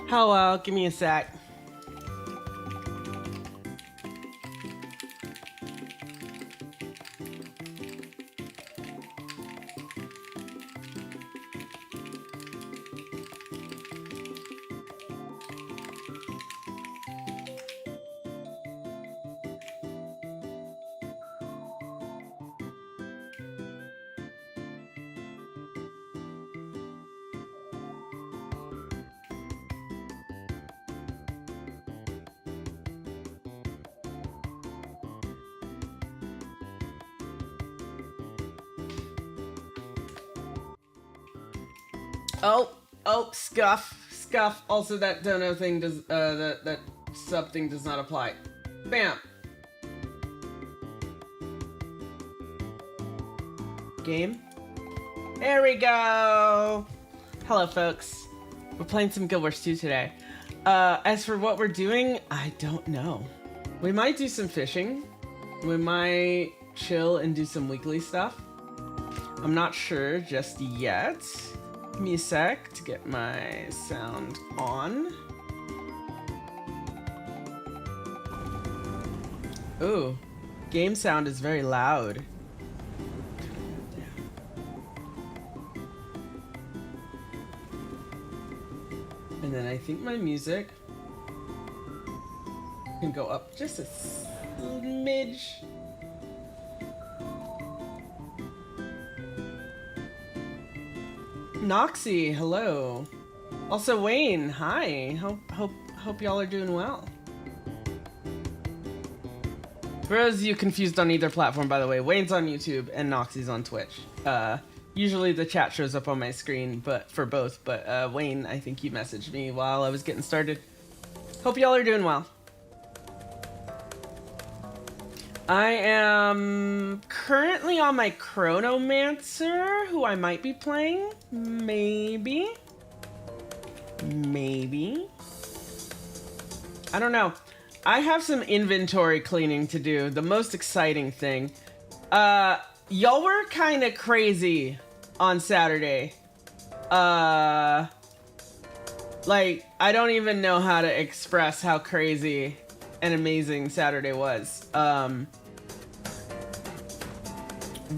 Hello, give me a sec. Oh, scuff. Also, that dono thing does, that sub thing does not apply. Bam. Game. There we go. Hello, folks. We're playing some Guild Wars 2 today. As for what we're doing, I don't know. We might do some fishing. We might chill and do some weekly stuff. I'm not sure just yet. Give me a sec to get my sound on. Ooh, game sound is very loud. And then I think my music can go up just a smidge. Noxy, hello. Also Wayne, hi. Hope y'all are doing well. For those of you confused on either platform, by the way, Wayne's on YouTube and Noxy's on Twitch. Usually the chat shows up on my screen, but for both. But Wayne, I think you messaged me while I was getting started. Hope y'all are doing well. I am currently on my Chronomancer, who I might be playing. Maybe. I don't know. I have some inventory cleaning to do. The most exciting thing. Y'all were kind of crazy on Saturday. Like, I don't even know how to express how crazy and amazing Saturday was.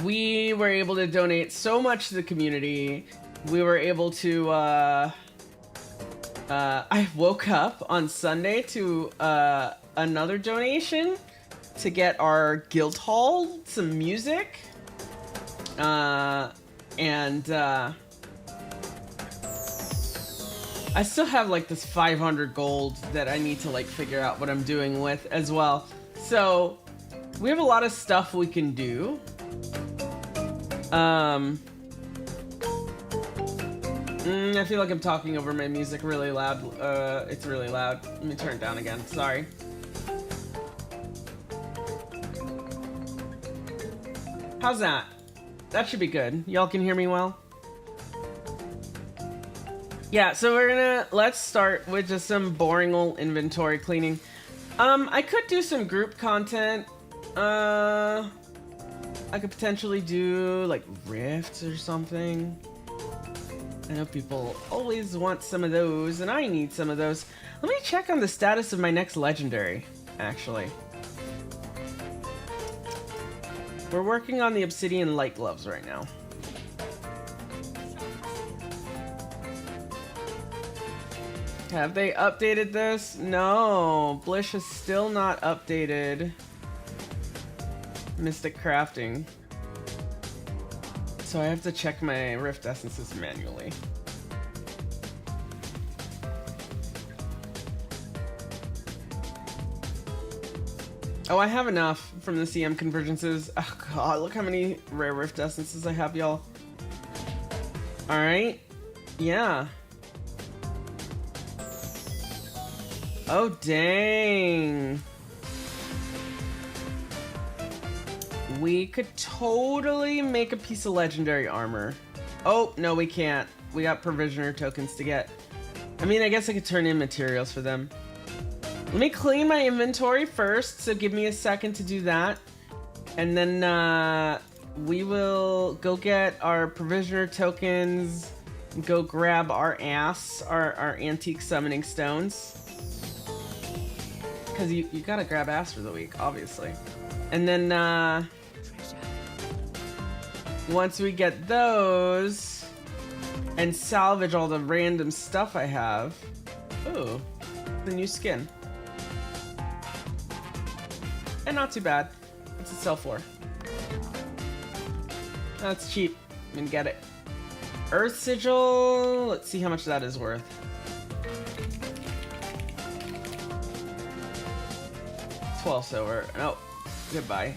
We were able to donate so much to the community. We were able to, I woke up on Sunday to, another donation to get our guild hall some music. I still have like this 500 gold that I need to like figure out what I'm doing with as well. So we have a lot of stuff we can do. I feel like I'm talking over my music really loud. It's really loud. Let me turn it down again. Sorry. How's that? That should be good. Y'all can hear me well? Yeah, so let's start with just some boring old inventory cleaning. I could do some group content. I could potentially do like rifts or something. I know people always want some of those, and I need some of those. Let me check on the status of my next legendary, actually. We're working on the Obsidian Light Gloves right now. Have they updated this? No, Blish is still not updated Mystic Crafting. So I have to check my Rift Essences manually. Oh, I have enough from the CM convergences. Oh god, look how many rare Rift Essences I have, y'all. Alright. Yeah. Oh, dang. We could totally make a piece of legendary armor. Oh, no, we can't. We got provisioner tokens to get. I mean, I guess I could turn in materials for them. Let me clean my inventory first, so give me a second to do that. And then we will go get our provisioner tokens, go grab our our antique summoning stones. Because you gotta grab ass for the week, obviously. And then, once we get those, and salvage all the random stuff I have. Ooh, the new skin. And not too bad. It's a sell for. That's cheap. I'm gonna get it. Earth Sigil. Let's see how much that is worth. $12 silver. Oh, goodbye.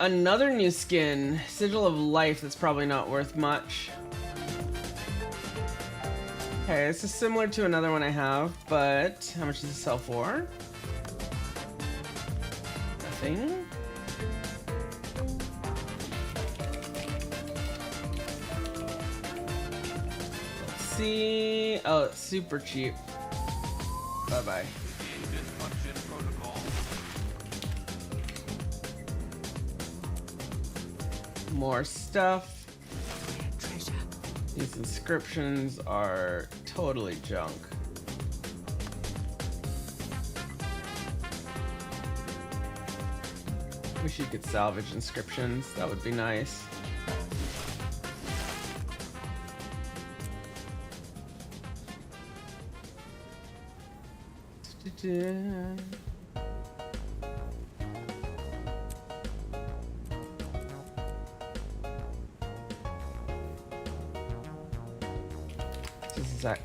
Another new skin. Sigil of Life. That's probably not worth much. Okay, this is similar to another one I have, but how much does it sell for? Nothing. Let's see. Oh, it's super cheap. Bye-bye. More stuff. These inscriptions are totally junk. Wish you could salvage inscriptions. That would be nice. This is that.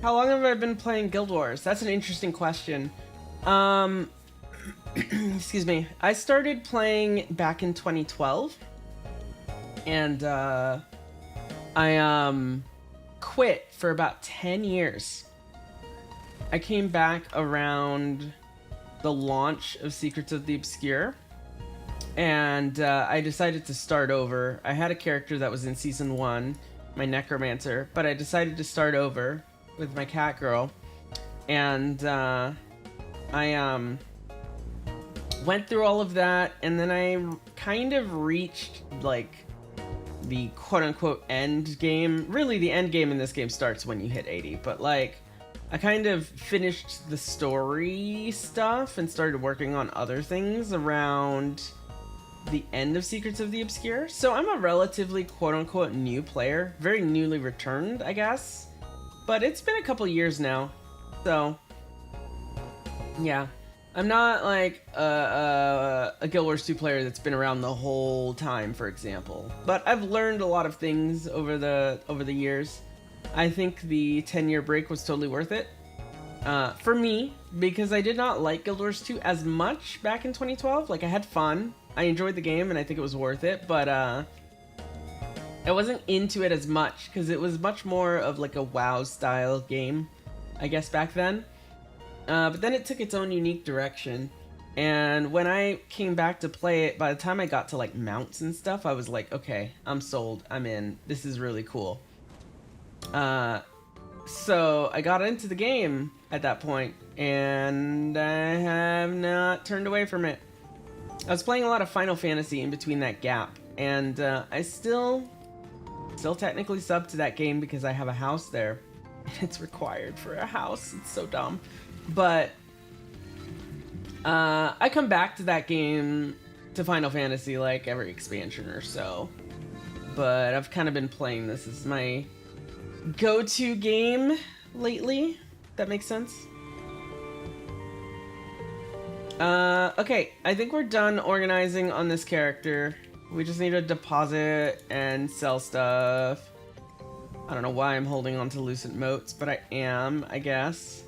How long have I been playing Guild Wars? That's an interesting question. Excuse me. I started playing back in 2012. And, I, quit for about 10 years. I came back around the launch of Secrets of the Obscure. And, I decided to start over. I had a character that was in Season 1, my Necromancer, but I decided to start over with my cat girl, and I went through all of that, and then I kind of reached like the quote-unquote end game. Really, the end game in this game starts when you hit 80, but like I kind of finished the story stuff and started working on other things around the end of Secrets of the Obscure. So I'm a relatively quote-unquote new player, very newly returned, I guess. But it's been a couple years now, so yeah. I'm not like a Guild Wars 2 player that's been around the whole time, for example. But I've learned a lot of things over the years. I think the 10-year break was totally worth it for me, because I did not like Guild Wars 2 as much back in 2012. Like, I had fun, I enjoyed the game, and I think it was worth it. But I wasn't into it as much because it was much more of like a WoW style game, I guess, back then. But then it took its own unique direction. And when I came back to play it, by the time I got to like mounts and stuff, I was like, okay, I'm sold. I'm in. This is really cool. So I got into the game at that point, and I have not turned away from it. I was playing a lot of Final Fantasy in between that gap, and I still technically sub to that game because I have a house there. It's required for a house. It's so dumb. But I come back to that game, to Final Fantasy, like every expansion or so. But I've kind of been playing this as my go-to game lately. That makes sense? Okay, I think we're done organizing on this character. We just need to deposit and sell stuff. I don't know why I'm holding on to Lucent Motes, but I am, I guess.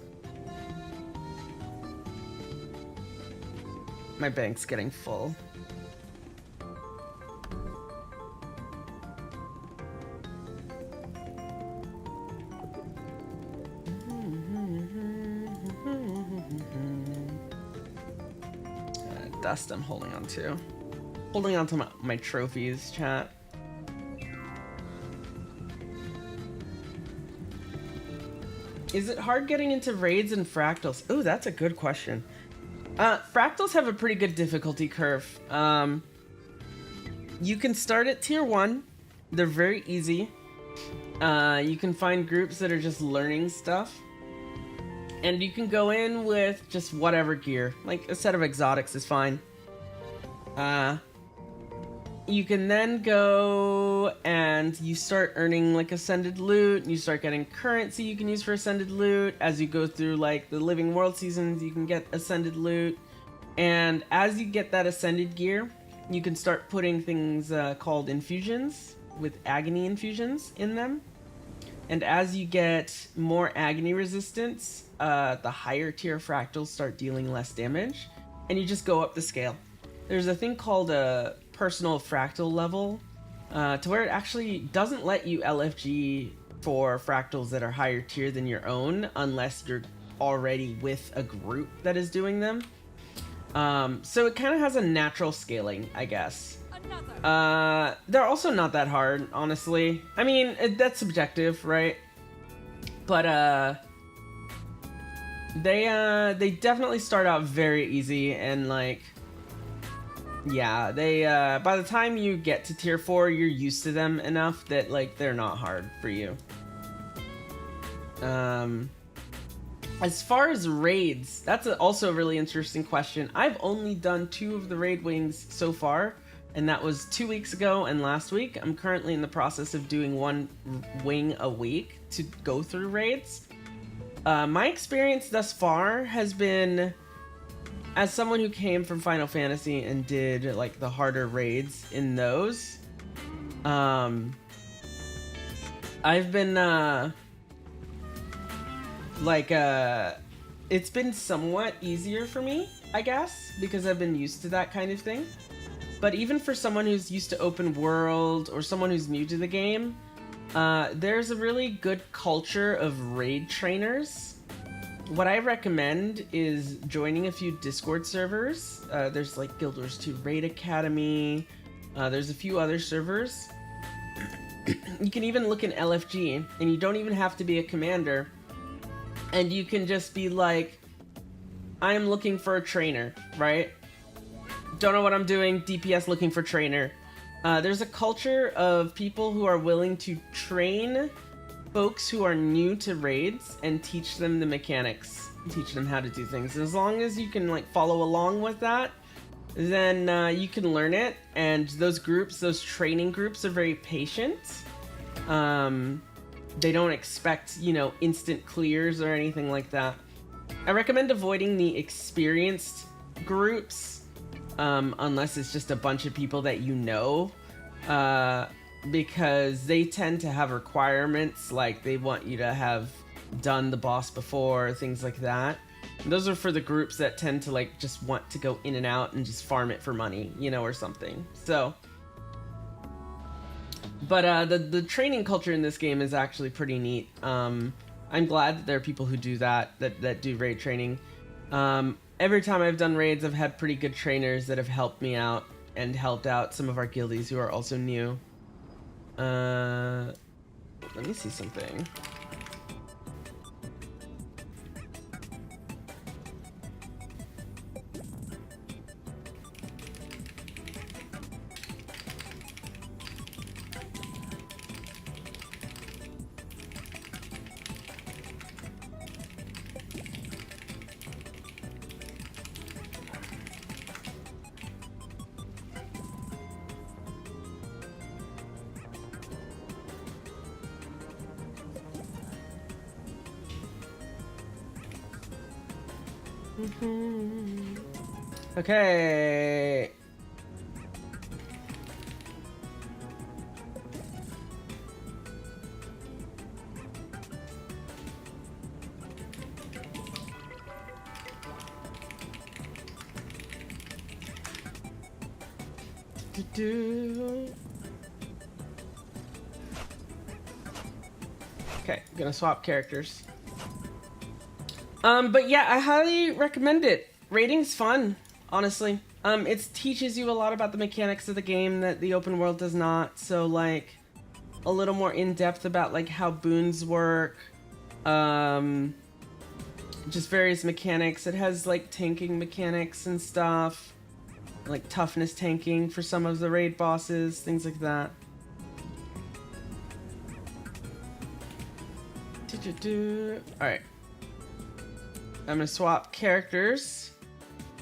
my bank's getting full. Dust I'm holding on to. Holding on to my trophies, chat. Is it hard getting into raids and fractals? Oh, that's a good question. Fractals have a pretty good difficulty curve. You can start at tier 1. They're very easy. You can find groups that are just learning stuff. And you can go in with just whatever gear. Like, a set of exotics is fine. You can then go and you start earning, like, ascended loot. You start getting currency you can use for ascended loot. As you go through, like, the Living World seasons, you can get ascended loot. And as you get that ascended gear, you can start putting things called infusions, with agony infusions in them. And as you get more agony resistance, the higher tier fractals start dealing less damage, and you just go up the scale. There's a thing called a personal fractal level, to where it actually doesn't let you LFG for fractals that are higher tier than your own, unless you're already with a group that is doing them. So it kind of has a natural scaling, I guess. They're also not that hard, honestly. I mean, that's subjective, right? But they definitely start out very easy, and like, yeah, they by the time you get to tier 4, you're used to them enough that like they're not hard for you. As far as raids, that's also a really interesting question. I've only done 2 of the raid wings so far, and that was 2 weeks ago and last week. I'm currently in the process of doing 1 wing a week to go through raids. My experience thus far has been, as someone who came from Final Fantasy and did like the harder raids in those, I've been it's been somewhat easier for me, I guess, because I've been used to that kind of thing. But even for someone who's used to open world or someone who's new to the game, there's a really good culture of raid trainers. What I recommend is joining a few Discord servers. There's like Guild Wars 2 Raid Academy. There's a few other servers. You can even look in LFG, and you don't even have to be a commander. And you can just be like, I'm looking for a trainer, right? Don't know what I'm doing, DPS looking for trainer. There's a culture of people who are willing to train folks who are new to raids and teach them the mechanics, teach them how to do things. As long as you can like follow along with that, then you can learn it. And those groups, those training groups, are very patient. They don't expect, you know, instant clears or anything like that. I recommend avoiding the experienced groups, unless it's just a bunch of people that you know, because they tend to have requirements, like they want you to have done the boss before, things like that. And those are for the groups that tend to like just want to go in and out and just farm it for money, you know, or something. So, but the training culture in this game is actually pretty neat. I'm glad that there are people who do that do raid training. Every time I've done raids, I've had pretty good trainers that have helped me out and helped out some of our guildies who are also new. Let me see something. Okay. Okay, I'm gonna swap characters. But yeah, I highly recommend it. Raiding's fun, honestly. It teaches you a lot about the mechanics of the game that the open world does not. So like, a little more in depth about like how boons work. Just various mechanics. It has like tanking mechanics and stuff, like toughness tanking for some of the raid bosses, things like that. Alright. I'm gonna swap characters.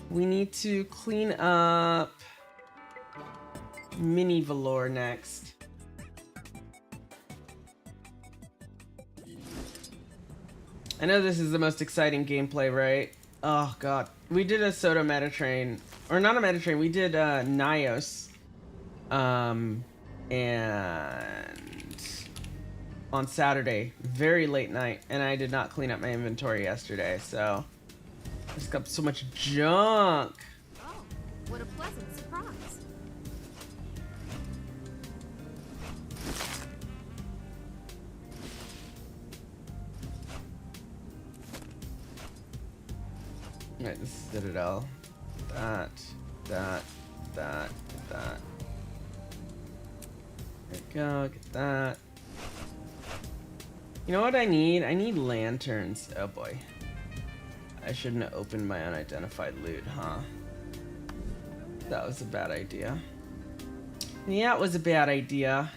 We need to clean up lilyvelour next. I know this is the most exciting gameplay, right? Oh god. We did a Soto meta train. Or not a meta train, we did Nios. And on Saturday, very late night, and I did not clean up my inventory yesterday, so I just got so much junk. Oh, what a pleasant surprise. Alright, this is Citadel. That. There we go, get that. You know what I need? I need lanterns. Oh boy. I shouldn't have opened my unidentified loot, huh? That was a bad idea. Yeah, it was a bad idea.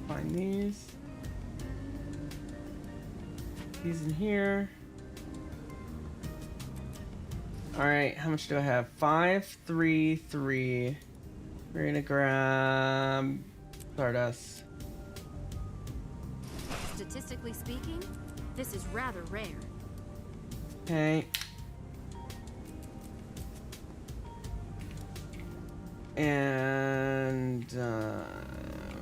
Find these. These in here. Alright, how much do I have? 5, 3, 3. We're gonna grab Stardust. Statistically speaking, this is rather rare. Okay. And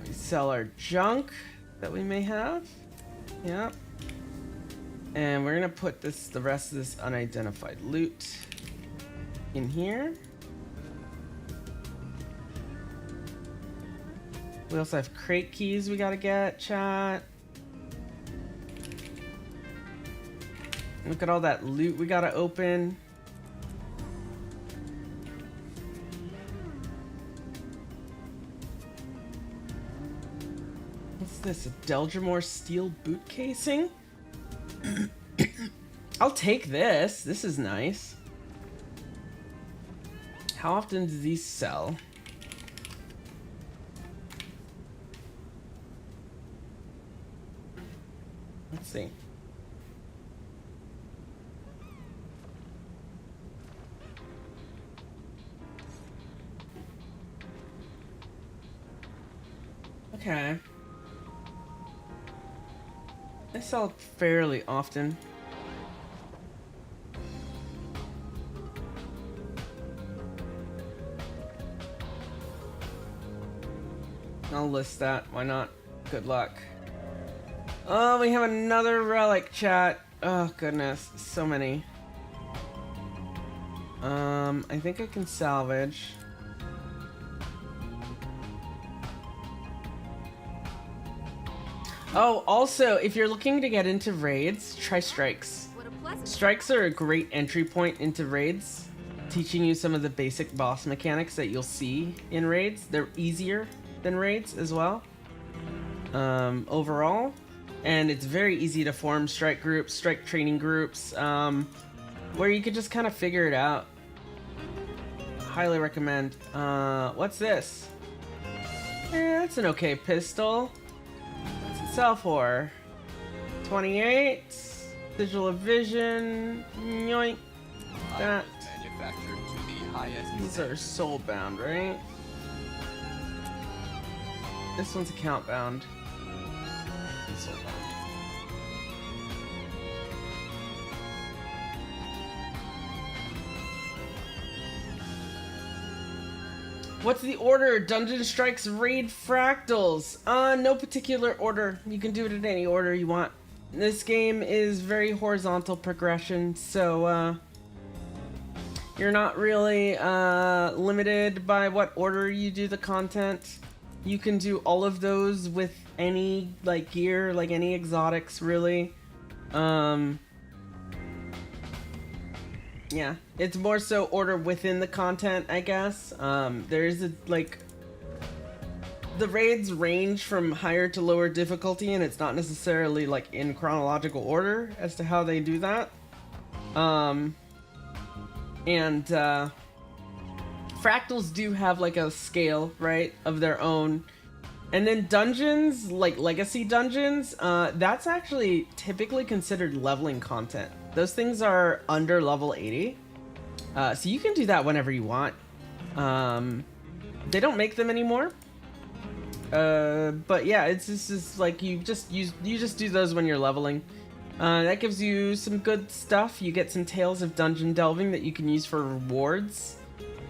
we sell our junk that we may have. Yep. And we're gonna put the rest of this unidentified loot in here. We also have crate keys we gotta get, chat. Look at all that loot we gotta open. What's this? A Delgermore steel boot casing? I'll take this. This is nice. How often do these sell? Let's see. Okay. They sell fairly often. I'll list that. Why not? Good luck. Oh, we have another relic, chat. Oh, goodness. So many. I think I can salvage. Oh, also, if you're looking to get into raids, try strikes. Strikes are a great entry point into raids, teaching you some of the basic boss mechanics that you'll see in raids. They're easier than raids as well, overall. And it's very easy to form strike groups, strike training groups, where you could just kind of figure it out. Highly recommend. What's this? That's an okay pistol. What's it sell for? 28. Digital vision. Yoink. That. Manufactured to the highest. These are soul-bound, right? This one's account-bound. Soul-bound. What's the order? Dungeon Strikes, Raid, Fractals. No particular order. You can do it in any order you want. this game is very horizontal progression, so you're not really limited by what order you do the content. You can do all of those with any like gear, like any exotics, really. Yeah, it's more so order within the content, I guess. There is a like the raids range from higher to lower difficulty, and it's not necessarily like in chronological order as to how they do that. Fractals do have like a scale, right, of their own. And then dungeons, like legacy dungeons, that's actually typically considered leveling content. Those things are under level 80. So you can do that whenever you want. They don't make them anymore. But yeah, it's just like you just do those when you're leveling. That gives you some good stuff. You get some Tales of Dungeon Delving that you can use for rewards.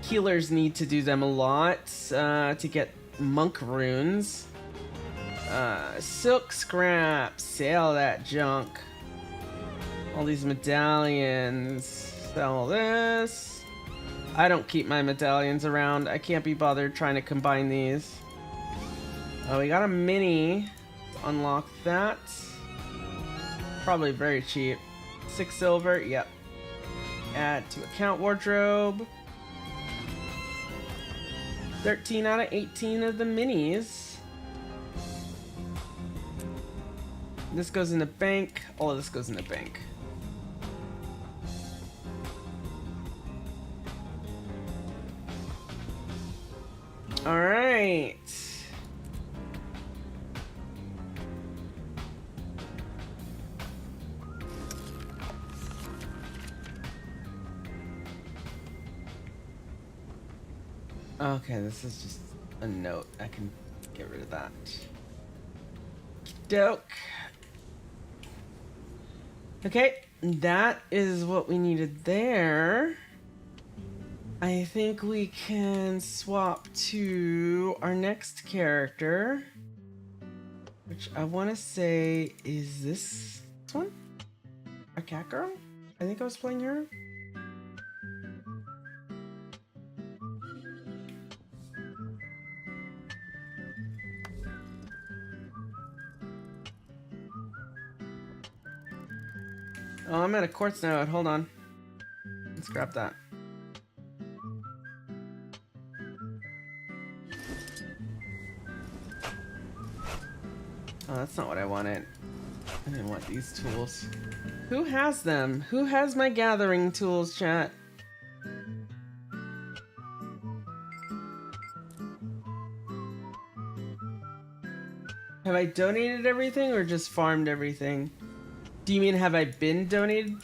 Healers need to do them a lot to get monk runes. Silk scrap, sell that junk. All these medallions, sell this. I don't keep my medallions around. I can't be bothered trying to combine these. Oh, we got a mini. Unlock that. Probably very cheap. 6 silver, yep. Add to account wardrobe. 13 out of 18 of the minis. This goes in the bank. All of this goes in the bank. All right. Okay, this is just a note. I can get rid of that. Doke. Okay, that is what we needed there. I think we can swap to our next character, which I want to say is this one? Our cat girl? I think I was playing her. Oh, I'm at a quartz node. Hold on. Let's grab that. Oh, that's not what I wanted. I didn't want these tools. Who has them? Who has my gathering tools, chat? Have I donated everything or just farmed everything? Do you mean have I been donated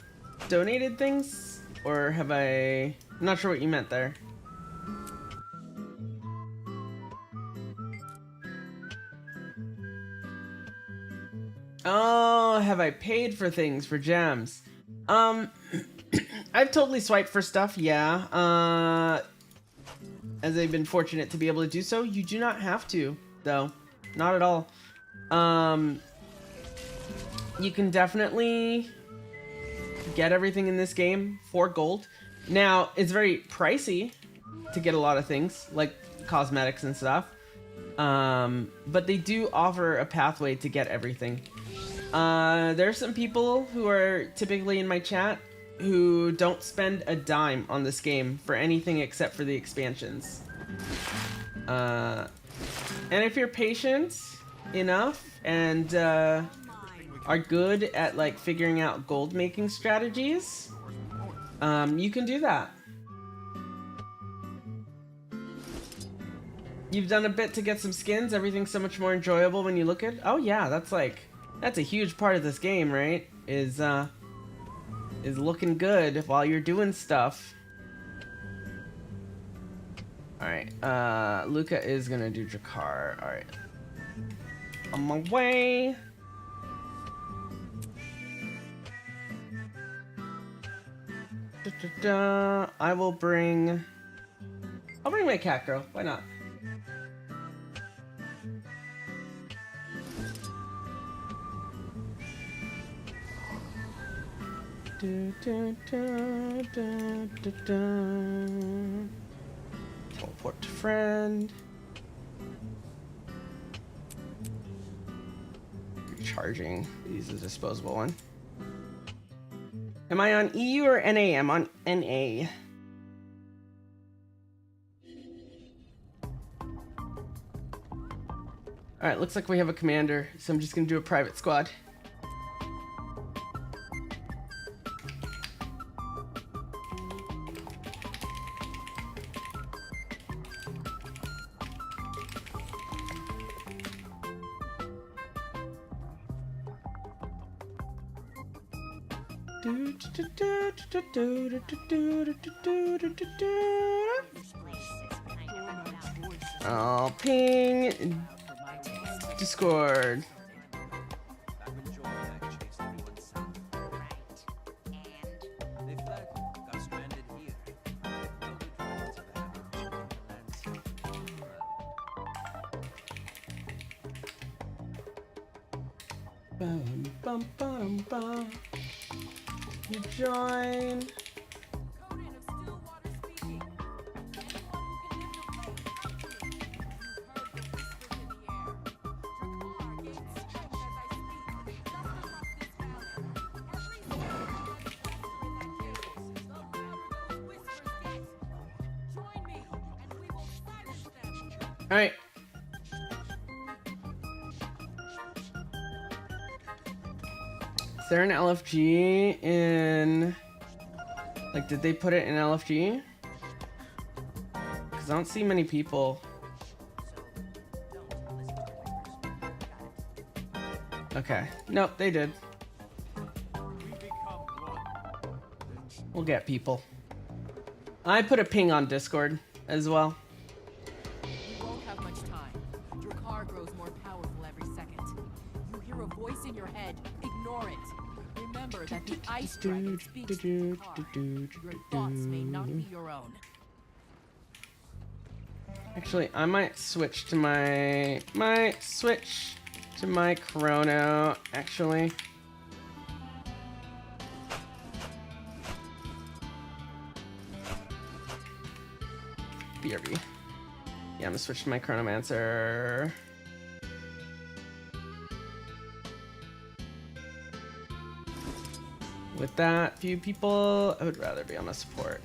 things? Or have I... I'm not sure what you meant there. Oh, have I paid for things, for gems? I've totally swiped for stuff, yeah. As I've been fortunate to be able to do so. You do not have to, though. Not at all. You can definitely get everything in this game for gold. Now, it's very pricey to get a lot of things, like cosmetics and stuff. But they do offer a pathway to get everything. There are some people who are typically in my chat who don't spend a dime on this game for anything except for the expansions. And if you're patient enough and are good at like figuring out gold making strategies, you can do that. You've done a bit to get some skins. Everything's so much more enjoyable when you look at. Oh yeah, that's a huge part of this game, right? Is looking good while you're doing stuff. All right, Luca is gonna do Drakkar. All right, on my way. I will bring. I'll bring my cat girl. Why not? Do, do, do, do, do, do. Teleport to friend. Recharging. Use the disposable one. Am I on EU or NA? I'm on NA. Alright, looks like we have a commander, so I'm just gonna do a private squad. I'll ping Discord. Back when Jordan chased everyone south. They fled, got stranded here. No good friends of ever the landscape. Bum, bum, bum, bum. You join. Conan of Stillwater speaking. Anyone who can lift a weight. You've heard the whispers in the air. Drakkar gains strength as I speak. Just across this valley. Every step adds faster in that chaos. The louder those whispers get. Join me, and we will silence them. All right. Is there an LFG in... Like, did they put it in LFG? Because I don't see many people. Okay. Nope, they did. We'll get people. I put a ping on Discord as well. You won't have much time. Drakkar grows more powerful every second. You hear a voice in your head. Ignore it. Remember that the ice dragon speaks to Drakkar. Your thoughts may not be your own. Actually, I might switch to my chrono, actually. BRB. Yeah, I'm gonna switch to my chronomancer. With that few people, I would rather be on the support.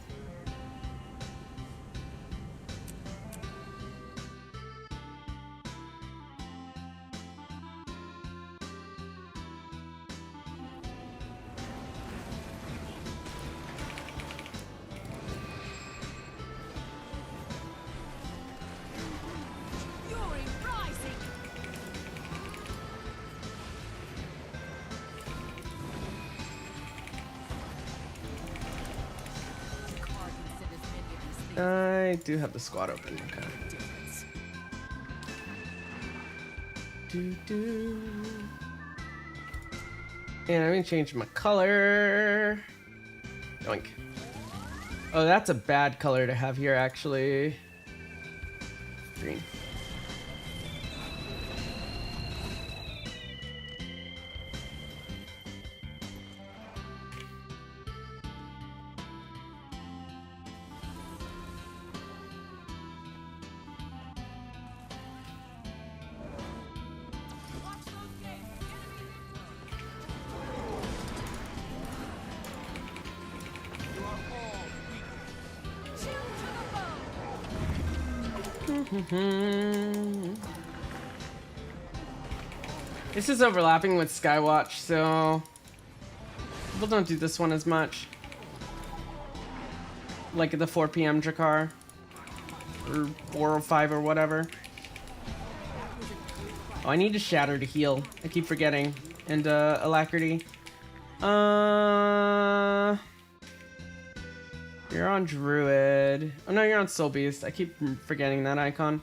Fury rising! Drakkar can send as many of these things I do have the squad open. Okay. difference. And I'm gonna change my color. Yoink. Oh, that's a bad color to have here, actually. Green. Watch those gates! Enemy You are all weak. Chill to the bone! This is overlapping with Skywatch, so people don't do this one as much. Like the 4 p.m. Drakkar. Or 405 or whatever. Oh, I need to shatter to heal. I keep forgetting. And alacrity. You're on Druid. Oh no, you're on Soul Beast. I keep forgetting that icon.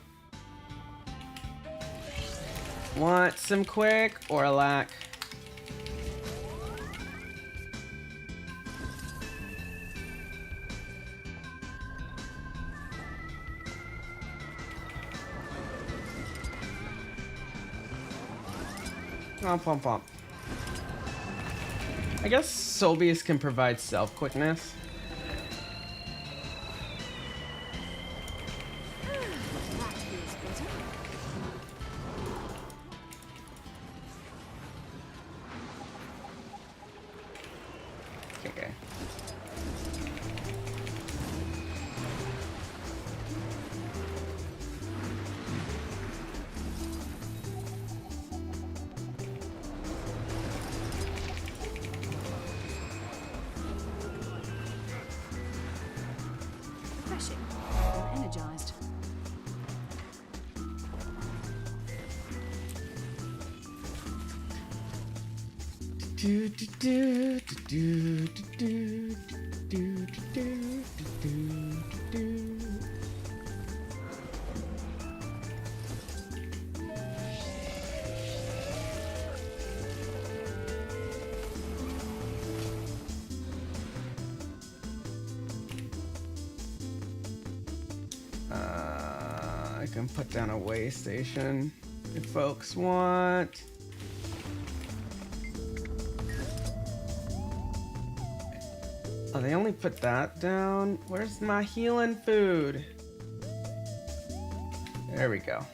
Want some quick or a lack? Pom pom pom. I guess Solbius can provide self-quickness. That feels better. Okay. Refreshing. I'm energized. Do do do do do do do do do do. I can put down a way station if folks want. Oh, they only put that down? Where's my healing food? There we go.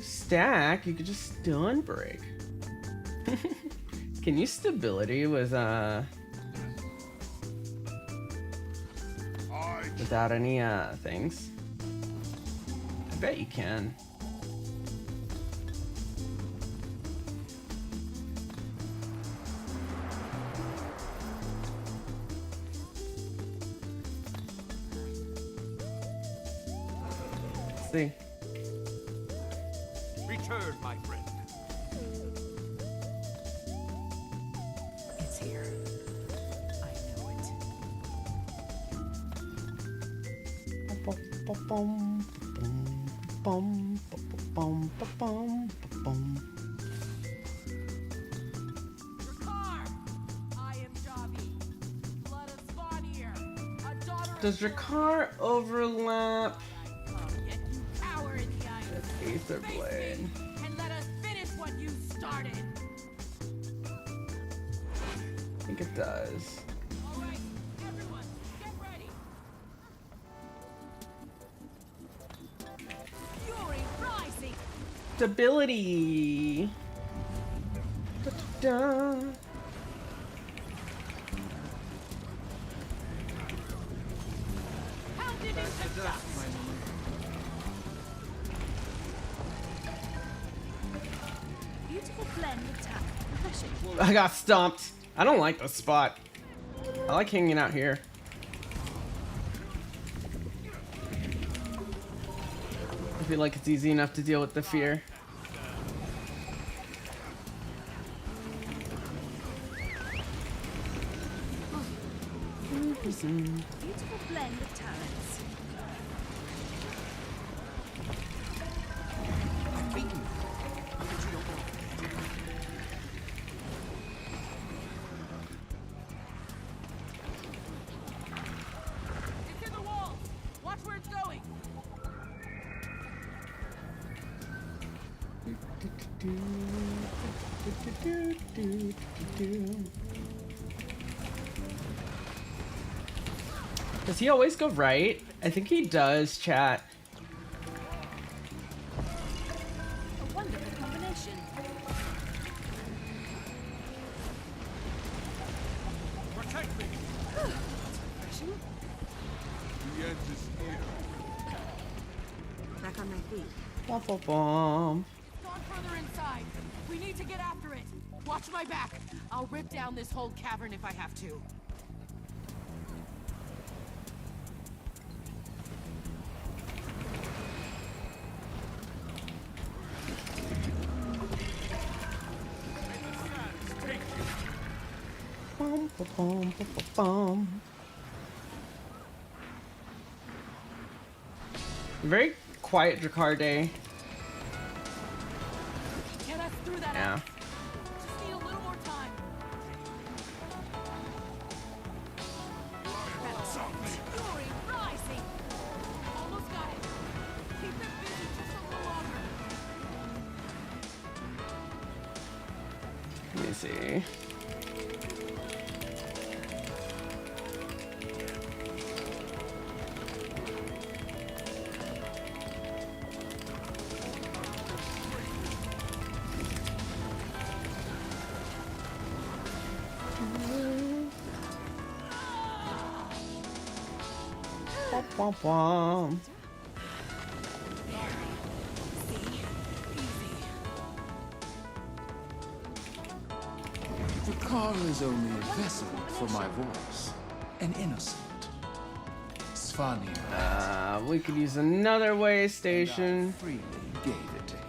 Stack, you could just stun break. Can you stability with without any things? I bet you can. Let's see. Return, my friend. It's here. I know it. Drakkar! I am Javi. Blood of Svanir. A daughter of Does Drakkar overlap Yet you cower in the eyes. with Aether Face Blade? me, and let us finish what you started. I think it does. All right, everyone, get ready. Fury rising. Stability. Da-da-da. Pounded into dust. Beautiful blend of tact. Refreshing. I got stomped. I don't like this spot. I like hanging out here. I feel like it's easy enough to deal with the fear. Beautiful blend of talents. It's in the walls. Watch where it's going. Does he always go right? I think he does, chat. A wonderful combination. Protect me. Refreshing. The end is here. Back on my feet. Waffle bomb. It's gone further inside. We need to get after it. Watch my back. I'll rip down this whole cavern if I have to. Bum, ba, bum, ba, ba, bum. Very quiet Drakkar day. now. Just need a little more time. Fury rising. Almost got it. Keep them busy just a little longer. Let me see. Womp womp. The car is only a vessel for my voice. An innocent. Svanir We could use another way station. freely gave it to him.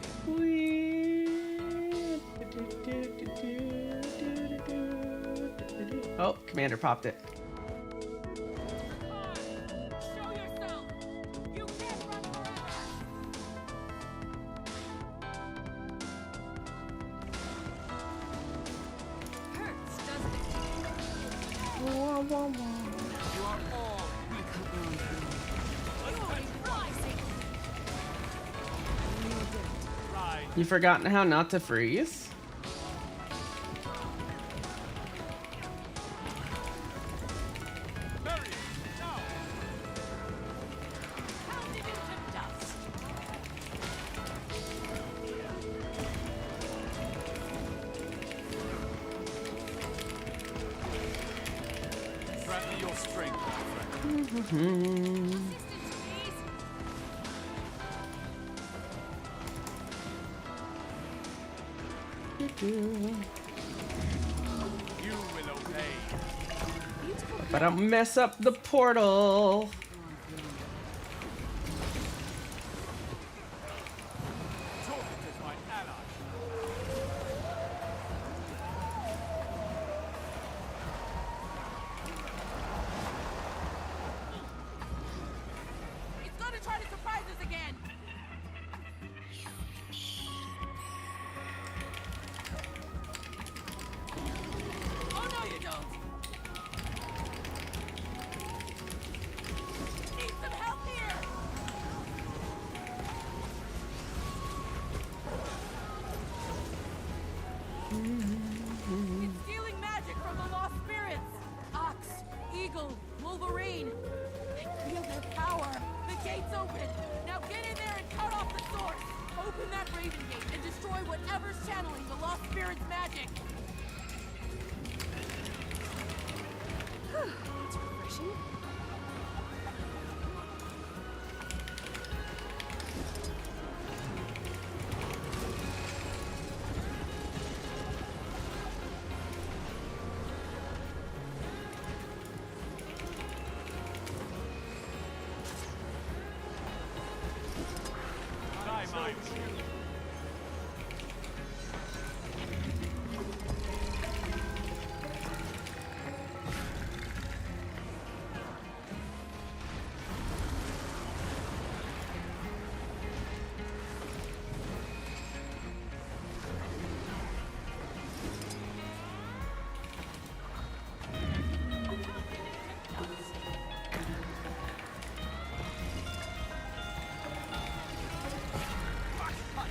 Oh, Commander popped it. Show yourself. You can't run forever. Hurts, doesn't it? Fury rising. You forgotten how not to freeze? Pounded into dust. Grant me your strength, my friend. Assistance, please. You will obey. But I'll mess up the portal. Torment is my ally. It's gonna try to surprise us again. Oh no, you don't. Need some help here. It's stealing magic from the lost spirits. Ox, eagle, wolverine. I feel their power. The gate's open. Now get in there and cut off the source. Open that raven gate and destroy whatever's channeling the lost spirit's magic. It's refreshing. Die, mine.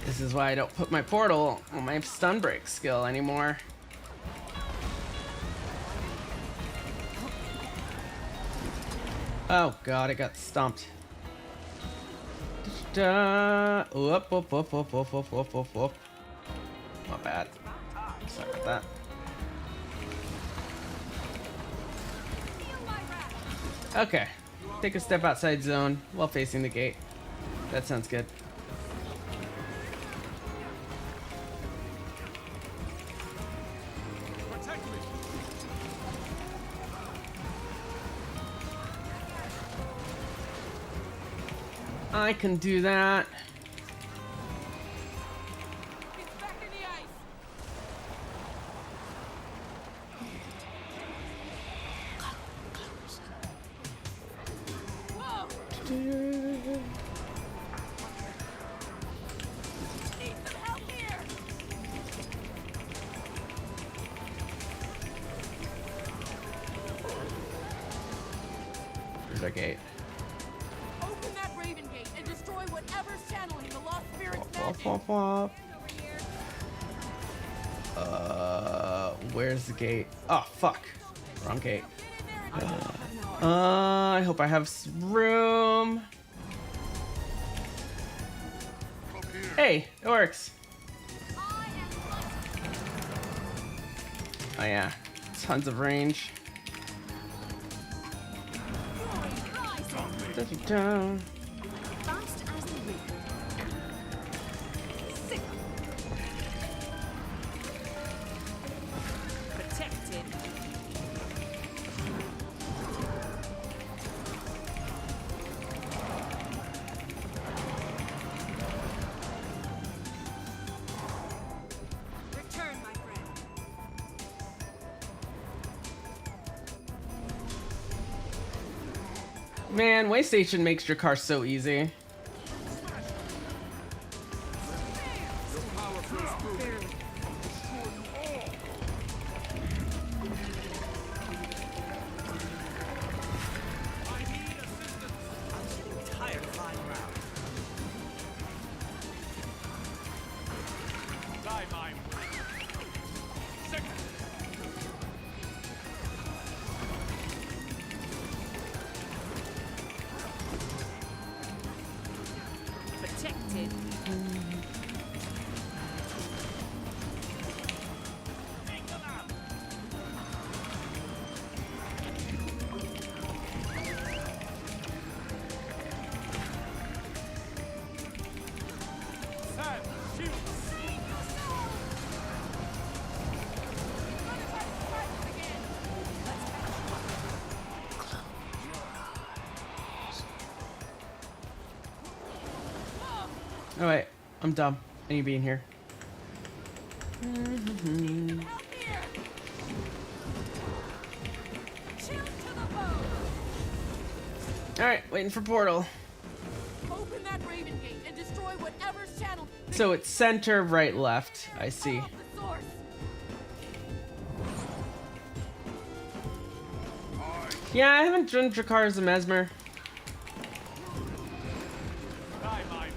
This is why I don't put my portal on my stun break skill anymore. Oh god, it got stumped. Whoop, whoop, whoop, whoop, whoop, whoop, whoop, whoop, whoop. Not bad. Sorry about that. Okay. Take a step outside zone while facing the gate. That sounds good. Protect me. I can do that. It's back in the ice. Whoa! Need some help here. There's our gate. Open that Raven Gate and destroy whatever's channeling the Lost Spirit's Wop, magic. wop, wop. Over here. Where's the gate? Oh, fuck. Wrong gate. Get in there and I hope I have room. Hey, it works. Oh yeah, tons of range. Da-da-da. Fast as the wind. Sick. protected. Return, my friend. Man, Waystation makes your car so easy. Tired of flying around. Die my way. Second. Protected. Sam, shoot. Oh wait, I'm dumb. I need to be in here. Out here. Chill to the bone. Alright, waiting for portal. Open that Raven Gate and destroy whatever's channeled. So it's center, right, left. I see. Off the source. Yeah, I haven't done Drakkar as a Mesmer. Die my way.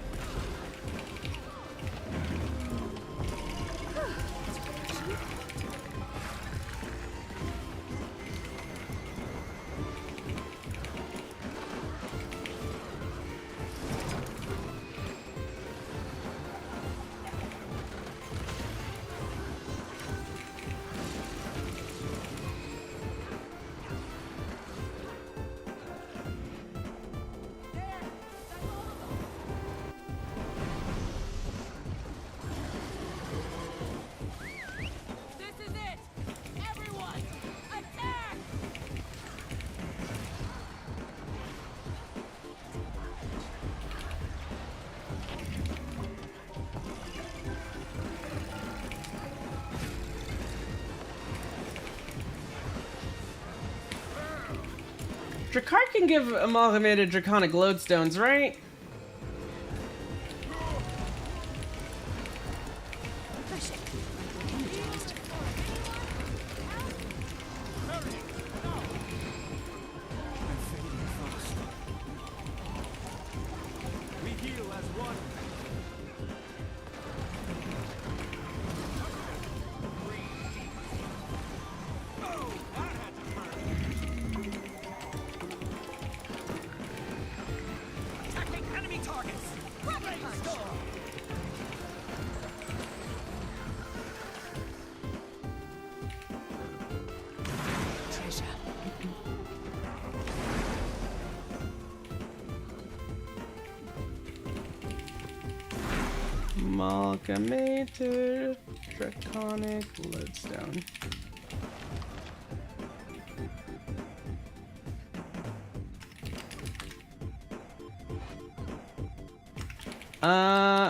This is it. Everyone, attack! Drakkar can give amalgamated draconic lodestones, right? Refreshing. Energized. I'm fading fast. We heal as one. Oh, that had to hurt. Attacking enemy targets. Brainstorm. Treasure. Amalgamated draconic lodestone.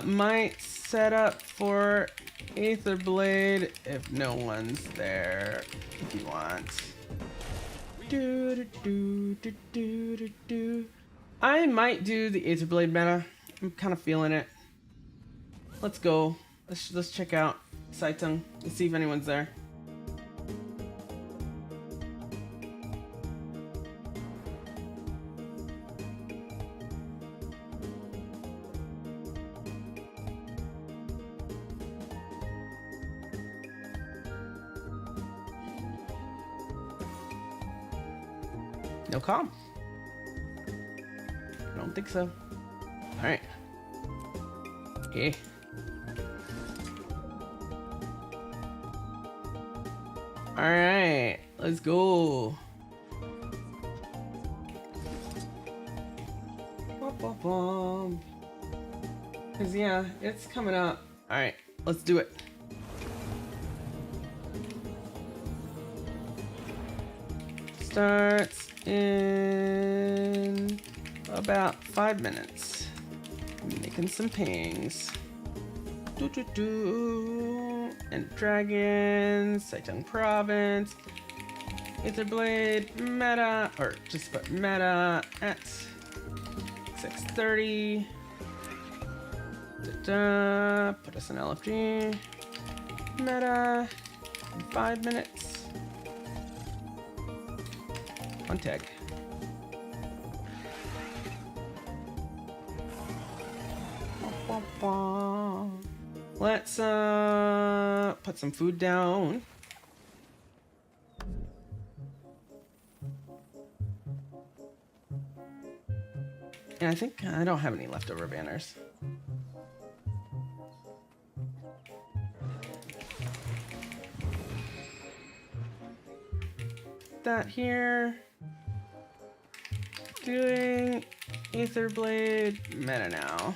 Might set up for Aether Blade if no one's there. If you want. Do do do do do do. I might do the Aether Blade meta. I'm kind of feeling it. Let's go. Let's check out Saitung. Let's see if anyone's there. No comm. I don't think so. Alright. Okay. Alright. Let's go. Cause yeah, it's coming up. Alright, let's do it. Starts in about 5 minutes. Making some pings. And dragons, Saitong province, Aetherblade, meta, or just put meta at 6:30. Put us in LFG. Meta in 5 minutes. On tag. Let's put some food down. And I think I don't have any leftover banners. That here. Doing Aetherblade meta now.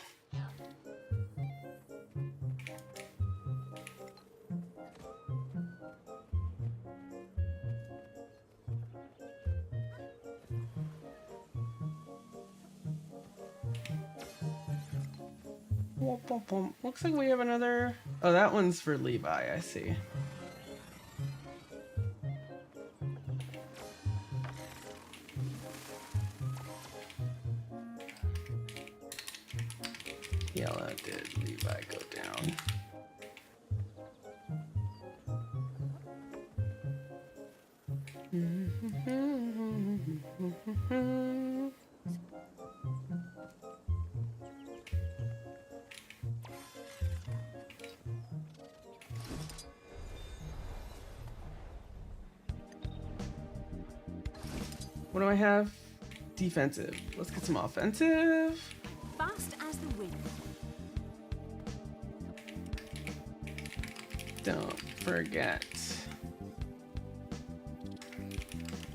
Looks like we have another. Oh, that one's for Levi, I see. Yellow did Levi go down? What do I have? Defensive. Let's get some offensive. Fast as the wind. Don't forget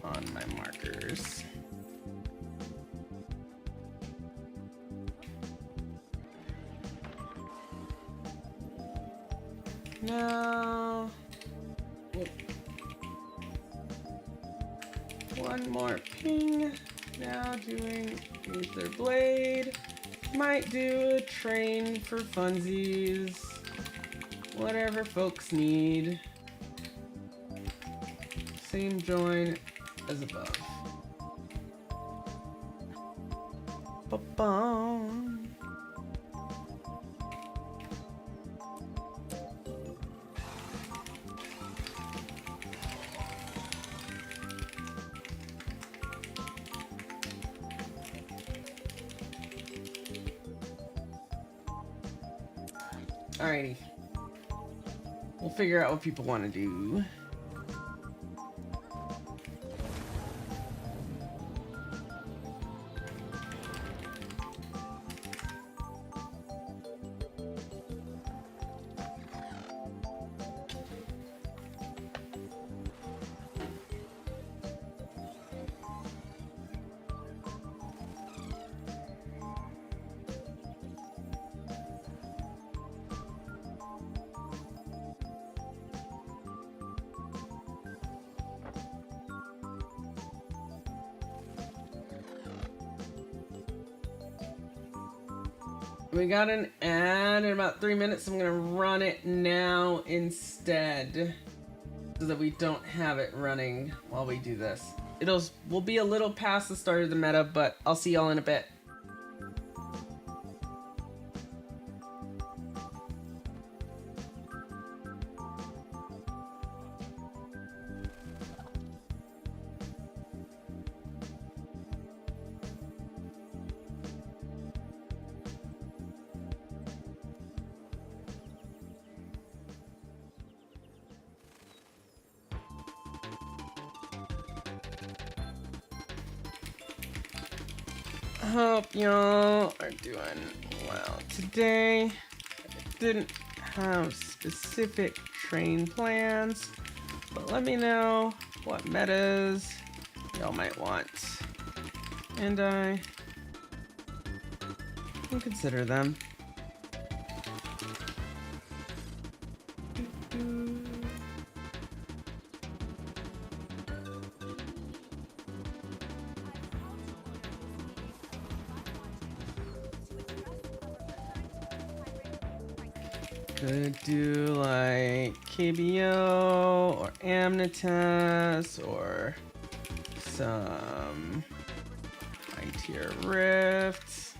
on my markers. Now, one more ping. Now doing Aetherblade. Might do a train for funsies. Whatever folks need. Same join as above. Ba-bum. Alrighty. We'll figure out what people want to do. We got an ad in about 3 minutes. I'm gonna run it now instead, so that we don't have it running while we do this. We'll be a little past the start of the meta, but I'll see y'all in a bit. Hope y'all are doing well today. I didn't have specific train plans, but let me know what metas y'all might want, and I can consider them. Could do like KBO or Amnitas or some high-tier rifts.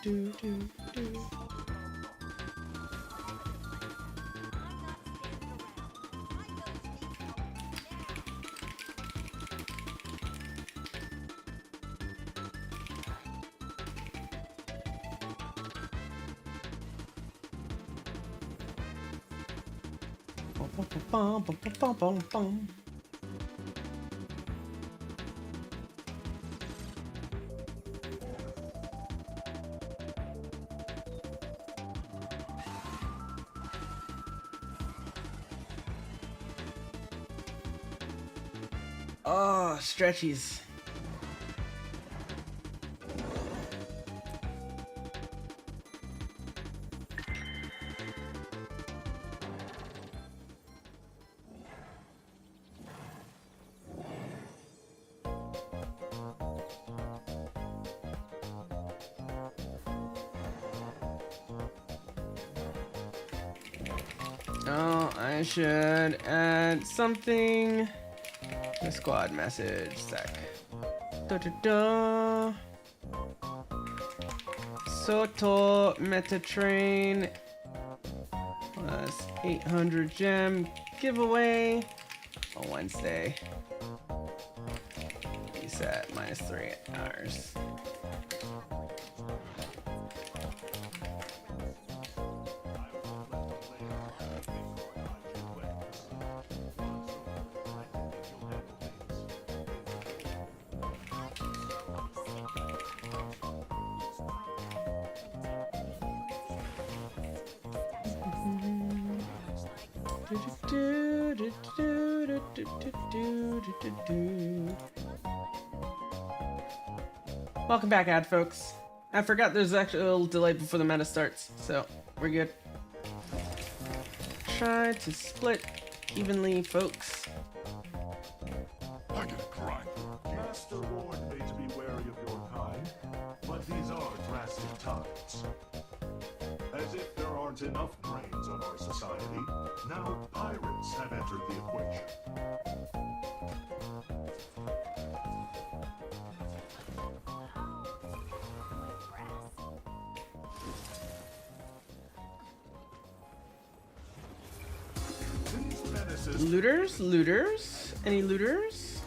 Do. Bum. Oh, stretchies. Oh, I should add something. The squad message sec. Soto meta train plus 800 gem giveaway on Wednesday. Reset minus 3 hours. Welcome back, ad folks. I forgot there's actually a little delay before the meta starts, so we're good. Try to split evenly, folks. I get a grind. Master Lord may be wary of your kind, but these are drastic times. As if there aren't enough drains on our society, now pirates have entered the equation. These menaces Looters? Any looters?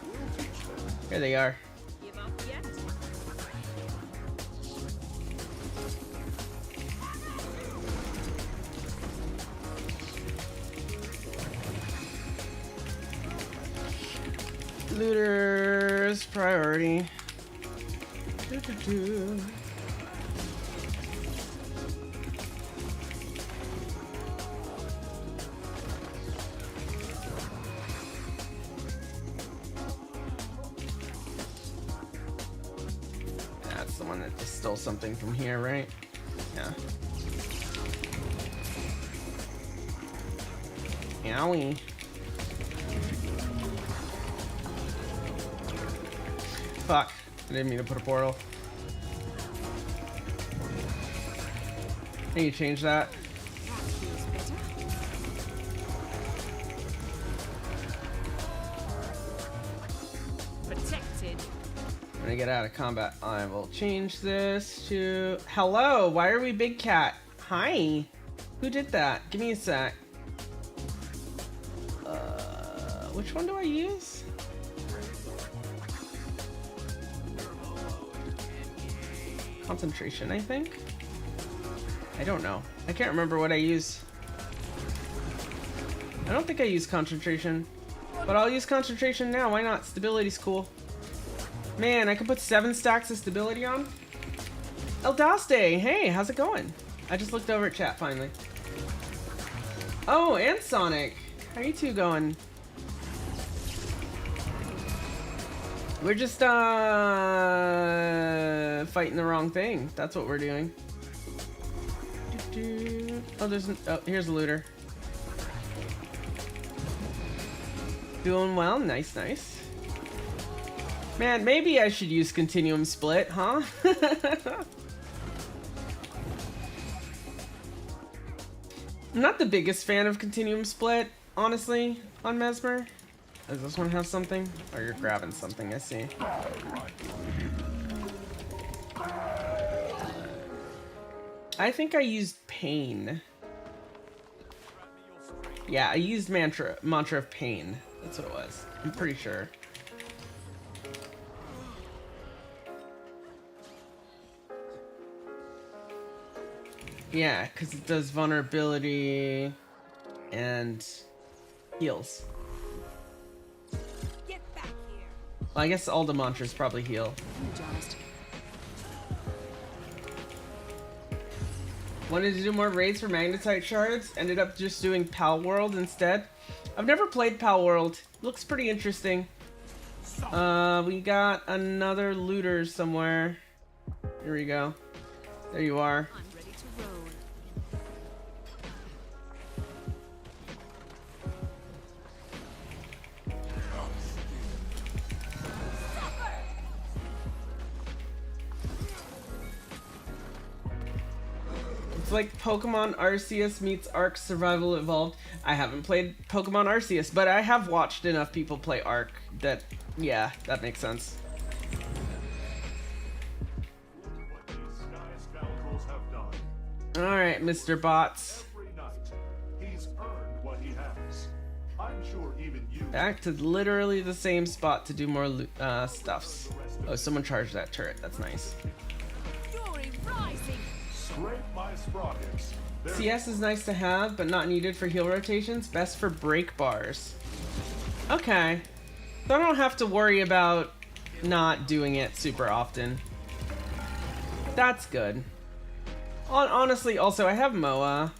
Here they are. Give up yet? Looters priority. That's the one that just stole something from here, right? Yeah. Owie. Fuck. I didn't mean to put a portal. Can you change that? Protected. When I get out of combat, I will change this to... Hello, why are we big cat? Hi. Who did that? Give me a sec. Which one do I use? Concentration, I think. I don't know. I can't remember what I use. I don't think I use concentration, but I'll use concentration now. Why not? Stability's cool. Man, I can put 7 stacks of stability on. Eldaste, hey, how's it going? I just looked over at chat finally. Oh, and Sonic. How you two going? We're just fighting the wrong thing. That's what we're doing. Oh, here's a looter. Doing well, nice, nice. Man, maybe I should use continuum split, huh? I'm not the biggest fan of continuum split, honestly, on Mesmer. Does this one have something? Oh, you're grabbing something, I see. I think I used pain. Yeah, I used mantra of pain. That's what it was. I'm pretty sure. Yeah, because it does vulnerability and heals. Get back here. Well, I guess all the mantras probably heal. Energized. Wanted to do more raids for magnetite shards. Ended up just doing Pal World instead. I've never played Pal World. Looks pretty interesting. We got another looter somewhere. Here we go. There you are. I'm ready to roll. It's like Pokemon Arceus meets Ark Survival Evolved. I haven't played Pokemon Arceus, but I have watched enough people play Ark that, yeah, that makes sense. What these sky scoundrels have done. Alright, Mr. Bots. Every night, he's earned what he has. I'm sure even you. Back to literally the same spot to do more stuffs. Oh, someone charged that turret. That's nice. Fury rising. Scrape my sprockets. There- CS is nice to have, but not needed for heal rotations. Best for break bars. Okay. So I don't have to worry about not doing it super often. That's good. Honestly, also, I have MOA.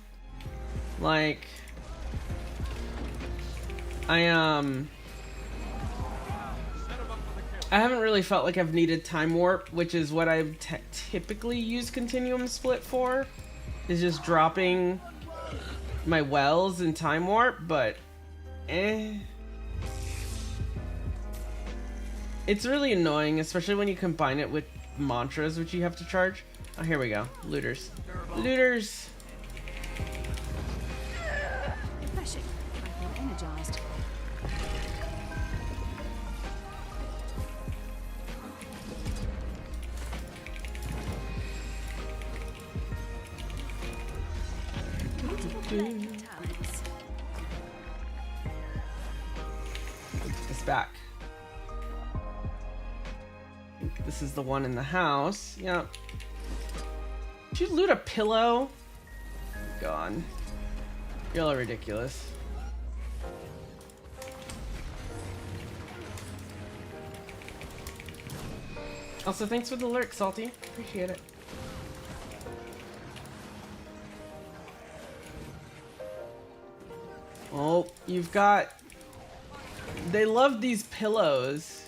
Like... I haven't really felt like I've needed time warp, which is what I typically use continuum split for, is just dropping my wells in time warp, but it's really annoying, especially when you combine it with mantras, which you have to charge. Oh, here we go. Looters. Looters! Refreshing. I feel energized. Talents. It's back. This is the one in the house. Yep. Did you loot a pillow? Gone. You're all ridiculous. Also, thanks for the lurk, Salty. Appreciate it. Oh, you've got... They love these pillows.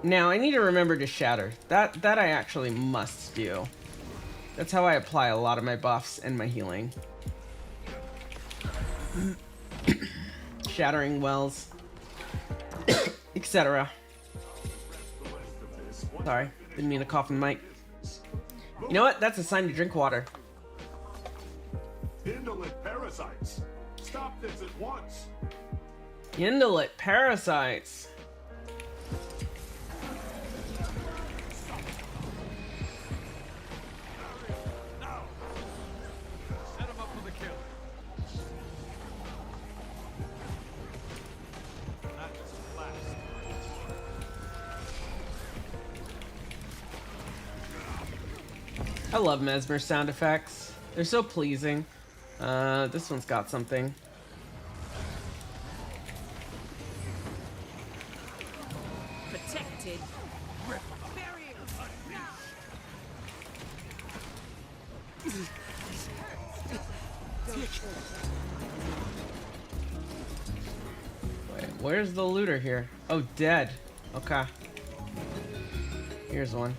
Now, I need to remember to shatter. That I actually must do. That's how I apply a lot of my buffs and my healing. Shattering wells. Etc. Sorry, didn't mean to cough in the mic. You know what? That's a sign to drink water. Indolent parasites. Stop this at once. Indolent parasites. Set him up for the kill. Not just last. I love Mesmer sound effects. They're so pleasing. This one's got something. Protected. Wait, where's the looter here? Oh, dead. Okay. Here's one.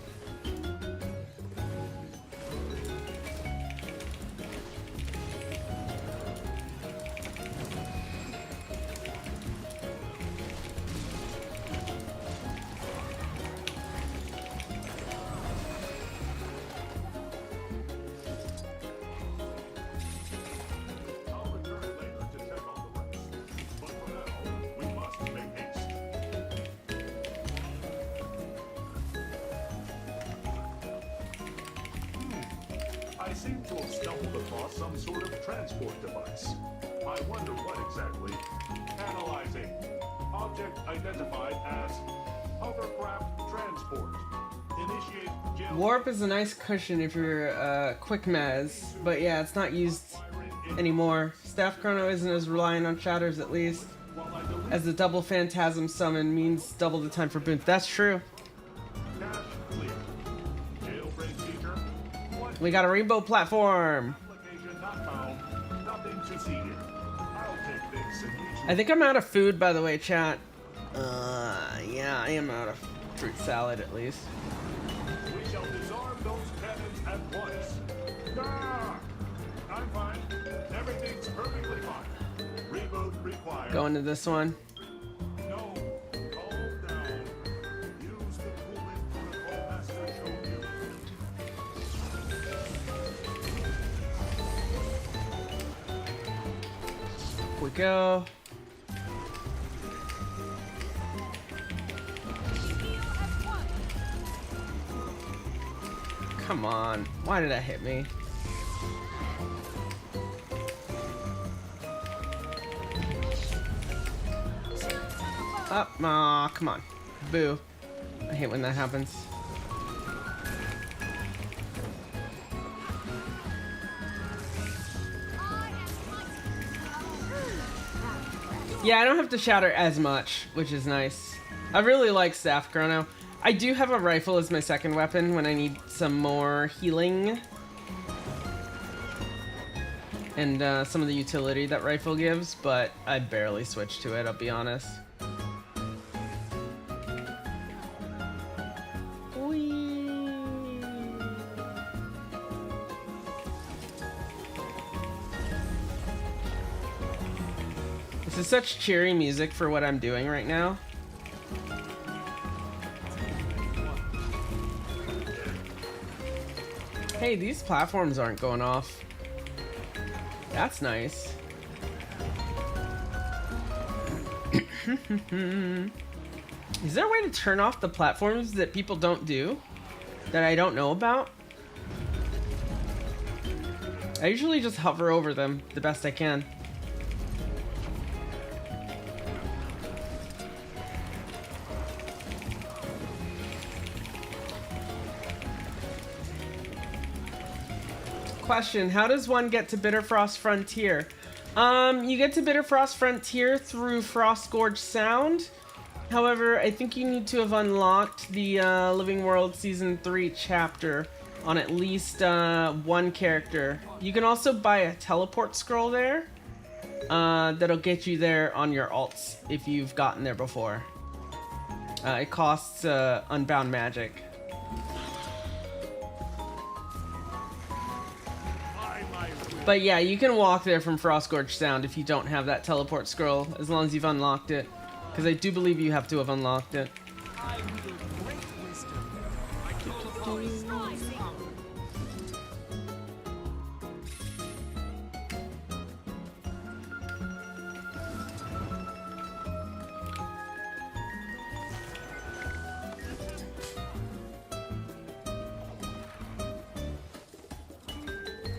I'll return later to check on the rest. But for now, we must make haste. I seem to have stumbled across some sort of transport device. I wonder what exactly. Analyzing. Object identified as hovercraft transport. Initiate jail. Warp is a nice cushion if you're quick mez, but yeah, it's not used anymore. Staff Chrono isn't as reliant on shatters, at least, While I delete as the double phantasm summon means double the time for boons. That's true. cache clear. Jailbreak feature. What We got a rainbow platform. application not found. Nothing to see here. I'll take this and use I think I'm out of food, by the way, chat. Yeah, I am out of fruit salad, at least. We shall disarm those cannons at once. Ah! I'm fine. Everything's perfectly fine. Reboot required. Going to this one. No. Calm down. Use the cooling protocol master showed you. We go. Come on. Why did that hit me? Up. Aw, come on. Boo. I hate when that happens. Yeah, I don't have to shatter as much, which is nice. I really like Staff Chrono. I do have a rifle as my second weapon when I need some more healing. And some of the utility that rifle gives, but I barely switch to it, I'll be honest. Whee! This is such cheery music for what I'm doing right now. Hey, these platforms aren't going off. That's nice. Is there a way to turn off the platforms that people don't do? That I don't know about? I usually just hover over them the best I can. Question, how does one get to Bitterfrost Frontier? You get to Bitterfrost Frontier through Frostgorge Sound. However, I think you need to have unlocked the Living World Season 3 chapter on at least one character. You can also buy a teleport scroll there. That'll get you there on your alts if you've gotten there before. It costs Unbound Magic. But yeah, you can walk there from Frostgorge Sound if you don't have that teleport scroll, as long as you've unlocked it. Because I do believe you have to have unlocked it.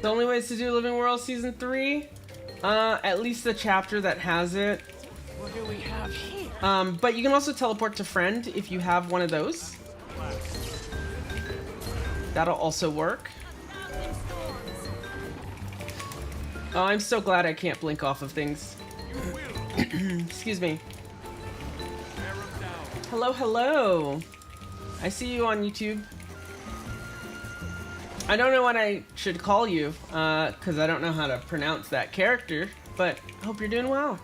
The only ways to do Living World Season 3, at least the chapter that has it. What do we have here? But you can also teleport to friend if you have one of those. That'll also work. Oh, I'm so glad I can't blink off of things. Excuse me. Hello, hello. I see you on YouTube. I don't know what I should call you, because I don't know how to pronounce that character, but I hope you're doing well.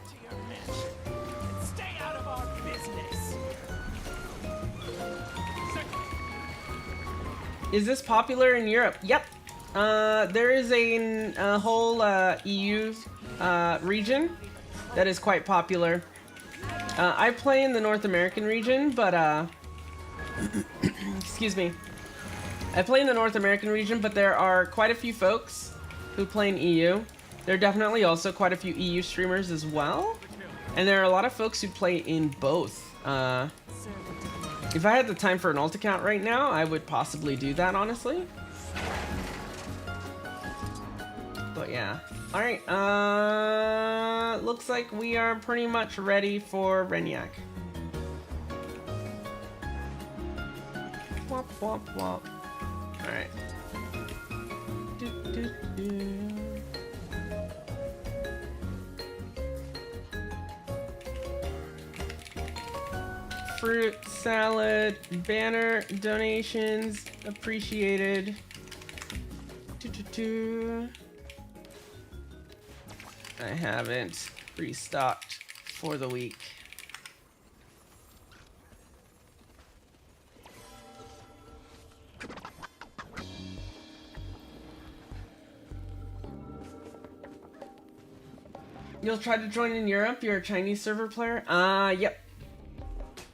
Stay out of our business. Is this popular in Europe? Yep. There is a whole EU region that is quite popular. I play in the North American region, but excuse me. I play in the North American region, but there are quite a few folks who play in EU. There are definitely also quite a few EU streamers as well. And there are a lot of folks who play in both. If I had the time for an alt account right now, I would possibly do that, honestly. But yeah. Alright, looks like we are pretty much ready for Renyak. Womp womp womp. Alright. Fruit salad, banner donations appreciated. I haven't restocked for the week. You'll try to join in Europe? You're a Chinese server player? Yep.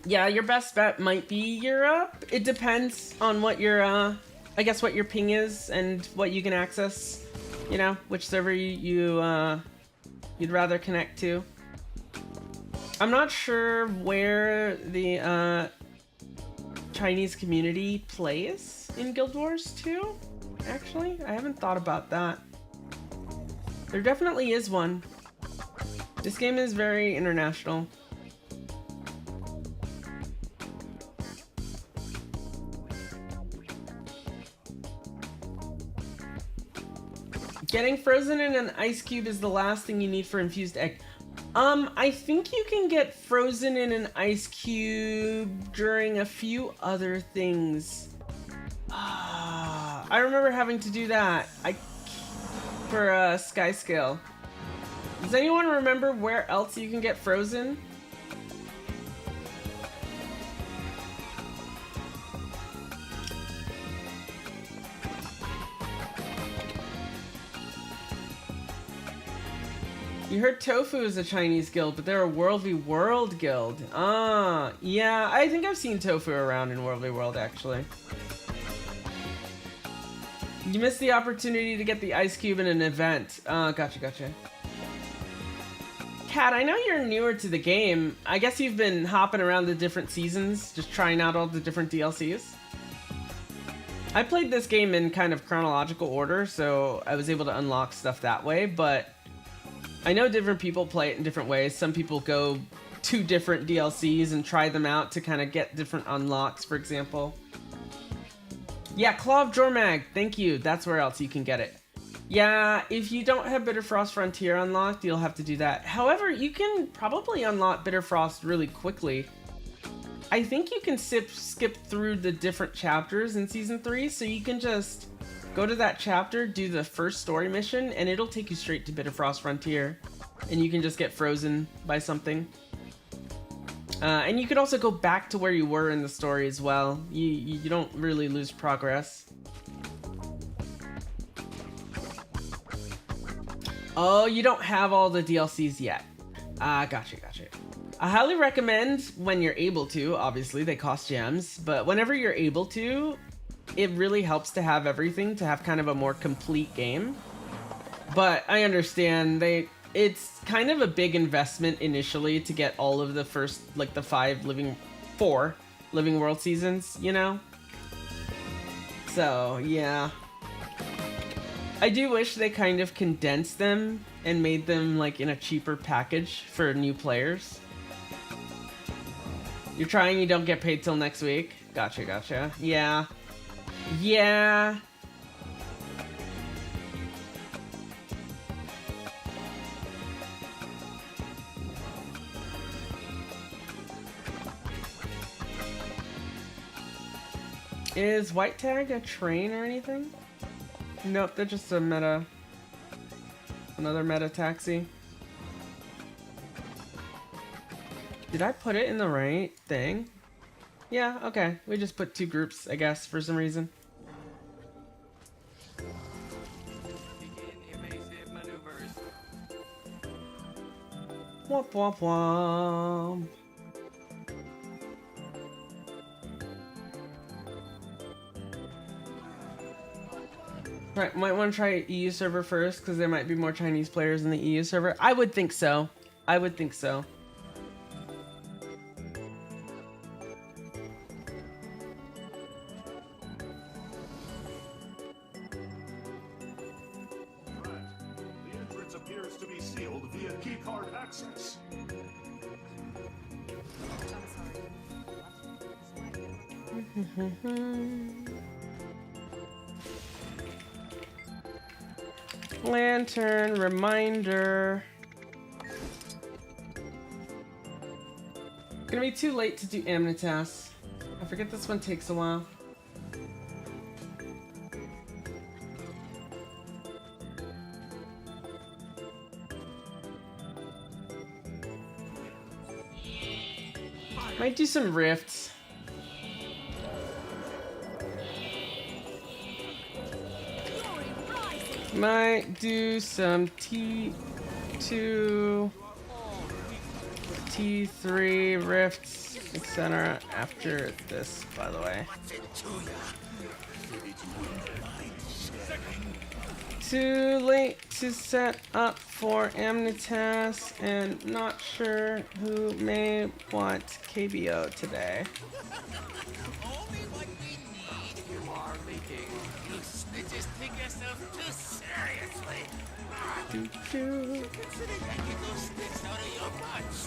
Yeah, your best bet might be Europe. It depends on what your, I guess what your ping is and what you can access. You know, which server you'd rather connect to. I'm not sure where the, Chinese community plays in Guild Wars 2, actually. I haven't thought about that. There definitely is one. This game is very international. Getting frozen in an ice cube is the last thing you need for infused egg. I think you can get frozen in an ice cube during a few other things. I remember having to do that. For Sky Scale. Does anyone remember where else you can get frozen? You heard Tofu is a Chinese guild, but they're a World v World guild. Yeah, I think I've seen Tofu around in World v World, actually. You missed the opportunity to get the ice cube in an event. Gotcha. Kat, I know you're newer to the game. I guess you've been hopping around the different seasons, just trying out all the different DLCs. I played this game in kind of chronological order, so I was able to unlock stuff that way, but I know different people play it in different ways. Some people go to different DLCs and try them out to kind of get different unlocks, for example. Yeah, Claw of Jormag, thank you. That's where else you can get it. Yeah, if you don't have Bitterfrost Frontier unlocked, you'll have to do that. However, you can probably unlock Bitterfrost really quickly. I think you can skip through the different chapters in Season 3, so you can just go to that chapter, do the first story mission, and it'll take you straight to Bitterfrost Frontier. And you can just get frozen by something. And you could also go back to where you were in the story as well. You don't really lose progress. Oh, you don't have all the DLCs yet. Gotcha. I highly recommend when you're able to. Obviously, they cost gems, but whenever you're able to, it really helps to have everything, to have kind of a more complete game. But I understand it's kind of a big investment initially to get all of the first, like the 4 Living World seasons, you know? So, yeah. I do wish they kind of condensed them and made them like in a cheaper package for new players. You're trying, you don't get paid till next week? Gotcha. Yeah. Is white tag a train or anything? Nope, they're just a meta. Another meta taxi. Did I put it in the right thing? Yeah, okay. We just put two groups, I guess, for some reason. Begin evasive maneuvers. Womp womp womp. Right, might want to try EU server first because there might be more Chinese players in the EU server. I would think so. I would think so. The entrance appears to be sealed via keycard access. Lantern reminder. Gonna be too late to do Amnitas. I forget this one takes a while. Might do some rifts. Might do some T2, T3 rifts, etc. after this, by the way. Too late to set up for Amnitas and not sure who may want KBO today. Only what we need. You are leaking. You snitches take yourself too seriously. Choo-choo. Consider yanking those sticks out of your butts.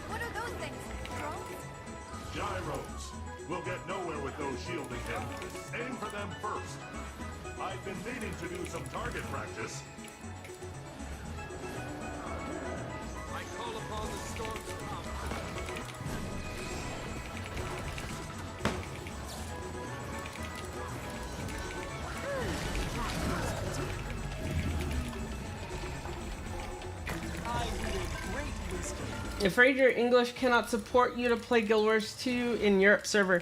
What are those things? Drones? Gyros. We'll get nowhere with those shielding him. Aim for them first. I've been meaning to do some target practice. I call upon the storm's power. Afraid your English cannot support you to play Guild Wars 2 in Europe server.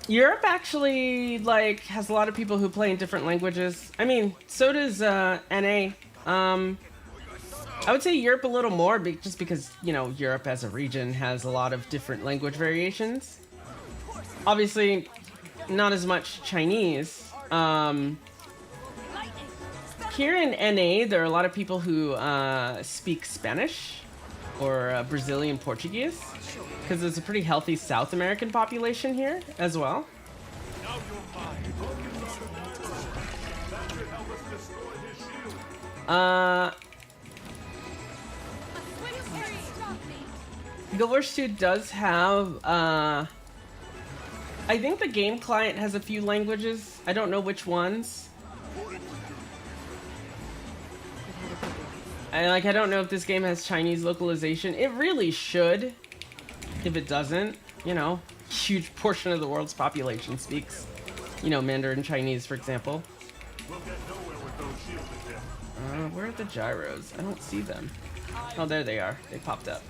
Europe actually, like, has a lot of people who play in different languages. I mean, so does, NA. I would say Europe a little more, just because, you know, Europe as a region has a lot of different language variations. Obviously, not as much Chinese. Here in NA, there are a lot of people who speak Spanish or Brazilian Portuguese, because there's a pretty healthy South American population here as well. Now you're mine. That should help us destroy his shield. Guild Wars 2 does have, I think the game client has a few languages. I don't know which ones. I don't know if this game has Chinese localization. It really should. If it doesn't, you know, huge portion of the world's population speaks, you know, Mandarin Chinese, for example. We'll get nowhere with those shielding him. Where are the gyros? I don't see them. Oh, there they are. They popped up.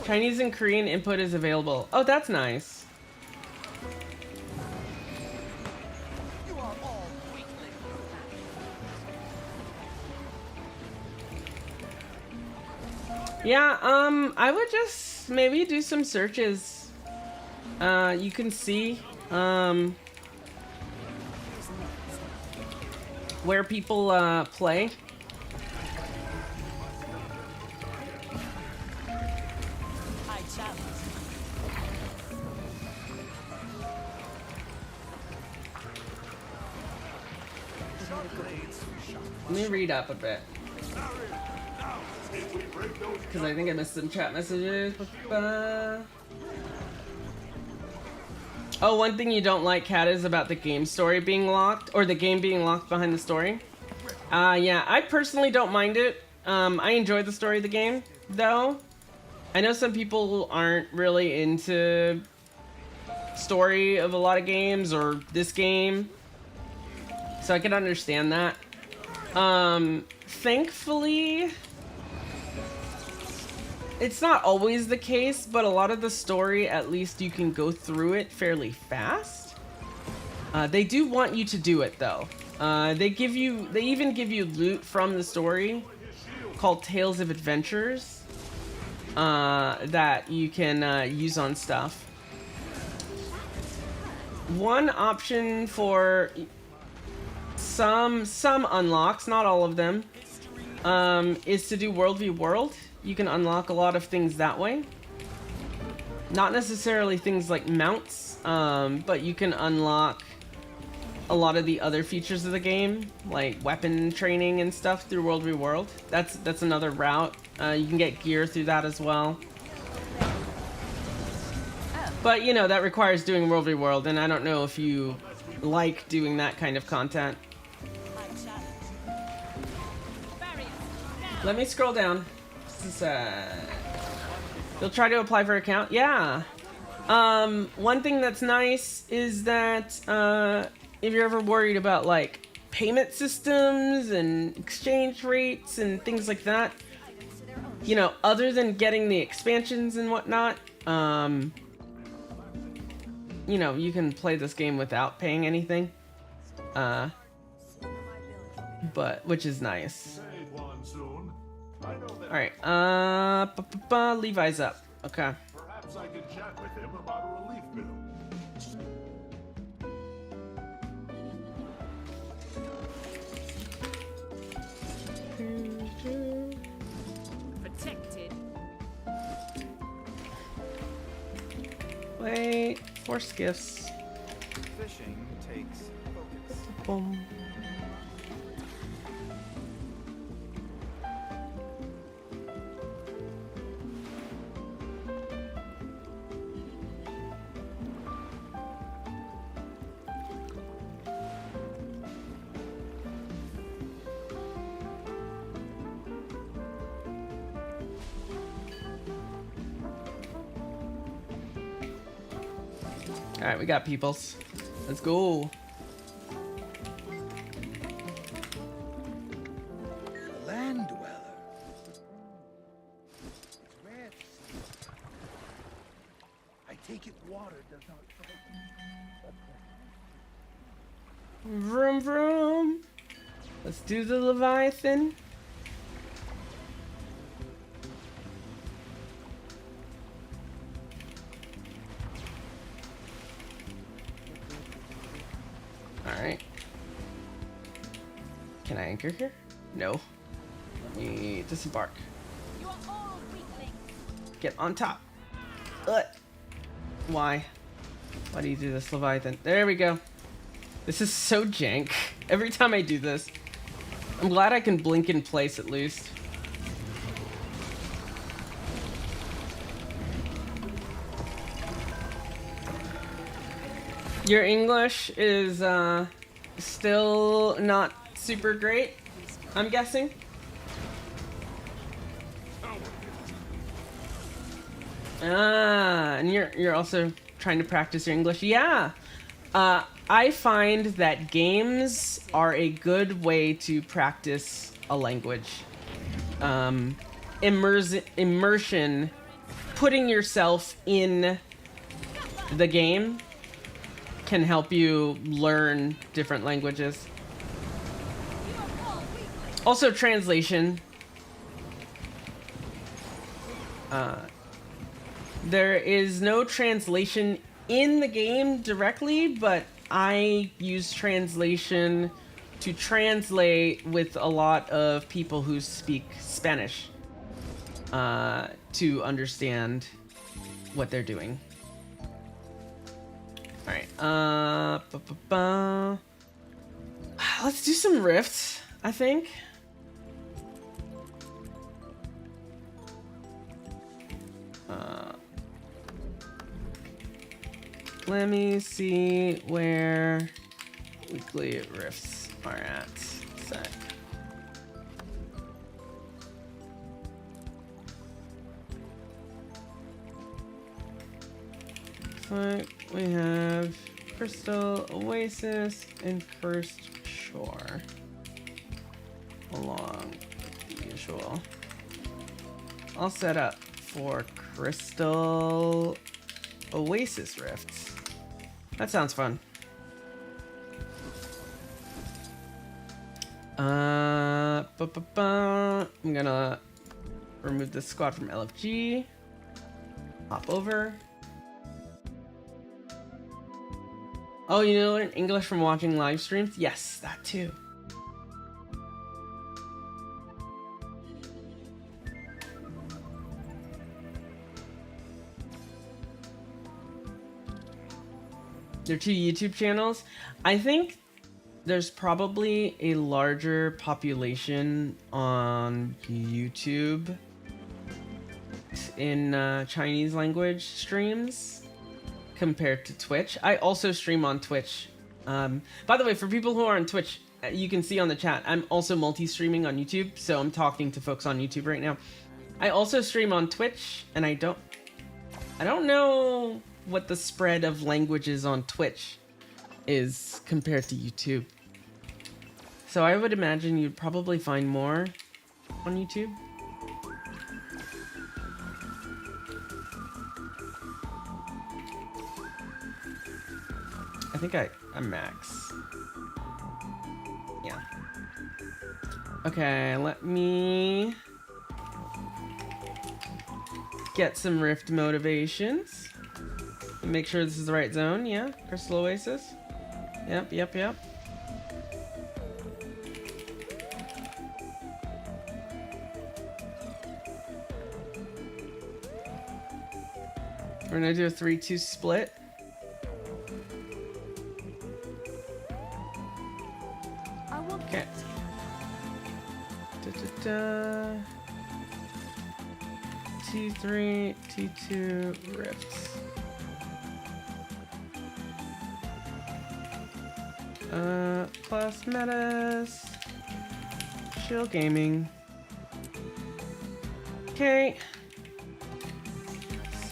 Chinese and Korean input is available. Oh, that's nice. You are all weaklings. Yeah, I would just maybe do some searches. You can see, where people, play. I challenge. Let me read up a bit. Because I think I missed some chat messages. Oh, one thing you don't like, Kat, is about the game story being locked, or the game being locked behind the story. Yeah, I personally don't mind it. I enjoy the story of the game, though. I know some people aren't really into story of a lot of games or this game, so I can understand that. Thankfully, it's not always the case, but a lot of the story, at least you can go through it fairly fast. They do want you to do it though. They even give you loot from the story called Tales of Adventures that you can use on stuff. One option for some unlocks, not all of them, is to do World v World. You can unlock a lot of things that way. Not necessarily things like mounts, but you can unlock a lot of the other features of the game, like weapon training and stuff through World v World. That's another route. You can get gear through that as well. But, you know, that requires doing World v World, and I don't know if you like doing that kind of content. Let me scroll down. This is, you'll try to apply for an account? Yeah. One thing that's nice is that, if you're ever worried about, like, payment systems and exchange rates and things like that, you know, other than getting the expansions and whatnot, you know, you can play this game without paying anything. But, which is nice. Alright, Levi's up. Okay. Perhaps I could chat with him about a relief bill. Protected. Wait, 4 skiffs. Fishing takes focus. Boom. Alright, we got peoples. Let's go. Land dweller. Rare to see. I take it water does not trouble you. Vroom vroom. Let's do the Leviathan. Alright. Can I anchor here? No. Let me disembark. You are all weaklings. Get on top. Ugh. Why? Why do you do this, Leviathan? There we go. This is so jank. Every time I do this. I'm glad I can blink in place at least. Your English is still not super great, I'm guessing. And you're also trying to practice your English. Yeah. I find that games are a good way to practice a language. Immersion, putting yourself in the game can help you learn different languages. Also translation. There is no translation in the game directly, but I use translation to translate with a lot of people who speak Spanish to understand what they're doing. Alright, let's do some rifts, I think. Let me see where weekly rifts are at. Sec. looks like we have Crystal Oasis and First Shore. Along with the usual. All set up for Crystal Oasis rifts. That sounds fun. I'm gonna remove this squad from LFG. Hop over. Oh, you know, learn English from watching live streams? Yes, that too. There are 2 YouTube channels. I think there's probably a larger population on YouTube in Chinese language streams compared to Twitch. I also stream on Twitch. By the way, for people who are on Twitch, you can see on the chat, I'm also multi-streaming on YouTube, so I'm talking to folks on YouTube right now. I also stream on Twitch, and I don't know what the spread of languages on Twitch is compared to YouTube. So I would imagine you'd probably find more on YouTube. I think I'm max. Yeah. Okay, let me get some rift motivations. Make sure this is the right zone. Yeah, Crystal Oasis. Yep. We're gonna do a 3-2 split. Okay. T3, T2 rifts. Plus metas. Chill gaming. Okay.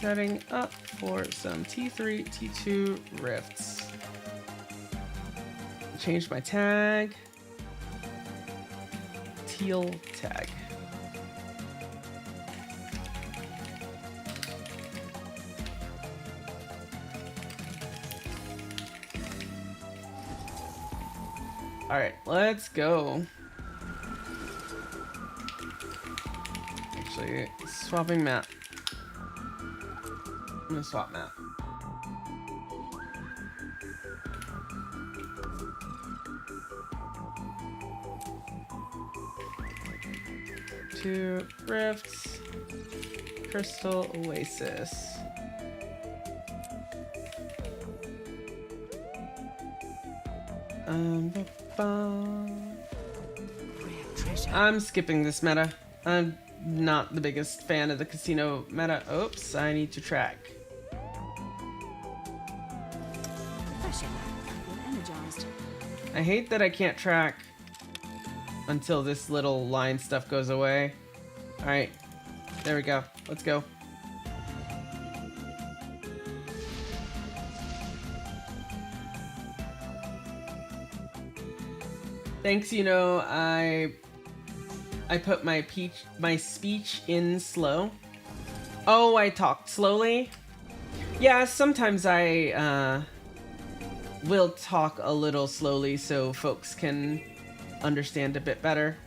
Setting up for some T3, T2 rifts. Changed my tag. Teal tag. All right, let's go. Actually, swapping map. I'm gonna swap map. Two rifts, Crystal Oasis. I'm skipping this meta. I'm not the biggest fan of the casino meta. Oops, I need to track. I hate that I can't track until this little line stuff goes away. Alright, there we go. Let's go. Thanks, you know, I put my speech in slow. Oh, I talked slowly? Yeah, sometimes I will talk a little slowly so folks can understand a bit better.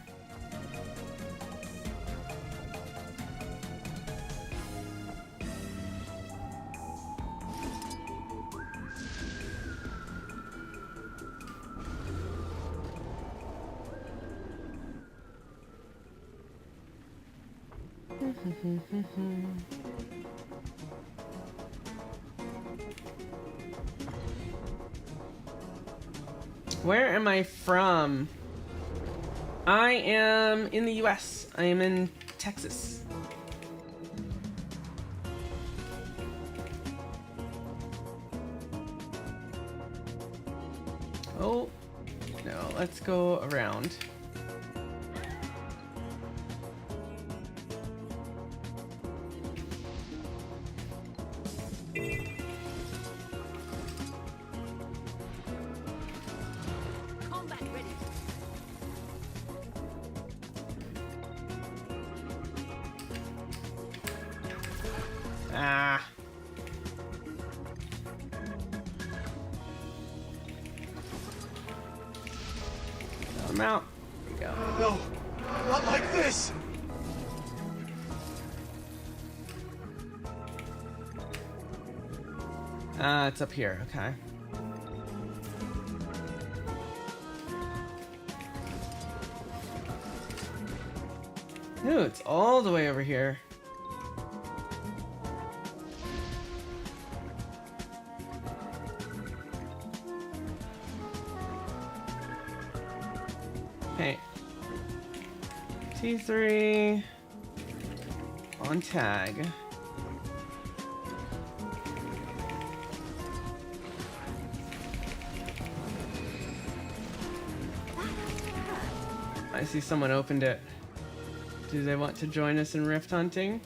Where am I from? I am in the US. I am in Texas. Oh, no, let's go around. Ah. I'm out. There we go. No, not like this! It's up here, okay. Ooh, it's all the way over here. Okay. T3 on tag. I see someone opened it. Do they want to join us in rift hunting?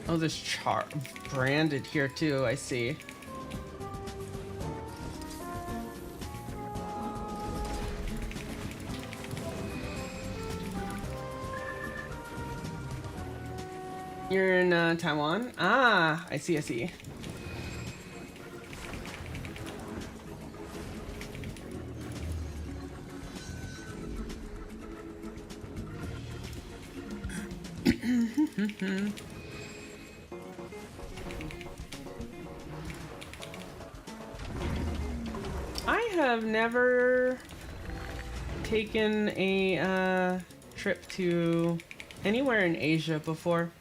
Oh, there's chart branded here too, I see. You're in Taiwan? Ah, I see, I see. I have never taken a trip to anywhere in Asia before.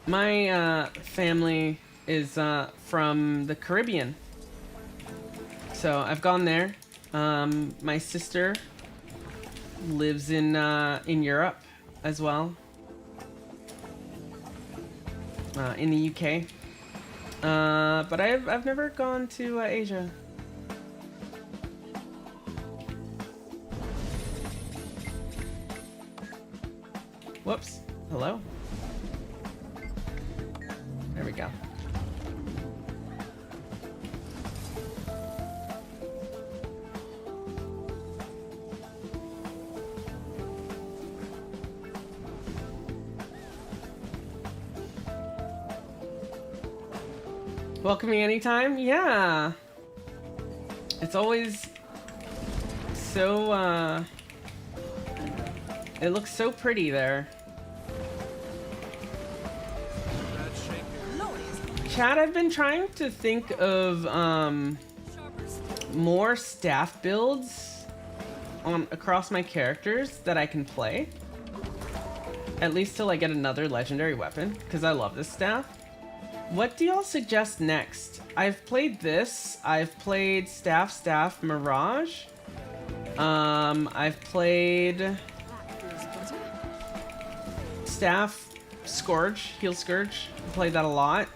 My family is from the Caribbean, so I've gone there. My sister lives in Europe as well, in the UK. But I've never gone to Asia. Whoops. Hello? There we go. Welcome me anytime? Yeah. It's always so, it looks so pretty there. Chad, I've been trying to think of more staff builds across my characters that I can play. At least till I get another legendary weapon, because I love this staff. What do y'all suggest next? I've played this. I've played Staff Mirage. I've played Staff Scourge, Heal Scourge. Played that a lot.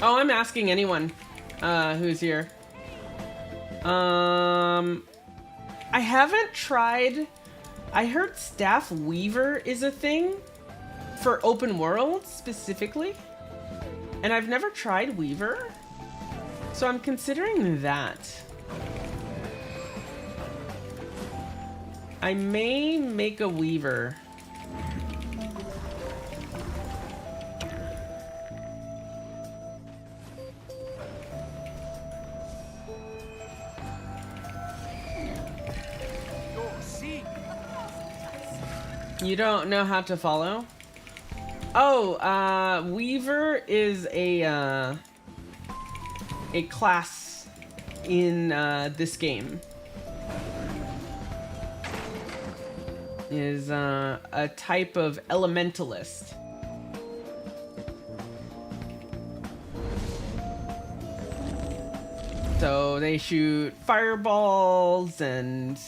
Oh, I'm asking anyone who's here. I haven't tried. I heard Staff Weaver is a thing for open world specifically, and I've never tried Weaver, so I'm considering that. I may make a Weaver. You don't know how to follow? Oh, Weaver is a class in this game. Is a type of elementalist. So they shoot fireballs and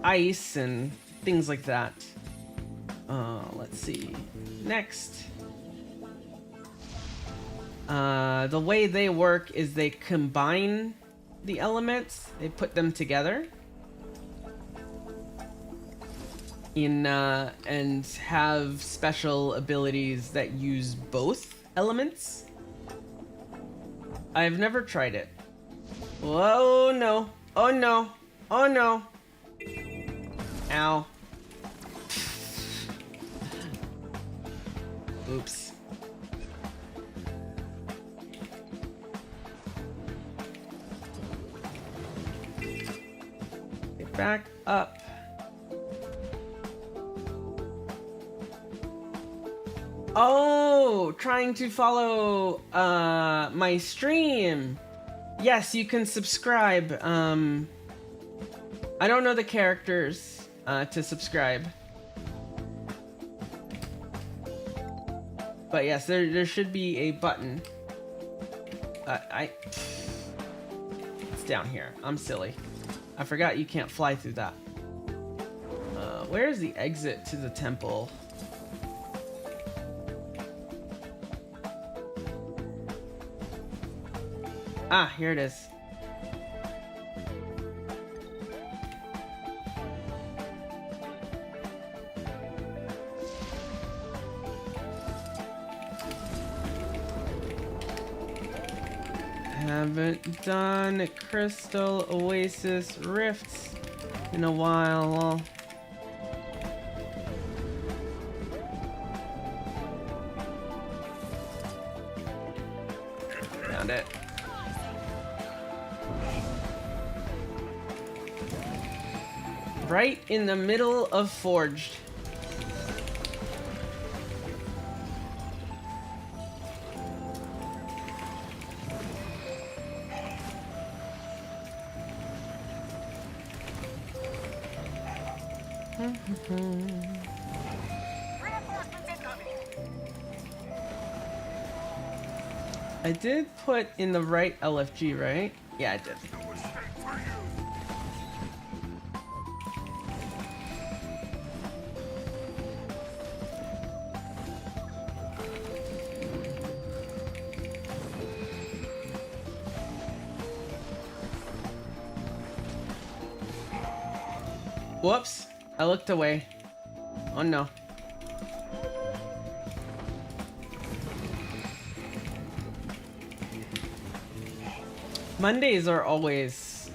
ice and things like that. Let's see. Next. The way they work is they combine the elements, they put them together in and have special abilities that use both elements. I've never tried it. Whoa, no. Oh no. Oh no. Ow. Oops. Get back up. Oh, trying to follow my stream. Yes, you can subscribe. I don't know the characters to subscribe. But yes, there should be a button. It's down here. I'm silly. I forgot you can't fly through that. Where's the exit to the temple? Ah, here it is. Haven't done Crystal Oasis Rifts in a while. Found it. Right in the middle of Forged. I did put in the right LFG, right? Yeah, I did. Whoops, I looked away. Oh no. Mondays are always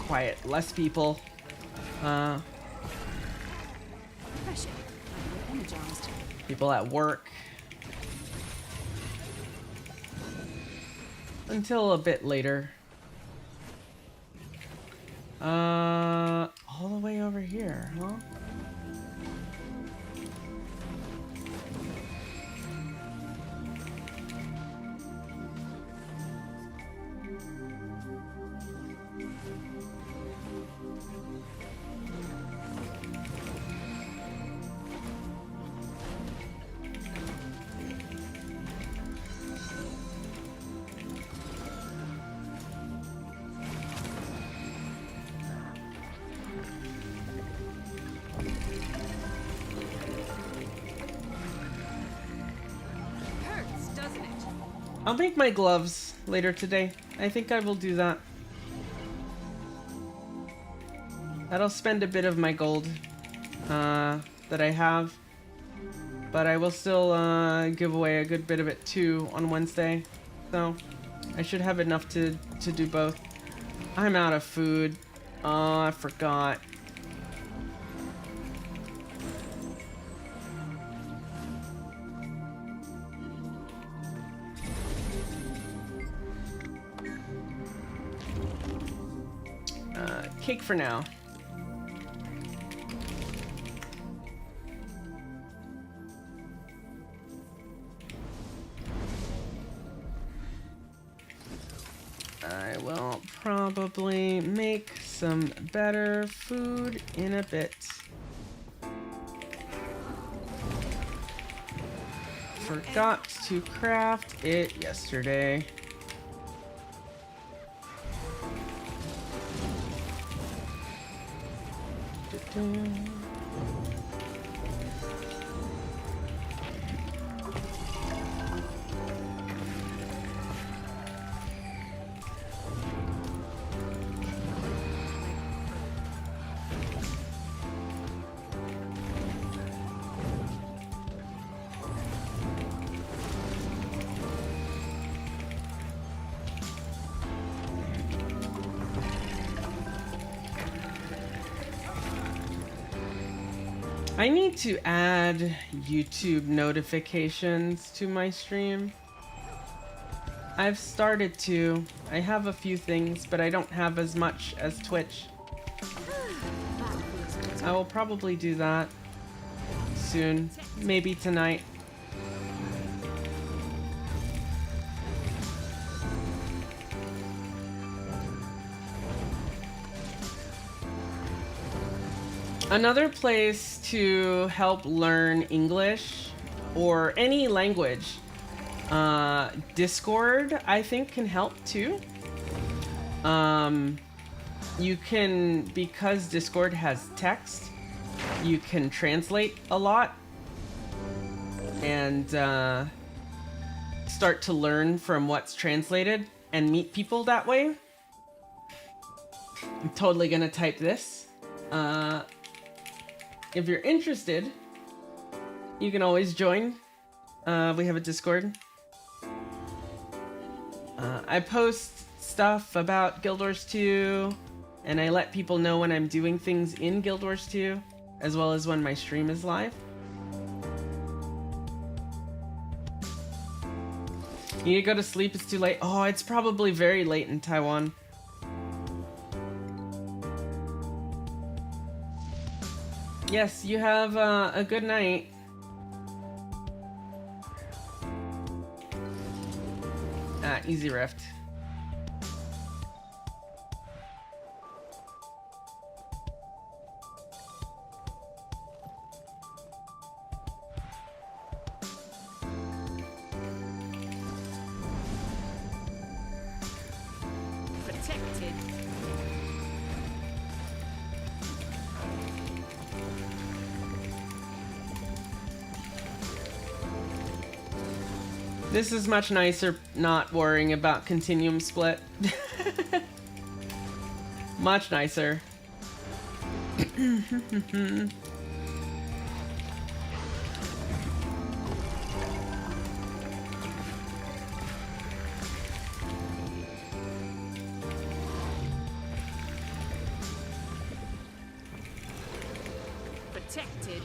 quiet, less people. People at work. Until a bit later. All the way over here, huh? I'll make my gloves later today. I think I will do that. That'll spend a bit of my gold that I have. But I will still give away a good bit of it too on Wednesday. So I should have enough to do both. I'm out of food. Oh, I forgot. Cake for now. I will probably make some better food in a bit. Forgot to craft it yesterday. I need to add YouTube notifications to my stream. I've started to. I have a few things, but I don't have as much as Twitch. I will probably do that soon, maybe tonight. Another place to help learn English or any language, Discord, I think, can help too. You can, because Discord has text, you can translate a lot and start to learn from what's translated and meet people that way. I'm totally gonna type this. If you're interested, you can always join. We have a Discord. I post stuff about Guild Wars 2, and I let people know when I'm doing things in Guild Wars 2, as well as when my stream is live. You need to go to sleep, it's too late. Oh, it's probably very late in Taiwan. Yes, you have a good night. Easy Rift. Protected. This is much nicer not worrying about continuum split. Much nicer. Protected.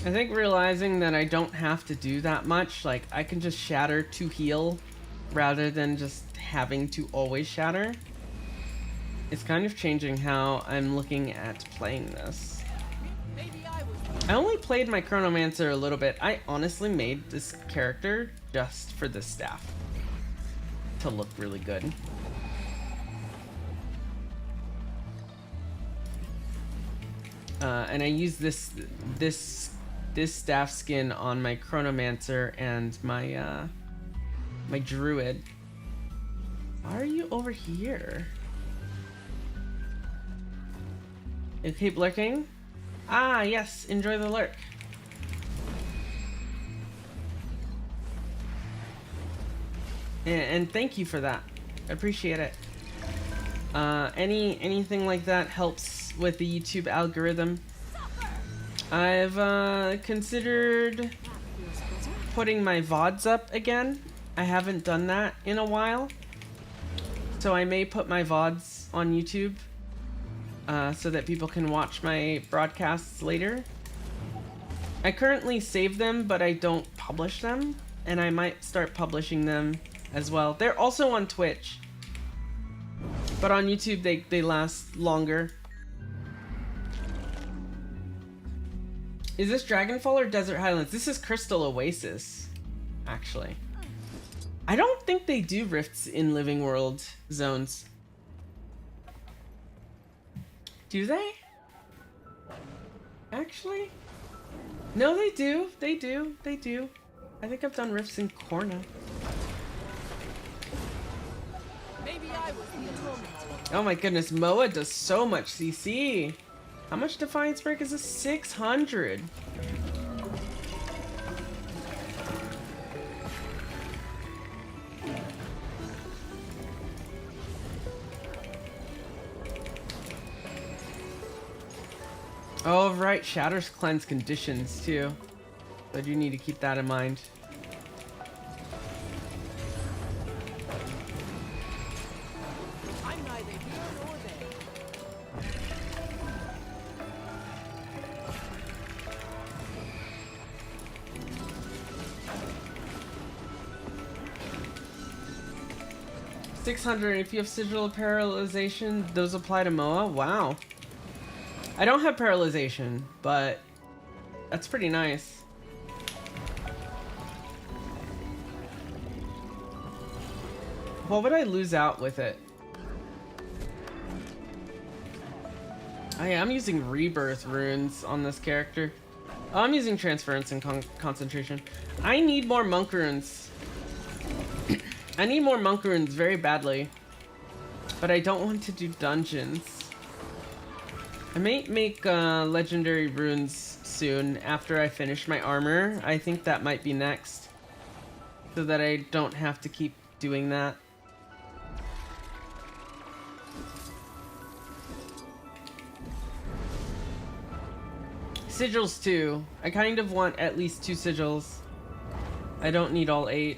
I think realizing that I don't have to do that much, like I can just shatter to heal rather than just having to always shatter. It's kind of changing how I'm looking at playing this. I only played my Chronomancer a little bit. I honestly made this character just for the staff to look really good. And I use this staff skin on my Chronomancer and my my Druid. Why are you over here? You keep lurking? Ah, yes, enjoy the lurk. And thank you for that. I appreciate it. Anything like that helps with the YouTube algorithm. I've considered putting my VODs up again. I haven't done that in a while. So I may put my VODs on YouTube so that people can watch my broadcasts later. I currently save them, but I don't publish them. And I might start publishing them as well. They're also on Twitch. But on YouTube, they last longer. Is this Dragonfall or Desert Highlands? This is Crystal Oasis, actually. I don't think they do rifts in Living World zones. Do they? Actually? No, they do. They do. They do. I think I've done rifts in Korna. Maybe I was the tormentor. Oh my goodness, Moa does so much CC. How much Defiance Break is this? 600. Oh, right. Shatters cleanse conditions, too. I do need to keep that in mind. 600. If you have sigil of paralyzation, those apply to Moa. Wow. I don't have paralyzation, but that's pretty nice. What would I lose out with it? I am using rebirth runes on this character. Oh, I'm using transference and concentration. I need more monk runes. I need more monk runes very badly. But I don't want to do dungeons. I may make legendary runes soon after I finish my armor. I think that might be next. So that I don't have to keep doing that. Sigils too. I kind of want at least 2 sigils. I don't need all 8.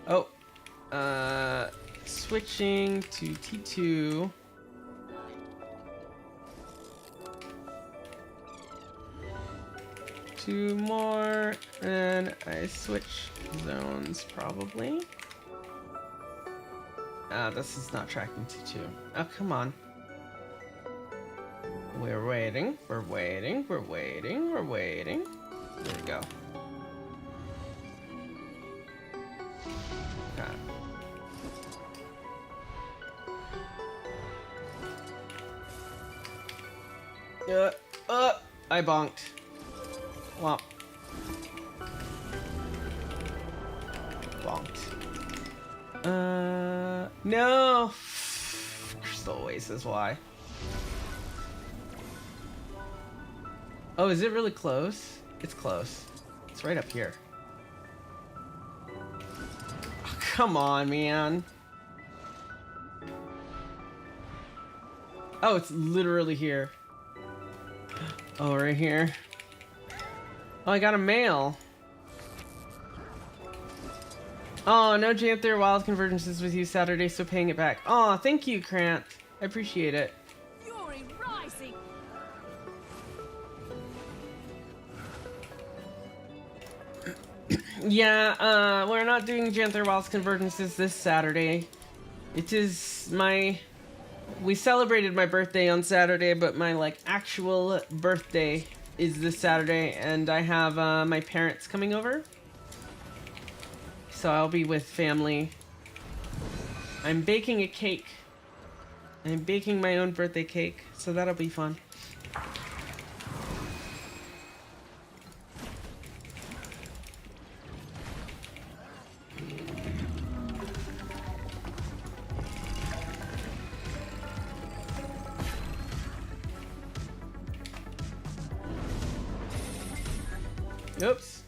Oh. Switching to T2. Two more, and I switch zones probably. This is not tracking T2. Oh, come on. We're waiting, we're waiting, we're waiting, we're waiting. There we go. Okay. I bonked. Womp. Bonked. No! Crystal Oasis, why? Oh, is it really close? It's close. It's right up here. Oh, come on, man. Oh, it's literally here. Oh, right here. Oh, I got a mail. Oh, no Janther Wild Convergences with you Saturday, so paying it back. Oh, thank you, Krant. I appreciate it. Fury rising. Yeah, we're not doing Janther Wild's Convergences this Saturday. It is my... We celebrated my birthday on Saturday, but my, like, actual birthday is this Saturday, and I have, my parents coming over. So I'll be with family. I'm baking a cake. I'm baking my own birthday cake, so that'll be fun. Oops.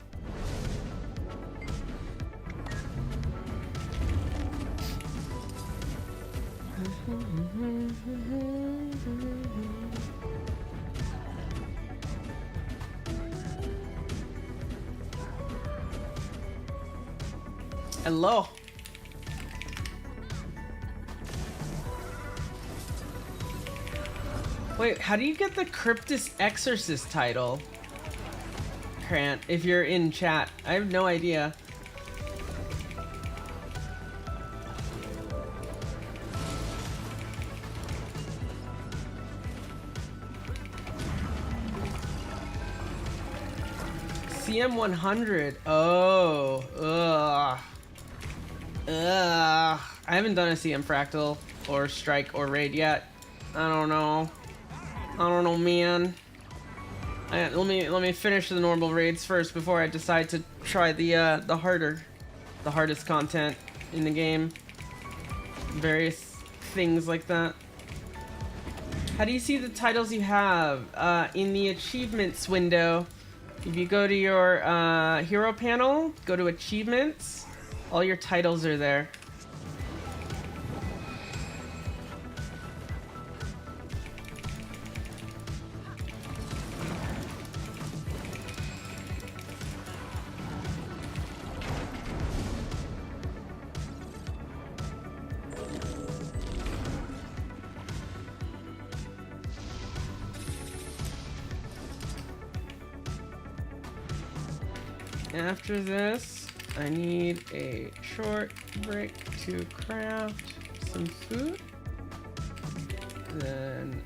Hello. Wait, how do you get the Cryptus Exorcist title? Krant, if you're in chat. I have no idea. CM100. Oh. Ugh. Ugh. I haven't done a CM Fractal or Strike or Raid yet. I don't know. I don't know, man. Let me finish the normal raids first before I decide to try the hardest content in the game. Various things like that. How do you see the titles you have? In the achievements window, if you go to your hero panel, go to achievements, all your titles are there. After this, I need a short break to craft some food. Then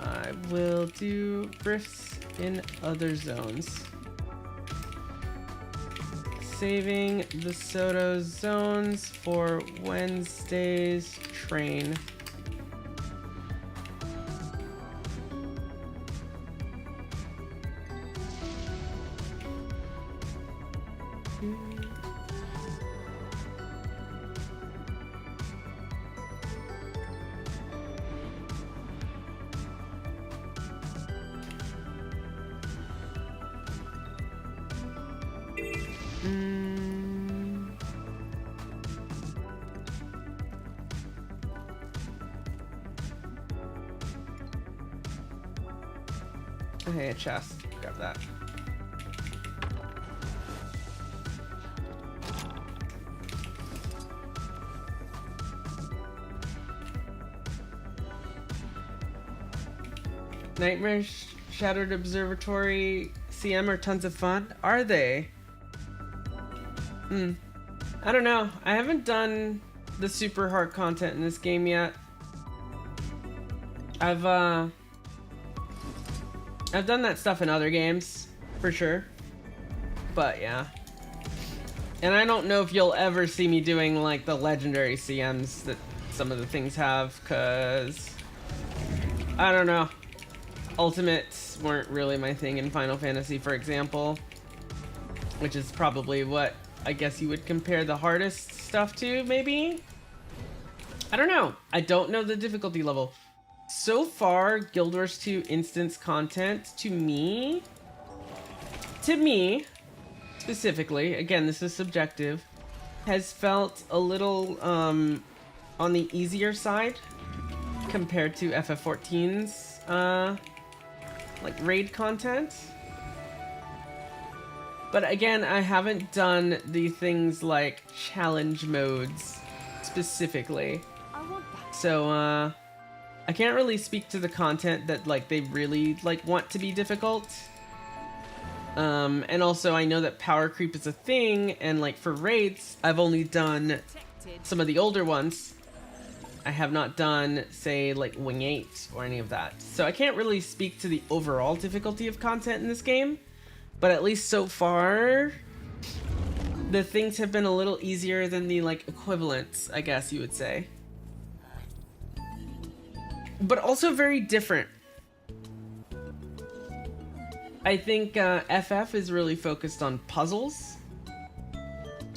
I will do rifts in other zones. Saving the Soto zones for Wednesday's train. Okay, a chest. Grab that. Nightmare Shattered Observatory CM are tons of fun. Are they? I don't know. I haven't done the super hard content in this game yet. I've done that stuff in other games, for sure. But yeah. And I don't know if you'll ever see me doing like the legendary CMs that some of the things have, cause I don't know. Ultimates weren't really my thing in Final Fantasy, for example. Which is probably what I guess you would compare the hardest stuff to, maybe? I don't know. I don't know the difficulty level. So far, Guild Wars 2 instance content, to me, specifically, again, this is subjective, has felt a little, on the easier side compared to FF14's, like, raid content. But again, I haven't done the things like challenge modes specifically. So, I can't really speak to the content that, like, they really, like, want to be difficult. And also I know that power creep is a thing, and, like, for raids, I've only done some of the older ones. I have not done, say, like, Wing 8 or any of that. So I can't really speak to the overall difficulty of content in this game. But at least so far, the things have been a little easier than the, like, equivalents, I guess you would say. But also very different. I think FF is really focused on puzzles,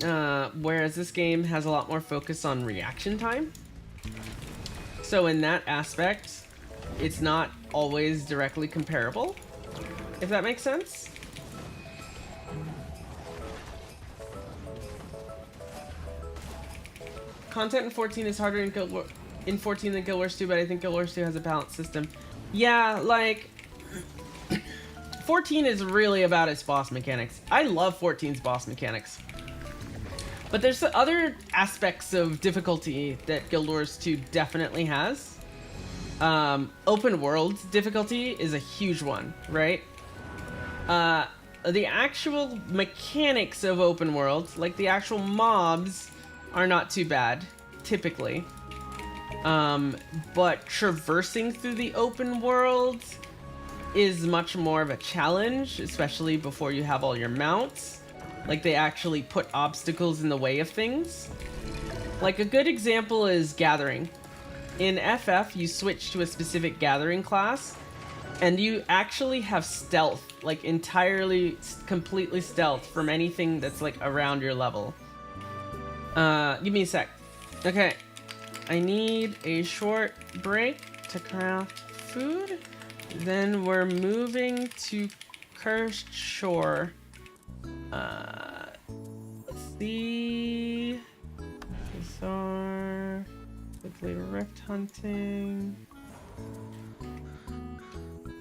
whereas this game has a lot more focus on reaction time. So in that aspect, it's not always directly comparable, if that makes sense. Content in 14 is harder in Guild Wars in 14 than Guild Wars 2, but I think Guild Wars 2 has a balanced system. Yeah, like 14 is really about its boss mechanics. I love 14's boss mechanics. But there's other aspects of difficulty that Guild Wars 2 definitely has. Open world difficulty is a huge one, right? The actual mechanics of open world, like the actual mobs, are not too bad, typically. But traversing through the open world is much more of a challenge, especially before you have all your mounts. Like, they actually put obstacles in the way of things. Like, a good example is Gathering. In FF, you switch to a specific Gathering class, and you actually have stealth, like entirely, completely stealth from anything that's like around your level. Give me a sec. Okay. I need a short break to craft food. Then we're moving to Cursed Shore. Let's see. Bizarre. Quickly rift hunting.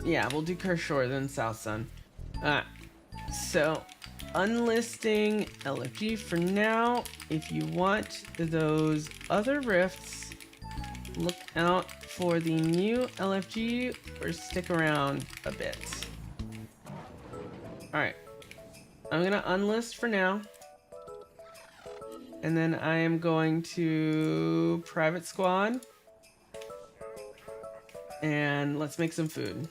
Yeah, we'll do Cursed Shore, then South Sun. So, unlisting LFG for now. If you want those other rifts, look out for the new LFG or stick around a bit. Alright. I'm gonna unlist for now. And then I am going to private squad. And let's make some food.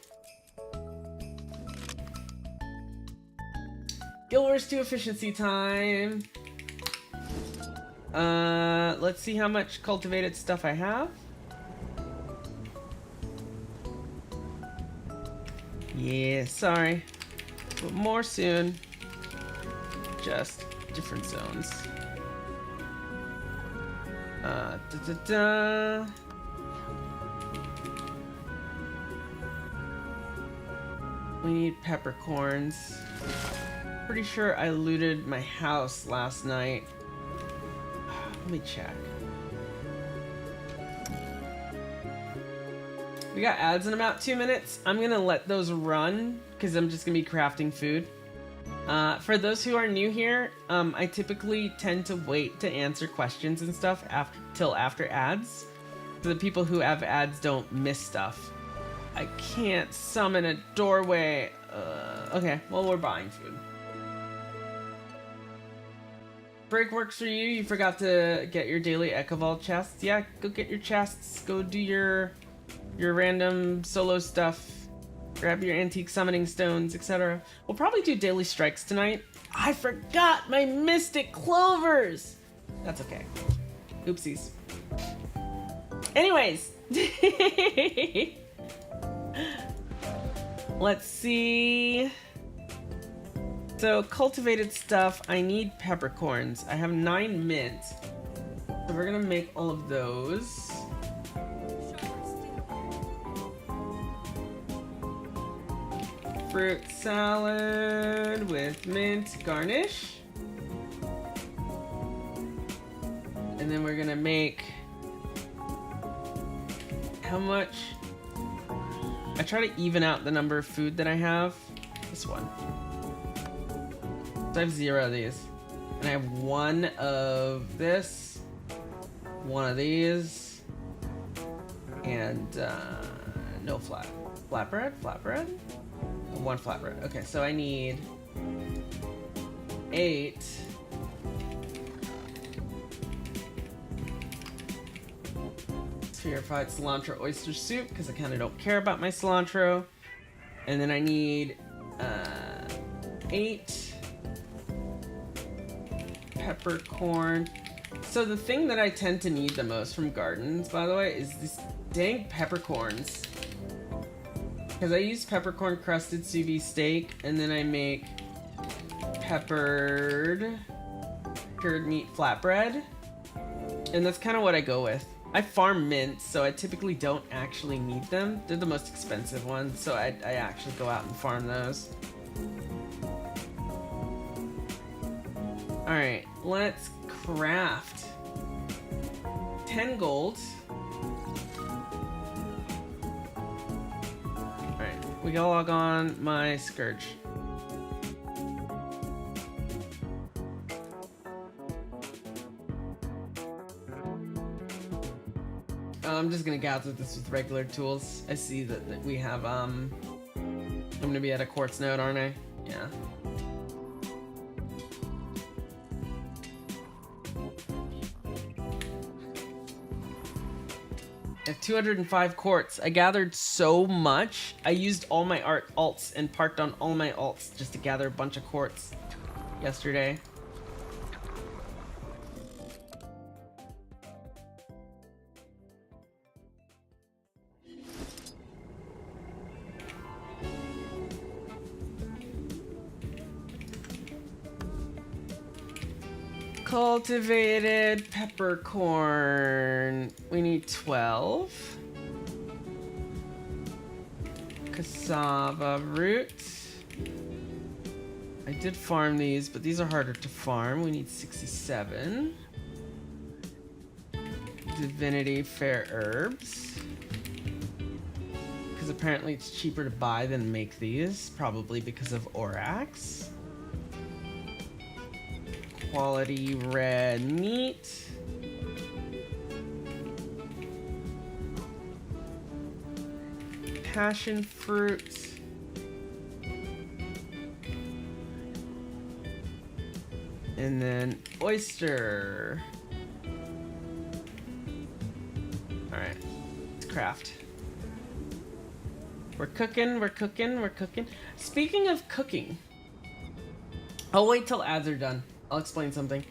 Guild Wars 2 efficiency time. Let's see how much cultivated stuff I have. Yeah, sorry. But more soon. Just different zones. We need peppercorns. Pretty sure I looted my house last night. Let me check. We got ads in about 2 minutes. I'm gonna let those run because I'm just gonna be crafting food. For those who are new here, I typically tend to wait to answer questions and stuff till after ads, so the people who have ads don't miss stuff. I can't summon a doorway. Okay, well, we're buying food. Break works for you. You forgot to get your daily Echovault chests. Yeah, go get your chests. Go do your random solo stuff. Grab your antique summoning stones, etc. We'll probably do daily strikes tonight. I forgot my mystic clovers. That's okay. Oopsies. Anyways. Let's see. So cultivated stuff, I need peppercorns. I have 9 mint. So we're gonna make all of those. Fruit salad with mint garnish. And then we're gonna make, how much? I try to even out the number of food that I have. This one. So I have 0 of these. And I have 1 of this, 1 of these, and no flatbread? 1 flatbread. Okay, so I need 8. Purified cilantro oyster soup because I kind of don't care about my cilantro. And then I need 8 peppercorn. So the thing that I tend to need the most from gardens, by the way, is these dang peppercorns. Because I use peppercorn crusted sous vide steak, and then I make peppered cured meat flatbread. And that's kind of what I go with. I farm mints, so I typically don't actually need them. They're the most expensive ones, so I actually go out and farm those. Alright, let's craft 10 gold. Alright, we gotta log on my Scourge. I'm just gonna gather this with regular tools. I see that we have, I'm gonna be at a quartz node, aren't I? Yeah. I have 205 quartz. I gathered so much. I used all my alts and parked on all my alts just to gather a bunch of quartz yesterday. Cultivated peppercorn. We need 12. Cassava root. I did farm these, but these are harder to farm. We need 67. Divinity fair herbs. Because apparently it's cheaper to buy than make these. Probably because of Orax. Quality red meat. Passion fruit. And then oyster. Alright. Let's craft. We're cooking, we're cooking, we're cooking. Speaking of cooking, I'll wait till ads are done. I'll explain something.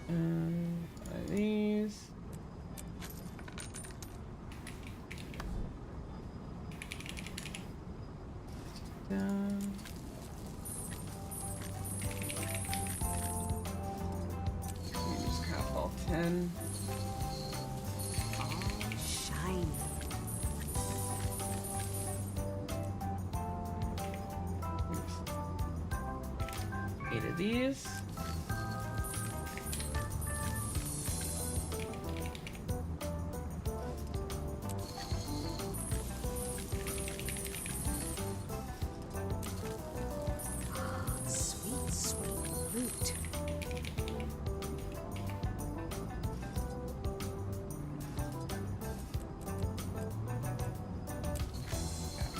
Buy these. Down. Just craft all 10. Shiny. 8 of these. Sweet, sweet loot.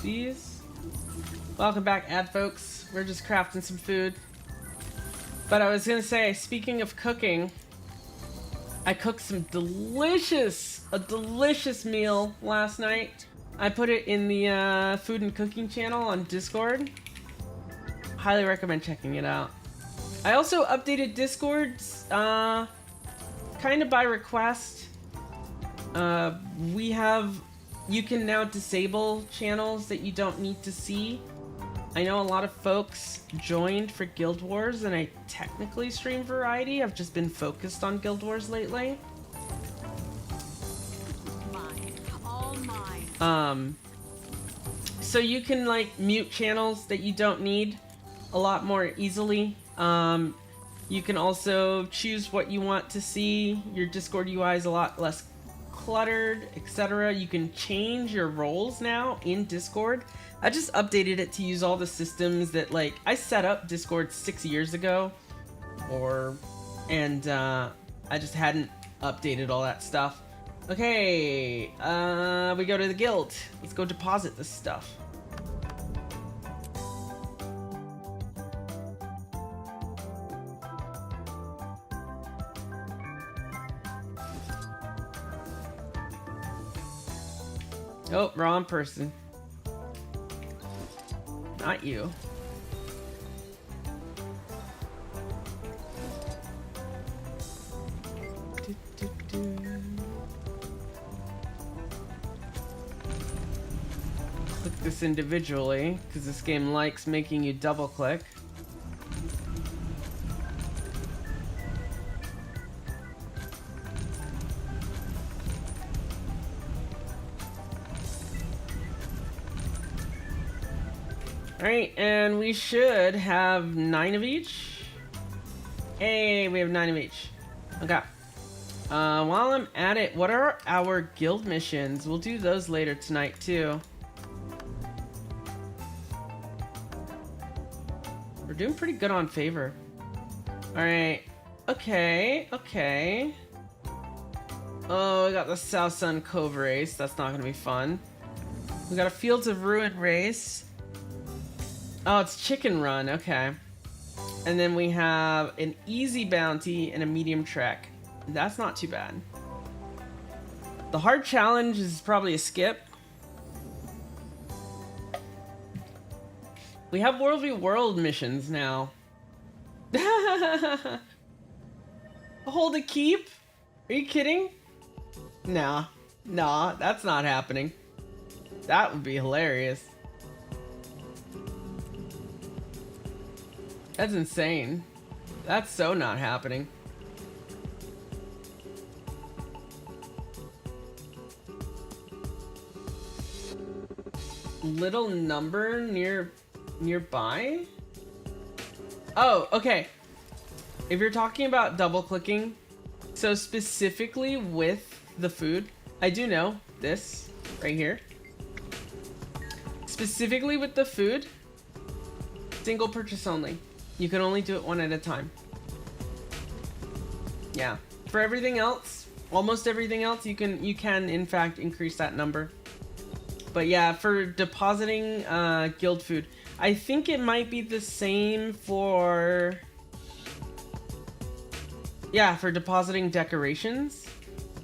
These. Welcome back, ad folks. We're just crafting some food. But I was gonna say, speaking of cooking, I cooked some a delicious meal last night. I put it in the food and cooking channel on Discord. Highly recommend checking it out. I also updated Discord's kind of by request. You can now disable channels that you don't need to see. I know a lot of folks joined for Guild Wars, and I technically stream variety. I've just been focused on Guild Wars lately. Mine. All mine. So you can like mute channels that you don't need a lot more easily. You can also choose what you want to see. Your Discord UI is a lot less cluttered, etc. You can change your roles now in Discord. I just updated it to use all the systems that like I set up Discord 6 years ago, and I just hadn't updated all that stuff. Okay, we go to the guild. Let's go deposit this stuff. Oh, wrong person. Not you. Click this individually, because this game likes making you double click. Alright, and we should have 9 of each. Hey, we have 9 of each. Okay. While I'm at it, what are our guild missions? We'll do those later tonight, too. We're doing pretty good on favor. Alright. Okay, okay. Oh, we got the South Sun Cove race. That's not gonna be fun. We got a Fields of Ruin race. Oh, it's Chicken Run, okay. And then we have an easy bounty and a medium trek. That's not too bad. The hard challenge is probably a skip. We have World v World missions now. Hold a keep? Are you kidding? Nah, that's not happening. That would be hilarious. That's insane. That's so not happening. Little number nearby? Oh, okay. If you're talking about double clicking, so specifically with the food, I do know this right here. Specifically with the food, single purchase only. You can only do it one at a time. Yeah. For everything else, almost everything else, you can in fact increase that number. But yeah, for depositing guild food, I think it might be the same for... Yeah, for depositing decorations.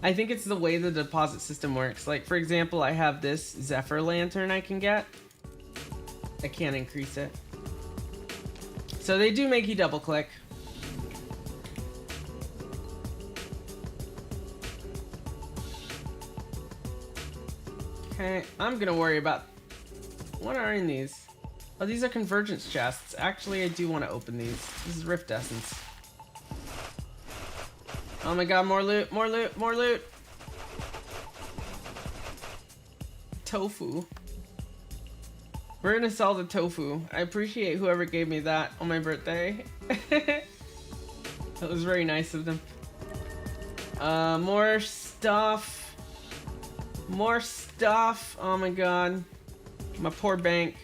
I think it's the way the deposit system works. Like, for example, I have this Zephyr lantern I can get. I can't increase it. So they do make you double click. Okay, I'm gonna worry about... What are in these? Oh, these are convergence chests. Actually, I do want to open these. This is Rift Essence. Oh my god, more loot, more loot, more loot! Tofu. We're gonna sell the tofu. I appreciate whoever gave me that on my birthday. That was very nice of them. More stuff. More stuff. Oh my god. My poor bank.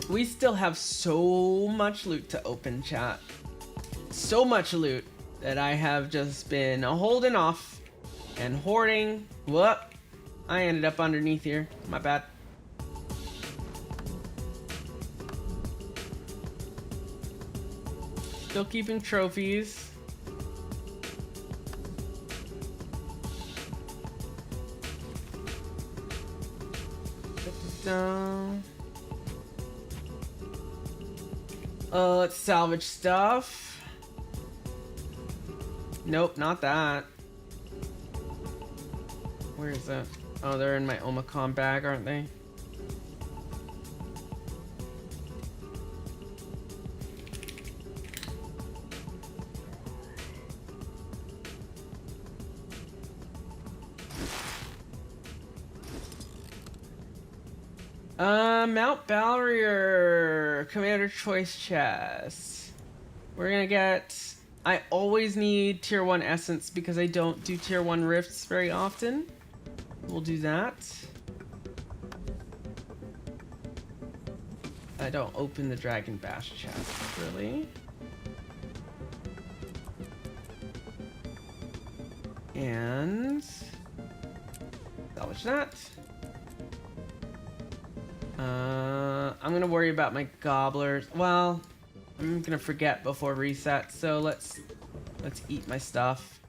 We still have so much loot to open, chat. So much loot that I have just been holding off and hoarding. Whoop. I ended up underneath here. My bad. Still keeping trophies. Put this down. Let's salvage stuff. Nope, not that. Where is that? Oh, they're in my Omicron bag, aren't they? Mount Balrier Commander Choice Chest. We're gonna get... I always need tier 1 essence because I don't do tier 1 rifts very often. We'll do that. I don't open the Dragon Bash chest, really. And... salvage that. I'm gonna worry about my gobblers. Well, I'm gonna forget before reset, so let's eat my stuff.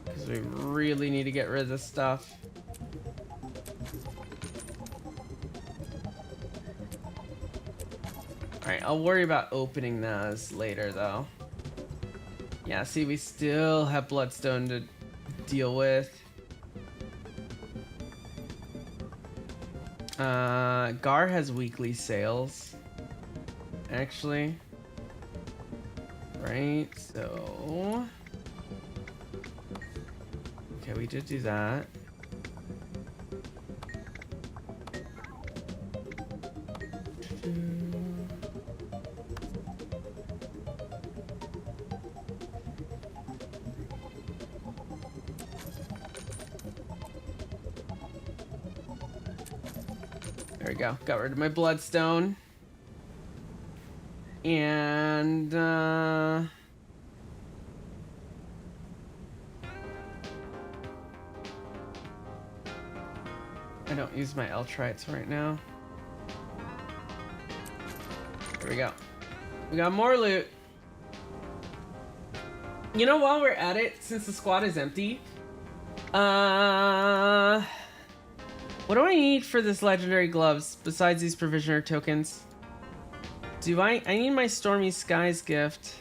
Because we really need to get rid of this stuff. Alright, I'll worry about opening those later though. Yeah, see, we still have Bloodstone to deal with. Gar has weekly sales, actually. Right, so... Okay, we did do that. There we go. Got rid of my bloodstone. And, I don't use my Eltrites right now. There we go. We got more loot. You know, while we're at it, since the squad is empty, what do I need for this legendary gloves besides these provisioner tokens? I need my Stormy Skies gift.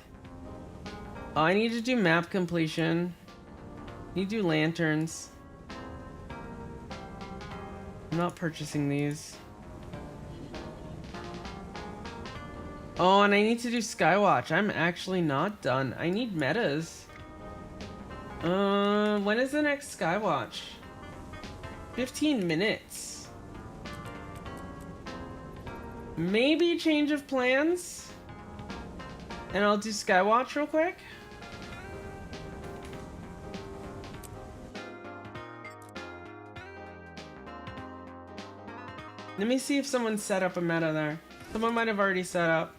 Oh, I need to do map completion. I need to do lanterns. I'm not purchasing these. Oh, and I need to do Skywatch. I'm actually not done. I need metas. When is the next Skywatch? 15 minutes. Maybe change of plans. And I'll do Skywatch real quick. Let me see if someone set up a meta there. Someone might have already set up.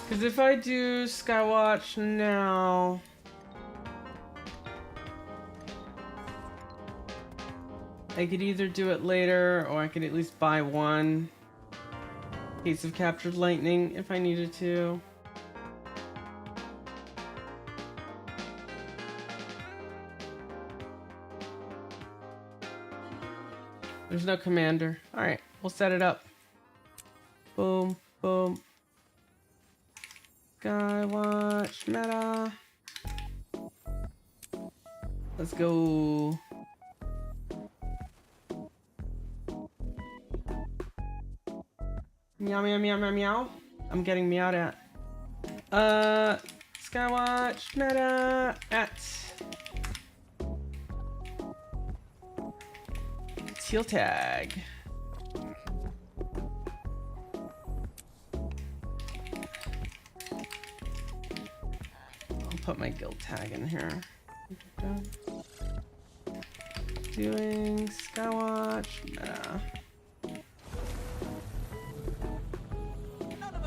Because if I do Skywatch now... I could either do it later, or I could at least buy one case of captured lightning if I needed to. There's no commander. Alright, we'll set it up. Boom, boom. Skywatch meta. Let's go. Meow, meow, meow, meow, meow. I'm getting meowed at. Skywatch meta at Teal tag. I'll put my guild tag in here. Doing Skywatch meta.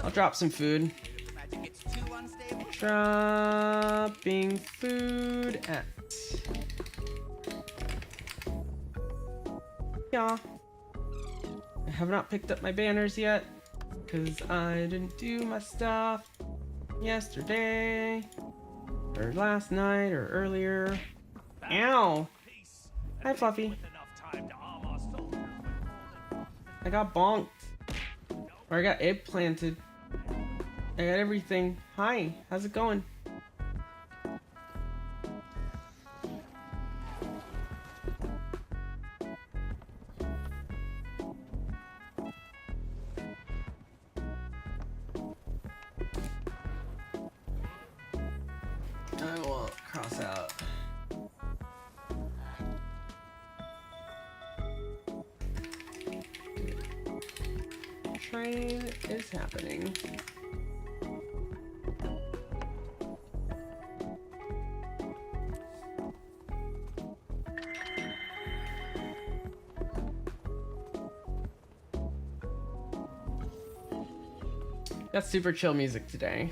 I'll drop some food. Dropping food at. Yeah. I have not picked up my banners yet because I didn't do my stuff yesterday or last night or earlier. Ow! Hi, Fluffy. I got bonked. Or I got egg planted. I got everything. Hi, how's it going? I will cross out. Train is happening. Got super chill music today.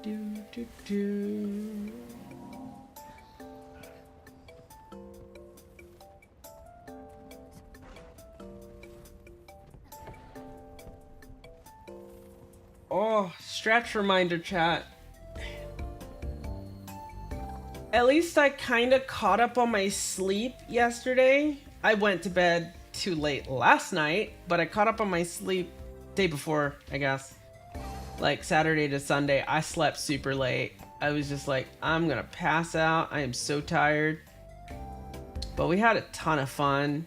Do, do, do. Oh, stretch reminder chat. At least I kind of caught up on my sleep yesterday. I went to bed too late last night, but I caught up on my sleep day before, I guess. Like Saturday to Sunday, I slept super late. I was just like, I'm gonna pass out. I am so tired. But we had a ton of fun.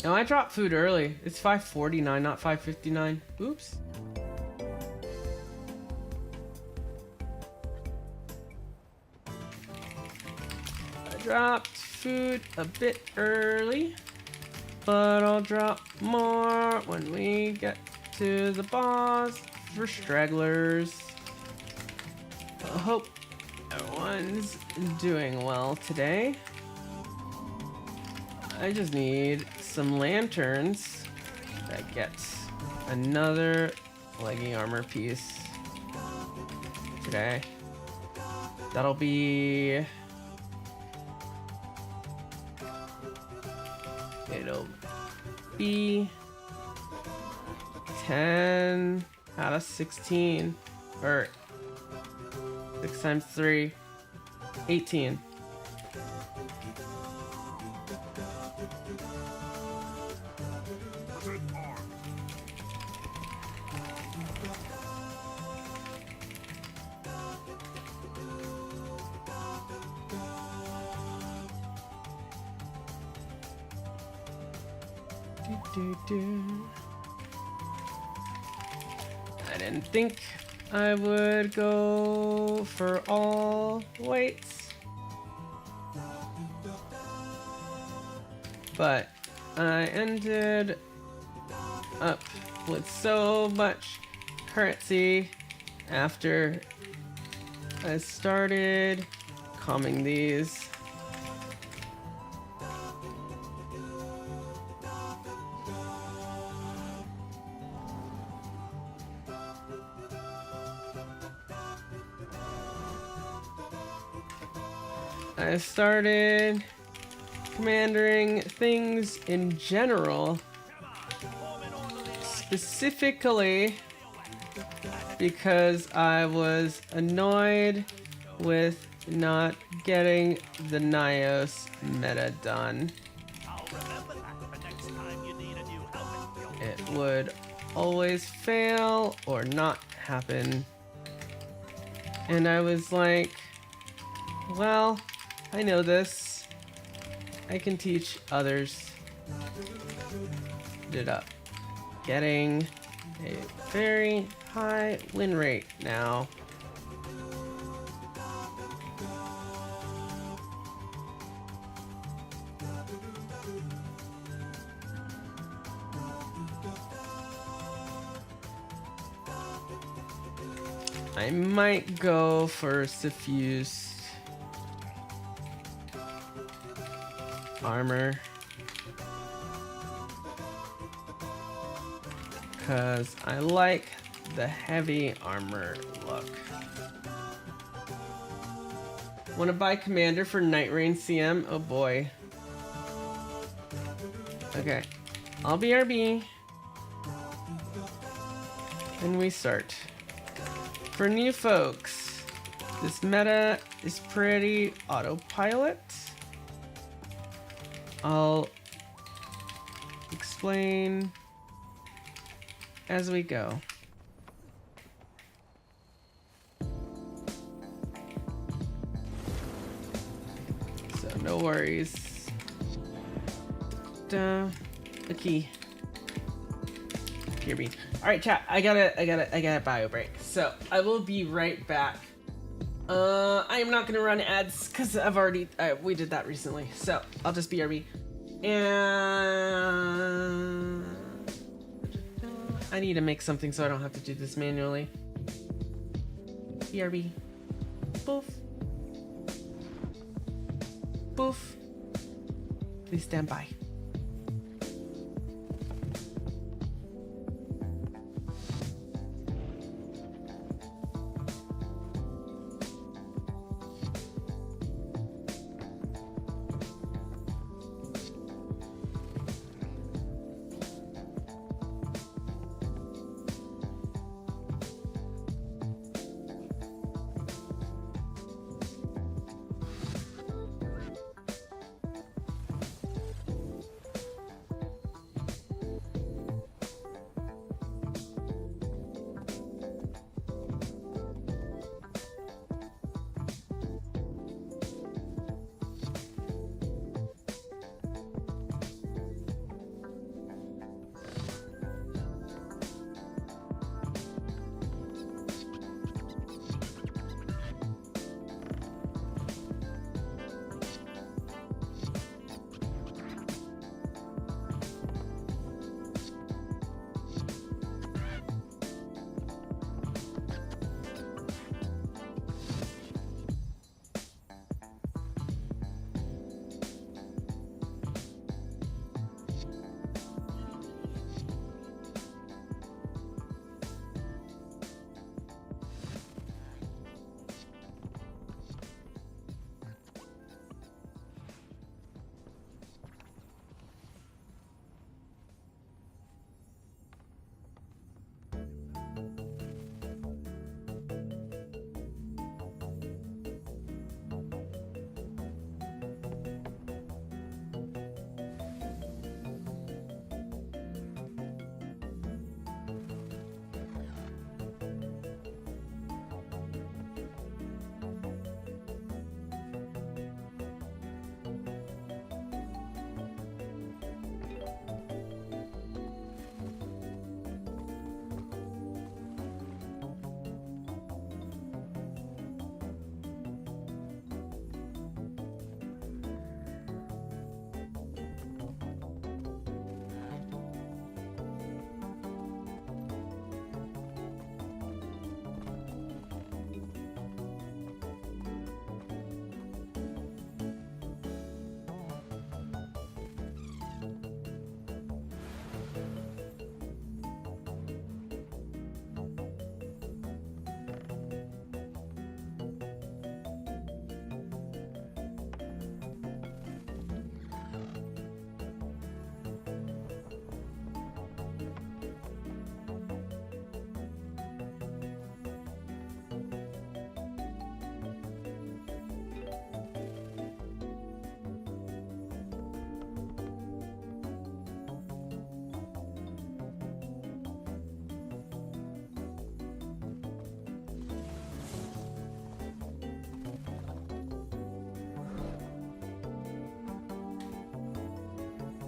No, I dropped food early. It's 5:49, not 5:59. Oops. I dropped food a bit early, but I'll drop more when we get to the boss for stragglers. I hope everyone's doing well today. I just need some lanterns that gets another legging armor piece today. That'll be... It'll be 10 out of 16, or 6 times 3, 18. I didn't think I would go for all whites, but I ended up with so much currency after I started calming these. I started commandering things in general, specifically because I was annoyed with not getting the Nios meta done. It would always fail or not happen. And I was like, well, I know this. I can teach others. Ended up getting a very high win rate now. I might go for suffused armor, because I like the heavy armor look. Want to buy commander for Night Rain CM? Oh boy. Okay, I'll BRB and we start. For new folks, this meta is pretty autopilot. I'll explain as we go. So no worries. A key. Here be. All right, chat. I gotta bio break. So I will be right back. I am not gonna run ads because I've already we did that recently. So I'll just BRB. And I need to make something so I don't have to do this manually. BRB. Boof. Boof. Please stand by.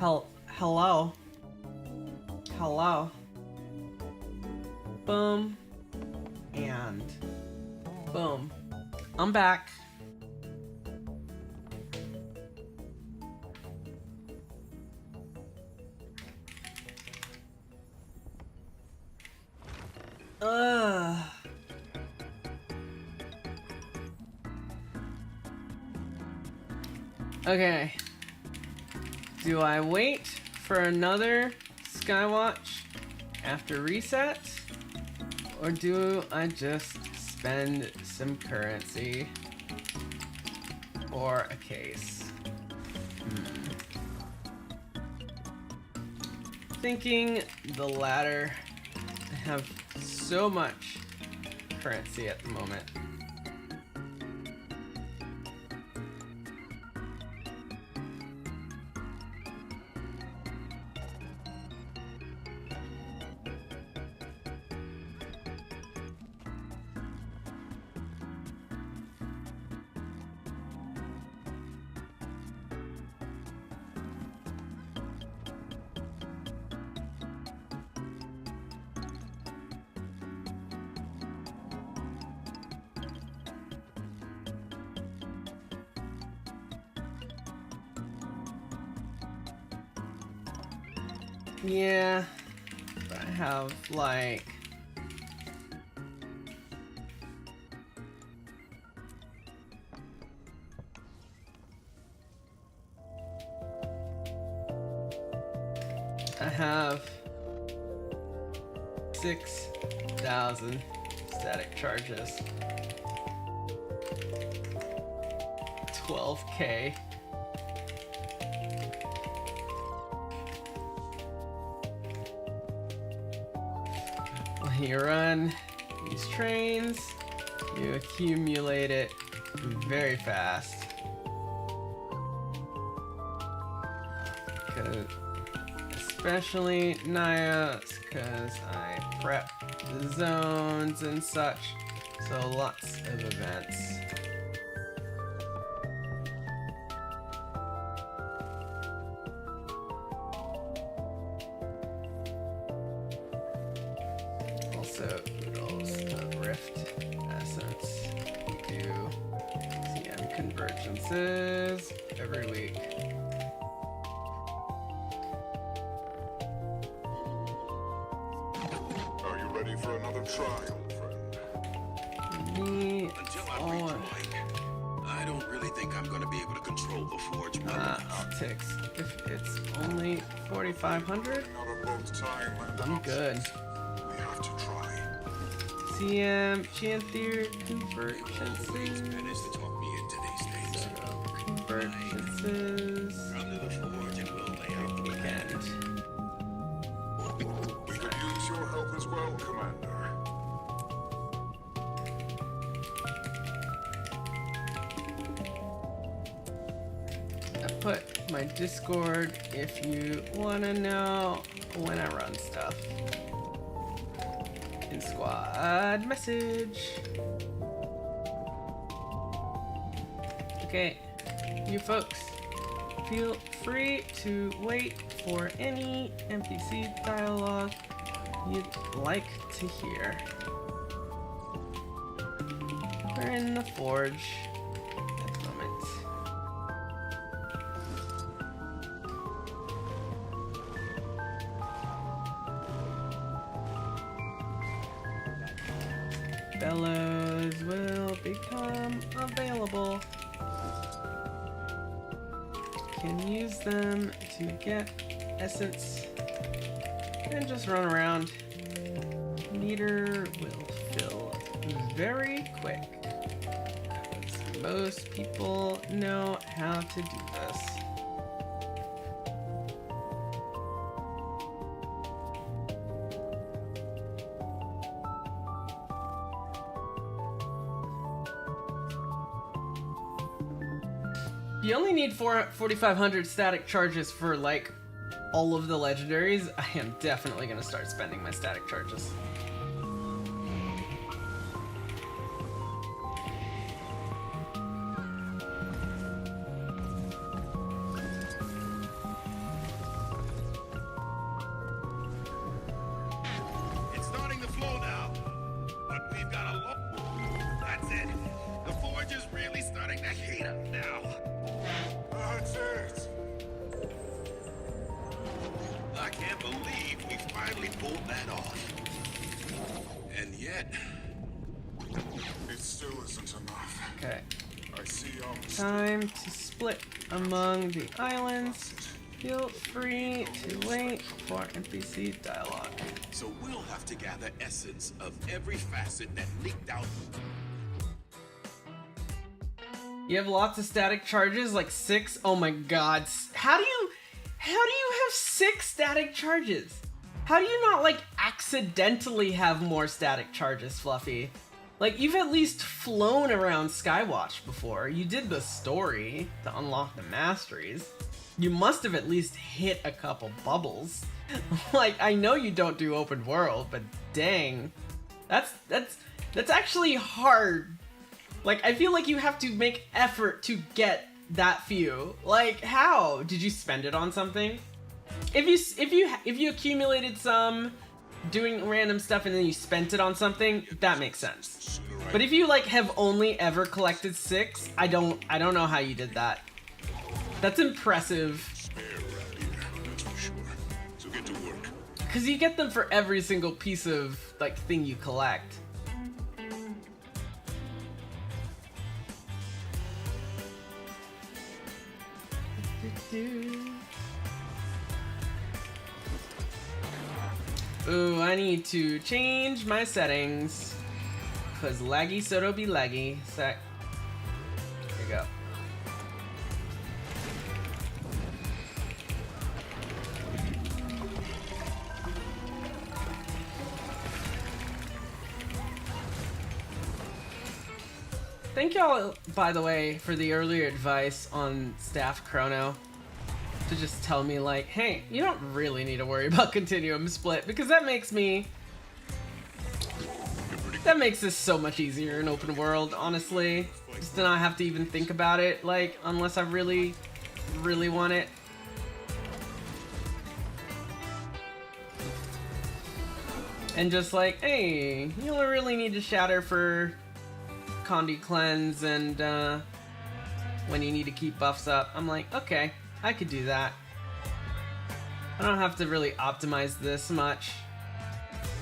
Hello. Hello. Boom. And boom. I'm back. Okay. Do I wait for another Skywatch after reset? Or do I just spend some currency for a case? Thinking the latter. I have so much currency at the moment. Yeah, I have like I have 6,000 static charges, 12K. When you run these trains, you accumulate it very fast. Especially Naya, because I prep the zones and such, so lots of events. Also, oodles of Rift Essence. We do CM convergences every week. Are you ready for another trial, friend? Until I reach Mike, I don't really think I'm gonna be able to control the forge well enough. Optics. If it's only 4,500, Out of both time and I'm good. we have to try. CM, Chantier, convergences. Managed to talk me into these things. Convergences. Come to the forge and we'll lay out the Weekend. We could use your help as well, Commander. I put my Discord if you want to know when I run stuff. In squad message. Okay, you folks, feel free to wait for any NPC dialogue you'd like to hear. We're in the forge at the moment. Bellows will become available. Can use them to get essence and just run around. Meter will fill very quick, because most people know how to do this. You only need 4,500 static charges for like all of the legendaries. I am definitely gonna start spending my static charges. that off. And yet, It still isn't enough. Okay. I see our mistake. Time to split among the islands. Feel free to wait for NPC dialogue. so we'll have to gather essence of every facet that leaked out. You have lots of static charges, like 6. Oh my god. How do you have 6 static charges? How do you not like accidentally have more static charges, Fluffy? Like, you've at least flown around Skywatch before. You did the story to unlock the masteries. You must have at least hit a couple bubbles. Like, I know you don't do open world, but dang. That's actually hard. Like, I feel like you have to make effort to get that few. Like, how? Did you spend it on something? If you accumulated some doing random stuff and then you spent it on something, that makes sense. But if you like have only ever collected 6, I don't know how you did that. That's impressive. Spare around here, that's for sure. So get to work. Cause you get them for every single piece of like thing you collect. Ooh, I need to change my settings. Cause laggy Soto be laggy. Sec. There you go. Thank y'all, by the way, for the earlier advice on Staff Chrono. To just tell me like, hey, you don't really need to worry about Continuum Split, because that makes this so much easier in open world, honestly. Just to not have to even think about it, like, unless I really, really want it. And just like, hey, you only really need to shatter for Condi Cleanse and when you need to keep buffs up. I'm like, okay, I could do that. I don't have to really optimize this much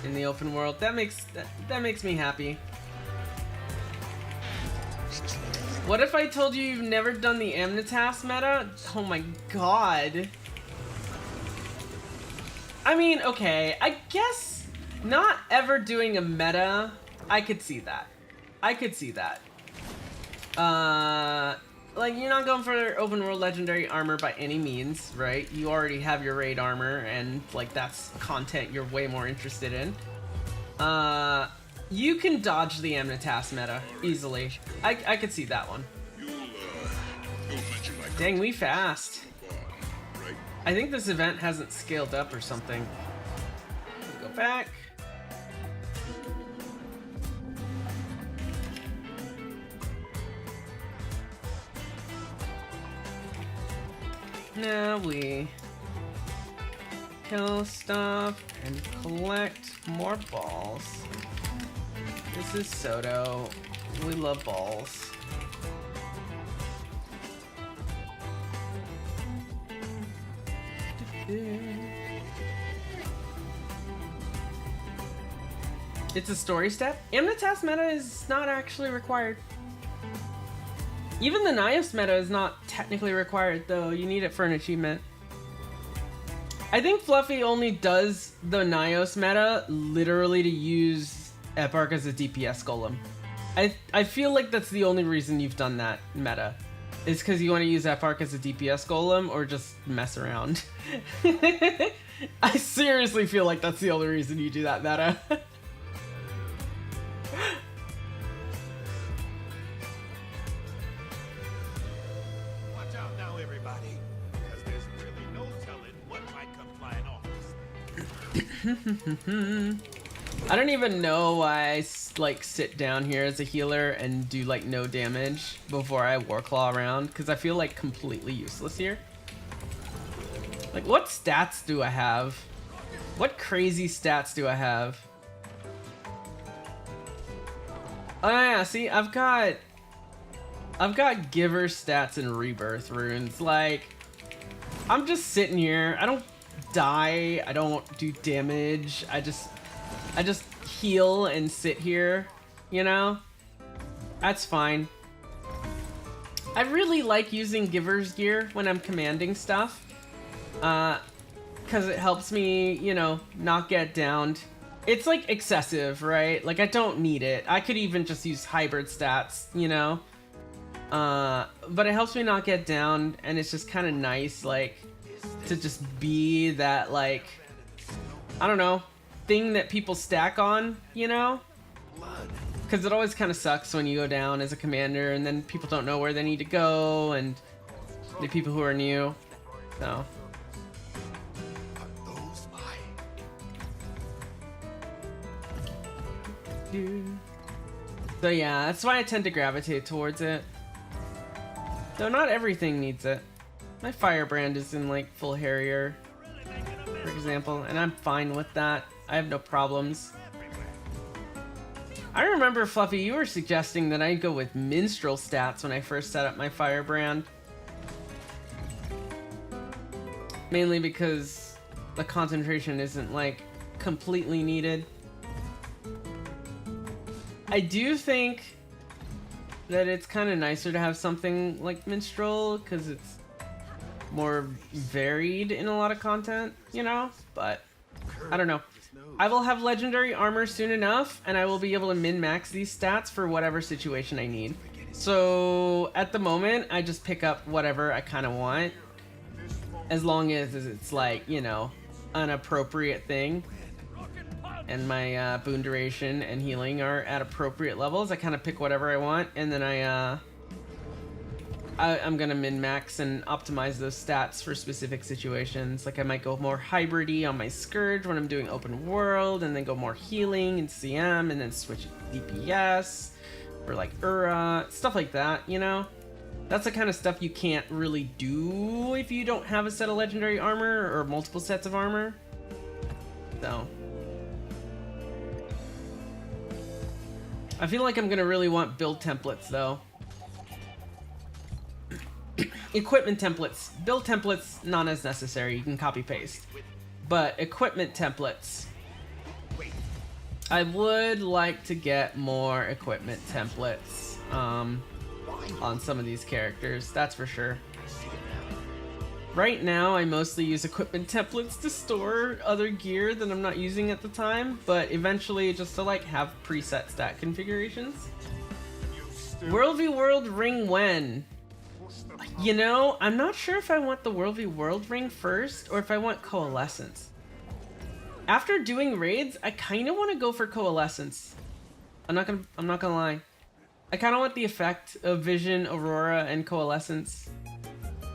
in the open world. That makes me happy. What if I told you you've never done the Amnitas meta? Oh my god. I mean, okay, I guess not ever doing a meta, I could see that. I could see that. Like, you're not going for open world legendary armor by any means, right? You already have your raid armor, and like that's content you're way more interested in. You can dodge the Amnitas meta easily. I could see that one. Dang, we fast. I think this event hasn't scaled up or something. Go back. Now we kill stuff and collect more balls. This is Soto. We love balls. It's a story step. Amnitas meta is not actually required. Even the Nios meta is not technically required, though. You need it for an achievement. I think Fluffy only does the Nios meta literally to use Eparch as a DPS golem. I feel like that's the only reason you've done that meta. Is because you want to use Eparch as a DPS golem or just mess around. I seriously feel like that's the only reason you do that meta. I don't even know why I like sit down here as a healer and do like no damage before I Warclaw around, because I feel like completely useless here. Like, what stats do I have? What crazy stats do I have? Oh yeah, see, I've got Giver stats and Rebirth runes. Like, I'm just sitting here. I don't die. I don't do damage. I just heal and sit here, you know? That's fine. I really like using Giver's Gear when I'm commanding stuff. Because it helps me, you know, not get downed. It's like excessive, right? Like I don't need it. I could even just use hybrid stats, you know? But it helps me not get downed, and it's just kind of nice, like, to just be that, like, I don't know, thing that people stack on, you know? Because it always kind of sucks when you go down as a commander, and then people don't know where they need to go, and the people who are new, so... So yeah, that's why I tend to gravitate towards it. Though not everything needs it. My firebrand is in like full Harrier, for example, and I'm fine with that. I have no problems. I remember, Fluffy, you were suggesting that I go with minstrel stats when I first set up my firebrand. Mainly because the concentration isn't like completely needed. I do think that it's kind of nicer to have something like Minstrel, because it's more varied in a lot of content, you know? But, I don't know. I will have legendary armor soon enough, and I will be able to min-max these stats for whatever situation I need. So, at the moment, I just pick up whatever I kind of want. As long as it's like, you know, an appropriate thing. And my boon duration and healing are at appropriate levels. I kind of pick whatever I want, and then I'm gonna min-max and optimize those stats for specific situations. Like I might go more hybrid-y on my Scourge when I'm doing open world, and then go more healing and CM, and then switch DPS for like stuff like that, you know? That's the kind of stuff you can't really do if you don't have a set of legendary armor or multiple sets of armor. So... I feel like I'm gonna really want build templates though. Equipment templates. Build templates, not as necessary, you can copy paste. But equipment templates. I would like to get more equipment templates on some of these characters, that's for sure. Right now, I mostly use equipment templates to store other gear that I'm not using at the time, but eventually just to like have preset stat configurations. World v World ring when? You know, I'm not sure if I want the World v World ring first or if I want Coalescence. After doing raids, I kind of want to go for Coalescence. I'm not gonna lie. I kind of want the effect of Vision, Aurora, and Coalescence.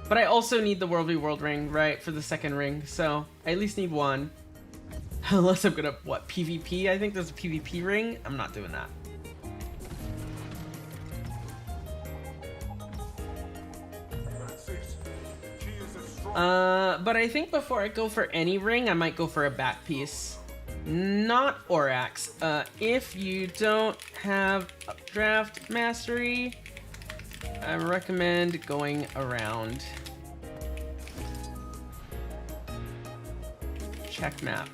But I also need the World v World ring, right, for the second ring, so I at least need one. Unless I'm gonna, what, PvP? I think there's a PvP ring. I'm not doing that. But I think before I go for any ring, I might go for a back piece. Not Orax. If you don't have Updraft Mastery, I recommend going around. Check map.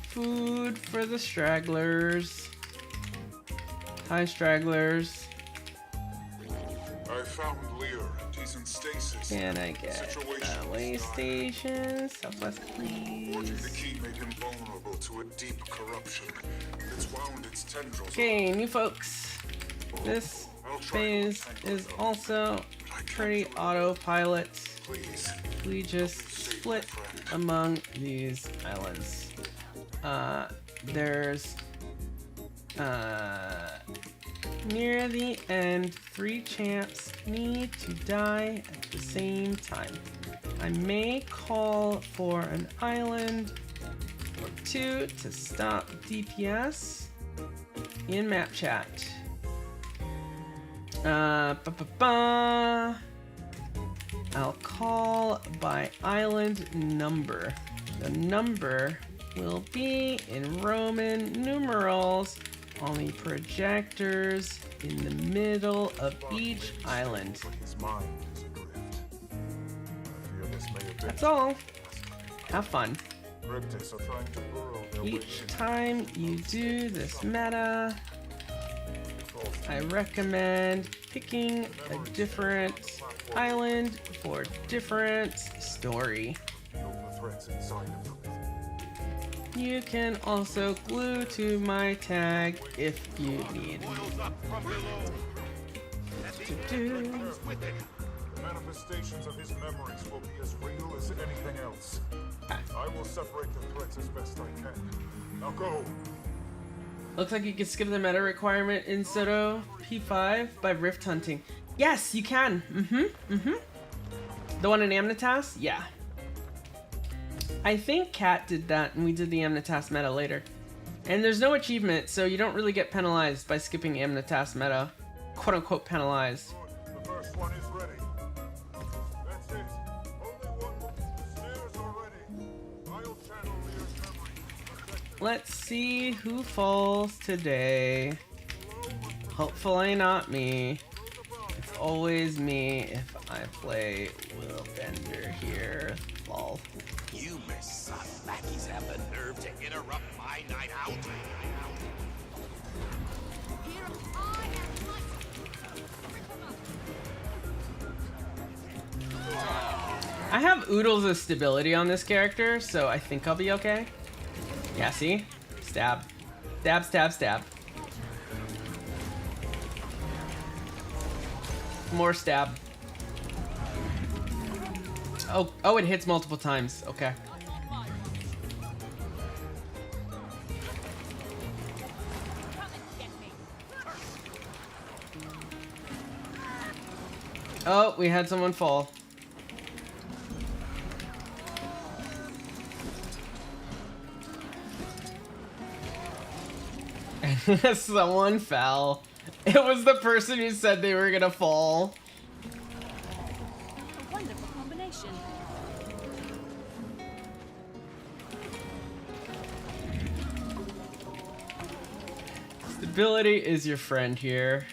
Food for the stragglers. Hi, stragglers. I found Lear and he's in stasis. Can I get a way station? Southwest, Forging the please. key made him vulnerable to a deep corruption. It's wound its tendrils. Okay, new folks. This phase is also pretty autopilot. Please. We just split among these islands. There's near the end, 3 champs need to die at the same time. I may call for an island or 2 to stop DPS. in map chat. I'll call by island number. The number will be in Roman numerals on the projectors in the middle of each island. His mind is adrift. I fear this may have been That's all. Have fun. cryptics are trying to burrow their way Each in. time you do this meta, I recommend picking a different island for different story. Know the threats inside of them. You can also glue to my tag if you need. The manifestations of his memories will be as real as anything else. I will separate the threats as best I can. Now go. Looks like you can skip the meta requirement in Soto P5 by rift hunting. Yes, you can. The one in Amnitas? Yeah. I think Kat did that and we did the Amnitas meta later. And there's no achievement, so you don't really get penalized by skipping Amnitas meta. Quote unquote penalized. The first one is ready. That's it. Only one more. The snares are ready. I'll channel Lear's memory. Let's see who falls today. Hopefully not me. It's always me if I play Will Bender here. Fall. You Messiah lackeys have the nerve to interrupt my night out. I have oodles of stability on this character, so I think I'll be okay. Yeah, see? Stab. Stab, stab, stab. More stab. Oh, it hits multiple times. Okay. Oh, we had someone fall. Someone fell. It was the person who said they were gonna fall. A wonderful combination. Stability is your friend here.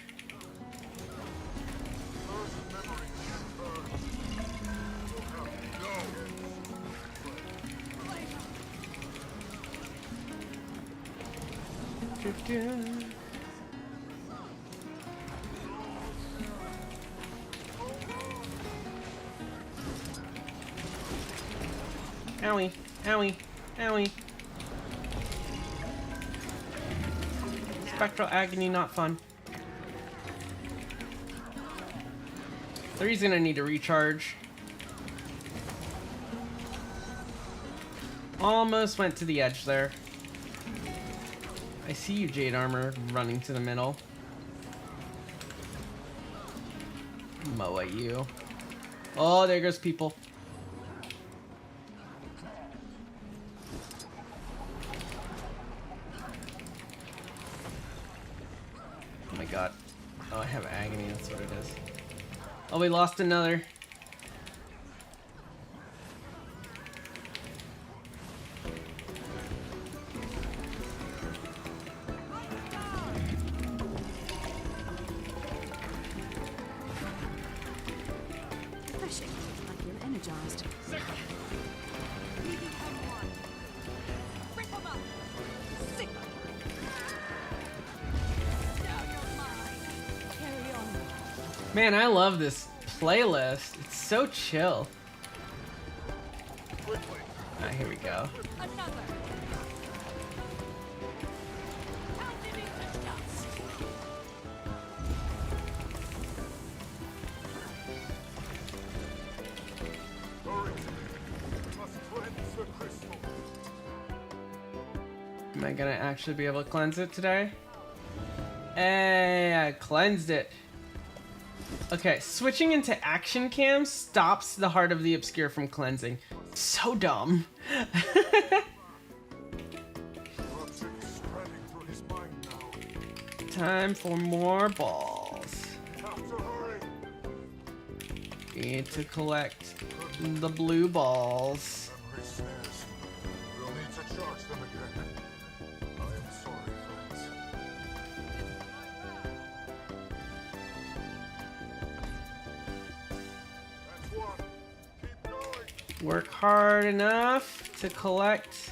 Owie, owie, owie. Spectral agony, not fun. Three's gonna need to recharge. Almost went to the edge there. I see you, Jade Armor, running to the middle. Moa you. Oh, there goes people. Oh my god. Oh, I have agony, that's what it is. Oh, we lost another. Refreshing. I feel energized. Carry on. Man, I love this playlist. It's so chill. Alright, here we go. Another. Pounded into dust. Hurry. Must cleanse the crystal. Am I gonna actually be able to cleanse it today? Hey, I cleansed it. Okay, switching into action cam stops the Heart of the Obscure from cleansing. So dumb. Corruption is spreading through his mind now. time for more balls. Have to hurry. Need to collect the blue balls. Memory snares. We'll need to charge them again. I am sorry, friends. That's one. Keep going. Work hard enough to collect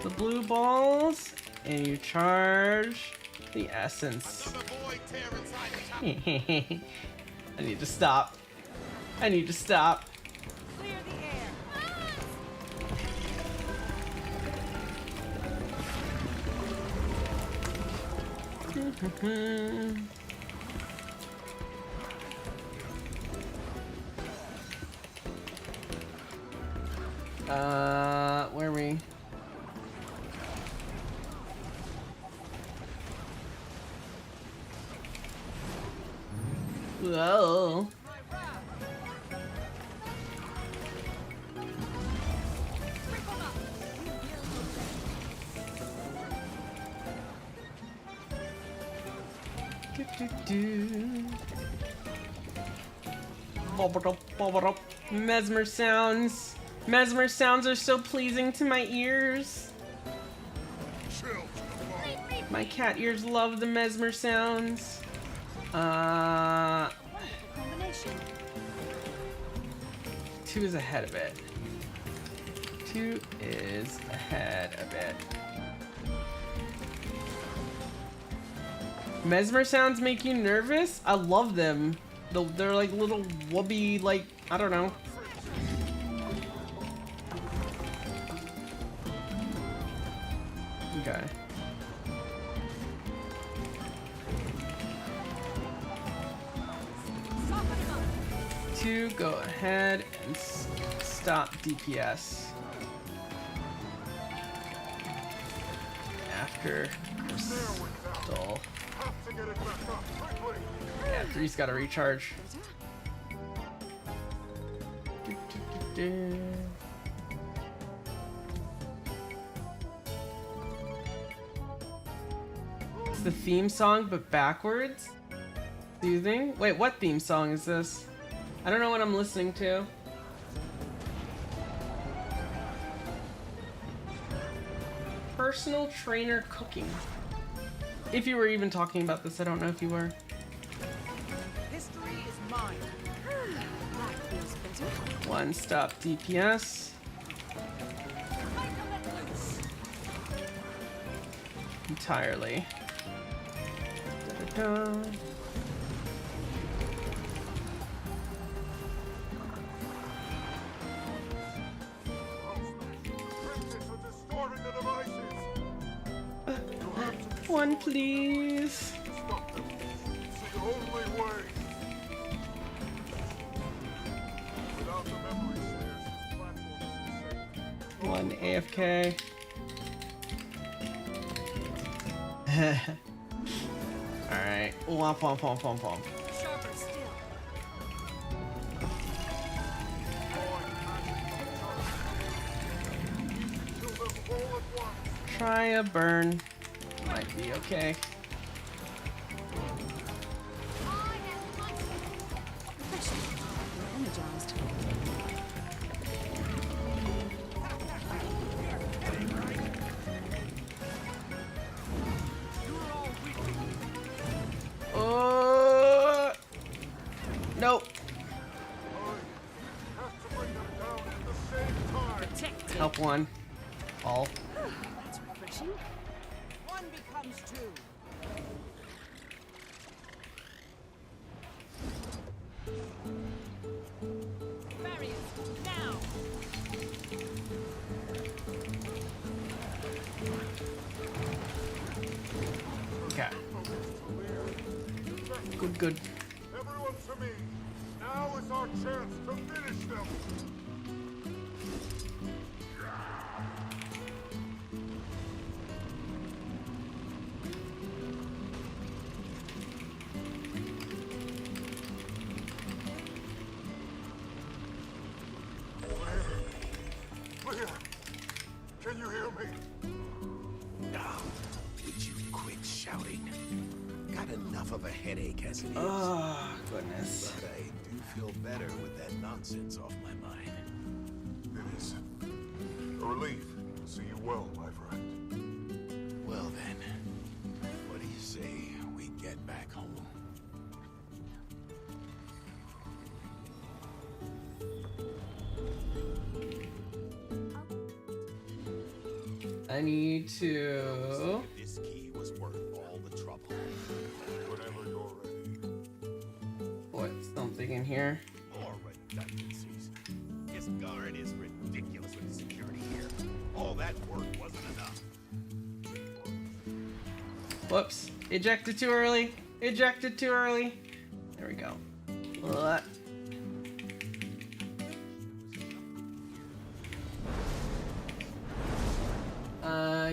the blue balls, and you charge the essence. I need to stop. I need to stop. Clear the air. Where are we? Whoa. Bobble-up. Mesmer sounds. Mesmer sounds are so pleasing to my ears. My cat ears love the mesmer sounds. Combination. 2 is ahead of it. 2 is ahead of it. Mesmer sounds make you nervous? I love them. They're like little whoopee, like, I don't know. Okay. To go ahead and stop DPS. After Crystal. Have to get it back up quickly. Yeah, 3's gotta recharge. It's the theme song, but backwards? Soothing? Wait, what theme song is this? I don't know what I'm listening to. Personal trainer cooking. If you were even talking about this, I don't know if you were. History is mine. That feels better. 1 stop DPS. Entirely. Da-da-da. Princess are distorting the devices. You have to 1 please. stop them. It's the only way. Without the memory snares, this platform is insane. 1 AFK. Alright. Womp womp womp womp womp. Sharper still. Kill them all at once. Try a burn. Might be okay. Refreshing. You're energized. Nope. Have to bring them down at the same time. Protected. Help 1. All. That's refreshing. One becomes two. Barriers, now! Okay. Good. Everyone to me. Now is our chance to finish them. Clear. Can you hear me? Now, would you quit shouting? Got of a headache as it is. Oh, goodness. But I do feel better with that nonsense off my mind. It is a relief to see you well, my friend. Well then, what do you say we get back home? I need to... This key was worth all the trouble. Whenever you're ready. Put something in here. More redundancies. This guard is ridiculous with the security here. All that work wasn't enough. Whoops. Ejected too early. Ejected too early. There we go. Ugh.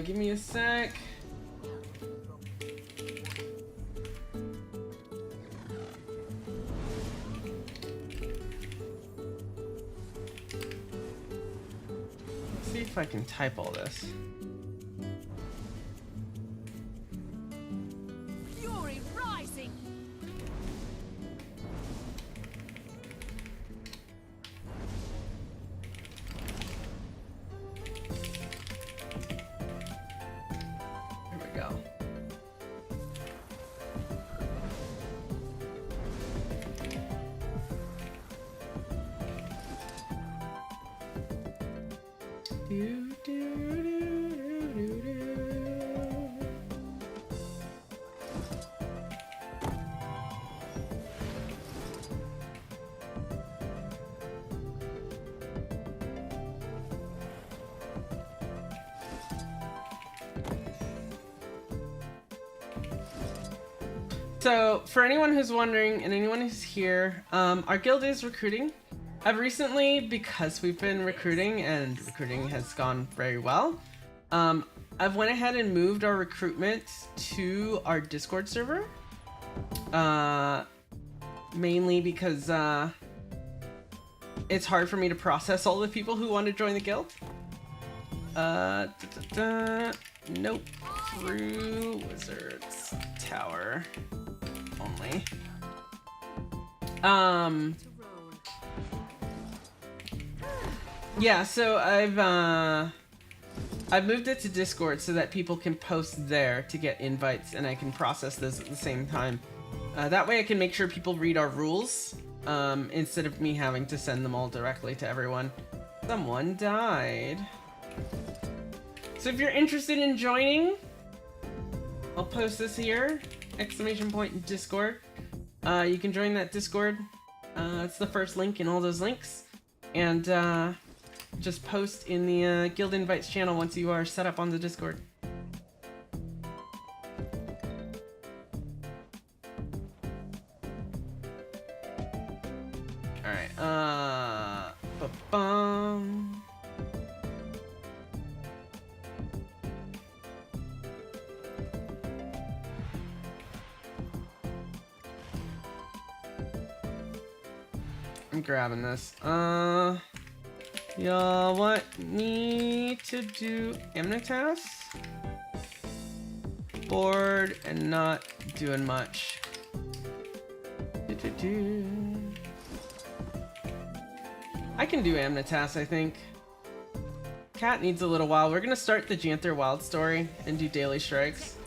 Give me a sec. Let's see if I can type all this. Fury rising. Here we go. Do, do, do, do, do, do. So, for anyone who's wondering and anyone who's here, our guild is recruiting. I've recently, because we've been recruiting and recruiting has gone very well, I've went ahead and moved our recruitment to our Discord server. Mainly because it's hard for me to process all the people who want to join the guild. Nope. Through Wizards Tower only. Yeah, so I've moved it to Discord so that people can post there to get invites and I can process those at the same time. That way I can make sure people read our rules instead of me having to send them all directly to everyone. Someone died. So if you're interested in joining, I'll post this here, exclamation point in Discord. You can join that Discord. It's the first link in all those links. And just post in the Guild Invites channel once you are set up on the Discord. Alright, ba-bum. I'm grabbing this. Y'all want me to do Amnitas? Bored and not doing much. I can do Amnitas, I think. Cat needs a little while. We're gonna start the Janther Wild story and do daily strikes.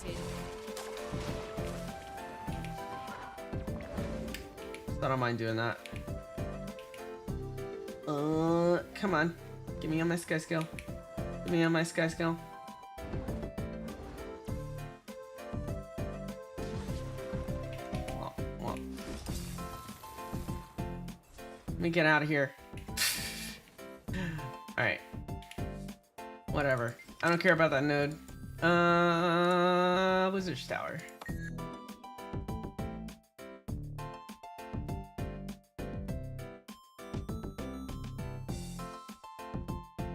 I don't mind doing that. Come on. Give me on my sky skill. Give me on my sky skill. Well. Let me get out of here. Alright. Whatever. I don't care about that node. Wizard's Tower.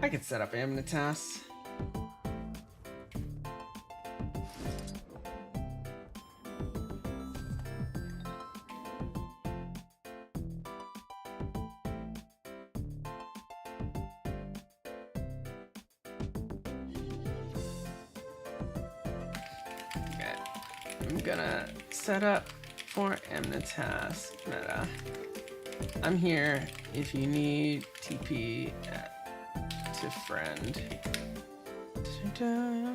I could set up Amnitas. Okay. I'm gonna set up for Amnitas meta. I'm here if you need TP to friend. Ta-da.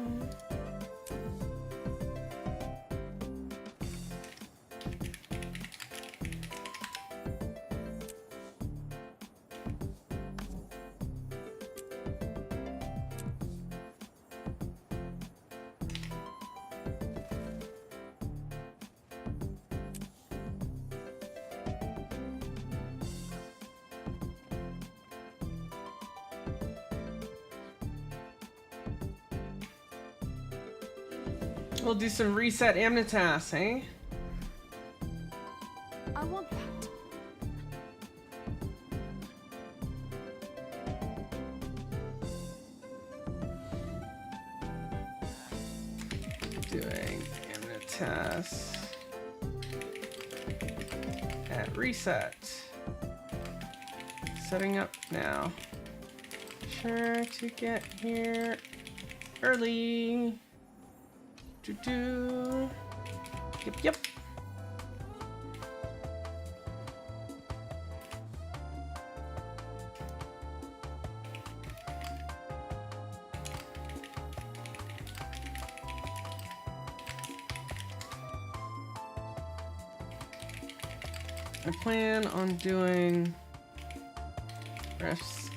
We'll do some reset Amnitas, eh? I want that. Doing Amnitas at reset. Setting up now. Sure to get here early. Do. Yep. I plan on doing refs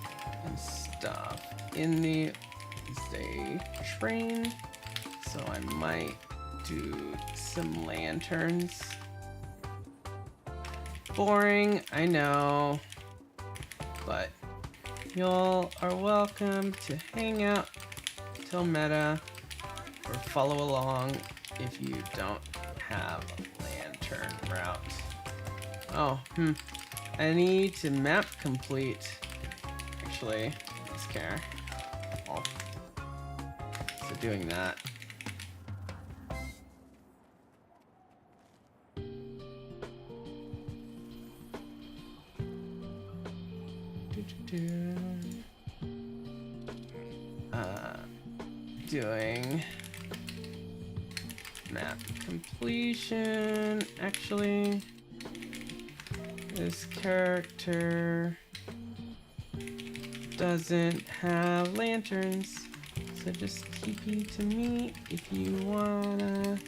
and stuff in the day train. So I might do some lanterns. Boring, I know, but y'all are welcome to hang out till meta or follow along if you don't have a lantern route. Oh, I need to map complete. Actually, let's care. Oh. So doing that. Doing map completion. Actually, this character doesn't have lanterns, so just TP to me if you wanna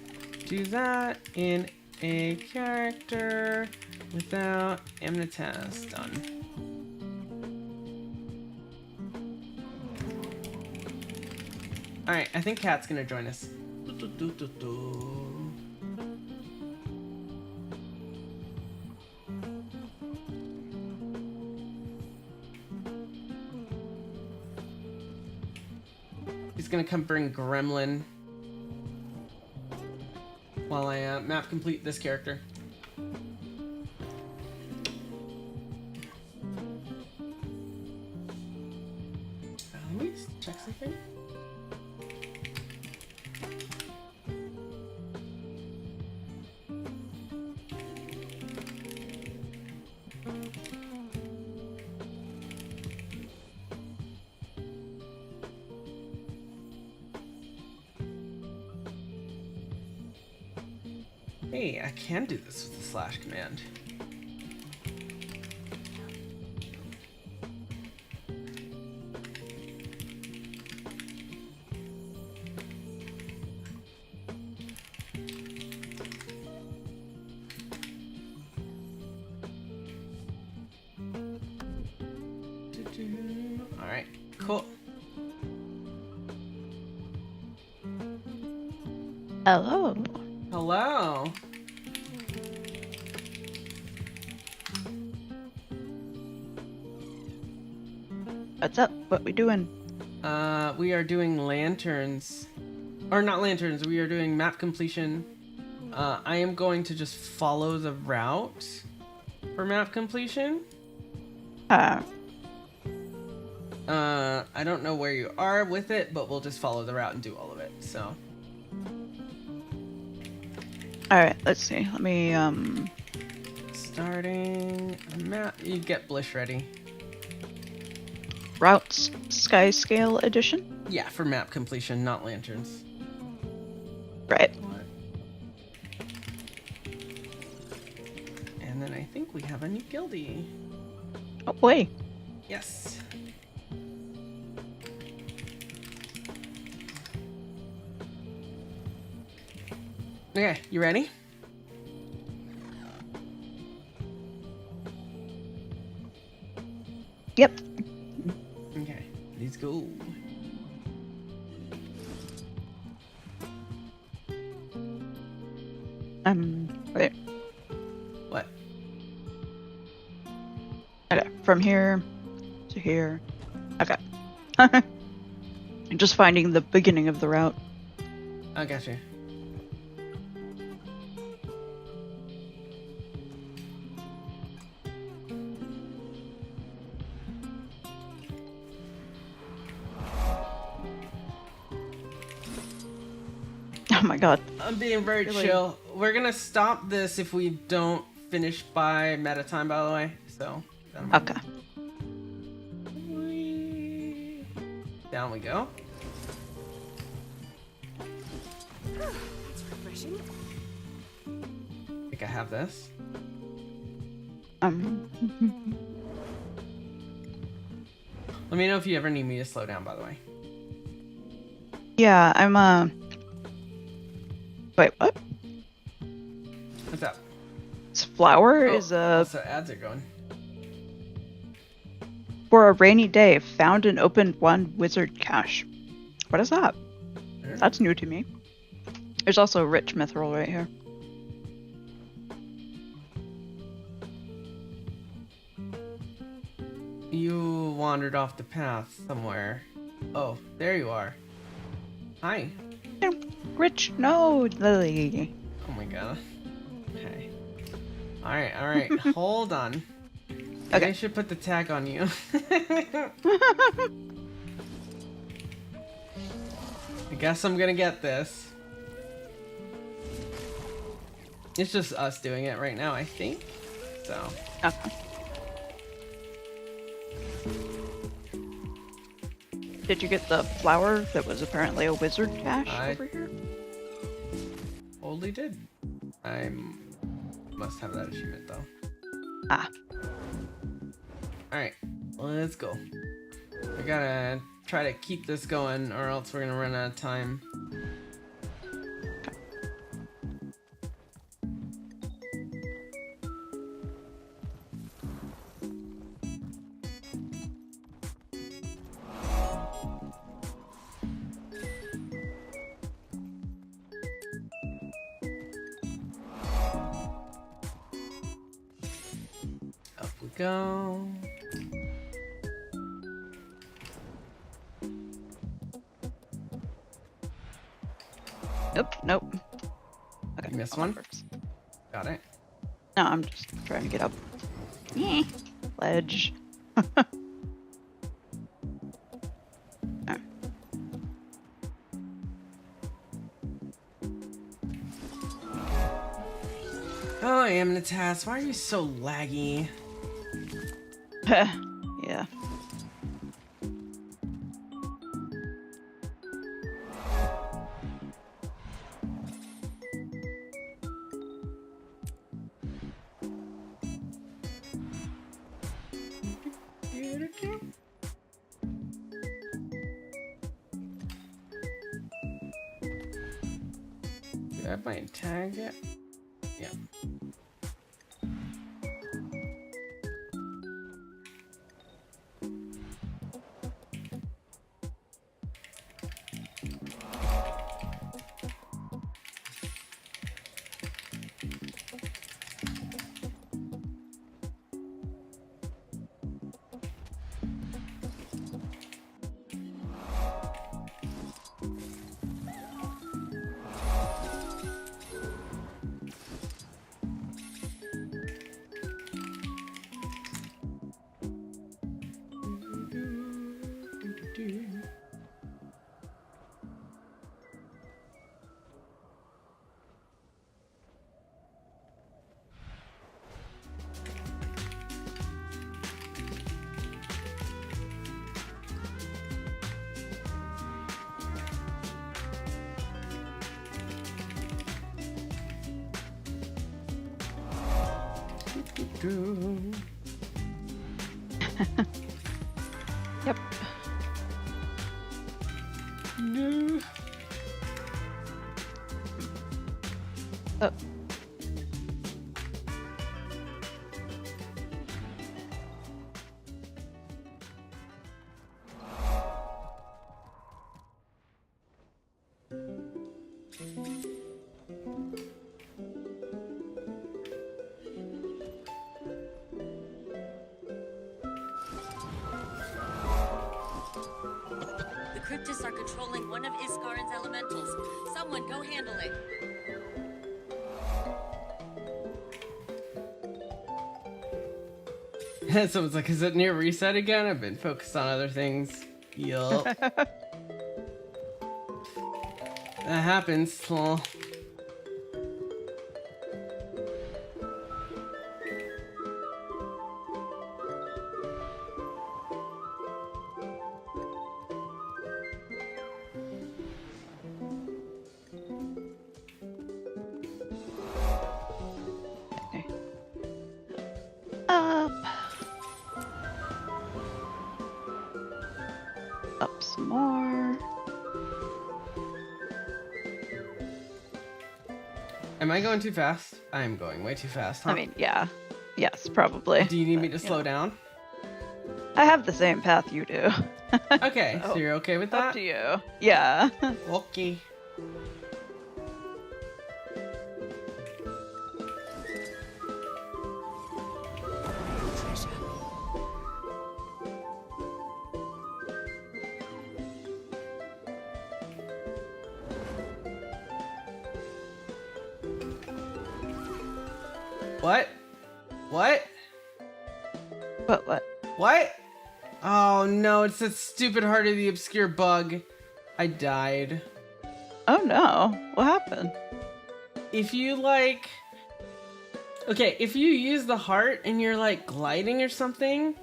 do that in a character without Amnitas done. Alright, I think Kat's gonna join us. He's gonna come bring Gremlin while I map complete this character. Let me check something. Hey, I can do this with the slash command. All right, cool. Hello. Hello. What's up? What we doing? We are doing lanterns. Or not lanterns, we are doing map completion. I am going to just follow the route for map completion. I don't know where you are with it, but we'll just follow the route and do all of it, so. Alright, let's see. Let me, Starting a map. You get Blish ready. Routes Sky Scale Edition? Yeah, for map completion, not lanterns. Right. we have a new guildie. Oh boy. Yes. Okay, you ready? Yep. Okay, let's go. Wait. What? Okay, from here to here. Okay. I'm just finding the beginning of the route. I got you. Oh my god. I'm being very Really? chill. We're gonna stop this if we don't finish by meta time, by the way. So. Okay. Down we go. That's refreshing. I think I have this. Um. Let me know if you ever need me to slow down, by the way. Yeah, I'm Wait, what? What's up? This flower Oh, is also ads are going. for a rainy day. Found and opened one wizard cache. What is that? That's new to me. There's also a rich mithril right here. You wandered off the path somewhere. Oh, there you are. Hi. Rich node, Lily. Oh my god. Okay. Alright. Hold on. Okay. I should put the tag on you. I guess I'm gonna get this. It's just us doing it right now, I think. So. Okay. Did you get the flower that was apparently a wizard cache over here? Totally did. I must have that achievement though. Ah. Alright, let's go. We gotta try to keep this going or else we're gonna run out of time. Up we go. Nope. Okay. You missed well, one? that works. Got it. No, I'm just trying to get up. Ledge. Alright. Oh, Amnitas, why are you so laggy? Yeah. Do I have my tag yet? Yeah. Yep. No. Oh. The cryptists are controlling one of Iskarin's elementals. Someone go handle it. Someone's like, is it near reset again? I've been focused on other things. Yup. That happens. Well, Okay. Up. Up some more. am I going too fast? I am going way too fast, huh? I mean, yeah. Yes, probably. do you need me but, to you slow know. down? I have the same path you do. Okay, so So, you're okay with Up that? to you. Yeah. Okay. What? What? But what? What? Oh no, it's that stupid Heart of the Obscure bug. I died. Oh no. What happened? If you like... Okay, if you use the heart and you're like gliding or something,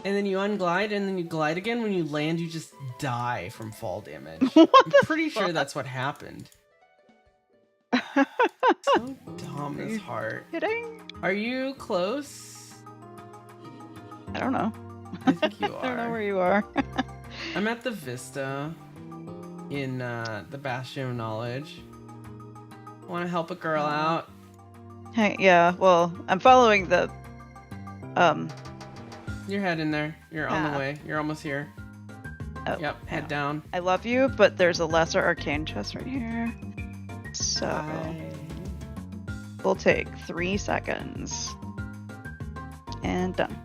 and then you unglide and then you glide again, when you land you just die from fall damage. What I'm the pretty sure fuck? that's what happened. So dumb, this heart. Kidding? Are you close? I don't know. I think you I don't know are. where you are. I'm at the Vista in the Bastion of Knowledge. Want to help a girl out? Hey, yeah, well, I'm following the You're heading there. You're on the Yeah. way. You're almost here. oh, Yep, head yeah. down. I love you, but there's a lesser arcane chest right here. So Bye. we'll take 3 seconds. And done.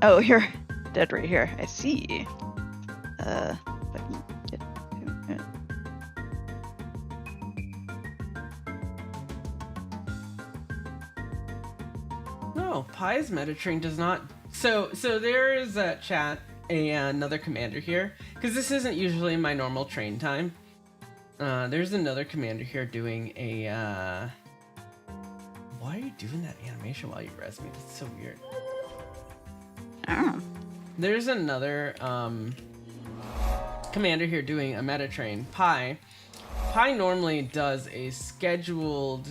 Oh, you're dead right here. I see. If I can get to it. No, Pi's Metatrain does not. So there is a chat, another commander here, because this isn't usually my normal train time. There's another commander here doing a. Why are you doing that animation while you res me? That's so weird. Oh. There's another commander here doing a meta train. Pi normally does a scheduled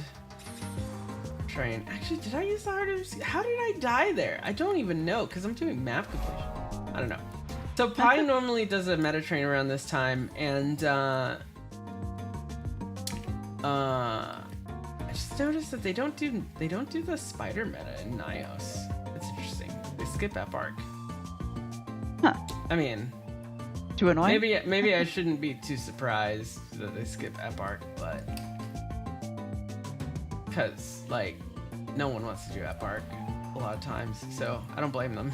train. Actually, did I use the heart of... How did I die there? I don't even know, because I'm doing map completion. I don't know. So Pi normally does a meta train around this time, and I just noticed that they don't do the spider meta in Nios. That's interesting. They skip Eparch. Huh. I mean, Too annoying? maybe I shouldn't be too surprised that they skip Eparch, but because like no one wants to do Eparch a lot of times, so I don't blame them.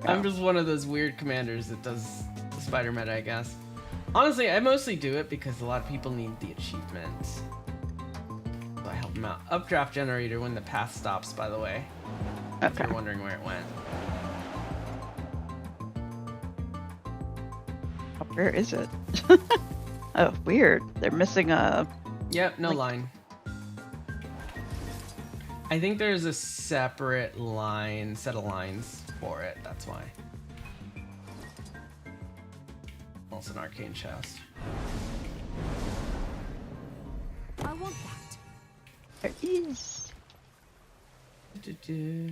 I'm just one of those weird commanders that does the spider meta, I guess. Honestly, I mostly do it because a lot of people need the achievements. So I help them out. Updraft generator when the path stops, by the way. If Okay. you're wondering where it went. Where is it? Oh, weird. They're missing a... Yep, no Like- line. I think there's a separate set of lines for it, that's why. Also an arcane chest. want that. There is. Do-do.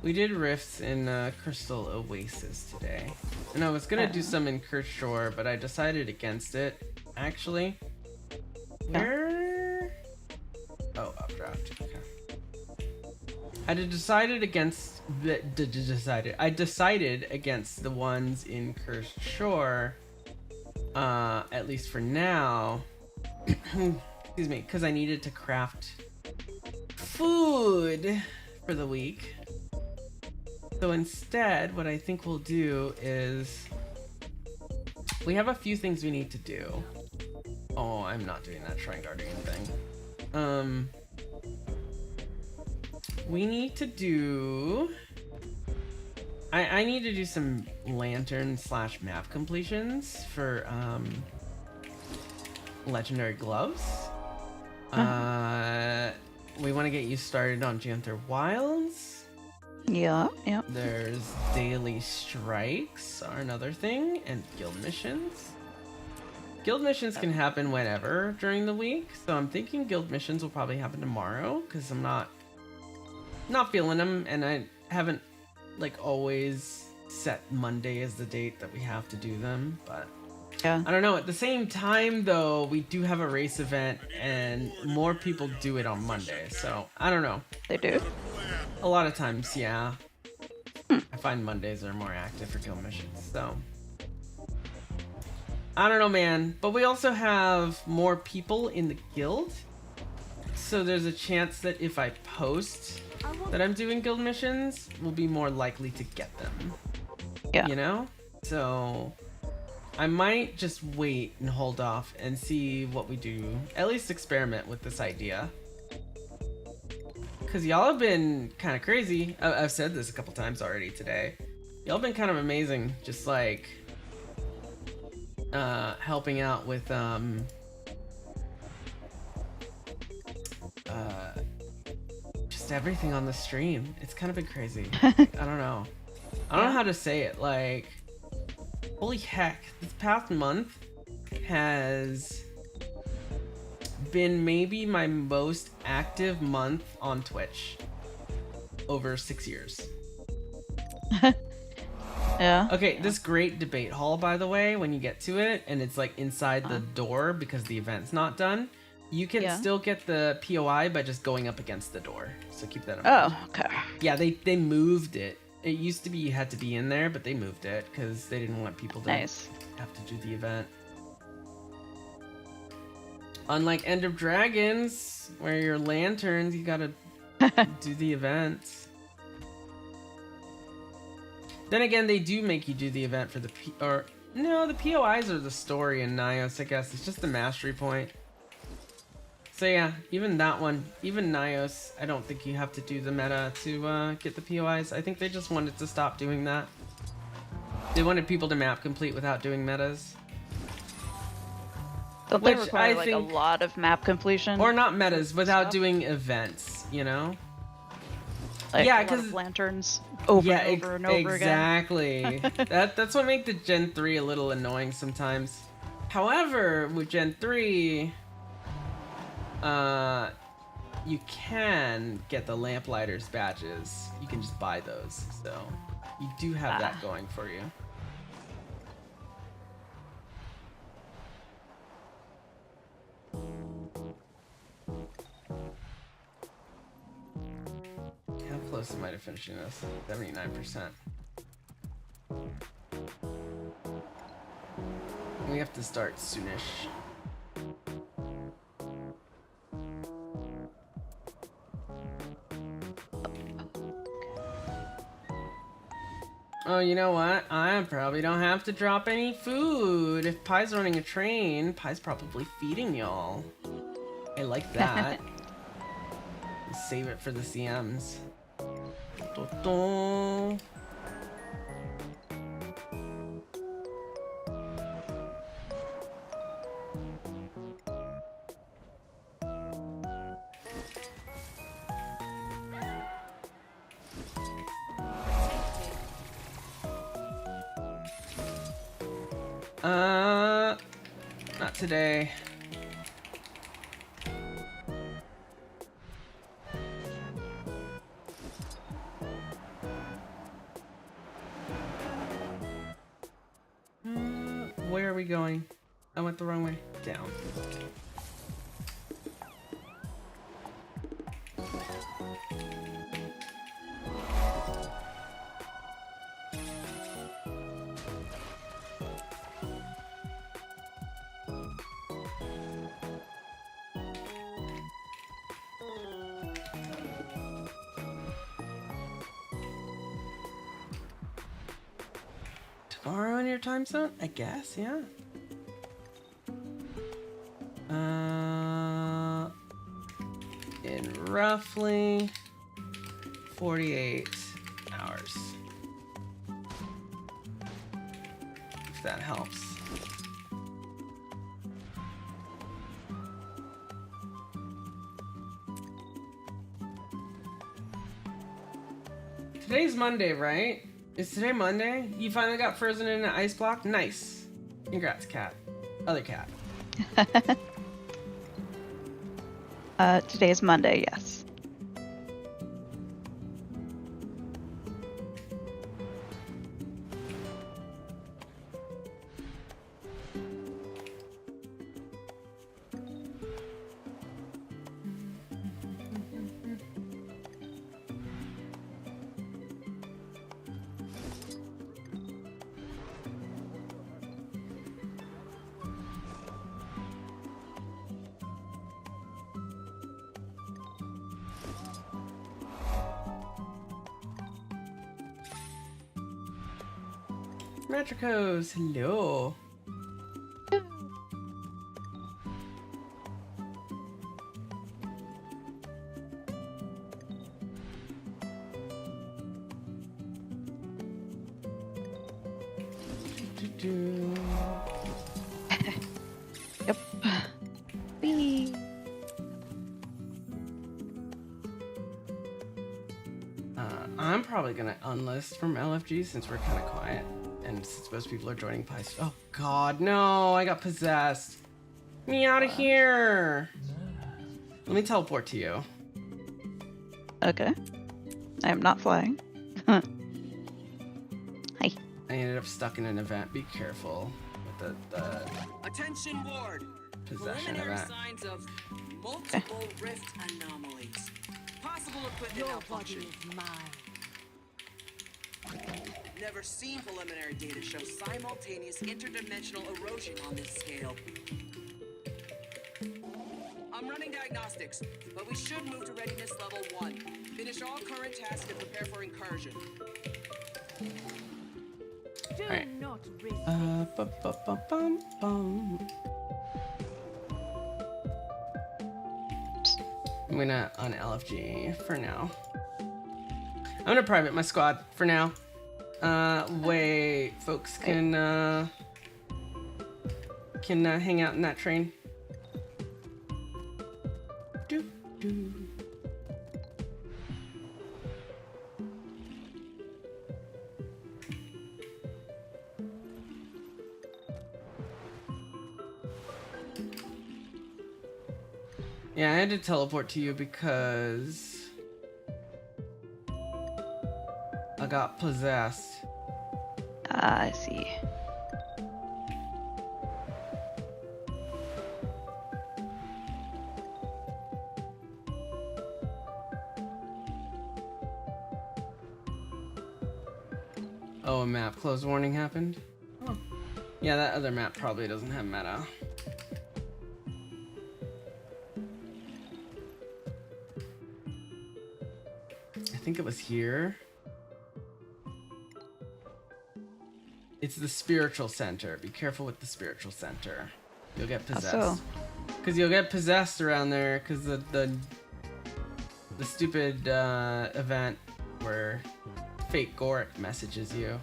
We did rifts in Crystal Oasis today. And I was gonna do some in Kershore, but I decided against it. Actually. Where? Oh, updraft. Okay. I decided against I decided against the ones in Cursed Shore, at least for now. Excuse me, because I needed to craft food for the week. So instead, what I think we'll do is we have a few things we need to do. Oh, I'm not doing that shrine guardian thing. We need to do... I need to do some lantern / map completions for legendary gloves. We want to get you started on Janther Wilds. Yeah, yeah. There's daily strikes are another thing, and guild missions. Guild missions can happen whenever during the week, so I'm thinking guild missions will probably happen tomorrow because I'm not feeling them, and I haven't like always set Monday as the date that we have to do them, but Yeah. I don't know. At the same time though, we do have a race event and more people do it on Monday, so I don't know. They do. A lot of times, yeah. I find Mondays are more active for guild missions, so I don't know, man. But we also have more people in the guild, so there's a chance that if I post that I'm doing guild missions, we'll be more likely to get them. Yeah. You know? So I might just wait and hold off and see what we do. At least experiment with this idea. Because y'all have been kind of crazy. I've said this a couple times already today. Y'all been kind of amazing. Just like helping out with just everything on the stream. It's kind of been crazy. I don't know. I don't know how to say it. Like, holy heck, this past month has been maybe my most active month on Twitch over 6 years. Yeah. Okay, this great debate hall, by the way, when you get to it and it's like inside the door because the event's not done, you can still get the POI by just going up against the door. So keep that in mind. Oh, okay. Yeah, they moved it. It used to be you had to be in there, but they moved it because they didn't want people to have to do the event. Unlike End of Dragons, where your lanterns, you gotta do the events. Then again, they do make you do the event for the no, the POIs are the story in Nios, I guess. It's just the mastery point. So yeah, even that one, even Nios, I don't think you have to do the meta to get the POIs. I think they just wanted to stop doing that. They wanted people to map complete without doing metas. Don't they require like a lot of map completion? Or not metas, without doing events, you know? Like yeah, because lanterns over and over and over exactly. Again. That's what makes the Gen 3 a little annoying sometimes. However, with Gen 3, you can get the Lamplighters badges. You can just buy those, so you do have that going for you. How close am I to finishing this? 79%. We have to start soonish. Oh, you know what? I probably don't have to drop any food. If Pie's running a train, Pie's probably feeding y'all. I like that. Save it for the CMs. Not today. Where are we going? I went the wrong way. Down. Tomorrow in your time zone? I guess, yeah. In roughly 48 hours. If that helps. Today's Monday, right? Is today Monday? You finally got frozen in an ice block? Nice. Congrats, cat. Other cat. Today is Monday, yes. Metricos, hello. Yep. Whee. I'm probably gonna unlist from LFG since we're kind of quiet. And since most people are joining Pies. Oh god, no, I got possessed. Get me out of here. Let me teleport to you. Okay. I am not flying. Hi. I ended up stuck in an event. Be careful with the Attention ward. possession Preliminary event. signs of multiple rift anomalies. Possible equipment malfunction. Never seen preliminary data show simultaneous interdimensional erosion on this scale. I'm running diagnostics, but we should move to readiness level 1. Finish all current tasks and prepare for incursion. Do Alright. not risk. Bum. I'm gonna un-LFG for now. I'm gonna private my squad for now. Way folks can hang out in that train. Do. Yeah, I had to teleport to you because I got possessed. I see. Oh, a map close warning happened? Oh. Yeah, that other map probably doesn't have meta. I think it was here. It's the spiritual center. Be careful with the spiritual center. You'll get How possessed. so? Because you'll get possessed around there because the stupid event where fake Goric messages you.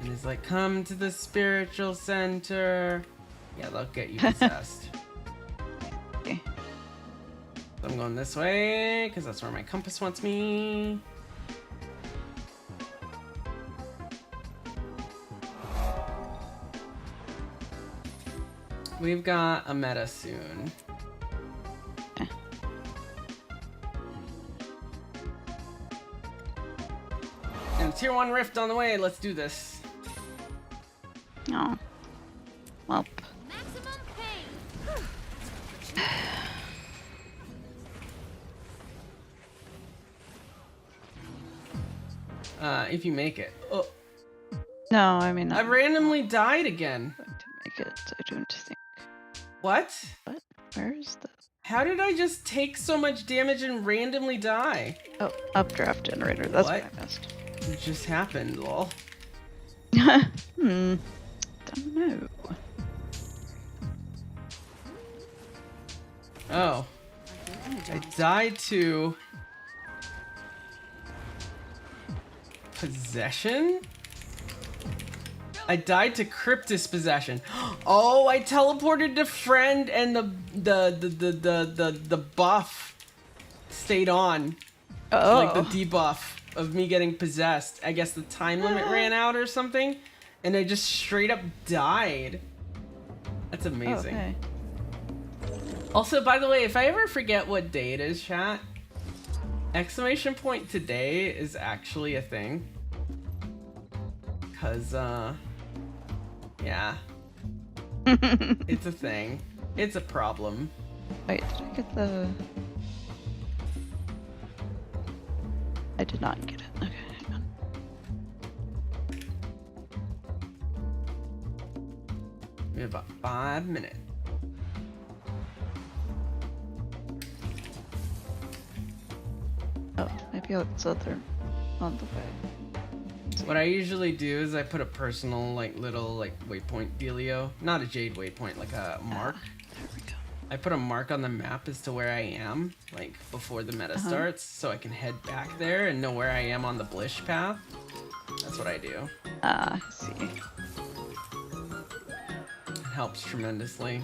And he's like, come to the spiritual center. Yeah, they'll get you possessed. Okay. So I'm going this way because that's where my compass wants me. We've got a meta soon. And tier 1 rift on the way. Let's do this. Oh. Well. Maximum pain. If you make it. Oh, No, I mean, I I'm randomly died again. going to make it. I don't think. What? What? Where is the? How did I just take so much damage and randomly die? Oh, updraft generator. That's what What? I missed. It just happened, lol. Don't know. Oh. I died to... Possession? I died to Cryptus possession. Oh, I teleported to friend and the buff stayed on. Oh. Like the debuff of me getting possessed. I guess the time limit ran out or something, and I just straight up died. That's amazing. Okay. Also, by the way, if I ever forget what day it is, chat, exclamation point today is actually a thing. Cause, yeah. It's a thing. It's a problem. Wait, did I get the? I did not get it. Okay, hang on. We have about 5 minutes. Oh, maybe it's other on the way. What I usually do is I put a personal, like, little, like, waypoint dealio. Not a jade waypoint, like a mark. There we go. I put a mark on the map as to where I am, like, before the meta starts, so I can head back there and know where I am on the Blish path. That's what I do. I see. It helps tremendously.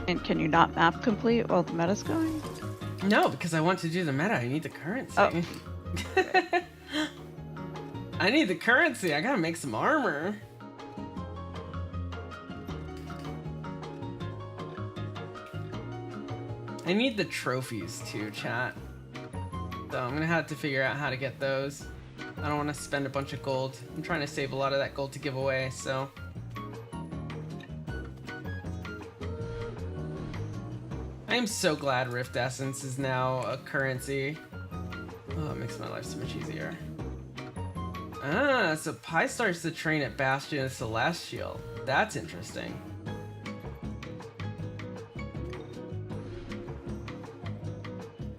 And can you not map complete while the meta's going? No, because I want to do the meta. I need the currency. Oh. I need the currency. I gotta make some armor. I need the trophies too, chat. So I'm gonna have to figure out how to get those. I don't want to spend a bunch of gold. I'm trying to save a lot of that gold to give away, so. I am so glad Rift Essence is now a currency. Oh, it makes my life so much easier. Ah, so Pi starts to train at Bastion of Celestial. That's interesting.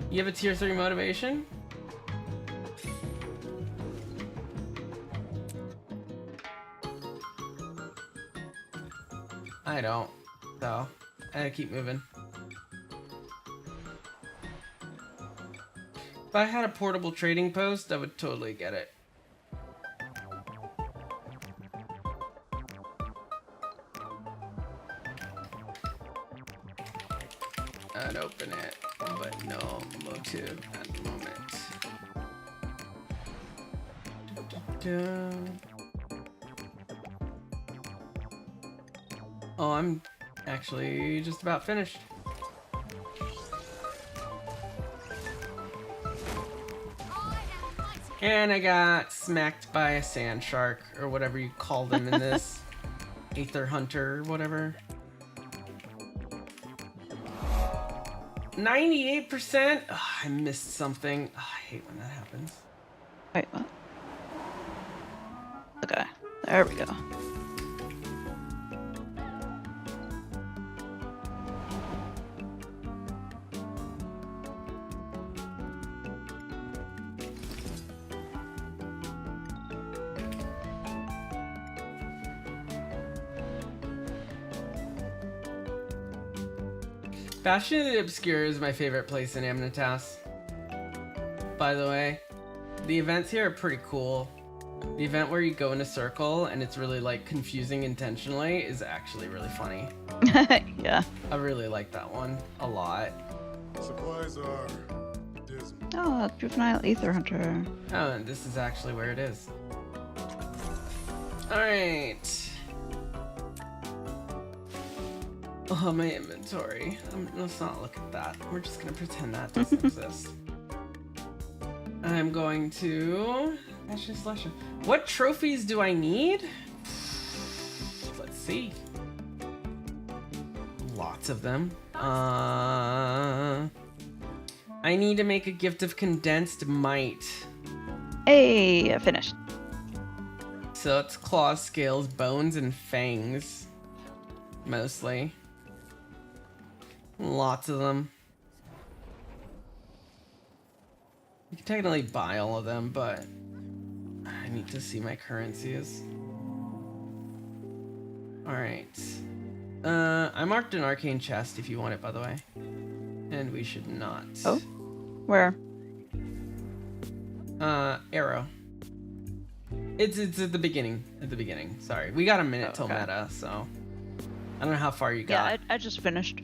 You have a tier 3 motivation? I don't. So, I gotta keep moving. If I had a portable trading post, I would totally get it. I'd open it, but no motive at the moment. Oh, I'm actually just about finished. And I got smacked by a sand shark, or whatever you call them in this. Aether Hunter, whatever. 98%? Oh, I missed something. Oh, I hate when that happens. Wait, what? Okay, there we go. Bastion of the Obscure is my favorite place in Amnitas. By the way, the events here are pretty cool. The event where you go in a circle and it's really like confusing intentionally is actually really funny. Yeah. I really like that one a lot. Supplies are Oh, juvenile ether hunter. Oh, and this is actually where it is. Alright. Oh, my inventory. Let's not look at that. We're just gonna pretend that doesn't exist. I'm going to... What trophies do I need? Let's see. Lots of them. I need to make a gift of condensed might. Hey, finished. So it's claws, scales, bones, and fangs. Mostly. Lots of them. You can technically buy all of them, but I need to see my currencies. Alright. I marked an arcane chest if you want it, by the way. And we should not. Oh? Where? Arrow. It's at the beginning. At the beginning. Sorry. We got a minute till meta, so I don't know how far you got. Yeah, I just finished.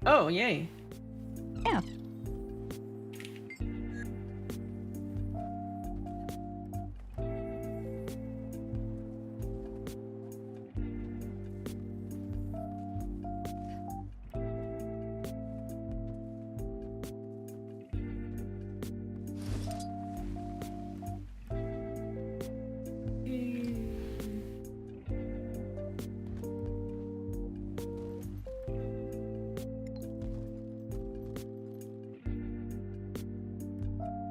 Oh, yay. Yeah.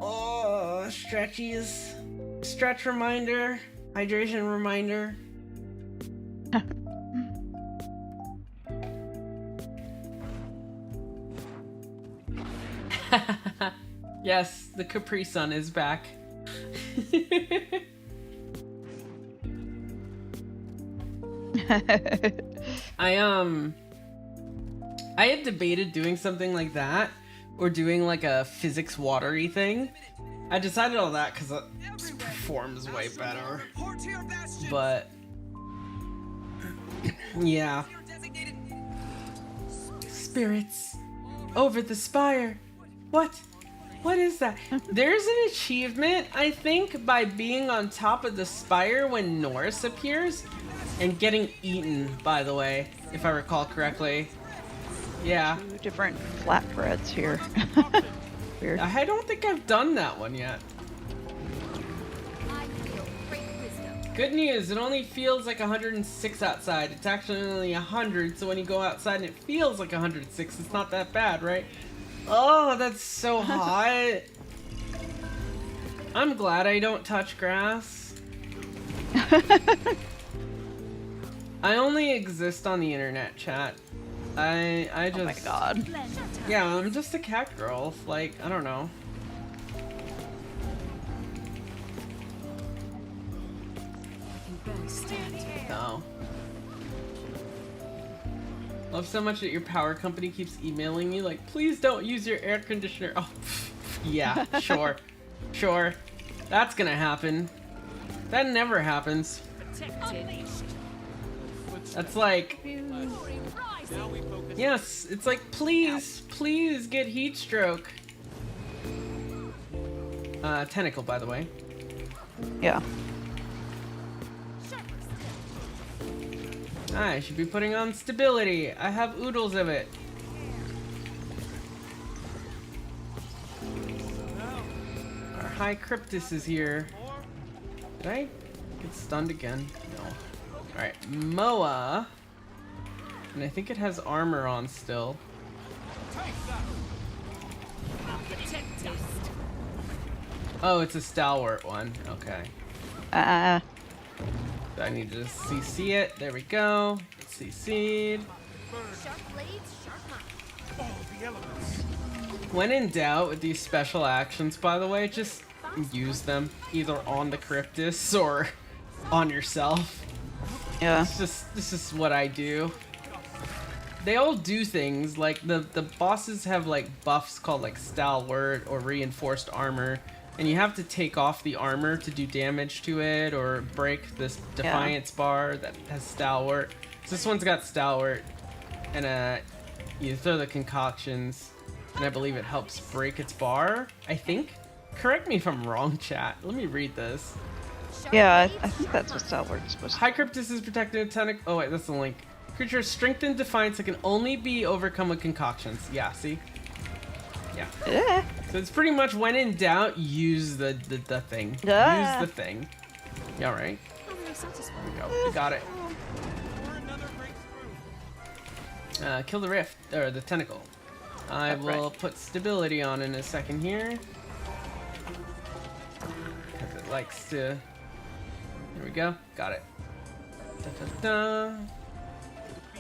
Oh, stretchies. Stretch reminder. Hydration reminder. Yes, the Capri Sun is back. I had debated doing something like that or doing like a physics watery thing. I decided on that because it performs way better. But yeah. Spirits over the spire. What? What is that? There's an achievement, I think, by being on top of the spire when Norris appears and getting eaten, by the way, if I recall correctly. Yeah. 2 different flatbreads here. Weird. I don't think I've done that one yet. Good news, it only feels like 106 outside. It's actually only 100, so when you go outside and it feels like 106, it's not that bad, right? Oh, that's so hot. I'm glad I don't touch grass. I only exist on the internet, chat. I just... Oh my god. Yeah, I'm just a cat girl. Like, I don't know. No. Love so much that your power company keeps emailing you like, please don't use your air conditioner. Oh, yeah, sure. Sure. That's gonna happen. That never happens. That's like... Yes, it's like, please, please get heat stroke. Tentacle, by the way. Yeah. I should be putting on stability. I have oodles of it. Our high cryptus is here. Did I get stunned again? No. Alright, Moa. And I think it has armor on still. Oh, it's a stalwart one. Okay. I need to CC it. There we go. CC'd. When in doubt with these special actions, by the way, just use them either on the Cryptus or on yourself. Yeah. This is what I do. They all do things like the bosses have like buffs called like Stalwart or Reinforced Armor. And you have to take off the armor to do damage to it or break this Defiance bar that has Stalwart. So this one's got Stalwart. And you throw the concoctions and I believe it helps break its bar, I think. Correct me if I'm wrong, chat. Let me read this. Yeah, I think that's what that word's supposed to High Cryptus is protected tentacle. Oh wait, that's the link. Creature strength and defiance that can only be overcome with concoctions. Yeah, see? Yeah. Yeah. So it's pretty much when in doubt, use the thing. Yeah. Use the thing. Yeah, right. I'm really satisfied. There we go. We got it. Kill the rift or the tentacle. I will put stability on in a second here. Because it likes to. There we go. Got it. Da-da-da.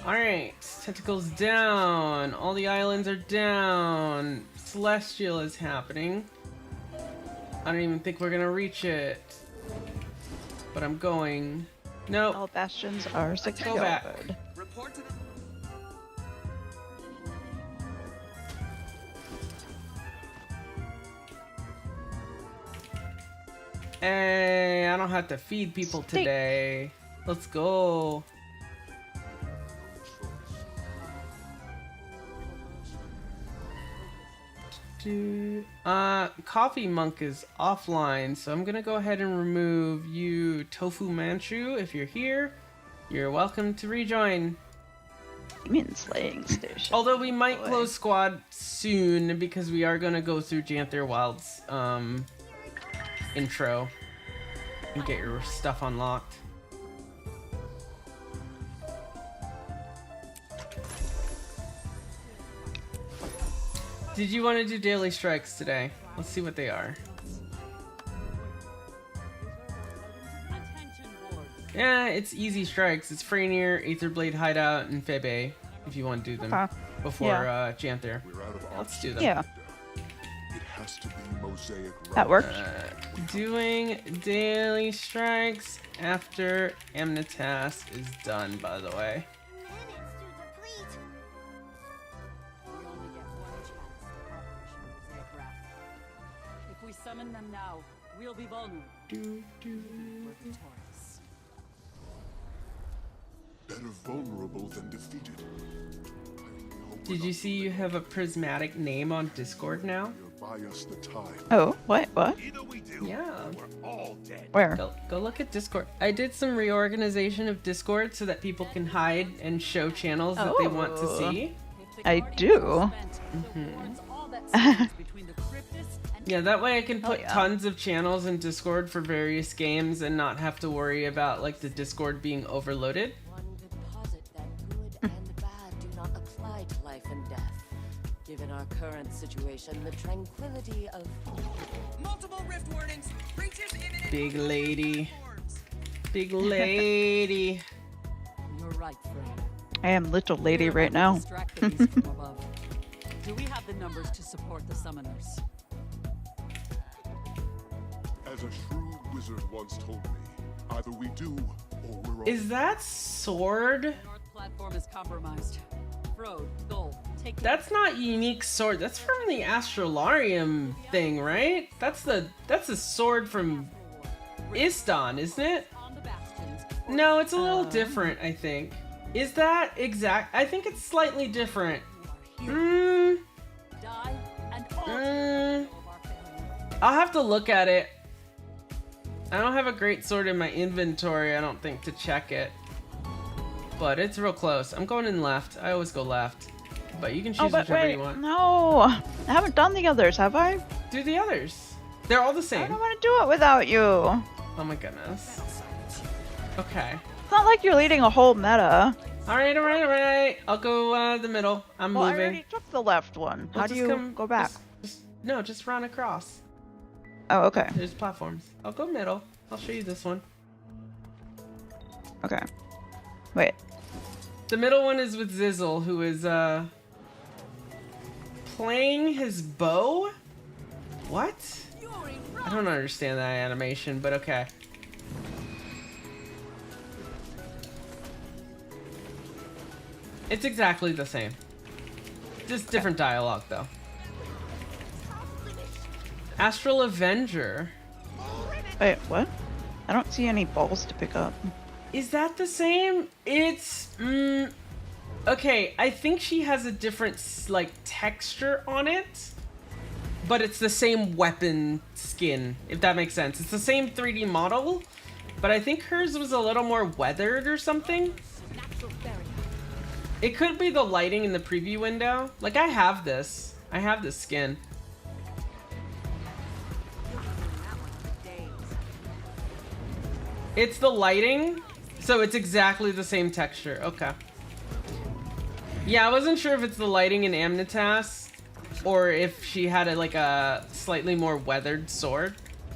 Alright, tentacles down. All the islands are down. Celestial is happening. I don't even think we're gonna reach it. But I'm going. Nope. All bastions are secured. Go back. Report to the Hey, I don't have to feed people today. Let's go. Coffee Monk is offline, so I'm gonna go ahead and remove you, Tofu Manchu. If you're here, you're welcome to rejoin. You mean slaying station? Although we might close squad soon because we are gonna go through Janther Wild's intro and get your stuff unlocked. Did you want to do daily strikes today? Let's see what they are. Yeah, it's easy strikes. It's Freynier, Aetherblade Hideout, and Febe, if you want to do them before Janther. Let's do them. Yeah. It has to be mosaic. That works. Doing daily strikes after Amnitas is done, by the way. We only get one chance at Operation Mosaic Wrath. If we summon them now, we'll be vulnerable. We're victorious. Better vulnerable than defeated. Did you see you have a prismatic name on Discord now? Buy us the time. Oh, what? What? Either we do, Yeah. we're all dead. Where? Go look at Discord. I did some reorganization of Discord so that people can hide and show channels that they want to see. I do. Yeah, that way I can put tons of channels in Discord for various games and not have to worry about like the Discord being overloaded. One could posit that good and bad do not apply to life and death. Given our current situation, the tranquility of multiple rift warnings. Breaches imminent. Big lady. Big lady. You're right, friend. I am little lady right now. Distract the beast from above. Do we have the numbers to support the summoners? As a shrewd wizard once told me, either we do or we're all. Is that sword? North platform is compromised. Frode, Gold, take care. That's not unique sword. That's from the Astrolarium thing, right? That's the sword from Istan, isn't it? On the bastions. No, it's a little different, I think. Is that exact? I think it's slightly different. Die and all of our failure. I'll have to look at it. I don't have a great sword in my inventory, I don't think, to check it. But it's real close. I'm going in left. I always go left. But you can choose whichever wait, you want. no. I haven't done the others, have I? Do the others. They're all the I same. don't want to do it without you. Oh my goodness. Okay. It's not like you're leading a whole meta. Alright. I'll go the middle. I'm Well, I moving. already took the left one. Well, How do just you go back? Just run across. Oh, okay. There's platforms. I'll go middle. I'll show you this one. Okay. Wait. The middle one is with Zizzle, who is playing his bow? What? I don't understand that animation, but okay. It's exactly the same. Just different dialogue, though. Astral Avenger. Wait, what? I don't see any balls to pick up. Is that the same? It's Okay, I think she has a different, like, texture on it. But it's the same weapon skin, if that makes sense. It's the same 3D model, but I think hers was a little more weathered or something. It could be the lighting in the preview window. Like, I have this. I have this skin. It's the lighting, so it's exactly the same texture. Okay. Yeah, I wasn't sure if it's the lighting in Amnitas or if she had like a slightly more weathered sword.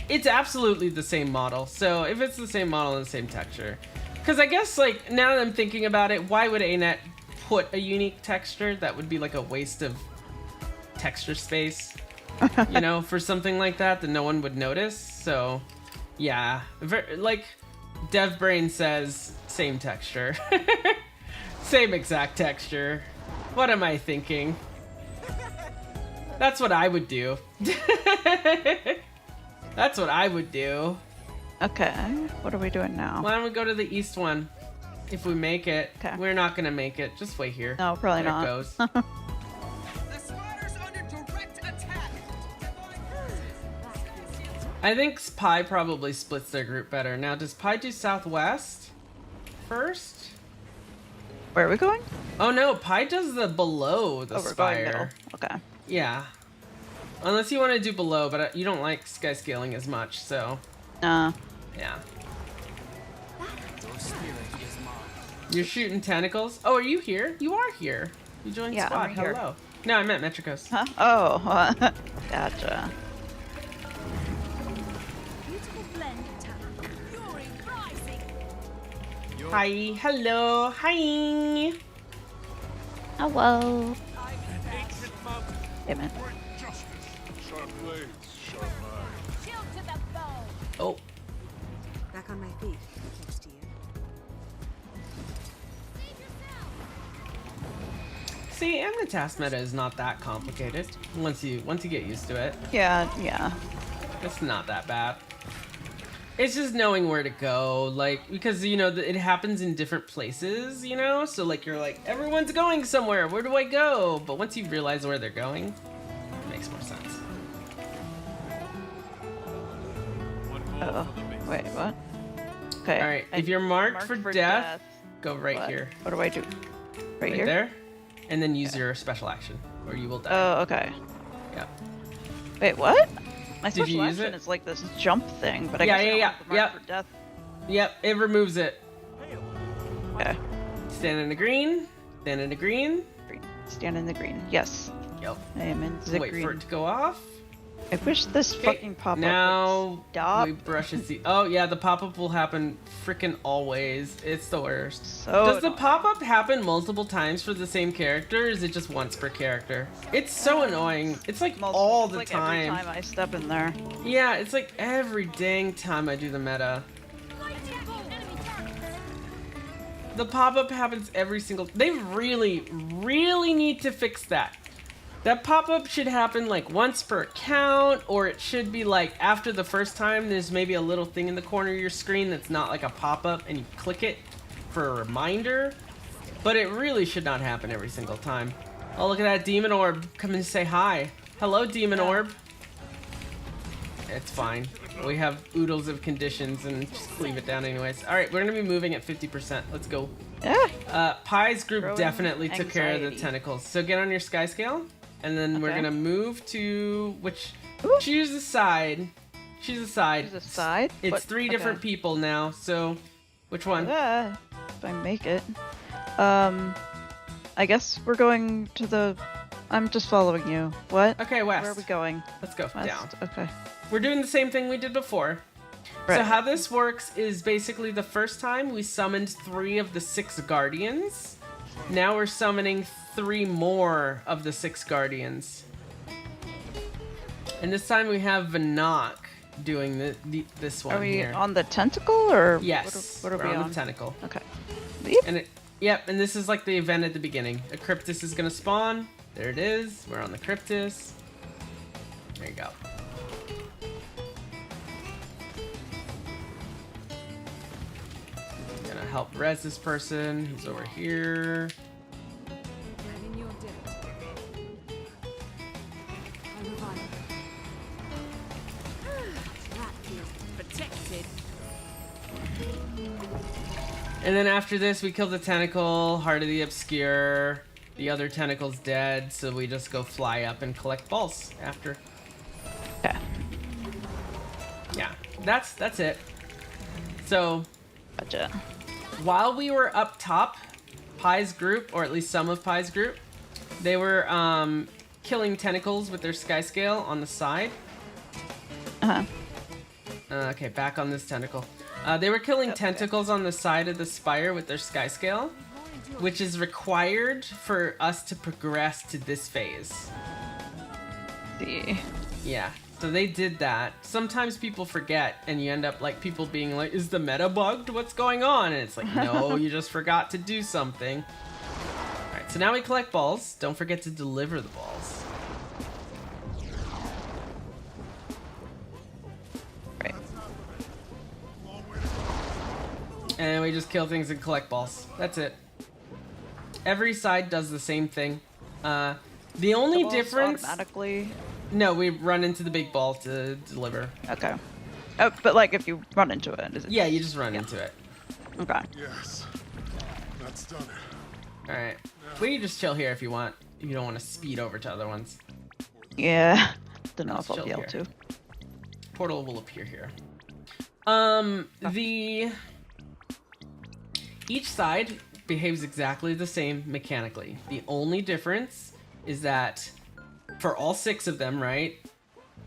It's absolutely the same model. So if it's the same model and the same texture, because I guess like now that I'm thinking about it, why would ANET put a unique texture? That would be like a waste of texture space, you know, for something like that no one would notice. So yeah, like Dev Brain says, same texture. Same exact texture. What am I thinking? That's what I would do. That's what I would do. Okay, what are we doing now? Why don't we go to the east one? If we make it. Okay. We're not gonna make it. Just wait here. No, probably there not. It goes. The spotter's under direct attack. I think Pi probably splits their group better. Now, does Pi do southwest first? Where are we going? Oh no, Pi does the below the We're going middle. spire. Okay. Yeah. Unless you want to do below, but you don't like sky scaling as much, so. Yeah. You're shooting tentacles? Oh, are you here? You are here. You joined Yeah, squad. I'm right here. Hello. No, I meant Metricos. Huh? Oh, gotcha. Beautiful blend of talent. Fury rising. Hi. Hello. Hi. Hello. Damn it. Sharp blades, sharp minds. Chill to the bone. Oh. Back on my feet, thanks to you. See, and the task meta is not that complicated. Once you get used to it, Yeah. it's not that bad. It's just knowing where to go, like, because, you know, it happens in different places, you know? So, like, you're like, everyone's going somewhere, where do I go? But once you realize where they're going, it makes more sense. Oh, wait, what? Okay. Alright, if you're marked for death, go right what? here. What do I do? Right here? There. And then use your special action, or you will die. Oh, okay. Yeah. Wait, what? My Did you special use action it? is like this jump thing, but I Yeah, guess I don't yeah, have the mark yeah. for death. Yep, it removes it. Okay. Stand in the green. Stand in the green. Green. Stand in the green. Yes. Yep. I am in the Wait green. for it to go off. I wish this fucking pop-up Now would stop. we brush and see. Oh yeah, the pop-up will happen freaking always. It's the worst. So Does the annoying. pop-up happen multiple times for the same character, or is it just once per character? It's so annoying. It's like all the like time. Every time I step in there. Yeah, it's like every dang time I do the meta. The pop-up happens every single. They really, really need to fix that. That pop-up should happen like once per account, or it should be like after the first time there's maybe a little thing in the corner of your screen that's not like a pop-up and you click it for a reminder. But it really should not happen every single time. Oh, look at that demon orb coming to say hi. Hello, demon orb. It's fine. We have oodles of conditions and just leave it down anyways. Alright, we're gonna be moving at 50%. Let's go. Yeah. Pi's group Growing definitely took care of the anxiety. tentacles. So get on your sky scale. And then we're Okay. gonna move to which? Ooh. Choose a side. Choose a side. Choose a side? It's What- 3 okay. different people now. So, which one? Yeah, if I make it. I guess we're going to the. I'm just following you. What? Okay, west. Where are we going? Let's go West. down. Okay. We're doing the same thing we did before. Right. So how this works is basically the first time we summoned 3 of the 6 guardians. Now we're summoning 3 more of the 6 guardians. And this time we have Vanak doing this one Are we here. on the tentacle or? Yes, What are we're we on the tentacle. Okay. And yep, and this is like the event at the beginning. A Cryptus is gonna spawn. There it is. We're on the Cryptus. There you go. Gonna help res this person who's over here. And then after this, we kill the tentacle, Heart of the Obscure. The other tentacle's dead, so we just go fly up and collect balls after. Okay. Yeah, that's it. So, Gotcha. while we were up top, Pai's group, or at least some of Pai's group, they were killing tentacles with their sky scale on the side. Okay, back on this tentacle. They were killing tentacles on the side of the spire with their sky scale, which is required for us to progress to this phase. See. Yeah, so they did that. Sometimes people forget, and you end up like people being like, is the meta bugged? What's going on? And it's like, no, you just forgot to do something. Alright, so now we collect balls. Don't forget to deliver the balls. Right. And we just kill things and collect balls. That's it. Every side does the same thing. The only difference... automatically... No, we run into the big ball to deliver. Okay. Oh, but like if you run into it, is it? Yeah, you just run into it. Okay. Yes. That's done it. Alright. We can just chill here if you want. You don't want to speed over to other ones. Yeah. Don't know Let's if I'll be chill able here. to. Portal will appear here. Each side behaves exactly the same mechanically. The only difference is that for all 6 of them, right?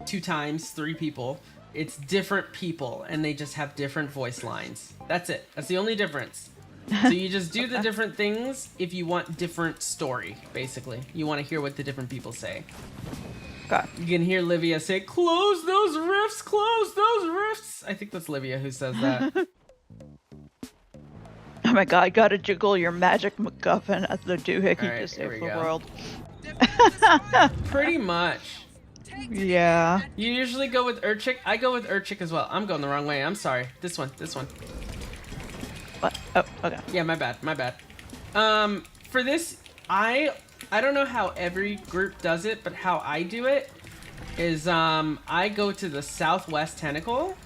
2 times 3 people, it's different people and they just have different voice lines. That's it. That's the only difference. So you just do the different things if you want different story, basically. You want to hear what the different people say. Okay. You can hear Livia say, close those rifts, close those rifts. I think that's Livia who says that. Oh my god, gotta jiggle your magic MacGuffin at the doohickey Alright, to save here the we go. world. Pretty much. Yeah. You usually go with Urchik. I go with Urchik as well. I'm going the wrong way. I'm sorry. This one. What? Oh, okay. Yeah, my bad. For this, I don't know how every group does it, but how I do it is I go to the southwest tentacle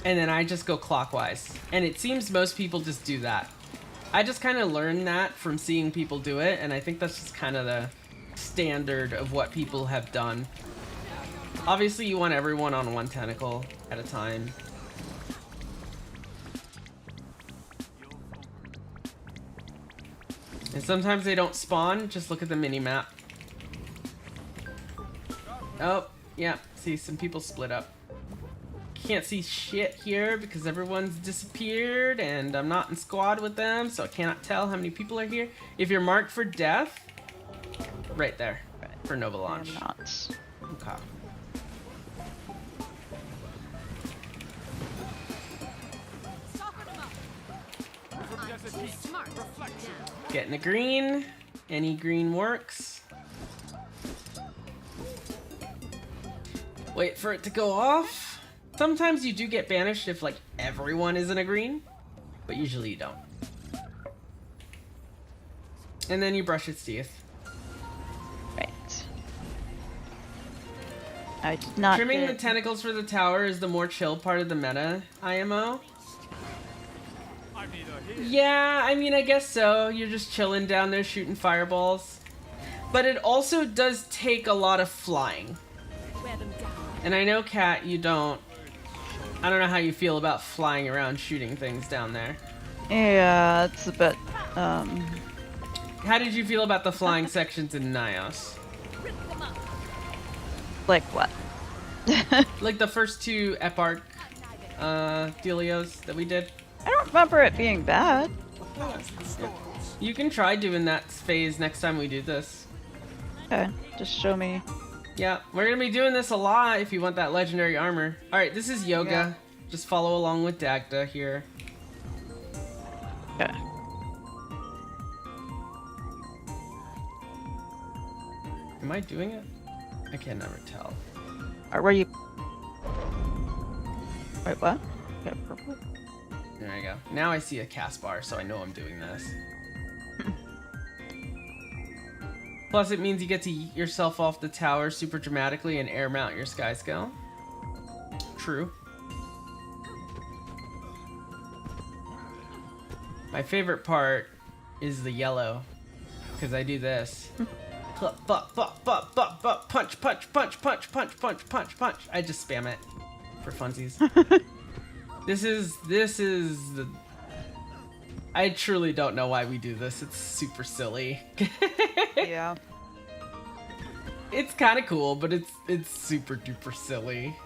and then I just go clockwise. And it seems most people just do that. I just kind of learned that from seeing people do it, and I think that's just kind of the standard of what people have done. Obviously, you want everyone on one tentacle at a time. And sometimes they don't spawn, just look at the mini-map. Oh, yeah, see, some people split up. Can't see shit here because everyone's disappeared and I'm not in squad with them, so I cannot tell how many people are here. If you're marked for death, right there, for Nova launch. I'm not. Okay. Getting a green. Any green works. Wait for it to go off. Sometimes you do get banished if like everyone is in a green, but usually you don't. And then you brush its teeth. Right. I did not Trimming get... the tentacles for the tower is the more chill part of the meta IMO. Yeah, I mean, I guess so. You're just chilling down there shooting fireballs. But it also does take a lot of flying. And I know, Kat, you don't. I don't know how you feel about flying around shooting things down there. Yeah, it's a bit, How did you feel about the flying sections in Nios? Like what? Like the first 2 Eparch dealios that we did? I don't remember it being bad. You can try doing that phase next time we do this. Okay, just show me. Yeah, we're gonna be doing this a lot if you want that legendary armor. Alright, this is yoga. Yeah. Just follow along with Dagda here. Okay. Am I doing it? I can never tell. Or where you... Wait, what? Okay, purple. There I go. Now I see a cast bar, so I know I'm doing this. Plus, it means you get to yeet yourself off the tower super dramatically and air mount your sky scale. True. My favorite part is the yellow, because I do this. Punch, punch, punch, punch, punch, punch, punch, punch. I just spam it for funsies. This is the... I truly don't know why we do this. It's super silly. Yeah. It's kind of cool, but it's super duper silly.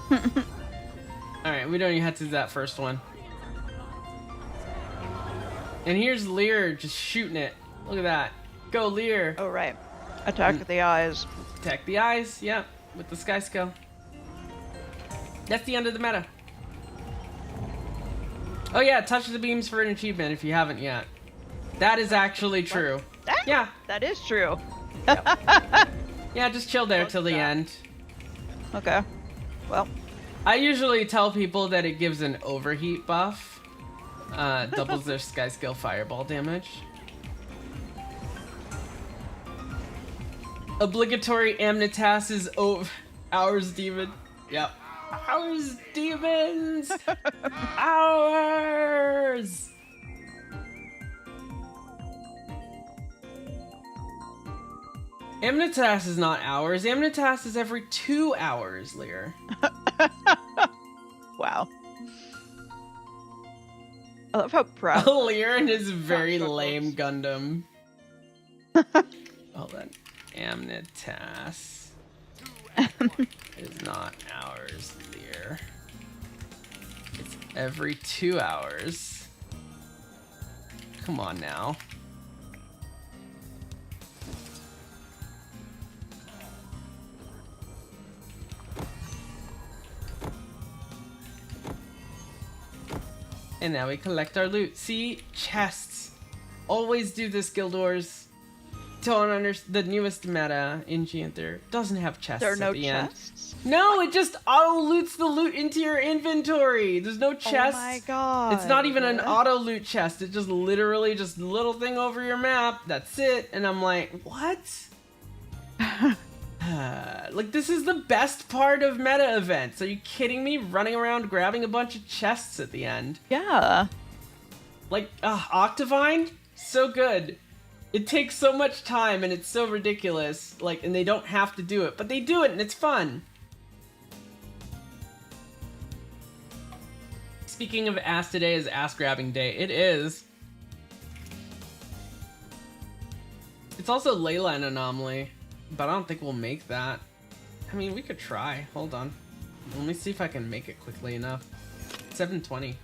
Alright, we don't even have to do that first one. And here's Lear just shooting it. Look at that. Go, Lear. Oh, right. Attack the eyes. Attack the eyes, yeah, with the sky skill. That's the end of the meta. Oh yeah, touch the beams for an achievement if you haven't yet. That is actually true. Yeah. That is true. Yeah, just chill there till the end. Okay. Well. I usually tell people that it gives an overheat buff. Doubles their sky skill fireball damage. Obligatory Amnitas is Hours Demon. Yep. Hours Demons! Hours! Amnitas is not hours. Amnitas is every 2 hours, Lear. Wow. I love how proud. Lear and his very lame Gundam. Hold on. Amnitas is not hours, Lear. It's every 2 hours. Come on now. And now we collect our loot. See? Chests. Always do this, Guildors. Don't understand. The newest meta in Gianther doesn't have chests There are no at the chests? end. No, it just auto-loots the loot into your inventory. There's no chest. Oh my god. It's not even an auto-loot chest. It's just literally just a little thing over your map. That's it. And I'm like, what? Like, this is the best part of meta events. Are you kidding me? Running around grabbing a bunch of chests at the end. Yeah. Like, Octavine? So good. It takes so much time and it's so ridiculous. Like, and they don't have to do it, but they do it and it's fun. Speaking of ass, today is ass grabbing day. It is. It's also Leyline anomaly, but I don't think we'll make that. I mean, we could try. Hold on. Let me see if I can make it quickly enough. 7:20.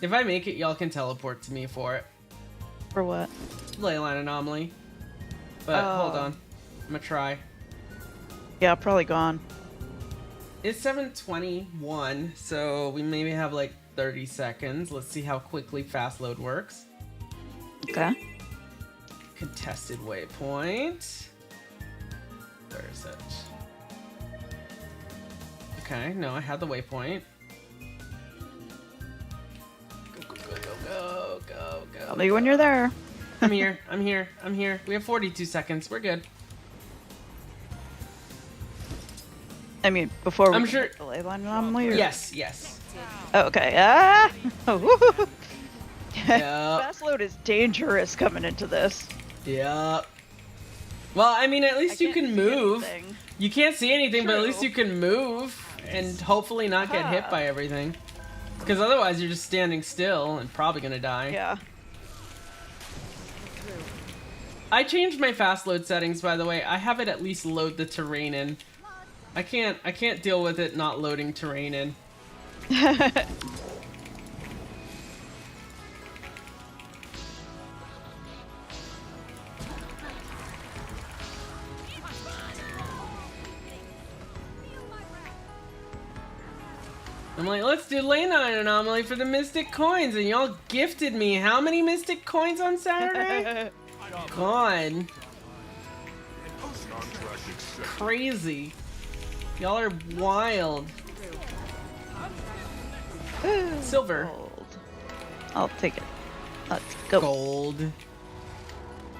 If I make it, y'all can teleport to me for it. For what? Leyline anomaly. But hold on. I'm gonna try. Yeah, probably gone. It's 7:21, so we maybe have like 30 seconds. Let's see how quickly fast load works. Okay. Contested waypoint. Where is it? Okay, no, I have the waypoint. Go, go, go, go, go, go, go. Tell me when you're there. I'm here, I'm here, I'm here. We have 42 seconds. We're good. I mean, before we I'm get sure- the ley line anomaly? Or... Yes, yes. Oh, okay. Ah! Yep. Fast load is dangerous coming into this. Yep. Well, I mean, at least you can move. Anything. You can't see anything, but at least True. you can move and hopefully not get hit by everything. Because otherwise you're just standing still and probably gonna die. Yeah. I changed my fast load settings, by the way. I have it at least load the terrain in. I can't deal with it not loading terrain in. I'm like, let's do lane 9 anomaly for the mystic coins, and y'all gifted me how many mystic coins on Saturday? God. Crazy. Y'all are wild. Silver. Gold. I'll take it. Let's go. Gold.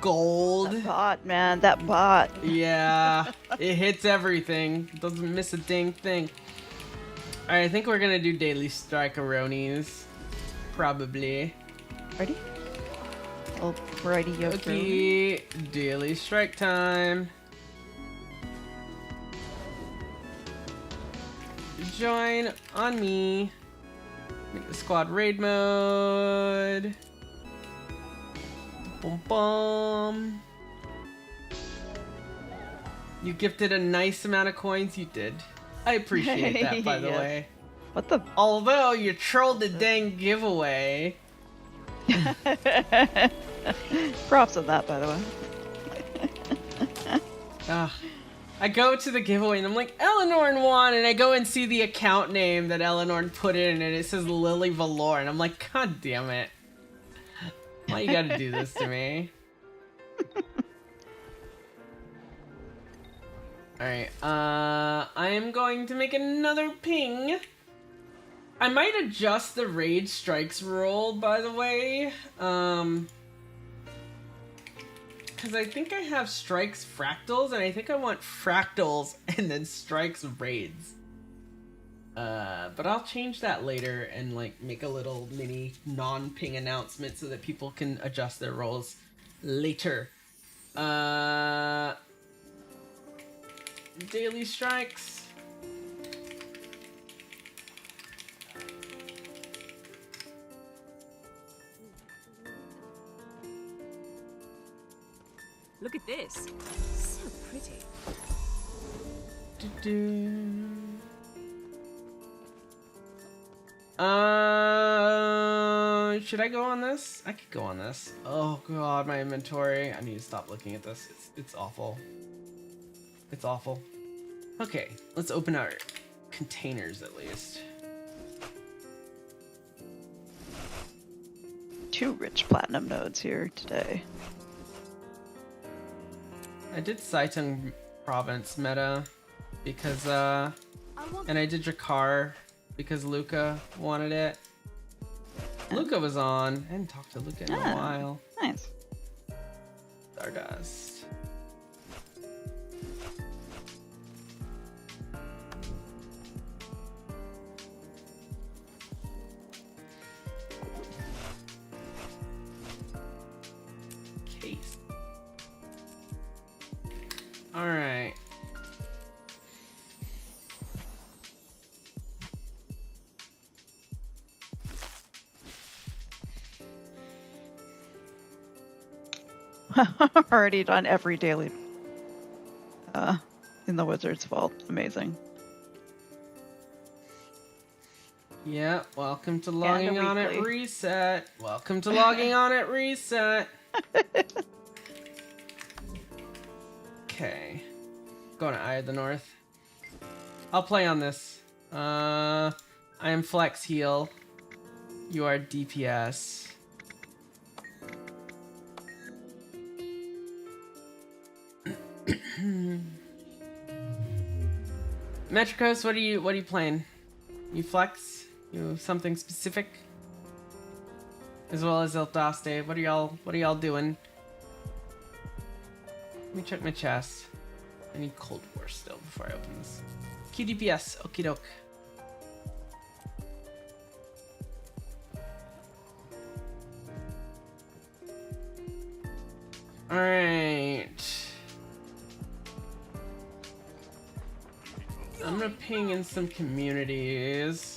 Gold. That bot, man. That bot. Yeah. It hits everything. Doesn't miss a dang thing. Alright, I think we're gonna do daily strike-a-ronies. probably. Ready? Alrighty, yo. Okay, daily strike time. Join on me. Make the squad raid mode. Boom, boom. You gifted a nice amount of coins. You did. I appreciate that, by the Yes. way. What the? Although you trolled the dang giveaway. Props on that, by the way. I go to the giveaway and I'm like, Eleanor won, and I go and see the account name that Eleanor put in, and it says lilyvelour, and I'm like, God damn it. Why you gotta do this to me? Alright, I am going to make another ping. I might adjust the raid strikes rule, by the way. Because I think I have strikes fractals, and I think I want fractals and then strikes raids. But I'll change that later and like make a little mini non-ping announcement so that people can adjust their roles later. Daily strikes. Look at this. So pretty. Should I go on this? I could go on this. Oh god, my inventory. I need to stop looking at this. It's awful. It's awful. Okay, let's open our containers at least. 2 rich platinum nodes here today. I did Saitung province meta because and I did Jakar because Luca wanted it. Luca was on. I hadn't talked to Luca in a while. Nice. Stardust. Case. All right. Already done every daily in the Wizard's Vault. Amazing. Yeah, welcome to logging on at reset. Welcome to logging on at reset. Okay. Going to Eye of the North. I'll play on this. I am Flex Heal. You are DPS. Metricos, what are you playing? You Flex? You something specific? As well as Eldaste. What are y'all doing? Let me check my chest. I need Cold War still before I open this. QDPS, okie doke. Alright. I'm gonna ping in some communities.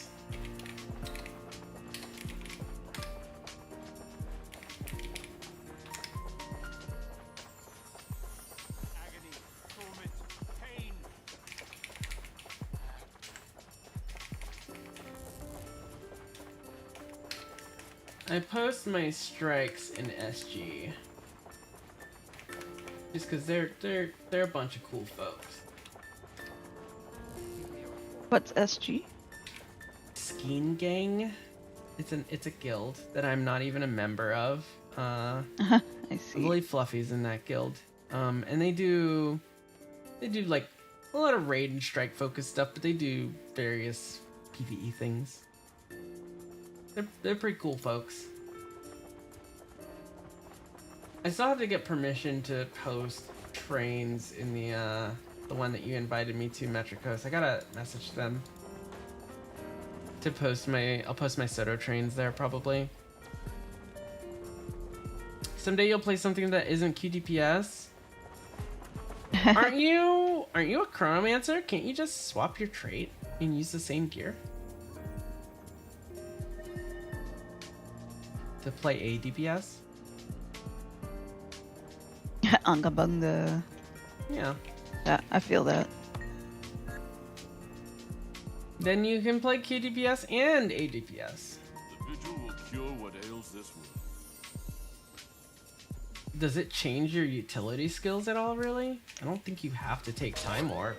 I post my strikes in SG just because they're a bunch of cool folks. What's SG? Skeen Gang. It's a guild that I'm not even a member of. I see. I believe Fluffy's in that guild. And they do like a lot of raid and strike focused stuff, but they do various PvE things. They're pretty cool folks. I still have to get permission to post trains in the one that you invited me to, Metricos. I gotta message them. to post my. I'll post my Soto trains there probably. Someday you'll play something that isn't QDPS. Aren't you a chronomancer? Can't you just swap your trait and use the same gear to play a DPS? Unga bunga. Yeah. Yeah, I feel that. Then you can play QDPS and ADPS. The vigil will cure what ails this world. Does it change your utility skills at all, really? I don't think you have to take Time Warp.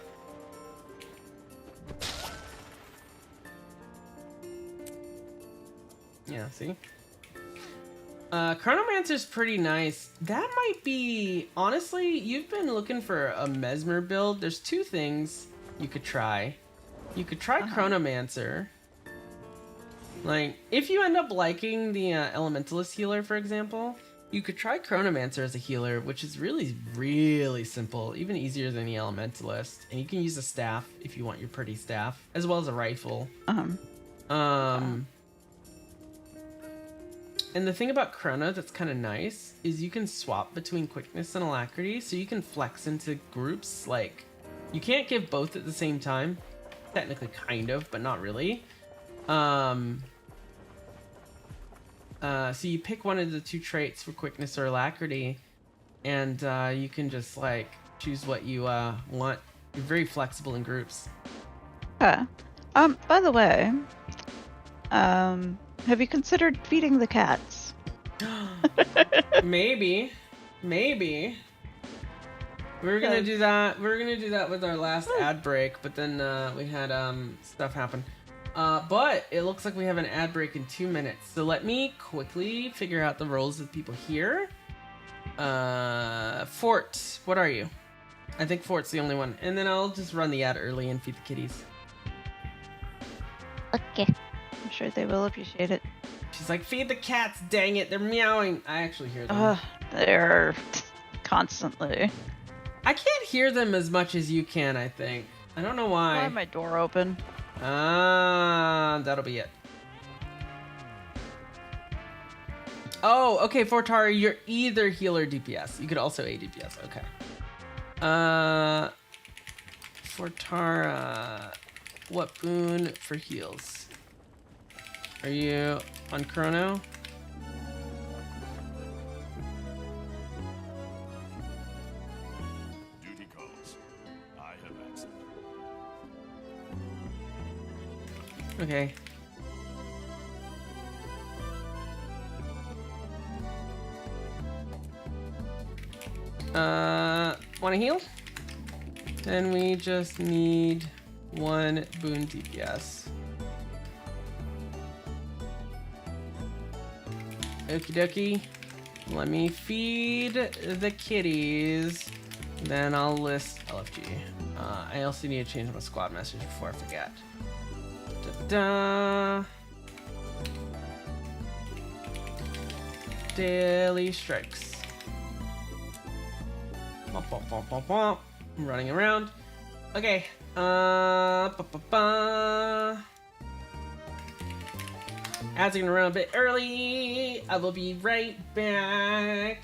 Yeah, see? Chronomancer's pretty nice. That might be... Honestly, you've been looking for a Mesmer build. There's two things you could try. You could try Chronomancer. Like, if you end up liking the Elementalist healer, for example, you could try Chronomancer as a healer, which is really, really simple. Even easier than the Elementalist. And you can use a staff if you want your pretty staff, as well as a rifle. And the thing about Chrono that's kind of nice is you can swap between quickness and alacrity, so you can flex into groups. Like, you can't give both at the same time. Technically, kind of, but not really. So you pick one of the two traits for quickness or alacrity, and you can just like choose what you want. You're very flexible in groups. By the way, have you considered feeding the cats? Maybe. We were gonna do that. We were gonna do that with our last ad break, but then we had stuff happen. But it looks like we have an ad break in 2 minutes. So let me quickly figure out the roles of people here. Fort, what are you? I think Fort's the only one. And then I'll just run the ad early and feed the kitties. Okay. I'm sure they will appreciate it. She's like, feed the cats, dang it, they're meowing. I actually hear them. They're constantly. I can't hear them as much as you can, I think. I don't know why. I have my door open. That'll be it. Oh, okay, Fortara, you're either heal or DPS. You could also ADPS, okay. Fortara, what boon for heals? Are you on Chrono? Duty calls. I have access. Okay. Wanna heal? Then we just need one boon DPS. Okie dokie. Let me feed the kitties. Then I'll list LFG. I also need to change my squad message before I forget. Da-da. Daily strikes. Womp, womp, womp, womp, womp. I'm running around. Okay. Ads are gonna run a bit early. I will be right back.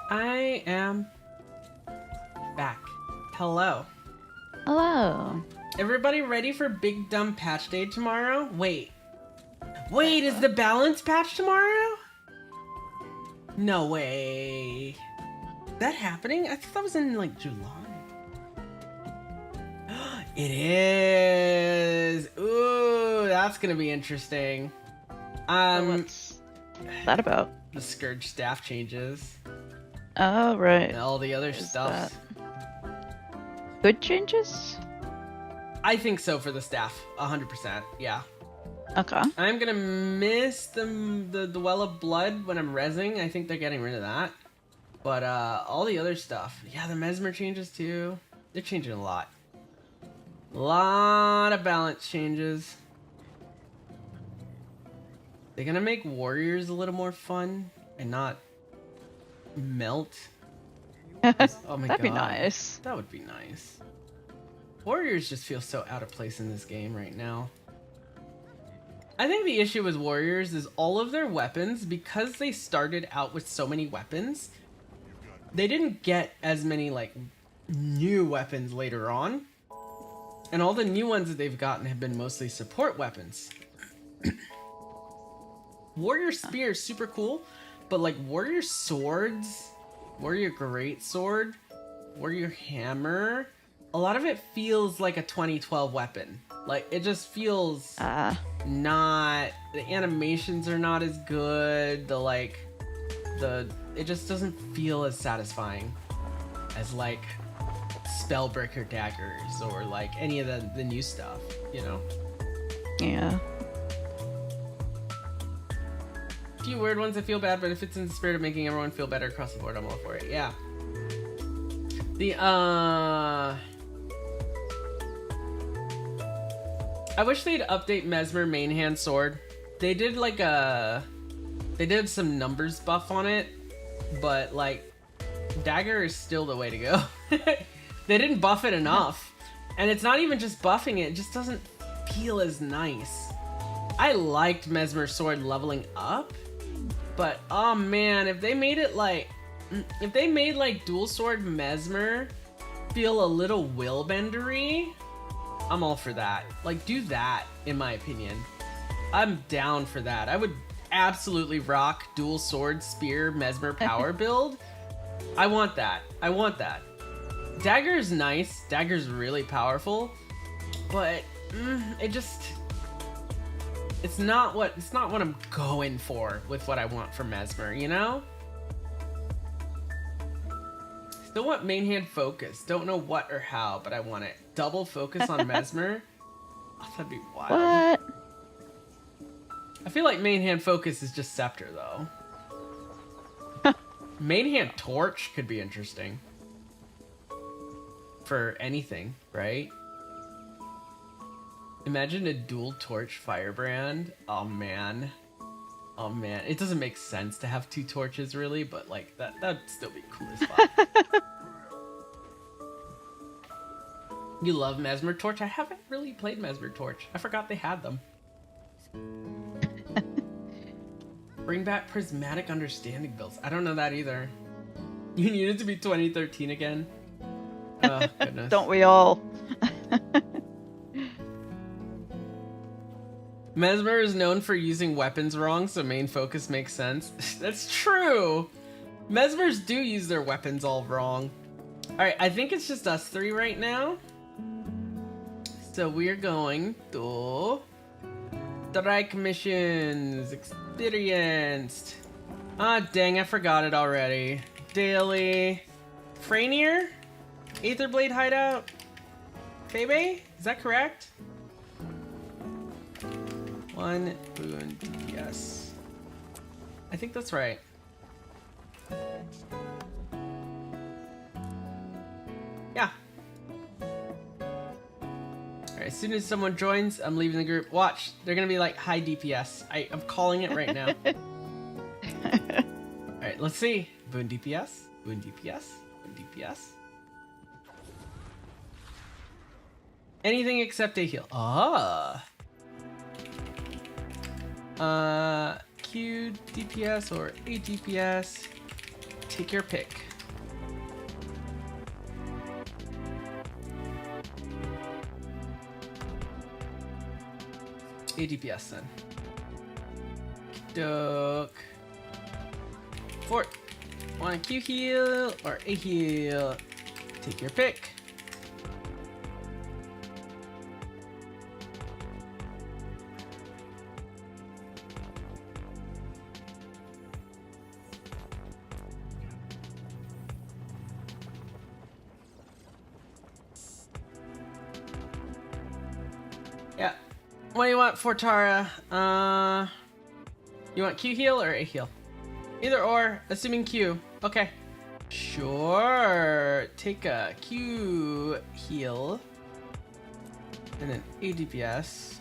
I am back. Hello. Hello. Everybody ready for Big Dumb Patch Day tomorrow? Wait, is the balance patch tomorrow? No way. That happening? I thought that was in like July. It is. Ooh, that's gonna be interesting. What's that about? The Scourge staff changes. Oh, right. And all the other stuff. Good changes? I think so for the staff. 100%. Yeah. Okay. I'm gonna miss the Well of Blood when I'm rezzing. I think they're getting rid of that. But all the other stuff. Yeah, the Mesmer changes too. They're changing a lot. A lot of balance changes. They're gonna make warriors a little more fun and not melt. Oh my god. That'd be nice. That would be nice. Warriors just feel so out of place in this game right now. I think the issue with warriors is all of their weapons, because they started out with so many weapons, they didn't get as many like new weapons later on. And all the new ones that they've gotten have been mostly support weapons. Warrior spear is super cool, but like warrior swords, warrior greatsword, warrior hammer, a lot of it feels like a 2012 weapon. Like it just feels not, the animations are not as good, it just doesn't feel as satisfying as like Spellbreaker daggers or like any of the new stuff, you know? Yeah. Few weird ones I feel bad, but if it's in the spirit of making everyone feel better across the board, I'm all for it. Yeah. I wish they'd update Mesmer main hand sword. They did they did some numbers buff on it, but like dagger is still the way to go. They didn't buff it enough. And it's not even just buffing it just doesn't feel as nice. I liked Mesmer's sword leveling up, but oh man, if they made it like, if they made like dual sword Mesmer feel a little willbendery, I'm all for that. Like do that, in my opinion. I'm down for that. I would absolutely rock dual sword spear Mesmer power build. I want that. I want that. Dagger is nice. Dagger's really powerful, but it's not what I'm going for with what I want from Mesmer, you know? Still want main hand focus. Don't know what or how, but I want it. Double focus on Mesmer. Oh, that'd be wild. What? I feel like main hand focus is just Scepter though. Main hand torch could be interesting. For anything, right? Imagine a dual torch firebrand. Oh man. Oh man. It doesn't make sense to have two torches really, but like that'd still be cool as fuck. You love Mesmer Torch? I haven't really played Mesmer Torch. I forgot they had them. Bring back prismatic understanding builds. I don't know that either. You need it to be 2013 again? Oh, goodness. Don't we all? Mesmer is known for using weapons wrong, so main focus makes sense. That's true! Mesmers do use their weapons all wrong. Alright, I think it's just us three right now. So we're going to strike missions. Experienced. Ah, dang, I forgot it already. Daily. Franier? Aetherblade Hideout? Febe? Is that correct? 1 boon DPS. I think that's right. Yeah. Alright, as soon as someone joins, I'm leaving the group. Watch, they're gonna be like high DPS. I'm calling it right now. Alright, let's see. Boon DPS, Boon DPS, Boon DPS. Anything except a heal. Ah. Q DPS or A DPS. Take your pick. ADPS then. Duck. Fort. Want a Q heal or a heal? Take your pick. Yeah. What do you want for Tara? You want Q heal or A heal? Either or, assuming Q. Okay. Sure. Take a Q heal. And then A DPS.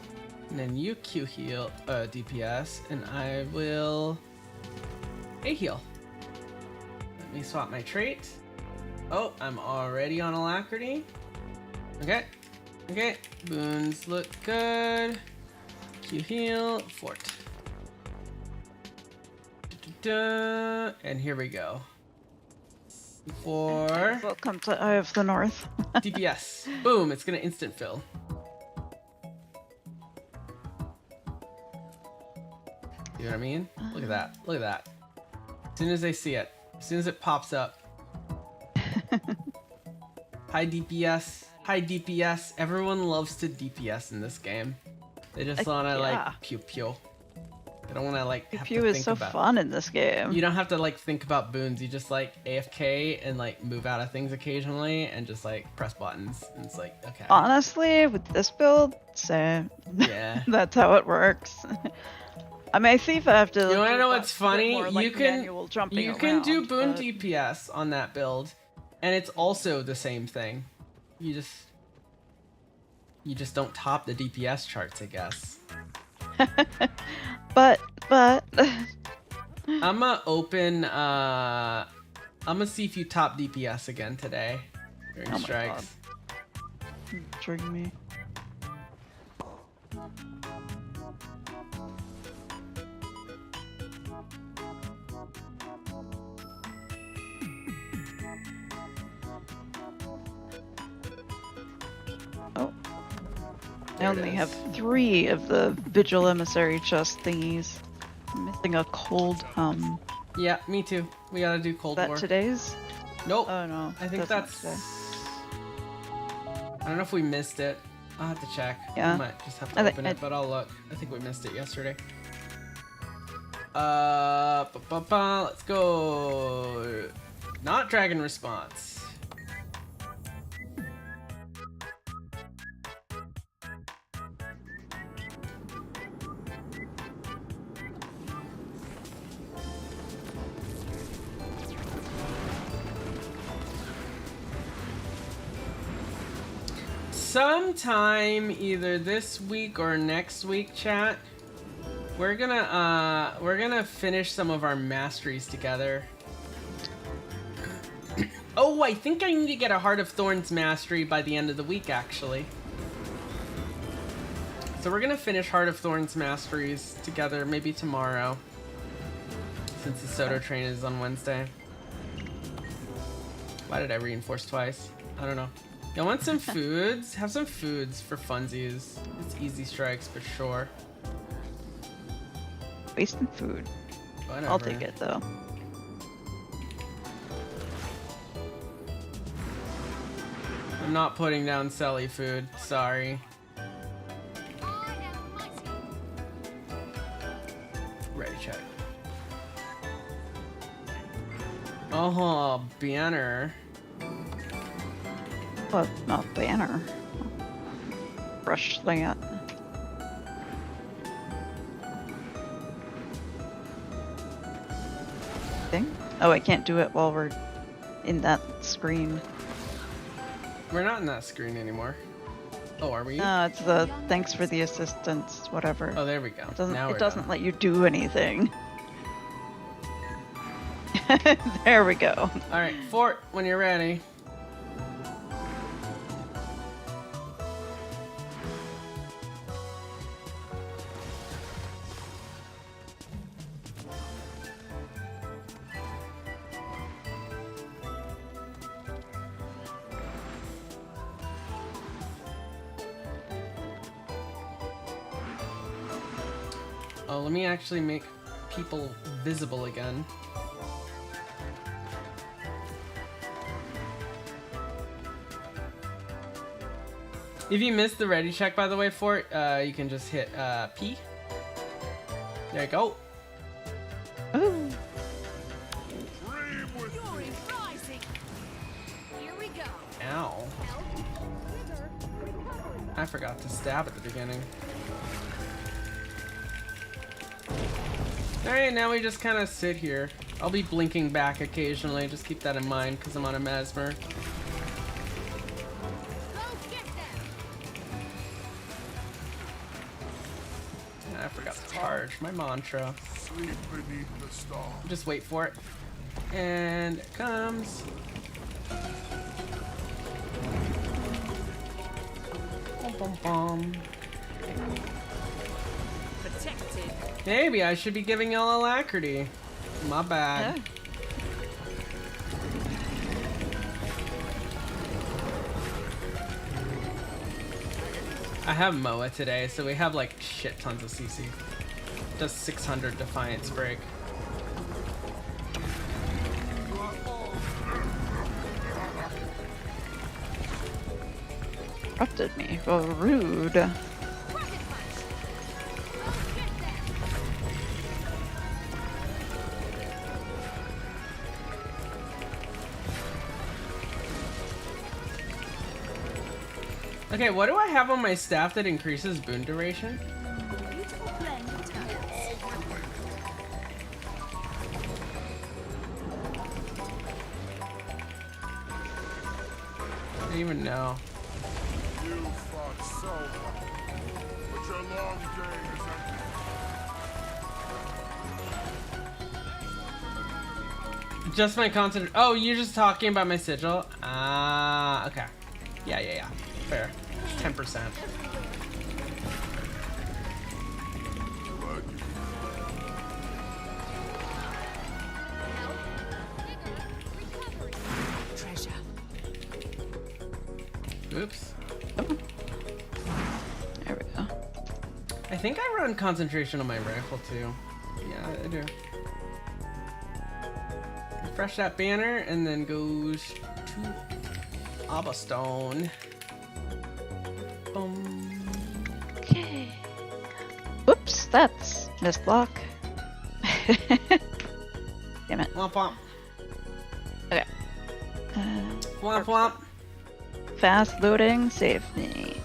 And then you Q heal DPS. And I will A heal. Let me swap my trait. Oh, I'm already on Alacrity. Okay. Okay. Boons look good. Q heal. Fort. And here we go. For welcome to Eye of the North. DPS. Boom, it's gonna instant fill. You know what I mean? Look at that. Look at that. As soon as they see it. As soon as it pops up. High DPS. High DPS. Everyone loves to DPS in this game. They just wanna like pew pew. I don't want to like have Pew to is think so about. fun in this game. You don't have to like think about boons. You just like AFK and like move out of things occasionally and just like press buttons. And it's like okay. Honestly, with this build, same. Yeah. That's how it works. I mean, I see if I have to. You want to know do what's funny? more, like, you can manual jumping you can do around, boon but- DPS on that build, and it's also the same thing. You just don't top the DPS charts, I guess. but I'm gonna open. I'm gonna see if you top DPS again today during Oh my strikes. Trigger me. Oh. I There it only is. have 3 of the Vigil Emissary chest thingies. I'm missing a cold Yeah, me too. We gotta do Cold that War. today's? Nope. Oh no. I think not that's. today. I don't know if we missed it. I'll have to check. Yeah. We might just have to I thi- open I- it, but I'll look. I think we missed it yesterday. Let's go. Not dragon response. Sometime either this week or next week, chat, we're gonna finish some of our masteries together. Oh, I think I need to get a Heart of Thorns mastery by the end of the week, actually. So we're gonna finish Heart of Thorns masteries together, maybe tomorrow, since the Soto train is on Wednesday. Why did I reinforce twice? I don't know. Y'all want some foods? Have some foods for funsies. It's easy strikes for sure. Wasting food. Whatever. I'll take it though. I'm not putting down Selly food. Sorry. Ready check. Oh, banner. But not banner. Brush that. Thing? Oh, I can't do it while we're in that screen. We're not in that screen anymore. Oh, are we? No, it's the thanks for the assistance, whatever. Oh, there we go. It doesn't, Now we're it doesn't done. let you do anything. There we go. All right, Fort, when you're ready. Oh, let me actually make people visible again. If you missed the ready check, by the way, for it, you can just hit P. There you go. Ooh. Fury rising. Here we go. Ow. I forgot to stab at the beginning. Alright, now we just kind of sit here. I'll be blinking back occasionally, just keep that in mind because I'm on a mesmer. I forgot to charge my mantra. Sleep beneath the stars. Just wait for it. And it comes. Bum, bum, bum. Protected. Maybe I should be giving y'all alacrity. My bad. Yeah. I have Moa today, so we have like shit tons of CC. Does 600 Defiance break. Interrupted me. Oh, rude. Okay, what do I have on my staff that increases boon duration? Beautiful blend of talents. I don't even know. You fought so hard, but your long day is ended. Just my concentration. Oh, you're just talking about my sigil? Ah, okay. Yeah. Fair. 10%. Treasure. Oops. There we go. I think I run concentration on my rifle too. Yeah, I do. Refresh that banner and then goes to Abastone. Boom. Okay. Whoops, that's missed block. Damn it. Womp womp. Okay. Womp womp. Fast loading, save me.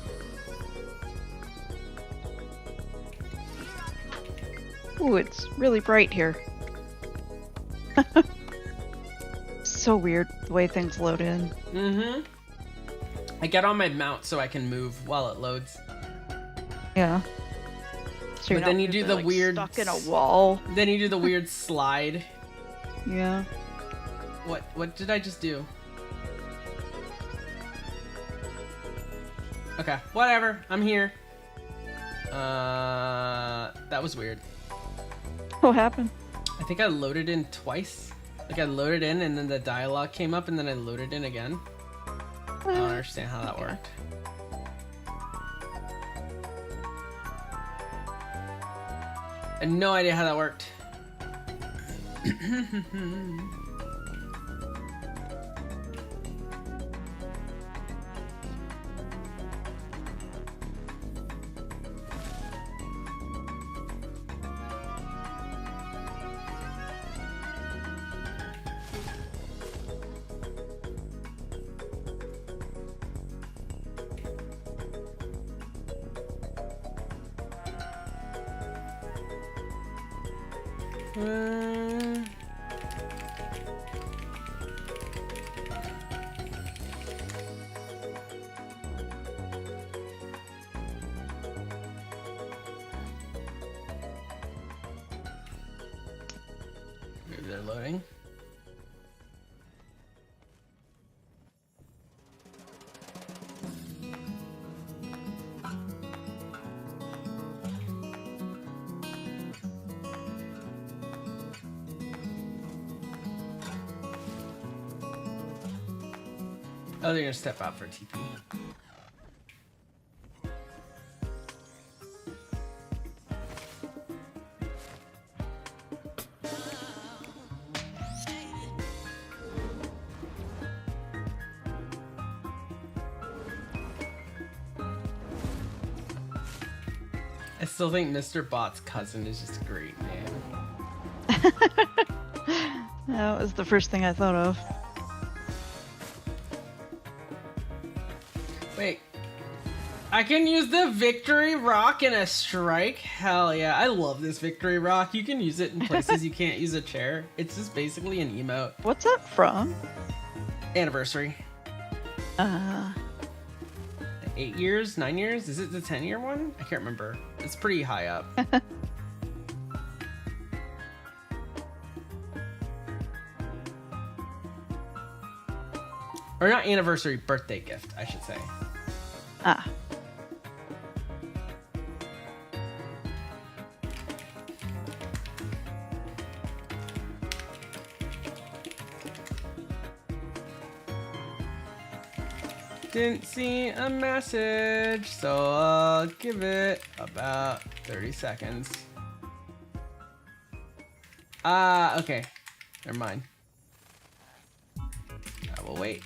Ooh, it's really bright here. So weird the way things load in. Mm-hmm. I get on my mount so I can move while it loads. Yeah. So But then you do the like, weird stuck in a wall. Then you do the weird slide. Yeah. What did I just do? Okay, whatever. I'm here. That was weird. What happened? I think I loaded in twice. Like I loaded in and then the dialogue came up and then I loaded in again. I don't understand how that worked. I had no idea how that worked. Maybe they're loading. Oh, they're gonna step out for TP. I still think Mr. Bot's cousin is just a great name. That was the first thing I thought of. Wait. I can use the victory rock in a strike? Hell yeah. I love this victory rock. You can use it in places you can't use a chair. It's just basically an emote. What's that from? Anniversary. 8 years? 9 years? Is it the 10-year one? I can't remember. It's pretty high up. Or not anniversary, birthday gift, I should say. Ah. Didn't see a message, so I'll give it about 30 seconds. Okay. Never mind. I will wait.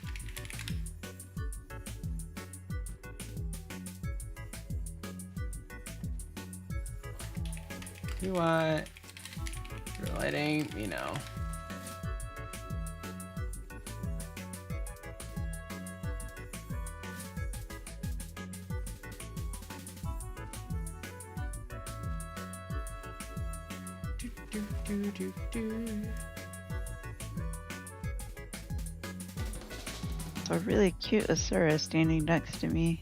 You what? You're letting me know. It's a really cute Asura standing next to me.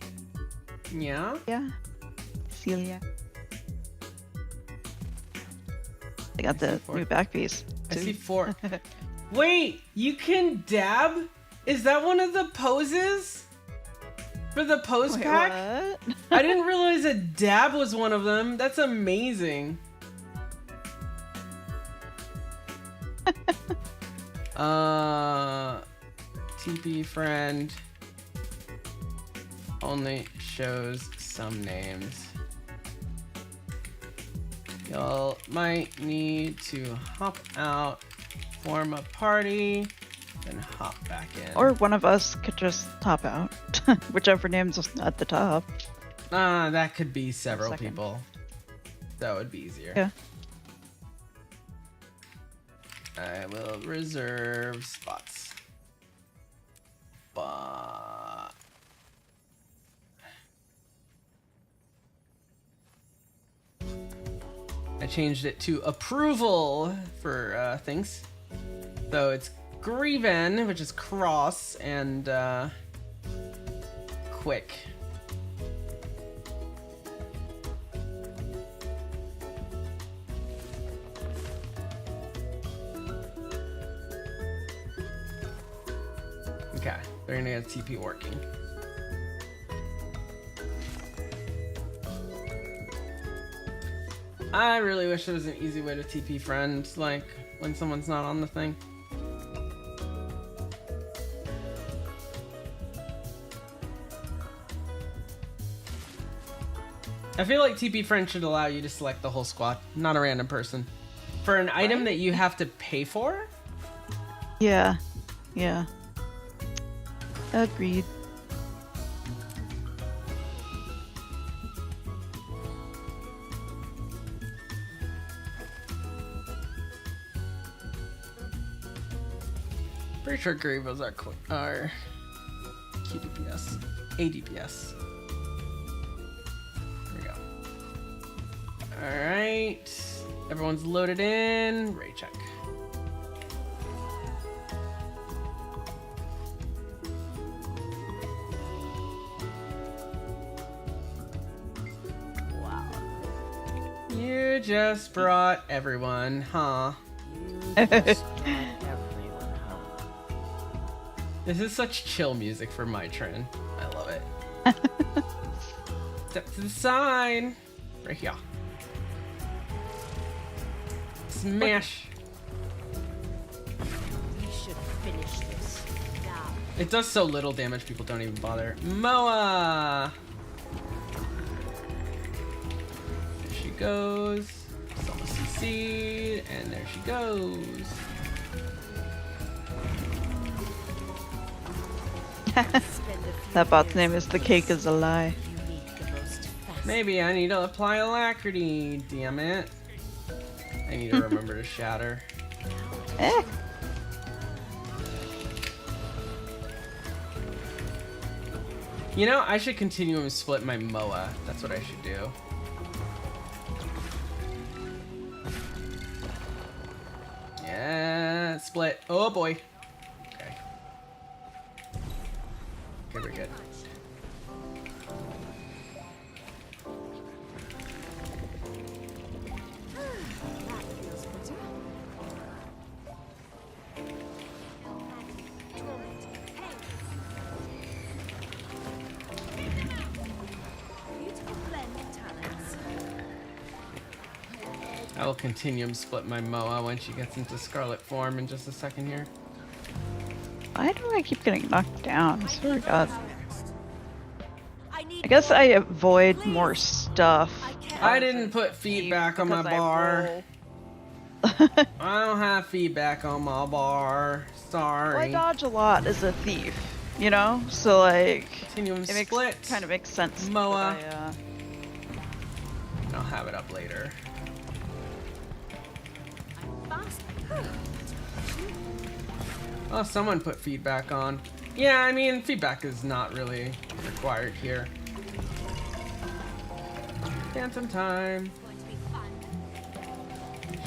Yeah? Yeah. Celia. I got the new back piece. I too. see 4. Wait, you can dab? Is that one of the poses? For the pose Wait, pack? what? I didn't realize a dab was one of them. That's amazing. TP friend only shows some names. Y'all might need to hop out, form a party, then hop back in. Or one of us could just top out. Whichever name's at the top. That could be several Second. people. That would be easier. Yeah. I will reserve spots. But I changed it to approval for things. So it's Grieven, which is cross, and quick. Okay, they're gonna get TP working. I really wish there was an easy way to TP friends, like when someone's not on the thing. I feel like TP friend should allow you to select the whole squad, not a random person. For an item that you have to pay for? Yeah. Yeah. Agreed. Pretty sure Grievos are QDPS. ADPS. There we go. Alright. Everyone's loaded in. Ray check. Wow. You just brought everyone, huh? This is such chill music for my trend. I love it. Step to the side. Right here. Smash. We should finish this now. It does so little damage, people don't even bother. Moa! There she goes. Someone CC'd, and there she goes. That bot's name is The Cake is a Lie. You need the most Maybe I need to apply alacrity. Damn it. I need to remember to shatter. Eh. You know, I should continue and split my MOA. That's what I should do. Yeah, split. Oh boy. Okay. Okay, we're good. I will continue and split my MOA when she gets into Scarlet form in just a second here. Why do I keep getting knocked down? I swear to God. I guess I avoid more stuff. I didn't put feedback on my bar. I don't have feedback on my bar. Sorry. Well, I dodge a lot as a thief, you know? So, like, Continue and it split. kind of makes sense. MOA. That I'll have it up later. Oh, someone put feedback on. Yeah, I mean, feedback is not really required here. Phantom time.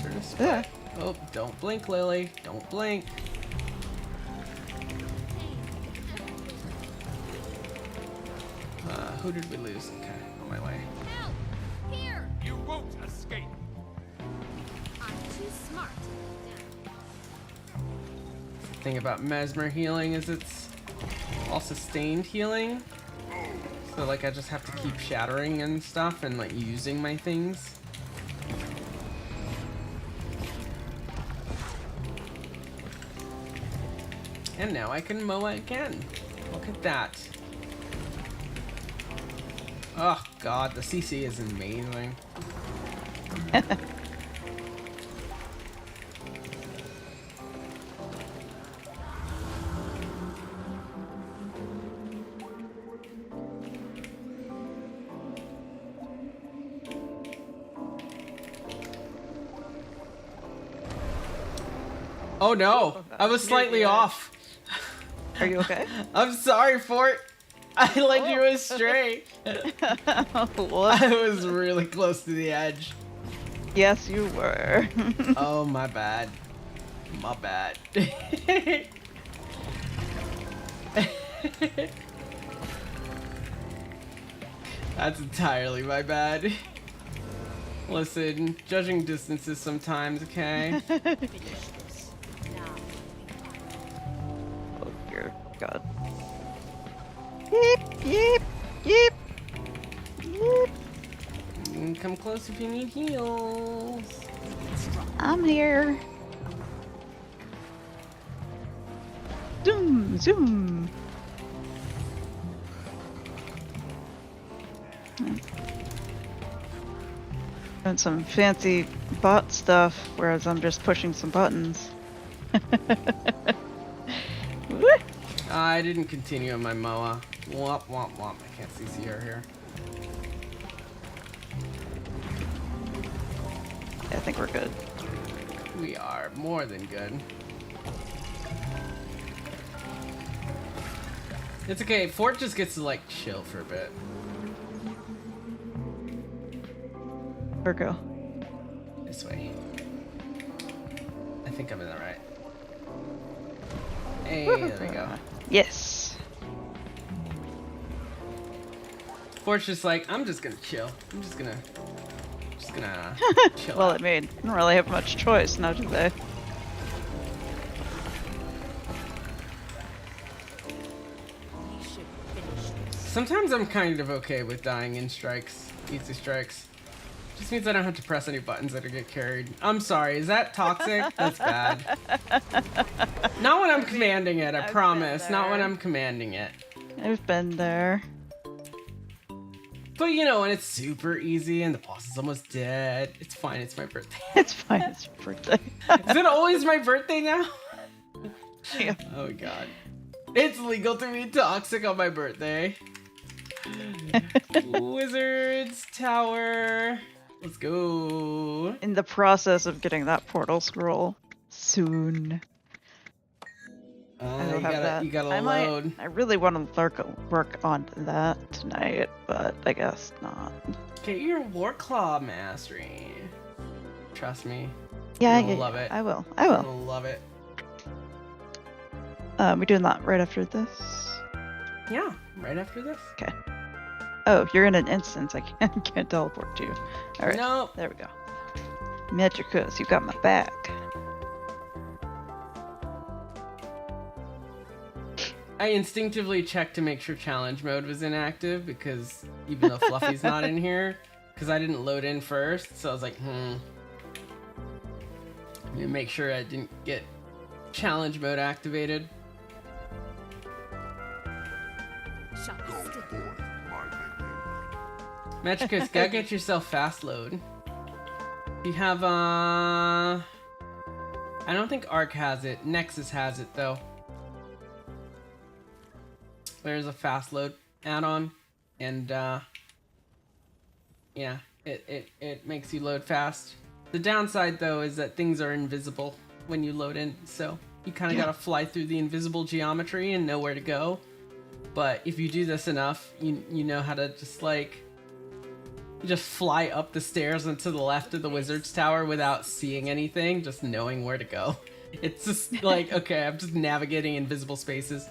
Sure to split. Yeah. Oh, don't blink, Lily. Don't blink. Who did we lose? Okay, on my way. Help! Here! You won't escape. I'm too smart. The thing about mesmer healing is it's all sustained healing. So like I just have to keep shattering and stuff and like using my things. And now I can MOA again. Look at that. Oh god, the CC is amazing. Oh no, I was slightly off. Are you okay? I'm sorry, Fort. I led you astray. What? I was really close to the edge. Yes, you were. Oh, my bad. My bad. That's entirely my bad. Listen, judging distances sometimes, okay? Oh dear God. Yip, yip, yip, yip. Come close if you need heals. I'm here. Zoom, zoom. Doing some fancy bot stuff, whereas I'm just pushing some buttons. I didn't continue on my MOA. Womp, womp, womp. I can't CC her here. I think we're good. We are more than good. It's okay. Fort just gets to like chill for a bit. Virgo. This way. I think I'm in the right. Hey, there we go. Yes. Fort's just like, I'm just gonna chill. I'm just gonna chill Well, out. I mean, I don't really have much choice now, do they? Sometimes I'm kind of okay with dying in strikes, easy strikes. Just means I don't have to press any buttons that get carried. I'm sorry, is that toxic? That's bad. Not when I'm commanding it, I I've promise. been Not when there. I'm commanding it. I've been there. But you know, when it's super easy and the boss is almost dead, it's fine, it's my birthday. It's fine, it's your birthday. Is it always my birthday now? Yeah. Oh god. It's legal to be toxic on my birthday. Wizards Tower. Let's go. In the process of getting that portal scroll soon. I will have that. You gotta load. I really want to work on that tonight, but I guess not. Get your Warclaw mastery. Trust me. Yeah, You'll love it. I will. You'll love it. We doing that right after this? Yeah, right after this. Okay. Oh, you're in an instance. I can't teleport to you. All right. Nope. There we go. Magicus, you got my back. I instinctively checked to make sure challenge mode was inactive because even though Fluffy's not in here, because I didn't load in first, so I was like, Let me make sure I didn't get challenge mode activated. Magicus, gotta get yourself fast load. You have I don't think Arc has it. Nexus has it though. There's a fast load add-on, and yeah, it makes you load fast. The downside though is that things are invisible when you load in, so you kind of gotta fly through the invisible geometry and know where to go. But if you do this enough, you know how to just like just fly up the stairs and to the left of the wizard's tower without seeing anything, just knowing where to go. It's just like, okay, I'm just navigating invisible spaces.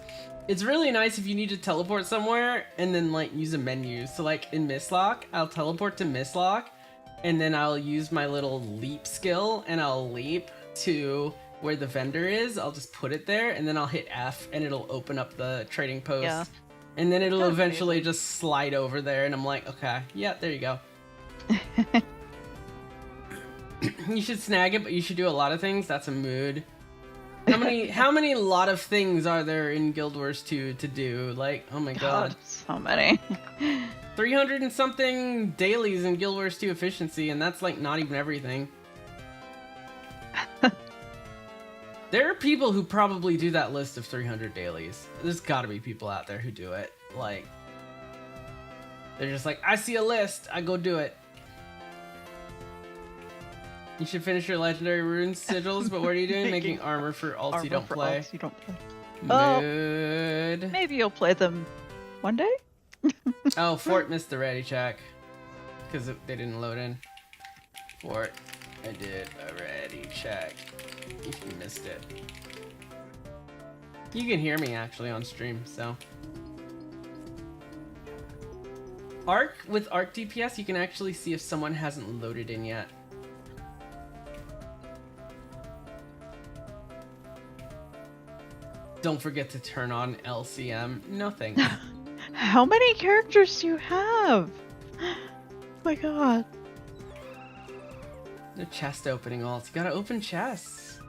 It's really nice if you need to teleport somewhere and then like use a menu. So like in Mistlock, I'll teleport to Mistlock and then I'll use my little leap skill and I'll leap to where the vendor is. I'll just put it there and then I'll hit F and it'll open up the trading post. Yeah. And then it'll eventually just slide over there and I'm like, okay, yeah, there you go. You should snag it, but you should do a lot of things. That's a mood. How many lot of things are there in Guild Wars 2 to do? Like, oh my god. So many. 300 and something dailies in Guild Wars 2 efficiency, and that's like not even everything. There are people who probably do that list of 300 dailies. There's gotta be people out there who do it. Like, they're just like, I see a list, I go do it. You should finish your legendary rune sigils, but what are you doing? Making armor for alts you don't play. Alts you don't play. Mood. Maybe you'll play them one day? Oh, Fort missed the ready check. Because they didn't load in. Fort, I did a ready check. If you missed it. You can hear me actually on stream, so. Arc, with Arc DPS, you can actually see if someone hasn't loaded in yet. Don't forget to turn on LCM. No thanks. How many characters do you have? Oh my god. The chest opening alts. You gotta open chests.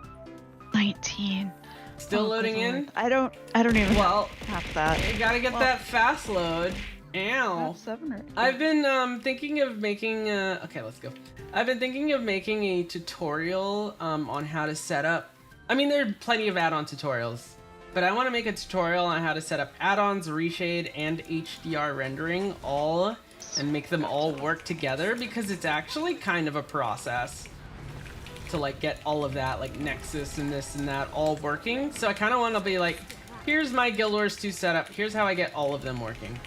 19. Still loading in? I don't even have that. You gotta get that fast load. Ow. 7 or 8. I've been thinking of making okay, let's go. I've been thinking of making a tutorial on how to set up. I mean, there are plenty of add-on tutorials, but I want to make a tutorial on how to set up add-ons, reshade, and HDR rendering all and make them all work together, because it's actually kind of a process to like get all of that, like Nexus and this and that all working. So I kind of want to be like, here's my Guild Wars 2 setup, here's how I get all of them working.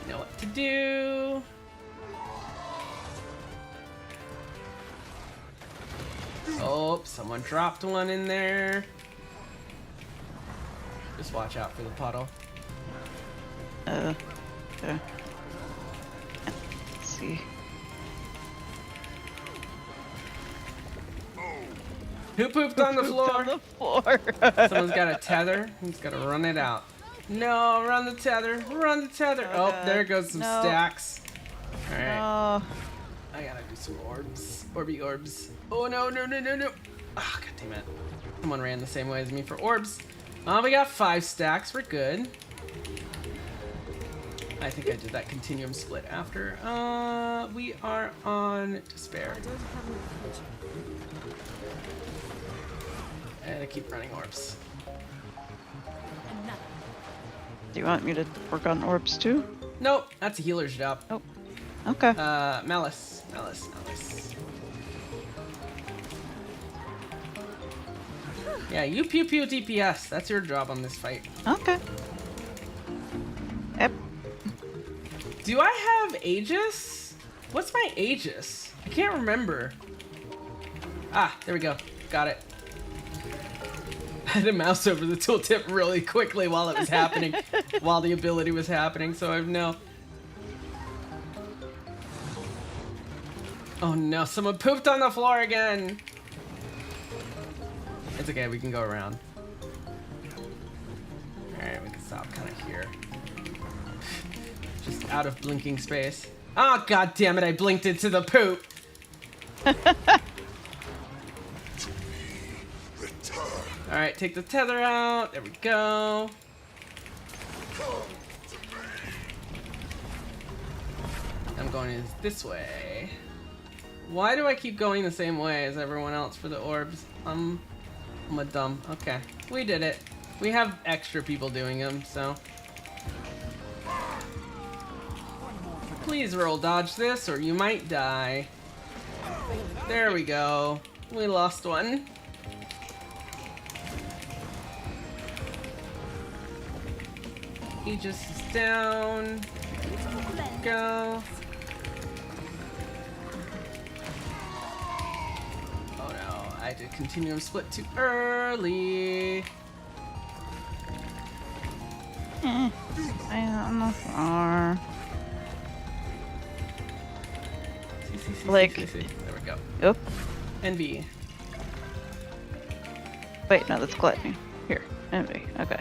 You know what to do. Oh, someone dropped one in there. Just watch out for the puddle. Okay. Let's see. Who pooped on the floor? On the floor. Someone's got a tether. He's got to run it out. No, run the tether. Run the tether. Oh, there goes some stacks. All right. I gotta do some orbs. Orby orbs. Oh, no, no, no, no, no. Ah, god damn it. Someone ran the same way as me for orbs. We got 5 stacks. We're good. I think I did that continuum split after. We are on despair. And I keep running orbs. Do you want me to work on orbs too? Nope, that's a healer's job. Oh, okay. Malice. Yeah, you pew pew DPS. That's your job on this fight. Okay. Yep. Do I have Aegis? What's my Aegis? I can't remember. Ah, there we go. Got it. I had to mouse over the tooltip really quickly while it was happening, while the ability was happening, so I know. Oh no, someone pooped on the floor again! It's okay, we can go around. Alright, we can stop kind of here. Just out of blinking space. Oh, god damn it, I blinked into the poop! Alright, take the tether out. There we go. I'm going this way. Why do I keep going the same way as everyone else for the orbs? I'm a dumb. Okay, we did it. We have extra people doing them, so. Please roll dodge this or you might die. There we go. We lost one. Aegis is down. Go. Oh no, I did continuum split too early. I am on the floor. Like, there we go. Yep. Envy. Wait, no, that's gluttony. Here, envy. Okay.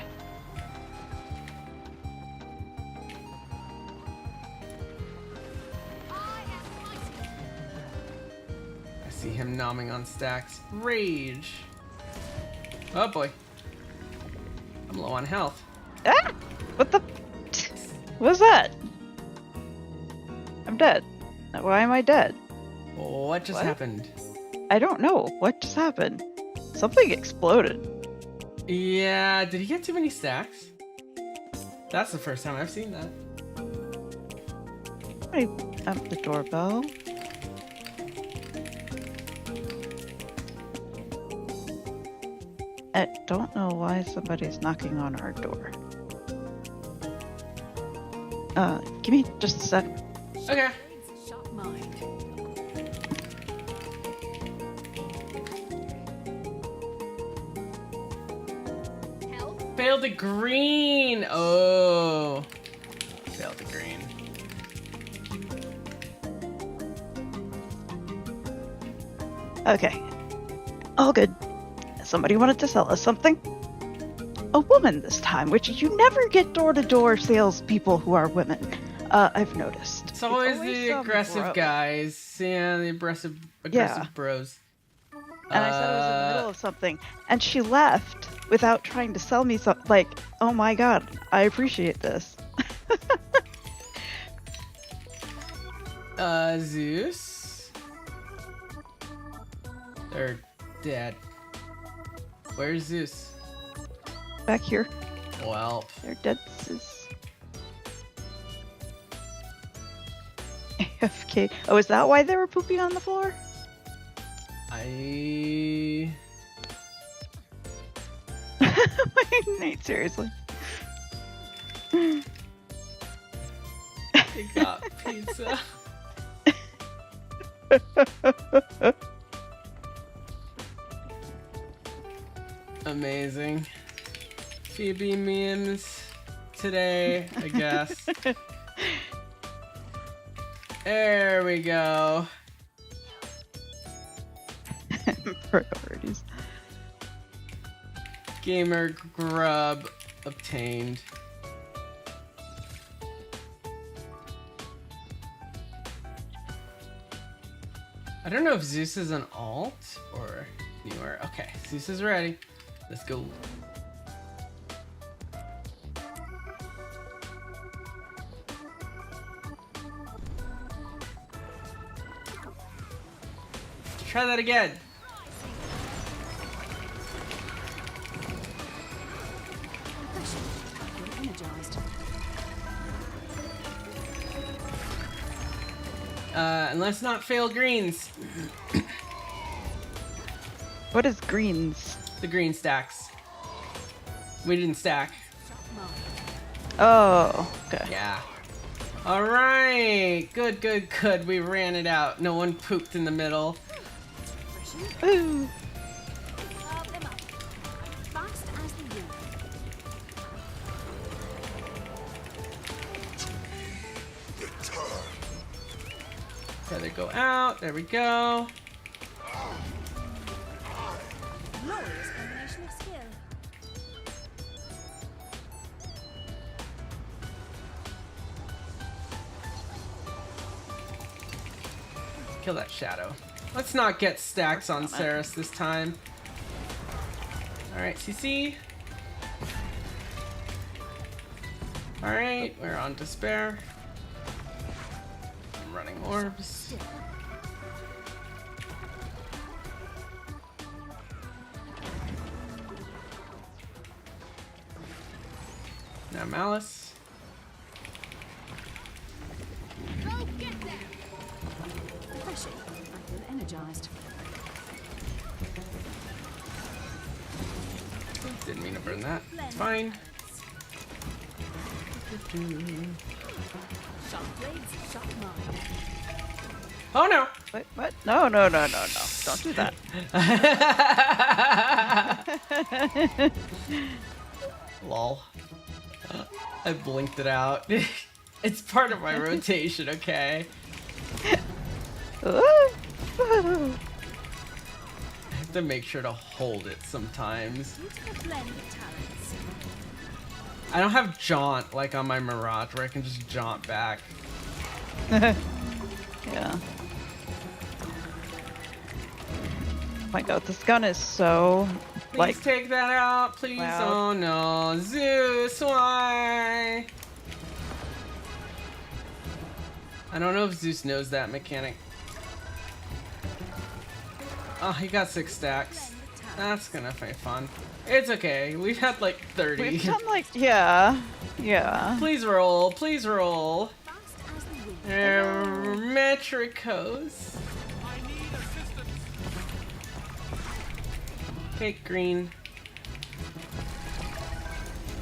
I see him nomming on stacks. Rage. Oh boy. I'm low on health. Ah! What the? What was that? I'm dead. Why am I dead? What just happened? I don't know. What just happened? Something exploded. Yeah, did he get too many stacks? That's the first time I've seen that. I up the doorbell. I don't know why somebody's knocking on our door. Give me just a sec. Okay. Shot mind. Failed the green. Oh. Failed the green. Okay. All good. Somebody wanted to sell us something? A woman this time, which you never get door-to-door salespeople who are women. I've noticed. It's always the some aggressive bro. guys. Yeah, the aggressive Yeah. bros. And I said I was in the middle of something, and she left without trying to sell me something. Like, oh my god, I appreciate this. Zeus. They're dead. Where's Zeus? Back here. Well. They're dead, sis. AFK. Oh, is that why they were pooping on the floor? Nate, seriously. They got pizza. Amazing. Phoebe memes today, I guess. There we go. Priorities. Gamer grub obtained. I don't know if Zeus is an alt or newer. Okay, Zeus is ready. Let's go. Try that again. energized. And let's not fail greens. What is greens? The green stacks. We didn't stack. Oh, okay. Yeah. All right. Good, good, good. We ran it out. No one pooped in the middle. Ooh. Fast as the wind. Feather go out. There we go. Glorious combination of skill. Kill that shadow. Let's not get stacks on Saris this time. Alright, CC. Alright, we're on Despair. I'm running orbs. Now Malice. Go get them. Pushing. I feel energized. Didn't mean to burn that. It's fine. Sharp blades, sharp mind. Oh no! Wait, what? No, no, no, no, no. Don't do that. Lol. I blinked it out. It's part of my rotation, okay? I have to make sure to hold it sometimes. Beautiful blend of talents. I don't have jaunt like on my Mirage where I can just jaunt back. Yeah. Oh my god, this gun is so Please like take that out, please. loud. Oh no, Zeus, why? I don't know if Zeus knows that mechanic. Oh, he got 6 stacks. That's gonna be fun. It's okay. We've had like 30. we've done like yeah. Please roll. Please roll. Fast as the wind. Metricos. Okay, green.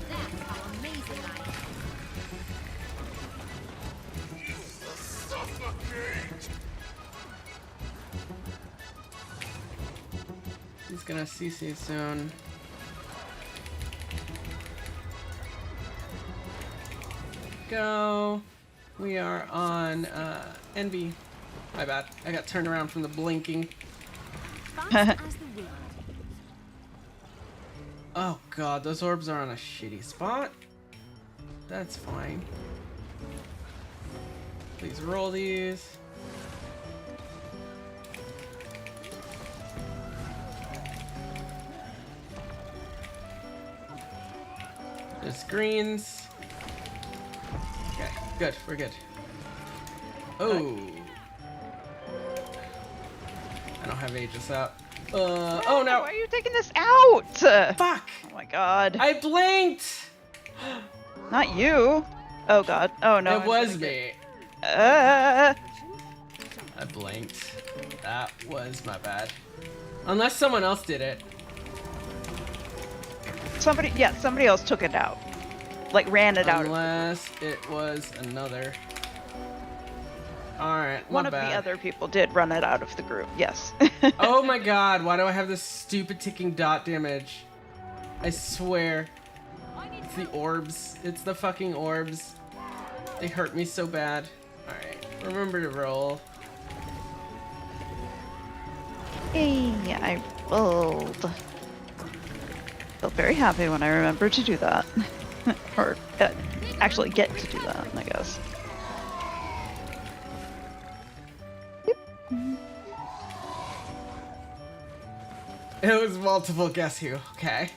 That's how amazing I am. He's gonna CC soon. Go. We are on Envy. My bad. I got turned around from the blinking. Fast as the wind. Oh god, those orbs are on a shitty spot. That's fine. Please roll these. There's greens. Okay, good, we're good. Oh. I don't have Aegis out. Oh no! Why are you taking this out? Fuck! Oh my god. I blinked! Not you. Oh god. Oh no. It was me. Uh, I blinked. That was my bad. Unless someone else did it. somebody else took it out. Like ran it out. Unless it was another. Alright, One of the other people did run it out of the group. Yes. Oh my god, why do I have this stupid ticking dot damage? I swear. It's the orbs. It's the fucking orbs. They hurt me so bad. Alright, remember to roll. Hey, I rolled. Felt very happy when I remembered to do that. Or actually get to do that, I guess. It was multiple guess who, okay.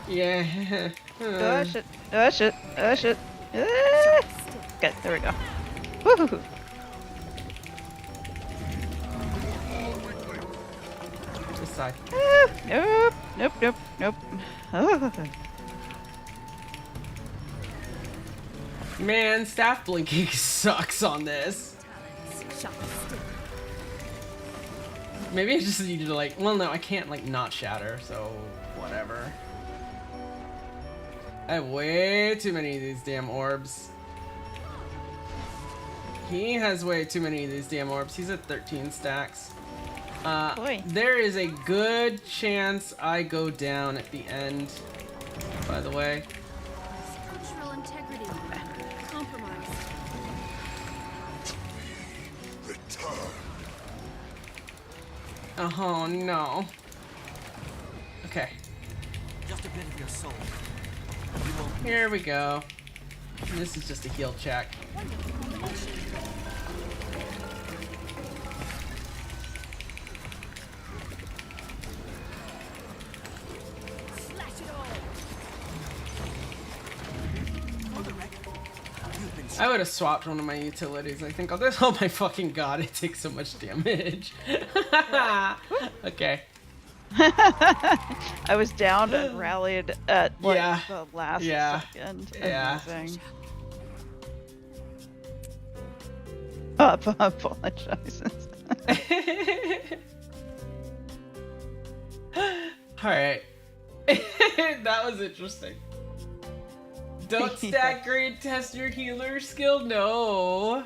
Yeah. Oh shit, oh shit, oh shit. Ah! Good, there we go. Woohoo! This side. Ah, nope, nope, nope, nope. Oh. Man, staff blinking sucks on this. Maybe I just needed to like, well no, I can't like not shatter, so whatever. I have way too many of these damn orbs. He has way too many of these damn orbs. He's at 13 stacks. There is a good chance I go down at the end, by the way. Structural integrity compromised. Oh no. Okay. Just a bit of your soul. Here we go. This is just a heal check. I would have swapped one of my utilities, I think. Oh, this, oh my fucking god, it takes so much damage. Okay. I was down and rallied at like the last second. Yeah. Amazing. Apologizes. Alright. That was interesting. Don't stack grade test your healer skill? No.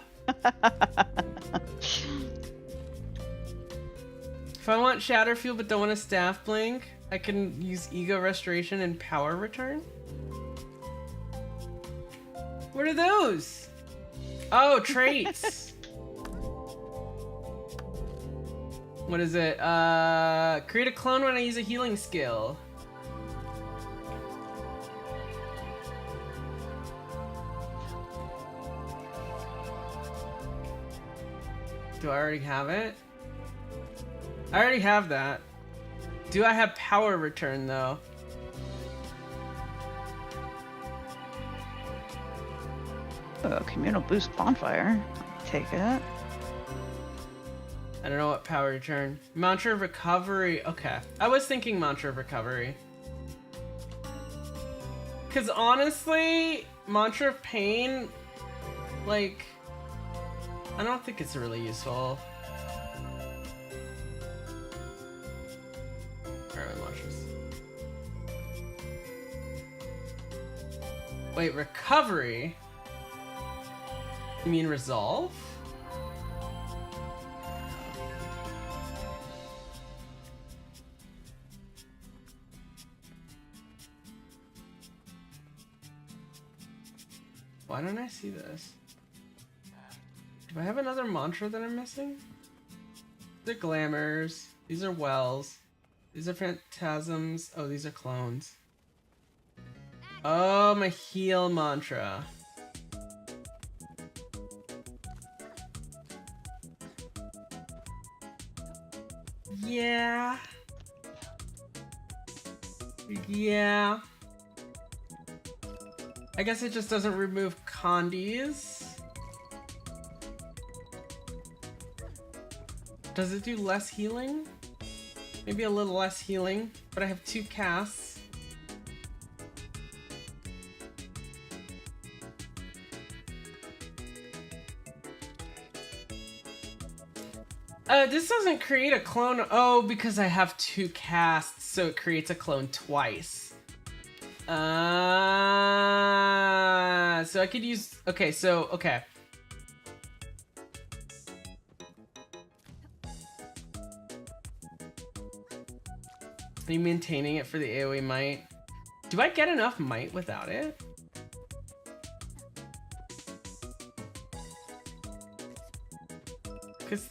If I want Shatter Field but don't want a Staff Blink, I can use Ego Restoration and Power Return? What are those? Oh, traits. What is it? Create a clone when I use a healing skill. Do I already have it? I already have that. Do I have power return though? Communal boost bonfire. I'll take it. I don't know what power return. Mantra of recovery. Okay. I was thinking mantra of recovery. Cause honestly, mantra of pain, like, I don't think it's really useful. Alright, mantras. Wait, recovery? You mean resolve? Why don't I see this? Do I have another mantra that I'm missing? These are glamours. These are wells. These are phantasms. Oh, these are clones. Oh, my heal mantra. Yeah. Yeah. I guess it just doesn't remove condies. Does it do less healing? Maybe a little less healing, but I have 2 casts. This doesn't create a clone. Oh, because I have 2 casts, so it creates a clone twice. So I could use, okay. Are you maintaining it for the AoE might? Do I get enough might without it? Because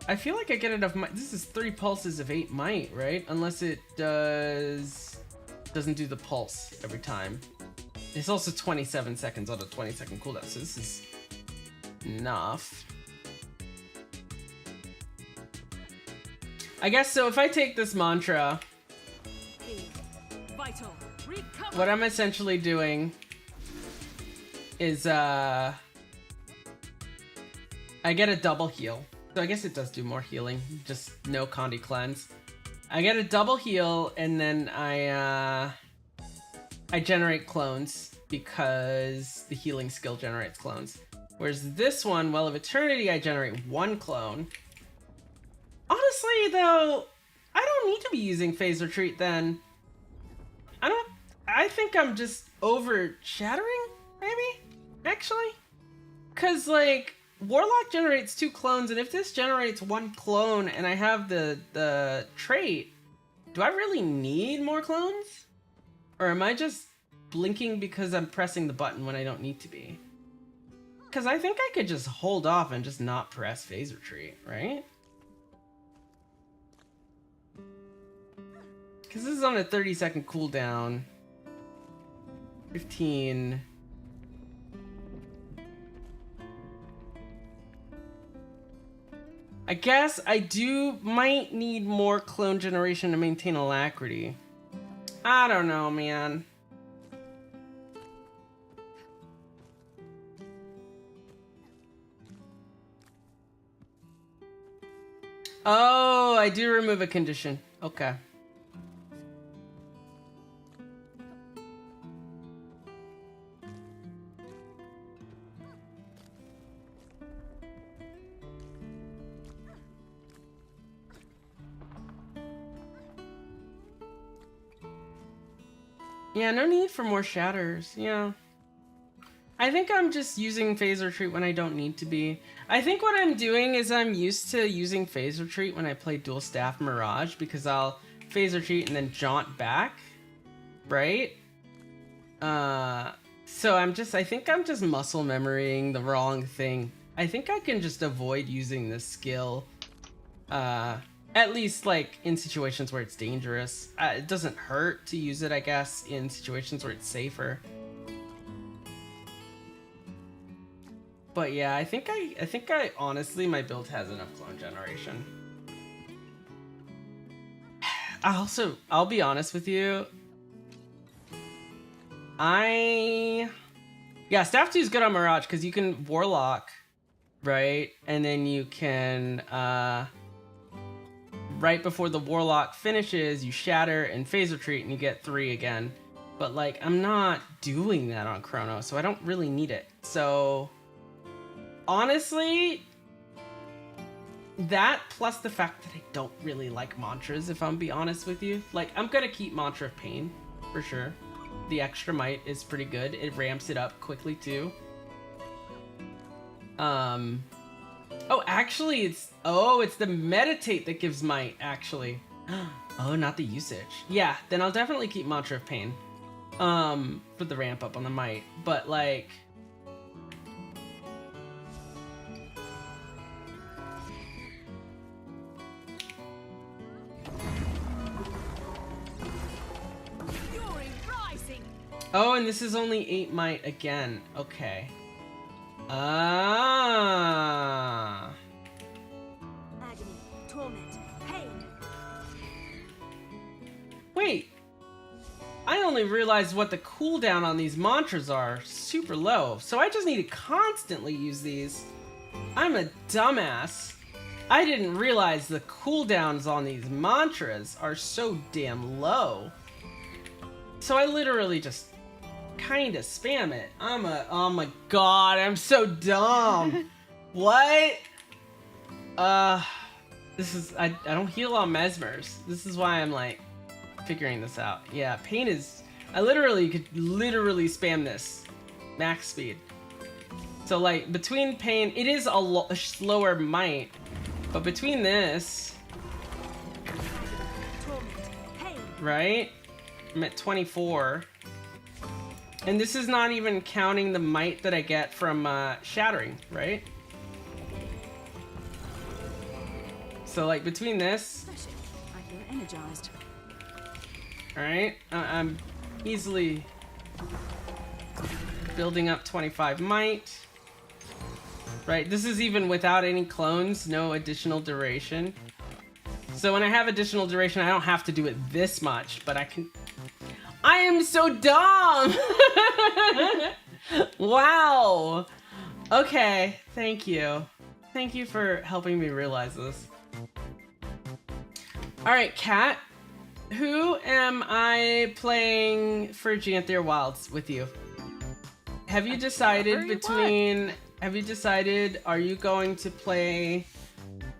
I feel like I get enough might. This is 3 pulses of 8 might, right? Unless it doesn't do the pulse every time. It's also 27 seconds on a 20-second cooldown, so this is enough. I guess so. If I take this mantra, what I'm essentially doing is I get a double heal. So I guess it does do more healing, just no Condi cleanse. I get a double heal, and then I I generate clones because the healing skill generates clones. Whereas this one, Well of Eternity, I generate 1 clone. Honestly, though, I don't need to be using Phase Retreat then. I think I'm just overshadowing, maybe? Actually? Because, like, Warlock generates 2 clones, and if this generates 1 clone and I have the trait, do I really need more clones? Or am I just blinking because I'm pressing the button when I don't need to be? Because I think I could just hold off and just not press Phase Retreat, right? Because this is on a 30-second cooldown. 15. I guess I might need more clone generation to maintain alacrity. I don't know, man. Oh, I do remove a condition. Okay. Yeah, no need for more shatters. Yeah. I think I'm just using Phase Retreat when I don't need to be. I think what I'm doing is I'm used to using Phase Retreat when I play Dual Staff Mirage because I'll Phase Retreat and then jaunt back, right? So I think I'm just muscle memorying the wrong thing. I think I can just avoid using this skill, at least like in situations where it's dangerous. It doesn't hurt to use it, I guess, in situations where it's safer. But yeah, I think I honestly, my build has enough clone generation. I'll be honest with you. Yeah, Staff 2 is good on Mirage because you can Warlock, right? And then you can, right before the Warlock finishes, you Shatter and Phase Retreat and you get 3 again. But like, I'm not doing that on Chrono, so I don't really need it. So honestly, that plus the fact that I don't really like mantras, if I'm be honest with you. Like, I'm gonna keep Mantra of Pain, for sure. The extra might is pretty good. It ramps it up quickly, too. Oh, actually, it's the meditate that gives might, actually. Oh, not the usage. Yeah, then I'll definitely keep Mantra of Pain. For the ramp up on the might. But, like... Oh, and this is only 8 might again. Okay. Ah. Agony, torment, pain. Wait. I only realized what the cooldown on these mantras are. Super low. So I just need to constantly use these. I'm a dumbass. I didn't realize the cooldowns on these mantras are so damn low. So I literally just kind of spam it. Oh my god, I'm so dumb. What? This is, I don't heal on Mesmers. This is why I'm like figuring this out. Yeah, Pain is, I could literally spam this max speed. So like between Pain, it is a slower might, but between this, right? I'm at 24. And this is not even counting the might that I get from shattering, right? So like between this, I feel energized. all right, I'm easily building up 25 might. Right, this is even without any clones, no additional duration. So when I have additional duration, I don't have to do it this much, but I can. I am so dumb! Wow! Okay, thank you. Thank you for helping me realize this. Alright, Kat. Who am I playing for Gianthir Wilds with you? Have you decided between... Have you decided, are you going to play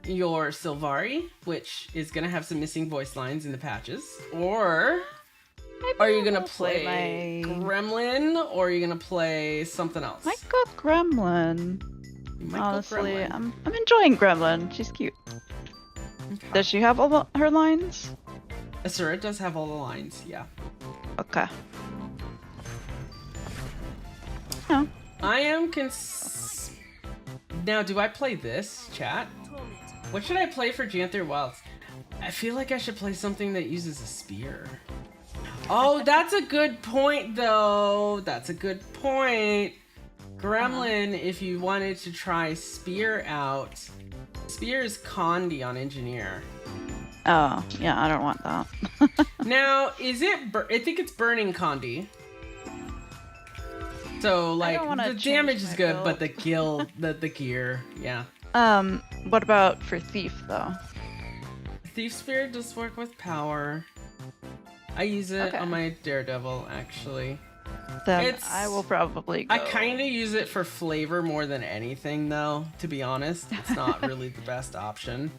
your Sylvari, which is going to have some missing voice lines in the patches? Or are you going to play Gremlin? Or are you going to play something else? Might go Gremlin. Honestly, Gremlin. I'm enjoying Gremlin. She's cute. Okay. Does she have all her lines? Asura does have all the lines, yeah. Okay. No. I am Now, do I play this, chat? What should I play for Gianthir Wilds? I feel like I should play something that uses a spear. Oh, that's a good point, though. That's a good point. Gremlin, if you wanted to try spear out, spear is Condi on engineer. Oh, yeah, I don't want that. Now, is it... I think it's burning Condi. So, like, the damage is good, but the gear, yeah. What about for Thief, though? Thief Spear does work with power. I use it on my Daredevil, actually. Then I will probably go. I kind of use it for flavor more than anything, though, to be honest. It's not really the best option.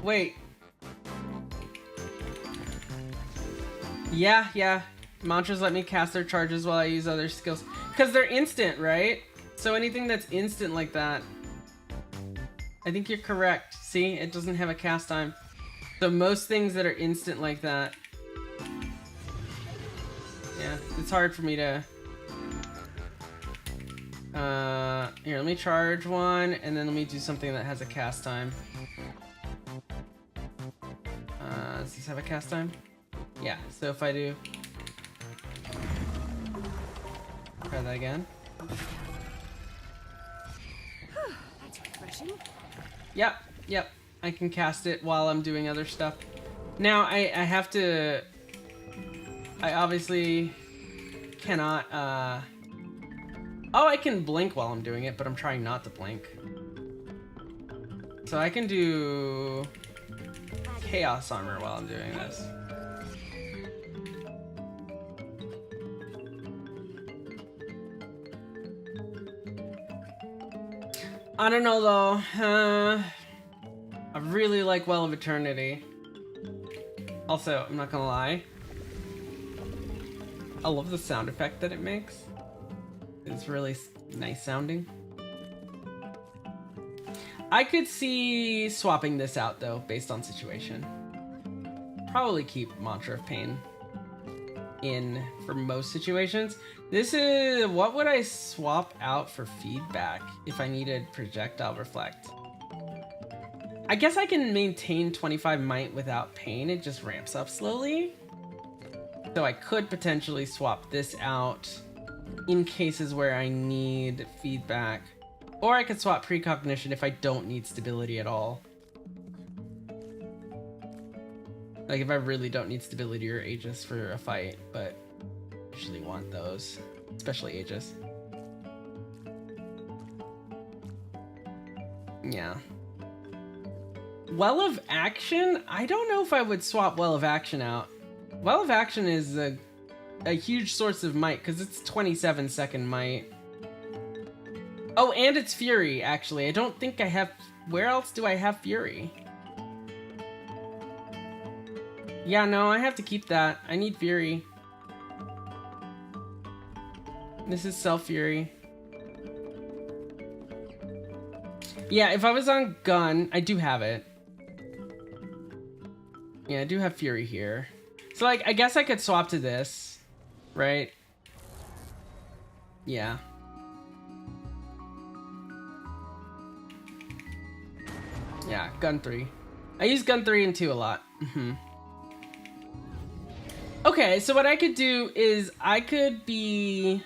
Wait. Yeah. Mantras let me cast their charges while I use other skills. Because they're instant, right? So anything that's instant like that. I think you're correct. See? It doesn't have a cast time. So most things that are instant like that. Yeah, it's hard for me to... Here, let me charge one, and then let me do something that has a cast time. Does this have a cast time? Yeah, so if I do... Try that again. That's refreshing. Yep. I can cast it while I'm doing other stuff. Now, I have to... I obviously cannot, Oh, I can blink while I'm doing it, but I'm trying not to blink. So I can do... Chaos Armor while I'm doing this. I don't know though. I really like Well of Eternity. Also, I'm not gonna lie. I love the sound effect that it makes. It's really nice sounding. I could see swapping this out though, based on situation. Probably keep Mantra of Pain in for most situations. This is... What would I swap out for feedback if I needed Projectile Reflect? I guess I can maintain 25 might without pain. It just ramps up slowly. So I could potentially swap this out in cases where I need feedback. Or I could swap Precognition if I don't need stability at all. Like if I really don't need stability or Aegis for a fight, but usually want those, especially Aegis. Yeah. Well of Action? I don't know if I would swap Well of Action out. Well of Action is a huge source of might because it's 27-second might. Oh, and it's Fury, actually. I don't think I have... Where else do I have Fury? Yeah, no, I have to keep that. I need Fury. This is Self-Fury. Yeah, if I was on Gun, I do have it. Yeah, I do have Fury here. So, like, I guess I could swap to this, right? Yeah. Yeah, Gun 3. I use Gun 3 and 2 a lot. Okay, so what I could do is I could be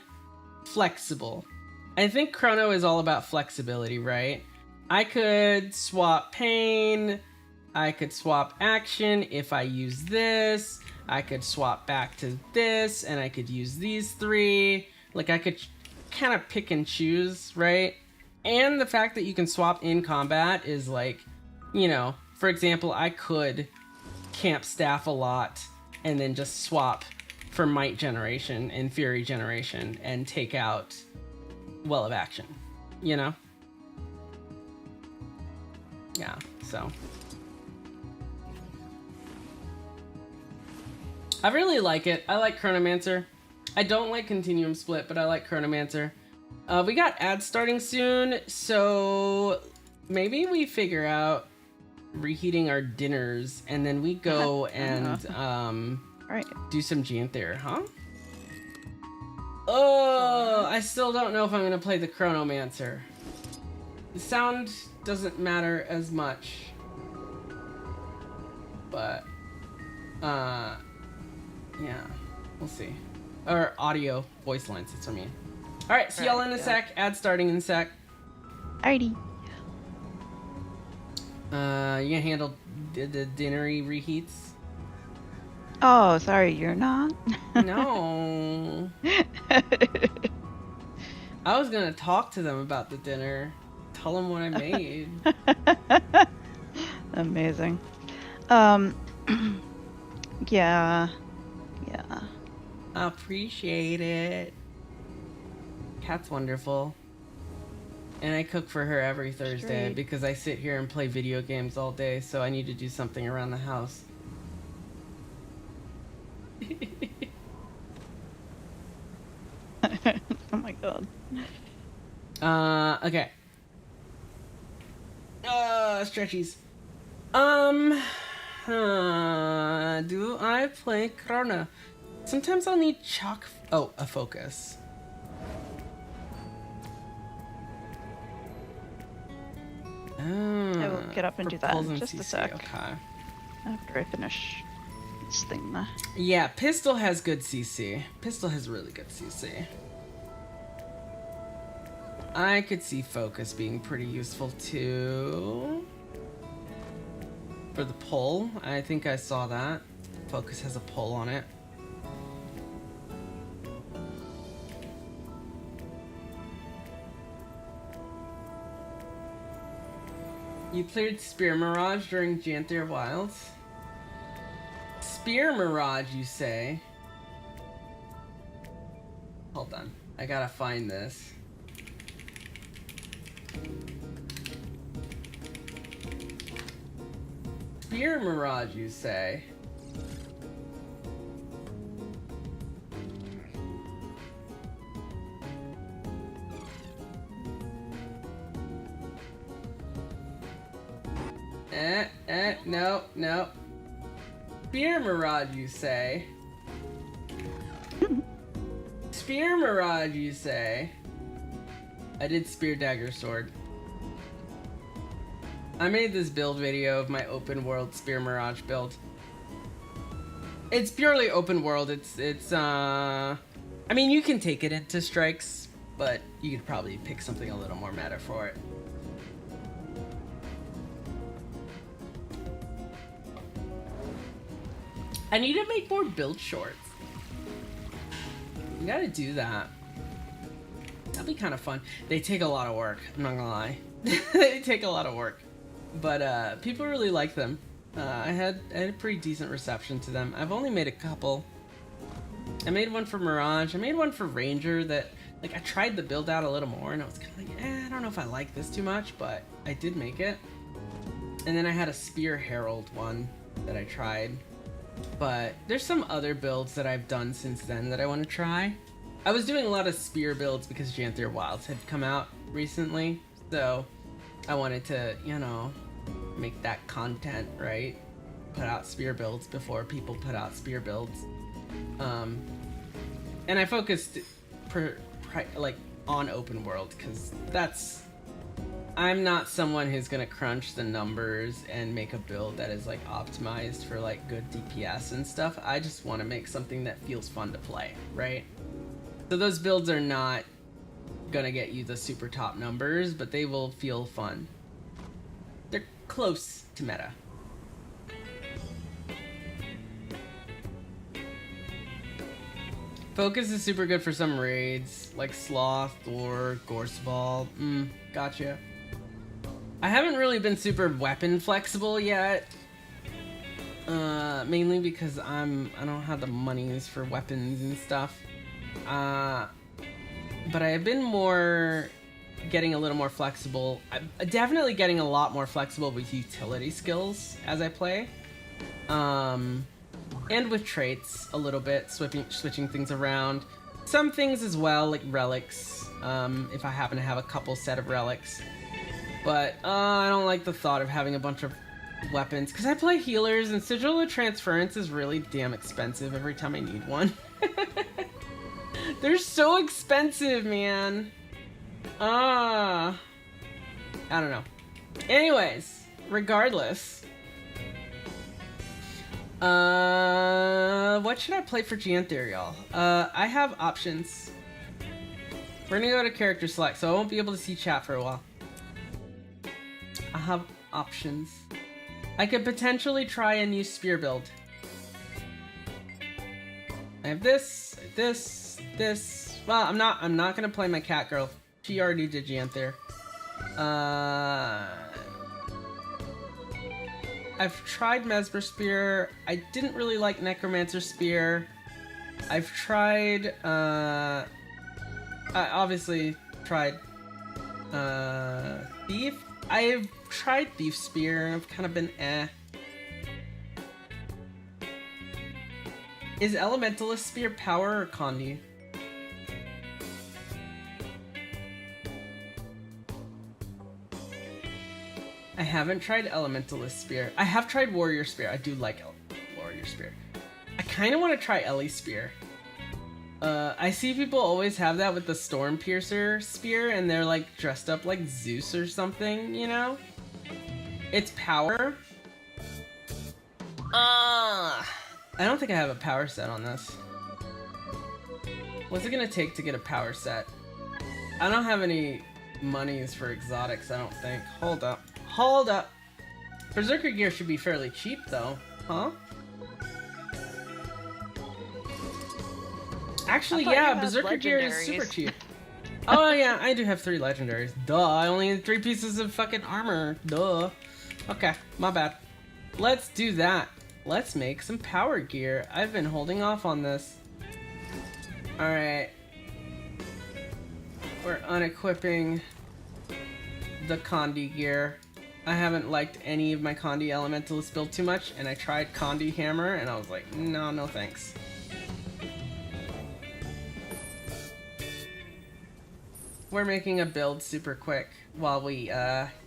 flexible. I think Chrono is all about flexibility, right? I could swap Pain. I could swap Action if I use this. I could swap back to this, and I could use these three. Like, I could kind of pick and choose, right? And the fact that you can swap in combat is like, you know, for example, I could camp staff a lot and then just swap for might generation and fury generation and take out well of action, you know? Yeah, so. I really like it. I like Chronomancer. I don't like Continuum Split, but I like Chronomancer. We got ads starting soon, so maybe we figure out reheating our dinners and then we go and do some Janther, huh? Oh, I still don't know if I'm gonna play the Chronomancer. The sound doesn't matter as much, but yeah, we'll see. Or audio, voice lines, that's what I mean. All right, see y'all in a sec. Ad starting in a sec. Alrighty. You gonna handle the dinnery reheats? Oh, sorry, you're not? No. I was gonna talk to them about the dinner. Tell them what I made. Amazing. Yeah. I appreciate it. Cat's wonderful. And I cook for her every Thursday because I sit here and play video games all day, so I need to do something around the house. Oh my god. Okay. Stretchies. Do I play Chrono? Sometimes I'll need a focus. I will get up and do that in just a sec. Okay. After I finish this thing. Yeah, Pistol has good CC. Pistol has really good CC. I could see focus being pretty useful too. For the pull, I think I saw that. Focus has a pull on it. You played Spear Mirage during Janther Wilds? Spear Mirage, you say? Hold on, I gotta find this. Spear Mirage, you say? No. Spear Mirage, you say? Spear Mirage, you say? I did Spear Dagger Sword. I made this build video of my open world Spear Mirage build. It's purely open world. I mean, you can take it into strikes, but you could probably pick something a little more meta for it. I need to make more build shorts. You gotta do that. That'd be kind of fun. They take a lot of work, I'm not gonna lie. They take a lot of work. But people really like them. I had a pretty decent reception to them. I've only made a couple. I made one for Mirage. I made one for Ranger that, like, I tried the build out a little more and I was kind of like, I don't know if I like this too much, but I did make it. And then I had a Spear Herald one that I tried. But there's some other builds that I've done since then that I want to try. I was doing a lot of Spear builds because Janther Wilds had come out recently, so I wanted to, you know, make that content, right? Put out Spear builds before people put out Spear builds. And I focused on open world because I'm not someone who's gonna crunch the numbers and make a build that is like optimized for like good DPS and stuff. I just want to make something that feels fun to play, right? So those builds are not gonna get you the super top numbers, but they will feel fun. They're close to meta. Focus is super good for some raids, like Sloth or Gorseball. Gotcha. I haven't really been super weapon flexible yet. Mainly because I don't have the monies for weapons and stuff. But I have been getting a little more flexible. I'm definitely getting a lot more flexible with utility skills as I play. And with traits a little bit, switching things around. Some things as well, like relics, if I happen to have a couple set of relics. But I don't like the thought of having a bunch of weapons, because I play healers, and sigil of transference is really damn expensive every time I need one. They're so expensive, man. I don't know. Anyways, regardless. What should I play for Geantherial? I have options. We're gonna go to character select, so I won't be able to see chat for a while. I have options. I could potentially try a new spear build. I have this. Well, I'm not gonna play my cat girl. She already did Geanther. I've tried Mesmer Spear. I didn't really like Necromancer Spear. I've tried, I obviously tried, Thief. I've tried Thief Spear, and I've kind of been eh. Is Elementalist Spear power or Condi? I haven't tried Elementalist Spear. I have tried Warrior Spear. I do like Warrior Spear. I kind of want to try Ellie Spear. I see people always have that with the Storm Piercer Spear, and they're like dressed up like Zeus or something, you know? It's power. I don't think I have a power set on this. What's it gonna take to get a power set? I don't have any monies for exotics, I don't think. Hold up. Hold up. Berserker gear should be fairly cheap though, huh? Actually, yeah, Berserker gear is super cheap. Oh yeah, I do have 3 legendaries. Duh, I only need 3 pieces of fucking armor. Duh. Okay, my bad. Let's do that. Let's make some power gear. I've been holding off on this. Alright. We're unequipping the Condi gear. I haven't liked any of my Condi Elementalist build too much, and I tried Condi Hammer, and I was like, no thanks. We're making a build super quick while we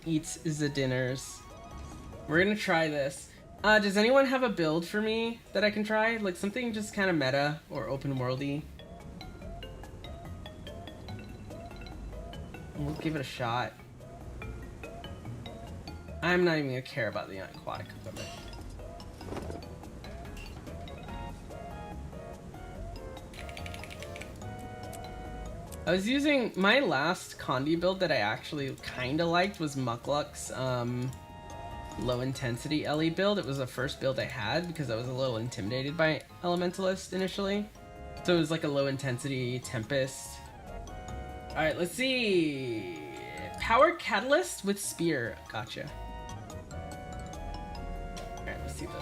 eat the dinners. We're gonna try this. Does anyone have a build for me that I can try? Like something just kind of meta or open worldy? We'll give it a shot. I'm not even gonna care about the aquatic equipment. I was using my last Condi build that I actually kind of liked was Mukluk's low intensity Ellie build. It was the first build I had because I was a little intimidated by Elementalist initially. So it was like a low intensity Tempest. Alright, let's see. Power Catalyst with Spear. Gotcha. Alright, let's see this.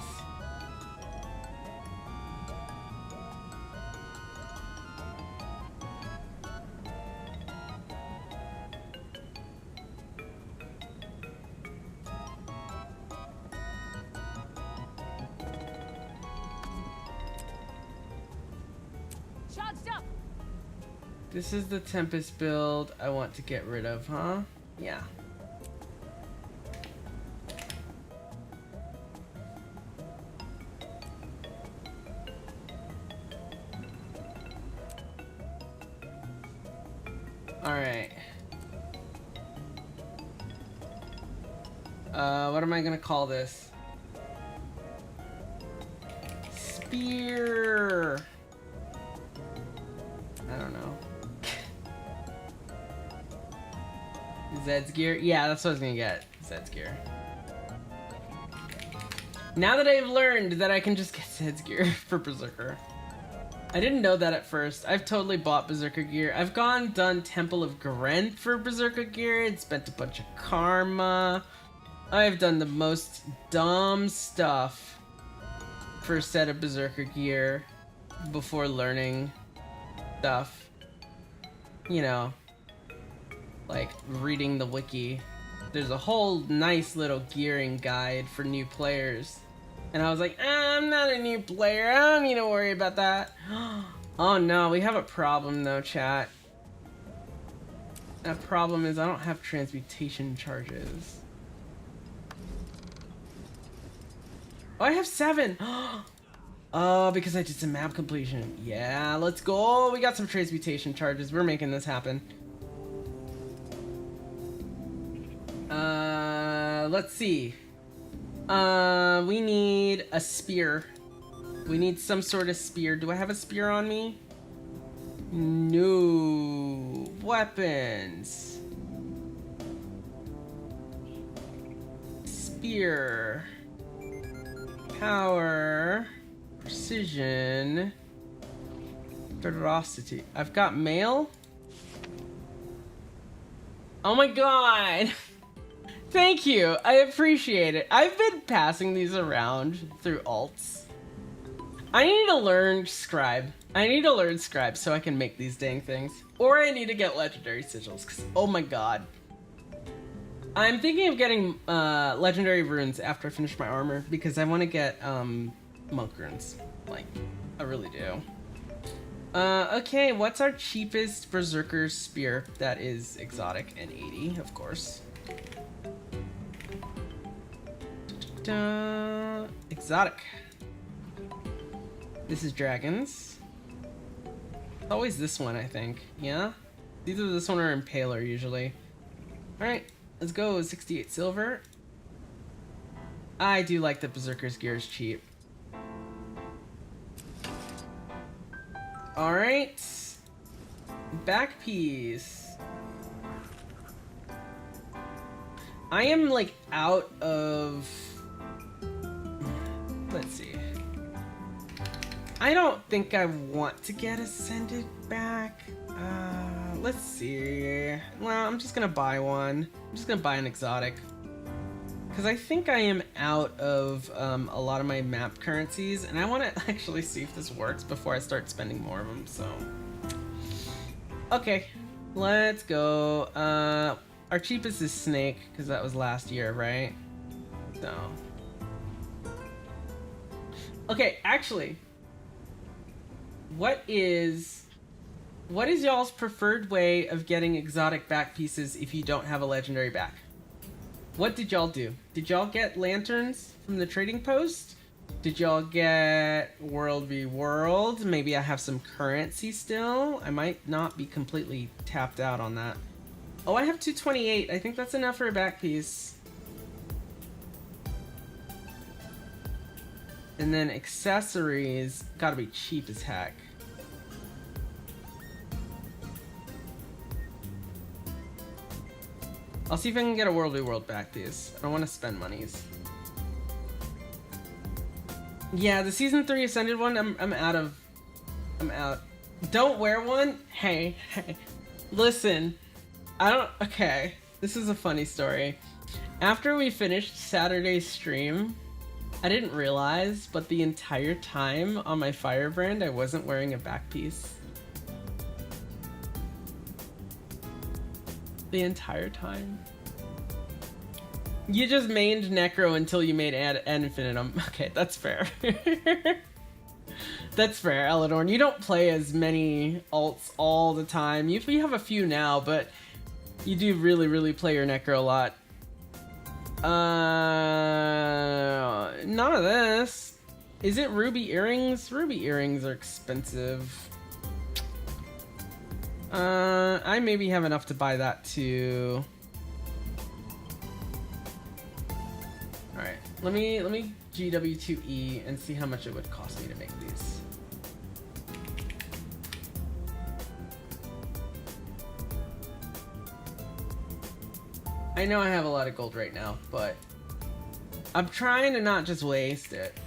This is the Tempest build I want to get rid of, huh? Yeah. Alright. What am I gonna call this? Spear! I don't know. Zed's gear? Yeah, that's what I was gonna get. Zed's gear. Now that I've learned that I can just get Zed's gear for Berserker, I didn't know that at first. I've totally bought Berserker gear. I've done Temple of Gren for Berserker gear and spent a bunch of karma. I've done the most dumb stuff for a set of Berserker gear before learning stuff. You know, like reading the wiki. There's a whole nice little gearing guide for new players. And I was like, I'm not a new player. I don't need to worry about that. Oh no, we have a problem though, chat. That problem is I don't have transmutation charges. Oh, I have 7. Oh, because I did some map completion. Yeah, let's go. We got some transmutation charges. We're making this happen. Let's see. We need a spear. We need some sort of spear. Do I have a spear on me? No. Weapons. Spear. Power. Precision. Ferocity. I've got mail. Oh my god. Thank you. I appreciate it. I've been passing these around through alts. I need to learn scribe. I need to learn scribe so I can make these dang things. Or I need to get legendary sigils, because oh my god. I'm thinking of getting legendary runes after I finish my armor, because I want to get monk runes. Like, I really do. Okay, what's our cheapest berserker spear that is exotic and 80, of course. Exotic. This is dragons. It's always this one, I think. Yeah? Either this one or impaler, usually. Alright, let's go. 68 silver. I do like that Berserker's gear is cheap. Alright. Back piece. I am, like, out of... Let's see. I don't think I want to get Ascended back. Let's see. Well, I'm just gonna buy one. I'm just gonna buy an exotic. Because I think I am out of a lot of my map currencies, and I want to actually see if this works before I start spending more of them, so... Okay, let's go. Our cheapest is Snake, because that was last year, right? So... Okay, actually, what is y'all's preferred way of getting exotic back pieces if you don't have a legendary back? What did y'all do? Did y'all get lanterns from the trading post? Did y'all get World v World? Maybe I have some currency still. I might not be completely tapped out on that. Oh, I have 228. I think that's enough for a back piece. And then accessories, gotta be cheap as heck. I'll see if I can get a World v World back piece. I don't want to spend monies. Yeah, the Season 3 Ascended one, I'm out. Don't wear one? Hey. Listen, okay, this is a funny story. After we finished Saturday's stream, I didn't realize, but the entire time on my Firebrand, I wasn't wearing a back piece. The entire time. You just mained Necro until you made Ad Infinitum. Okay, that's fair. That's fair, Eladorn. You don't play as many alts all the time. You have a few now, but you do really play your Necro a lot. None of this. Is it ruby earrings? Ruby earrings are expensive. I maybe have enough to buy that too. Alright, let me GW2E and see how much it would cost me to make these. I know I have a lot of gold right now, but I'm trying to not just waste it.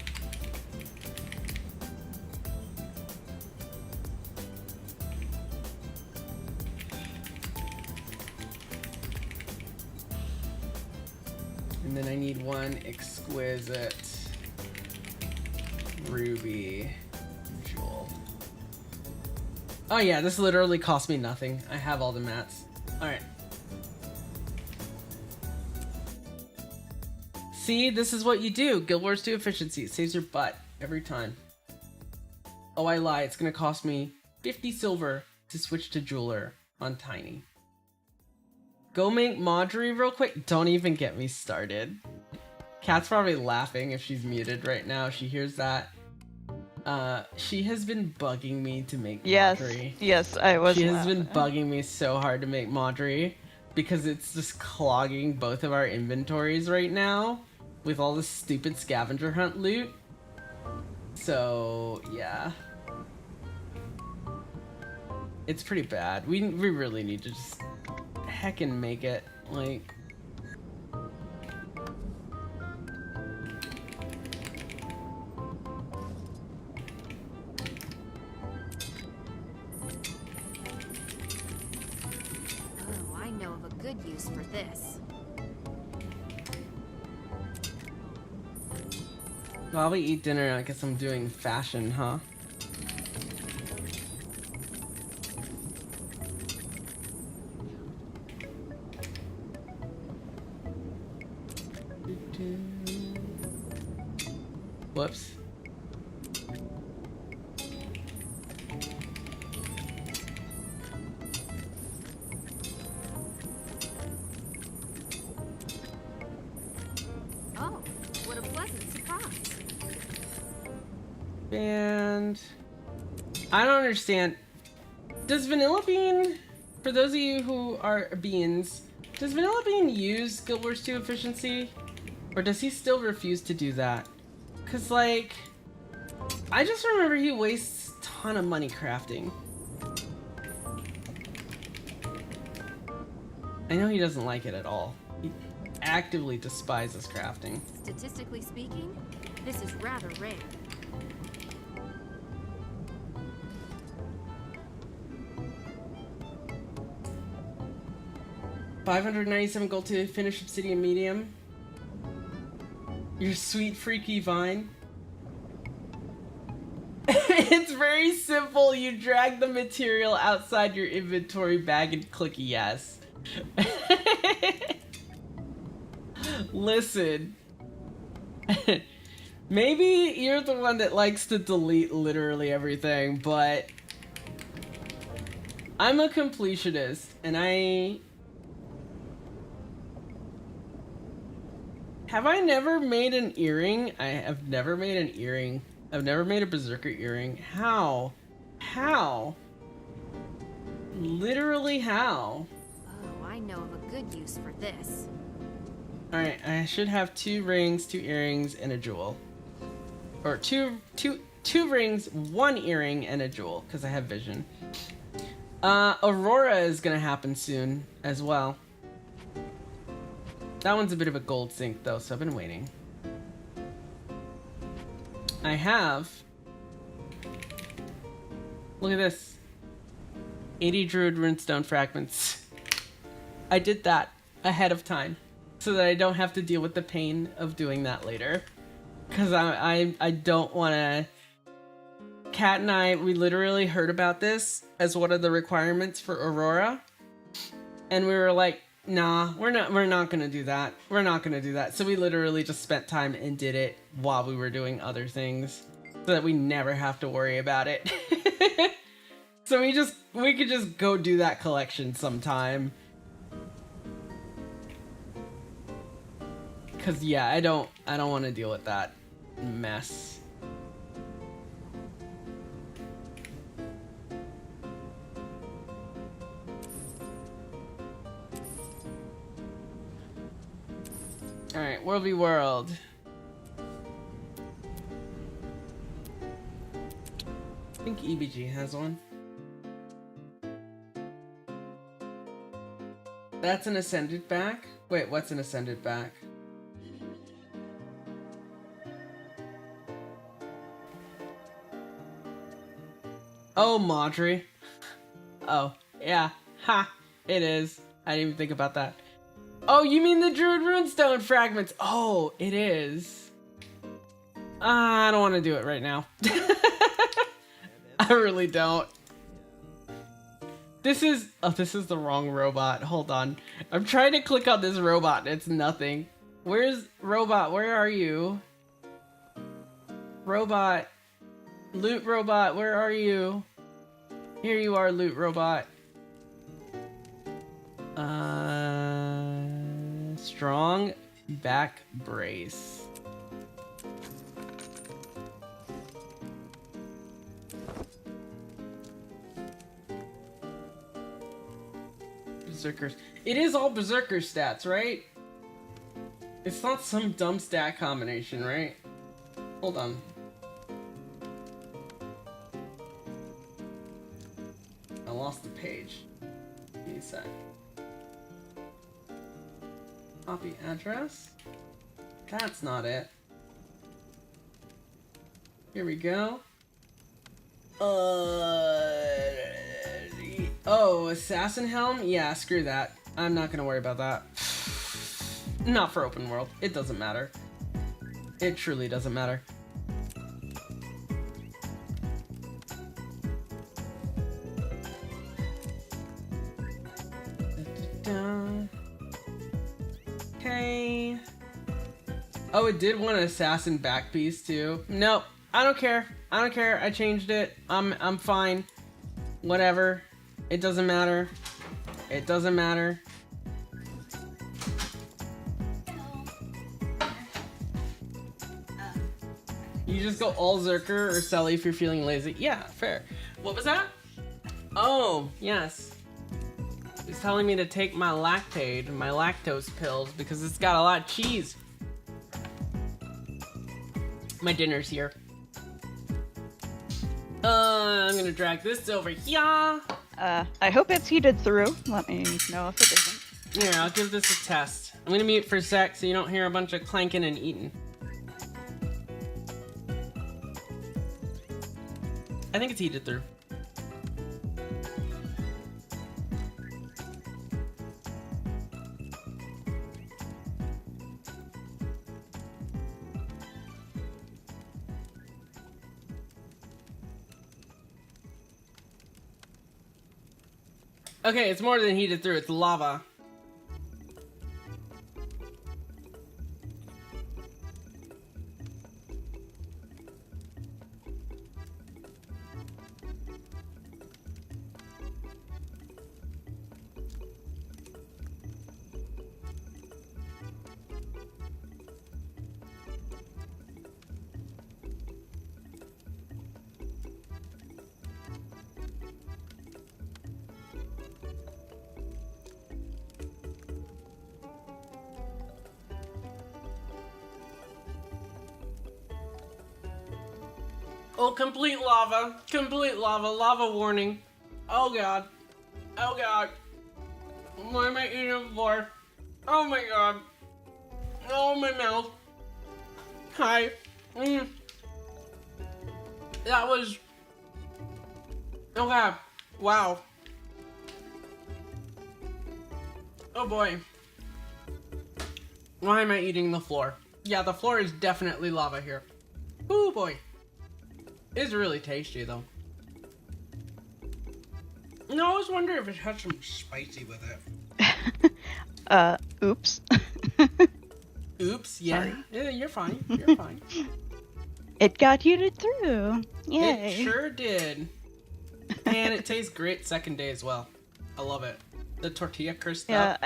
And then I need one exquisite ruby jewel. Oh yeah, this literally cost me nothing. I have all the mats. Alright. See, this is what you do. Guild Wars 2 efficiency. It saves your butt every time. Oh, I lied. It's gonna cost me 50 silver to switch to jeweler on Tiny. Go make Maudry real quick. Don't even get me started. Kat's probably laughing if she's muted right now. If she hears that. She has been bugging me to make Maudry. Yes, I was. She has been bugging me so hard to make Maudry because it's just clogging both of our inventories right now with all this stupid scavenger hunt loot. So yeah, it's pretty bad. We really need to just heckin' make it, like. Oh, I know of a good use for this. While we eat dinner, I guess I'm doing fashion, huh? Whoops. Oh, what a pleasant surprise. And I don't understand. Does Vanilla Bean, for those of you who are beans, does Vanilla Bean use Guild Wars 2 efficiency? Or does he still refuse to do that? Cause like, I just remember he wastes a ton of money crafting. I know he doesn't like it at all. He actively despises crafting. Statistically speaking, this is rather rare. $597 gold to finish Obsidian Medium. Your sweet freaky vine. It's very simple. You drag the material outside your inventory bag and click yes. Listen. Maybe you're the one that likes to delete literally everything, but I'm a completionist and Have I never made an earring? I have never made an earring. I've never made a berserker earring. How? How? Literally how? Oh, I know of a good use for this. Alright, I should have 2 rings, 2 earrings, and a jewel. Or two rings, 1 earring, and a jewel, because I have vision. Aurora is gonna happen soon as well. That one's a bit of a gold sink though, so I've been waiting. I have... Look at this. 80 Druid Runestone fragments. I did that ahead of time, so that I don't have to deal with the pain of doing that later. Because I don't want to... Kat and I, we literally heard about this as one of the requirements for Aurora. And we were like, nah, we're not gonna do that. We're not gonna do that. So we literally just spent time and did it while we were doing other things, so that we never have to worry about it. So we could just go do that collection sometime. Cause yeah, I don't want to deal with that mess. Alright, World v World. I think EBG has one. That's an ascended back? Wait, what's an ascended back? Oh, Maudry. Oh, yeah. Ha! It is. I didn't even think about that. Oh, you mean the Druid Runestone fragments? Oh, it is. I don't want to do it right now. I really don't. This is the wrong robot. Hold on. I'm trying to click on this robot and it's nothing. Where's robot? Where are you? Robot. Loot robot, where are you? Here you are, loot robot. Strong back brace. Berserkers. It is all Berserker stats, right? It's not some dumb stat combination, right? Hold on. I lost the page. Give me a sec. Copy address. That's not it. Here we go. Oh, Assassin Helm? Yeah, screw that. I'm not gonna worry about that. Not for open world. It doesn't matter. It truly doesn't matter. Okay. Oh, it did want an assassin back piece too. Nope. I don't care. I don't care. I changed it. I'm fine. Whatever. It doesn't matter. It doesn't matter. You just go all Zerker or Selly if you're feeling lazy. Yeah, fair. What was that? Oh, yes. He's telling me to take my lactate, my lactose pills, because it's got a lot of cheese. My dinner's here. I'm gonna drag this over here. I hope it's heated through. Let me know if it isn't. Here, I'll give this a test. I'm gonna mute for a sec so you don't hear a bunch of clanking and eating. I think it's heated through. Okay, it's more than heated through, it's lava. Oh, complete lava, lava warning. Oh god, oh god. Why am I eating the floor? Oh my god. Oh, my mouth. Hi. That was... Okay, wow. Oh boy. Why am I eating the floor? Yeah, the floor is definitely lava here. Oh boy. It's really tasty though. No, I was wondering if it had some spicy with it. Oops. Oops, yeah. Yeah, you're fine. You're fine. It got heated through. Yay. It sure did. And it tastes great second day as well. I love it. The tortilla crust. Yeah,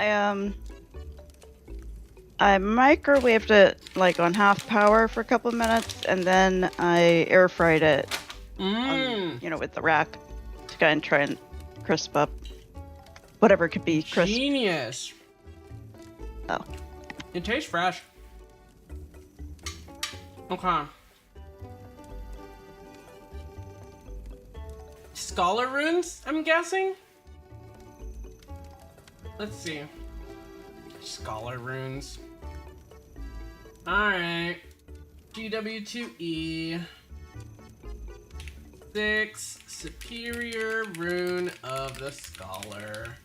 I microwaved it like on half power for a couple of minutes, and then I air fried it, on, you know, with the rack to kind of try and crisp up whatever could be crisp. Genius. Oh. It tastes fresh. Okay. Scholar runes, I'm guessing? Let's see. Scholar runes. Alright. GW2E. 6. Superior Rune of the Scholar.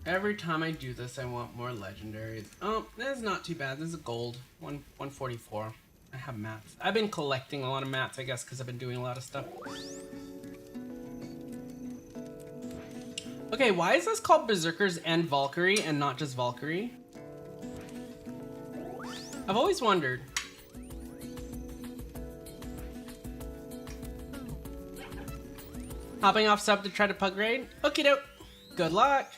Every time I do this, I want more legendaries. Oh, that's not too bad. This is a gold. 144. I have mats. I've been collecting a lot of mats, I guess, because I've been doing a lot of stuff. Okay, why is this called Berserkers and Valkyrie and not just Valkyrie? I've always wondered. Hopping off sub to try to pug raid? Okie doke. Good luck.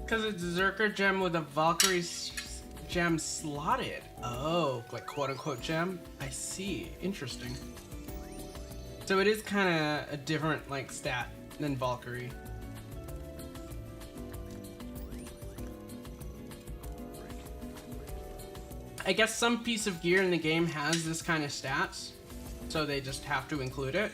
Because it's Zerker gem with a Valkyrie gem slotted. Oh, like quote unquote gem? I see. Interesting. So it is kind of a different like stat than Valkyrie. I guess some piece of gear in the game has this kind of stats, so they just have to include it.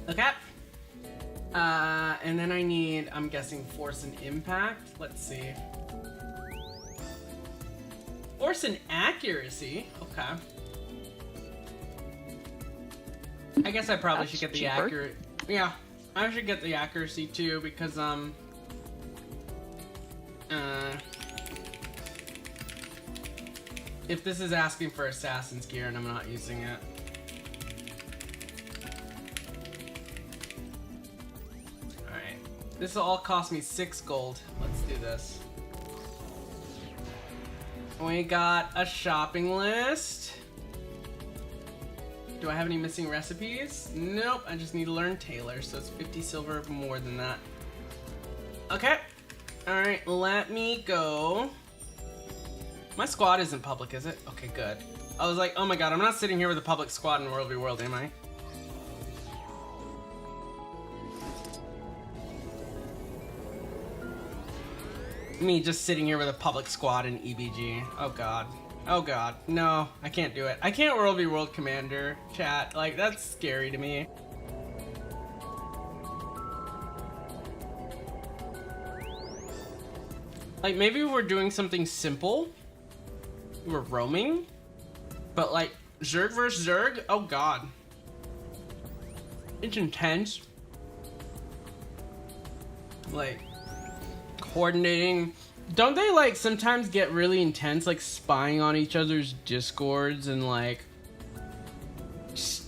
Okay. And then I need, I'm guessing, force and impact. Let's see. Force and accuracy. Okay. I guess I probably should get the accurate. Yeah, I should get the accuracy too because if this is asking for assassin's gear and I'm not using it. This will all cost me 6 gold. Let's do this. We got a shopping list. Do I have any missing recipes? Nope, I just need to learn Tailor, so it's 50 silver more than that. Okay. Alright, let me go. My squad isn't public, is it? Okay, good. I was like, oh my god, I'm not sitting here with a public squad in World v World, am I? Me just sitting here with a public squad in EBG. Oh god. Oh god. No, I can't do it. I can't World v World Commander, chat. Like, that's scary to me. Like, maybe we're doing something simple. We're roaming. But like, Zerg versus Zerg? Oh god. It's intense. Like, coordinating. Don't they like sometimes get really intense, like spying on each other's discords and like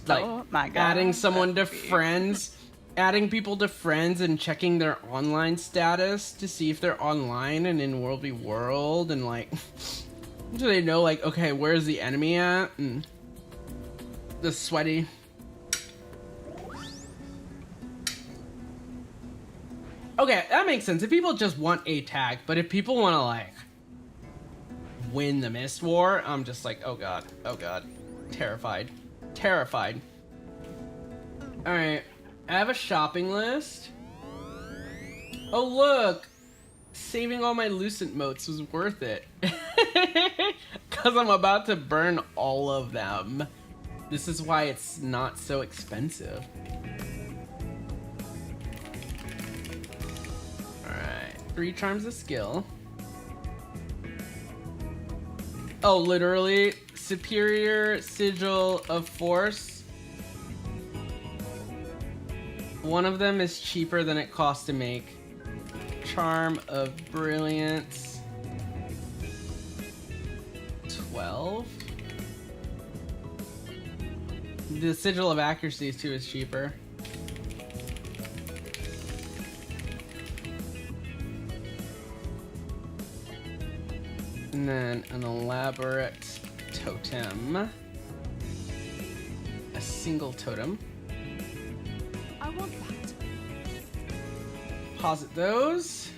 oh my God, adding someone to friends, adding people to friends and checking their online status to see if they're online and in World v World, and like do they know like, okay, where's the enemy at? And the sweaty. Okay, that makes sense. If people just want a tag, but if people want to like win the Mist War, I'm just like, oh god, terrified, terrified. All right, I have a shopping list. Oh look, saving all my Lucent motes was worth it because I'm about to burn all of them. This is why it's not so expensive. 3 charms of skill. Oh, literally, superior sigil of force. One of them is cheaper than it costs to make. Charm of brilliance. 12. The sigil of accuracy too is cheaper. And then an elaborate totem. A single totem. I want that. Deposit those.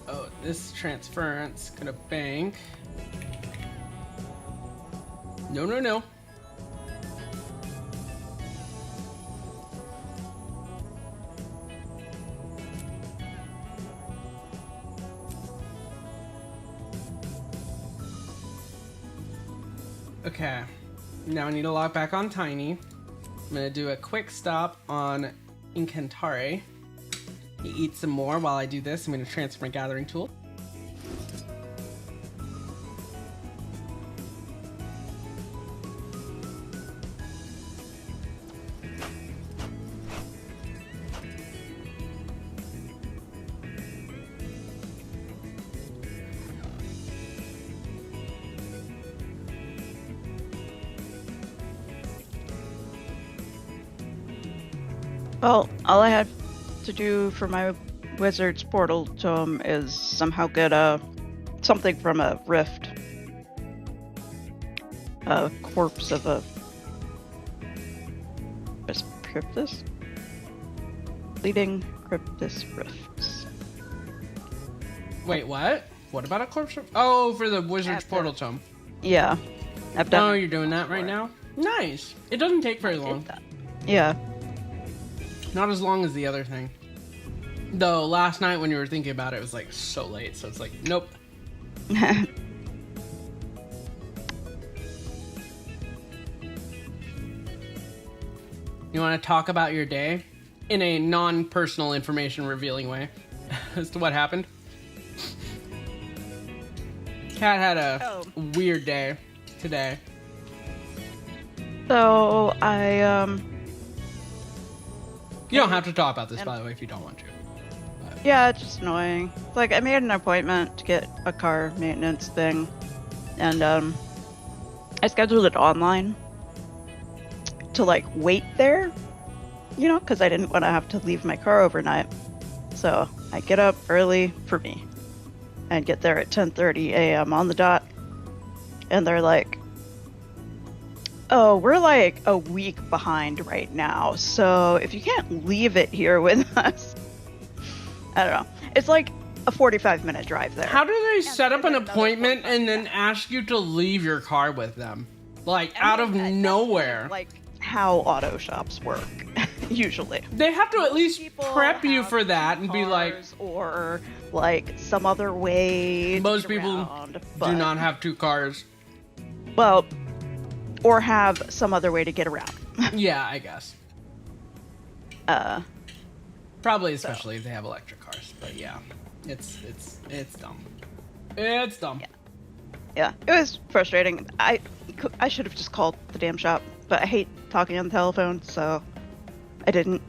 Oh, this transference. Go to bank. No, no, no. Okay. Now I need to log back on Tiny. I'm gonna do a quick stop on Incantare. He eats some more while I do this. I'm gonna transfer my gathering tool. Well, all I had to do for my wizard's portal tome is somehow get something from a rift. A corpse of a cryptus? Leading cryptus rifts. Wait, what? What about a corpse? Oh, for the wizard's portal tome. Yeah. I've done. Oh, you're doing that right now? Nice. It doesn't take very long. Yeah. Not as long as the other thing. Though last night when you were thinking about it, it was like so late, so it's like, nope. You want to talk about your day in a non-personal information revealing way as to what happened? Kat had a weird day today. So You don't have to talk about this, by the way, if you don't want to. But... Yeah, it's just annoying. It's like, I made an appointment to get a car maintenance thing, and I scheduled it online to, like, wait there, you know, because I didn't want to have to leave my car overnight. So I get up early for me and get there at 10:30 a.m. on the dot, and they're like, oh, we're like a week behind right now, so if you can't leave it here with us, I don't know. It's like a 45-minute drive there. How do they set up an appointment and then ask you to leave your car with them? Like, out of nowhere. Like, how auto shops work, usually. They have to at least prep you for that and be like... Or, like, some other way most people do not have two cars. Well... Or have some other way to get around. Yeah, I guess. Probably, especially if they have electric cars. But yeah, it's dumb. It's dumb. Yeah, it was frustrating. I should have just called the damn shop, but I hate talking on the telephone, so I didn't.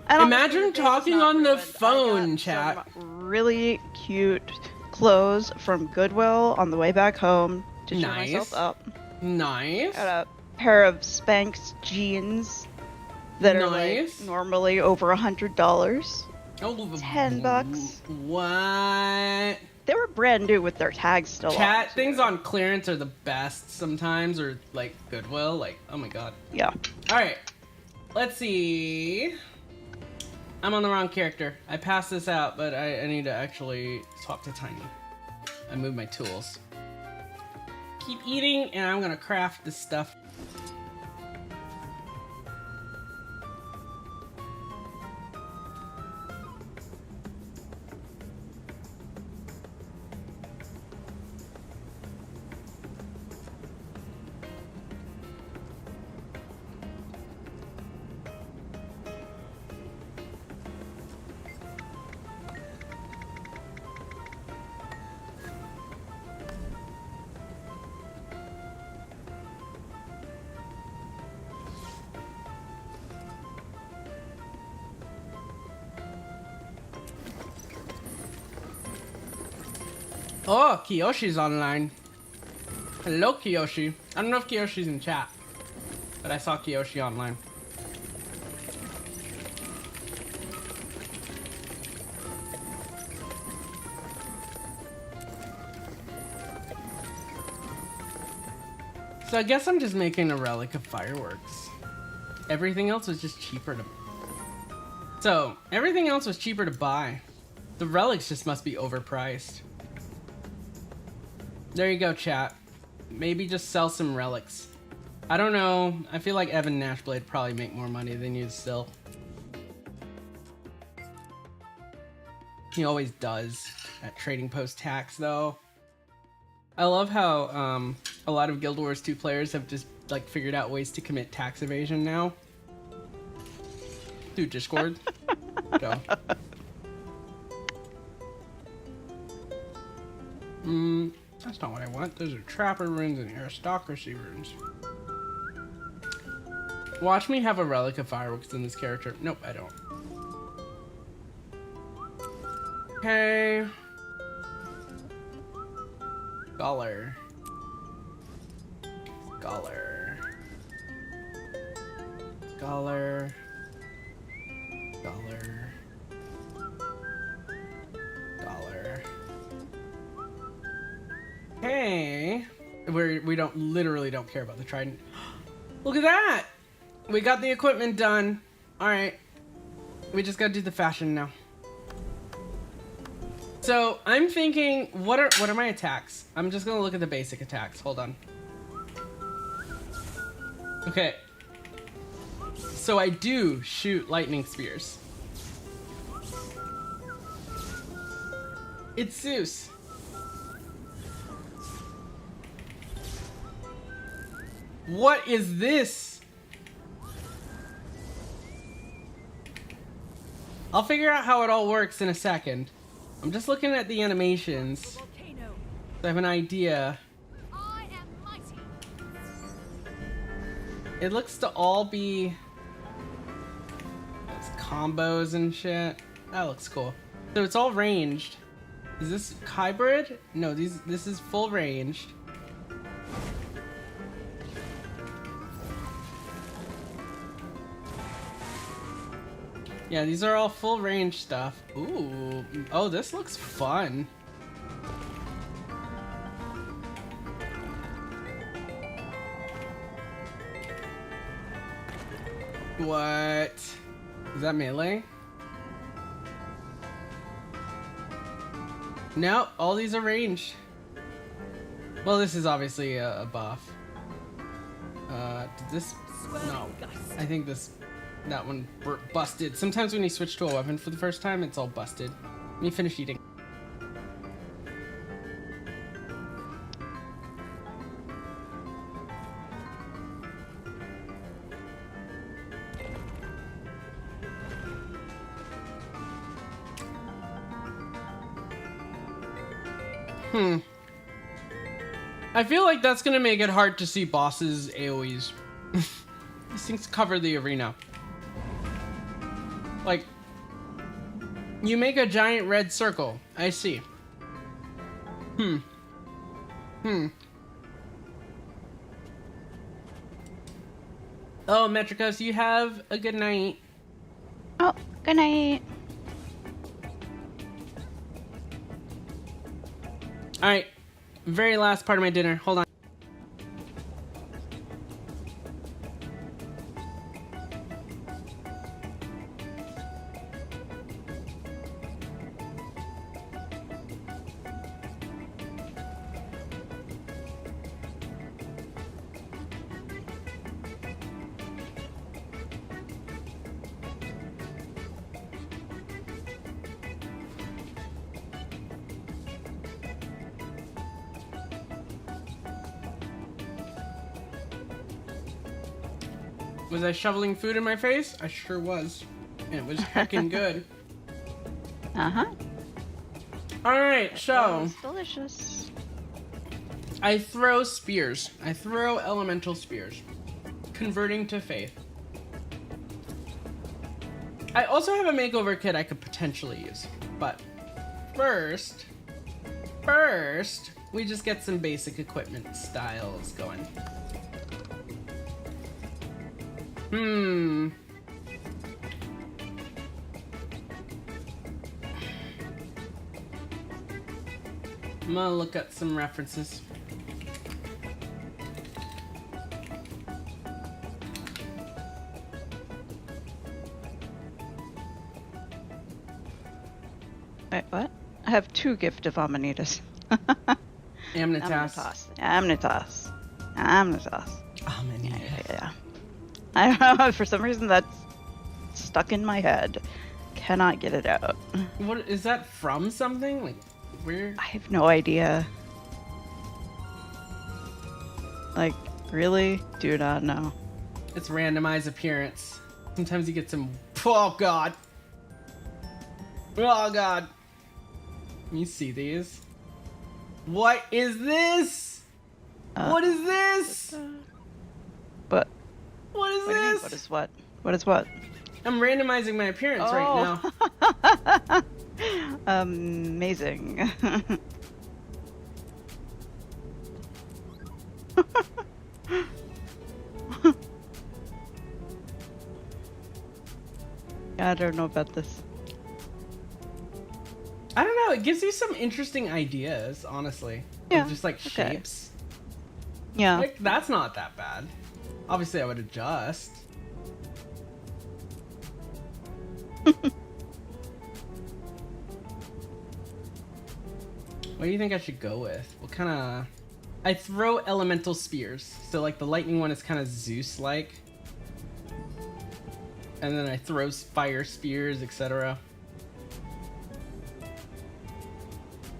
Imagine talking on the phone, chat. Really cute clothes from Goodwill on the way back home to cheer myself up. Nice. Got a pair of Spanx jeans that are like normally over $100. Oh, $10. What? They were brand new with their tags still on. Chat, things on clearance are the best sometimes, or like Goodwill. Like, oh my god. Yeah. Alright. Let's see. I'm on the wrong character. I passed this out, but I need to actually swap to Tiny. I moved my tools. Keep eating, and I'm gonna craft this stuff. Oh, Kiyoshi's online. Hello, Kiyoshi. I don't know if Kiyoshi's in chat, but I saw Kiyoshi online. So I guess I'm just making a relic of fireworks. Everything else was just cheaper to... So, everything else was cheaper to buy. The relics just must be overpriced. There you go, chat. Maybe just sell some relics. I don't know. I feel like Evan Nashblade probably make more money than you still. He always does at Trading Post Tax, though. I love how a lot of Guild Wars 2 players have just like figured out ways to commit tax evasion now. Through Discord. Go. That's not what I want. Those are Trapper runes and Aristocracy runes. Watch me have a relic of fireworks in this character. Nope, I don't. Okay. Scholar. Scholar. Scholar. Scholar. Scholar. Hey. We literally don't care about the trident. Look at that! We got the equipment done. Alright. We just gotta do the fashion now. So, I'm thinking, what are my attacks? I'm just gonna look at the basic attacks. Hold on. Okay. So I do shoot lightning spears. It's Zeus. What is this? I'll figure out how it all works in a second. I'm just looking at the animations, so I have an idea. It looks to all be those combos and shit. That looks cool. So it's all ranged. Is this hybrid? No, this is full ranged. Yeah, these are all full range stuff. Ooh. Oh, this looks fun. What? Is that melee? No, all these are ranged. Well, this is obviously a buff. Did this? No. I think that one busted. Sometimes when you switch to a weapon for the first time, it's all busted. Let me finish eating. I feel like that's gonna make it hard to see bosses' AoEs. These things cover the arena. Like, you make a giant red circle. I see. Oh, Metricos, you have a good night. Oh, good night. Alright. Very last part of my dinner. Hold on. Was I shoveling food in my face? I sure was. And it was heckin' good. Uh-huh. Alright, so... It's delicious. I throw spears. I throw elemental spears. Converting to faith. I also have a makeover kit I could potentially use. But first, We just get some basic equipment styles going. I'm gonna look at some references. Wait, what? I have 2 gift of Amanitas. Amnitas. Amnitas. Amanitas. Yeah. I don't know, for some reason that's stuck in my head. Cannot get it out. What is that from? Something like where? I have no idea. Like, really? Do not know. It's randomized appearance. Sometimes you get some. Oh god. Oh god. Can you see these? What is this? What is this? But what is what do you mean, this? what is what? What is what? I'm randomizing my appearance right now. Amazing. I don't know about this. I don't know. It gives you some interesting ideas, honestly. Yeah. Of just like shapes. Yeah. Like, that's not that bad. Obviously, I would adjust. What do you think I should go with? What kind of... I throw elemental spears. So, like, the lightning one is kind of Zeus-like. And then I throw fire spears, etc.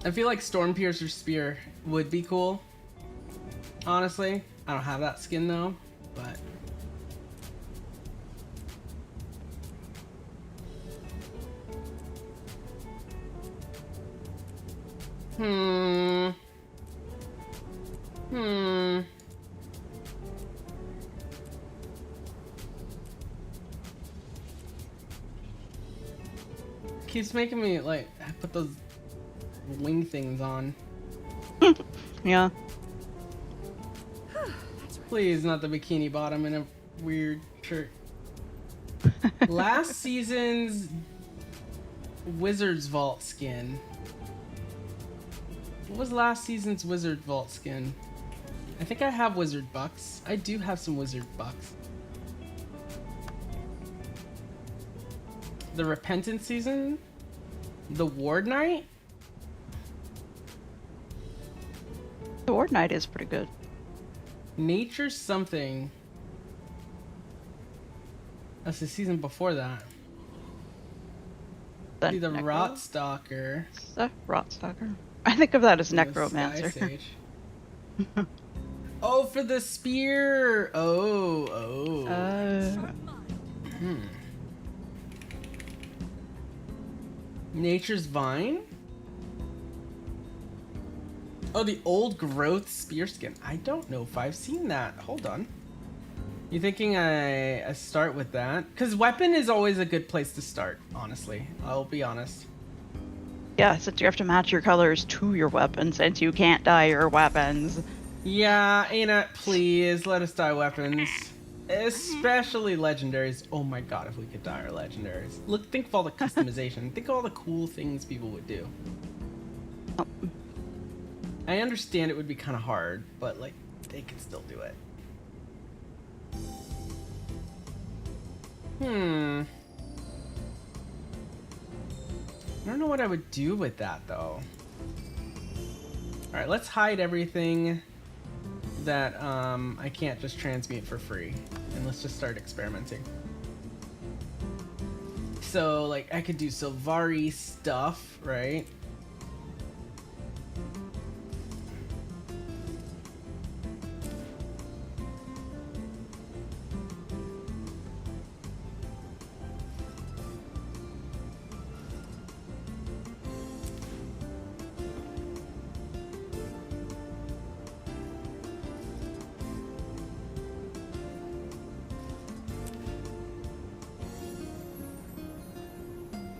I feel like Stormpiercer's spear would be cool. Honestly. I don't have that skin, though. But... Keeps making me, like, put those wing things on. Yeah. Please, not the bikini bottom in a weird shirt. Last season's Wizard's Vault skin. What was last season's Wizard Vault skin? I think I have Wizard Bucks. I do have some Wizard Bucks. The Repentance season? The Ward Knight? The Ward Knight is pretty good. Nature something. That's the season before that. The Be the Rot Stalker. The Rot Stalker. I think of that as The Necromancer. Sky Sage. Oh, for the spear! Oh. Nature's Vine? Oh, the old growth spear skin. I don't know if I've seen that. Hold on. You thinking I start with that? Because weapon is always a good place to start, honestly. I'll be honest. Yeah, since you have to match your colors to your weapons, since you can't dye your weapons. Yeah, Ana, please, let us dye weapons. Especially legendaries. Oh my god, if we could dye our legendaries. Look, think of all the customization. Think of all the cool things people would do. Oh. I understand it would be kind of hard, but, like, they could still do it. I don't know what I would do with that, though. Alright, let's hide everything that I can't just transmute for free. And let's just start experimenting. So, like, I could do Sylvari stuff, right?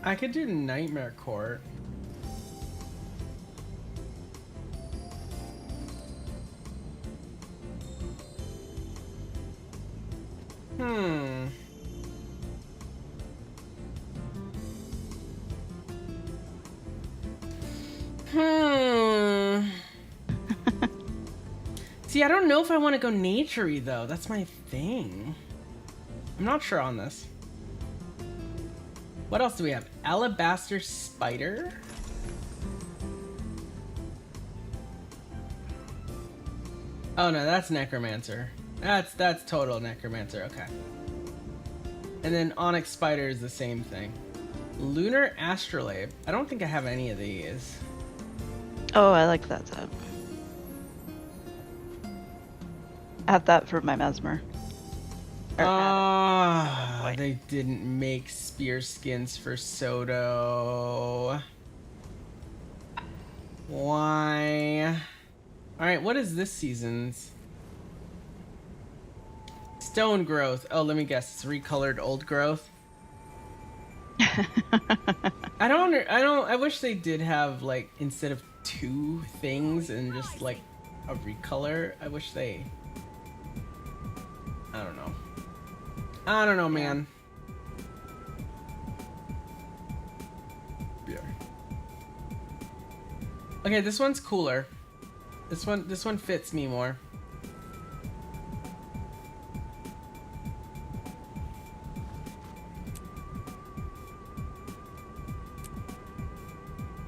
I could do Nightmare Court. See, I don't know if I want to go naturey though. That's my thing. I'm not sure on this. What else do we have? Alabaster spider. Oh no, that's necromancer. That's total necromancer. Okay. And then onyx spider is the same thing. Lunar astrolabe. I don't think I have any of these. Oh, I like that type. I have that for my mesmer. Ah, they didn't make spear skins for Soto. Why? Alright, what is this season's? Stone growth. Oh, let me guess. It's recolored old growth. I wish they did have, like, instead of 2 things and just, like, a recolor. I wish they... I don't know. I don't know, man. Yeah. Okay, this one's cooler. This one fits me more.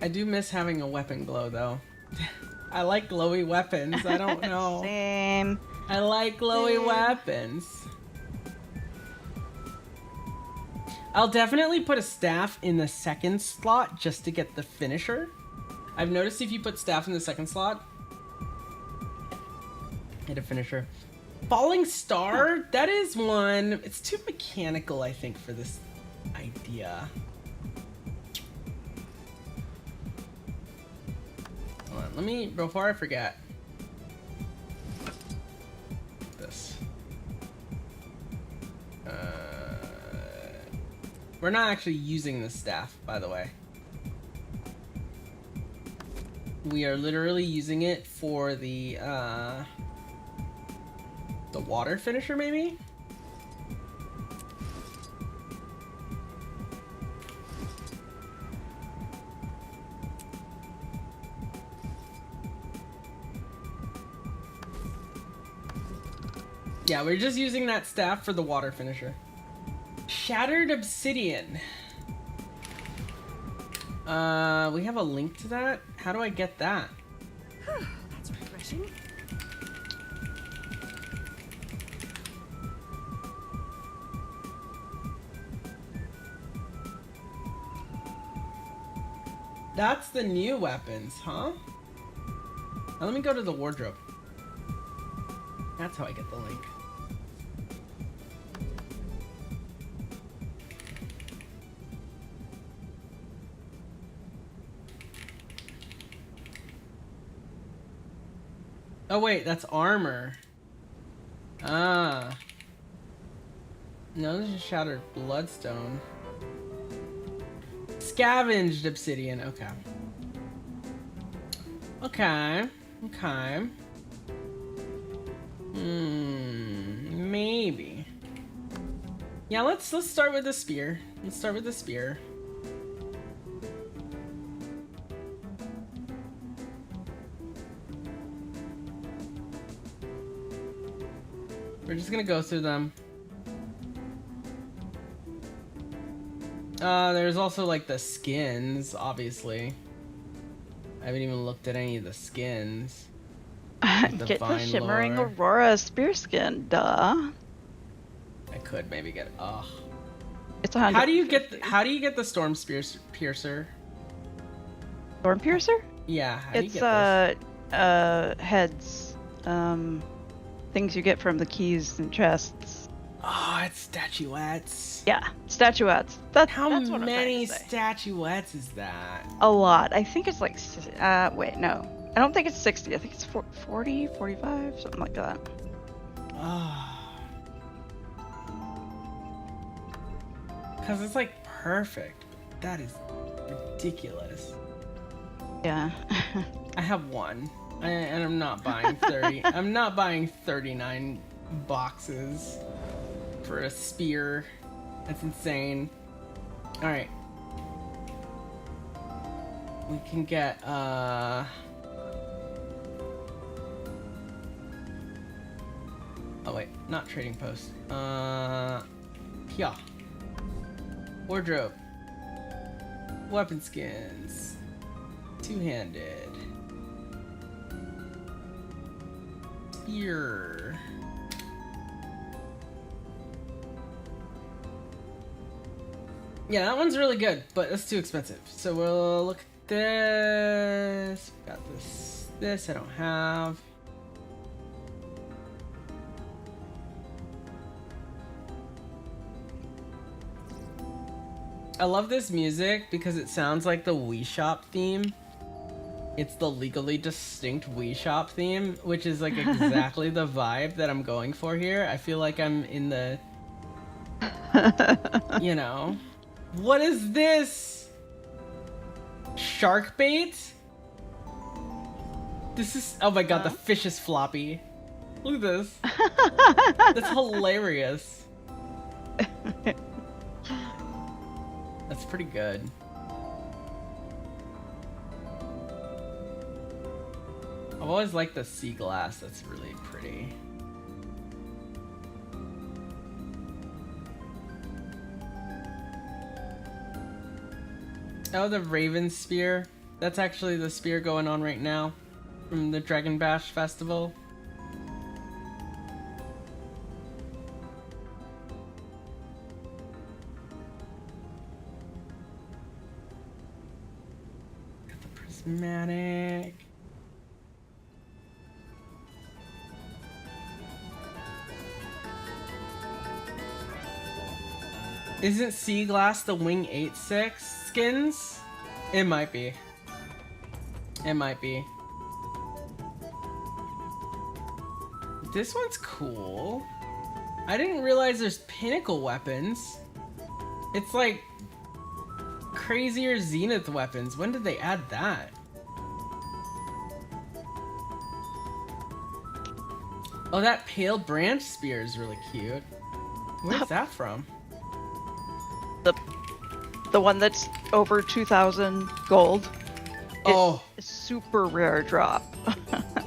I do miss having a weapon glow though. I like glowy weapons. I don't know. Same. I like glowy weapons. I'll definitely put a staff in the second slot just to get the finisher. I've noticed if you put staff in the second slot, get a finisher. Falling star, that is one. It's too mechanical, I think, for this idea. Hold on, let me, before I forget. This. We're not actually using the staff, by the way. We are literally using it for the water finisher, maybe? Yeah, we're just using that staff for the water finisher. Shattered obsidian. We have a link to that? How do I get that? That's refreshing. That's the new weapons, huh? Now let me go to the wardrobe. That's how I get the link. Oh wait, that's armor. Ah. No, this is shattered bloodstone. Scavenged obsidian, okay. Okay. Okay. Maybe. Yeah, let's start with the spear. Let's start with the spear. We're just gonna go through them. There's also like the skins, obviously. I haven't even looked at any of the skins. Get the shimmering Aurora spear skin, duh. I could maybe get. Ugh. It's 100. How do you get the storm piercer? Storm piercer? Yeah. How do you it's get this? Heads. Things you get from the keys and chests. Oh, it's statuettes. Yeah, statuettes. That's what I'm many trying to say. statuettes is that? A lot. I think it's like, wait, no. I don't think it's 60. I think it's 40, 45, something like that. Because it's like perfect. That is ridiculous. Yeah. I have one. And I'm not buying 30. I'm not buying 39 boxes. for a spear. That's insane. Alright. We can get, oh wait, not trading post. Yeah. Wardrobe. Weapon skins. Two-handed. Spear. Yeah, that one's really good, but that's too expensive. So we'll look at this. Got this. This I don't have. I love this music because it sounds like the Wii Shop theme. It's the legally distinct Wii Shop theme, which is like exactly the vibe that I'm going for here. I feel like I'm in the, you know. What is this? Shark bait? This is, oh my god, the fish is floppy. Look at this. That's hilarious. That's pretty good. I've always liked the sea glass. That's really pretty. Oh, the Raven Spear. That's actually the spear going on right now from the Dragon Bash Festival. Got the prismatic. Isn't Sea Glass the Wing 8-6 skins? It might be. It might be. This one's cool. I didn't realize there's pinnacle weapons. It's like crazier zenith weapons. When did they add that? Oh, that pale branch spear is really cute. Where's that from? The one that's over 2,000 gold. Oh, it's a super rare drop.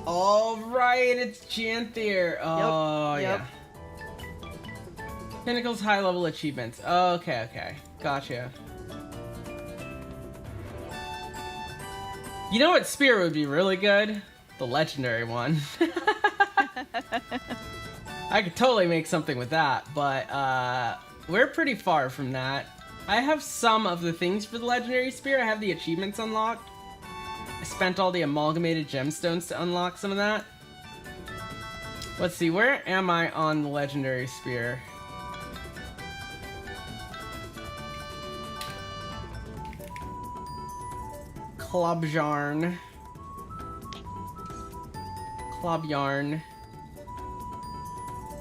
All right, it's Janthier. Oh, Yep. yeah. Pinnacle's high level achievements. Okay, okay. Gotcha. You know what spear would be really good? The legendary one. I could totally make something with that, but we're pretty far from that. I have some of the things for the legendary spear. I have the achievements unlocked. I spent all the amalgamated gemstones to unlock some of that. Let's see, where am I on the legendary spear? Club yarn. Club yarn.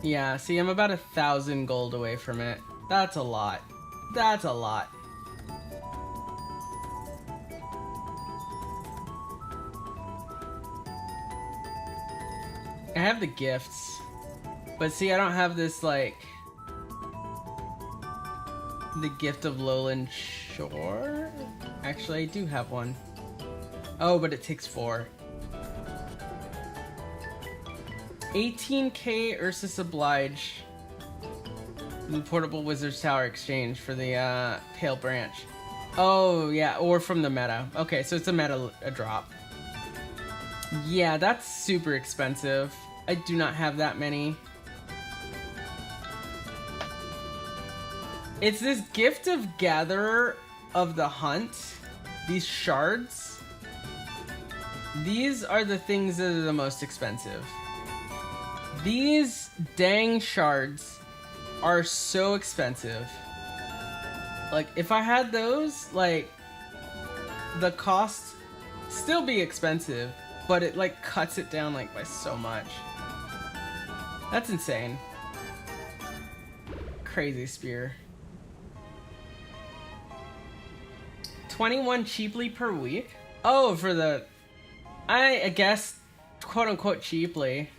Yeah, see, I'm about 1,000 gold away from it. That's a lot. That's a lot. I have the gifts, but see, I don't have this, like, the gift of Lowland Shore? Actually, I do have one. Oh, but it takes 4. 18k Ursus Oblige. The Portable Wizard's Tower exchange for the Pale Branch. Oh, yeah, or from the meta. Okay, so it's a meta drop. Yeah, that's super expensive. I do not have that many. It's this gift of Gatherer of the Hunt. These shards. These are the things that are the most expensive. These dang shards are so expensive. Like, if I had those, like, the cost still be expensive, but it, like, cuts it down, like, by so much. That's insane. Crazy spear. 21 cheaply per week? Oh, for the... I guess, quote-unquote cheaply.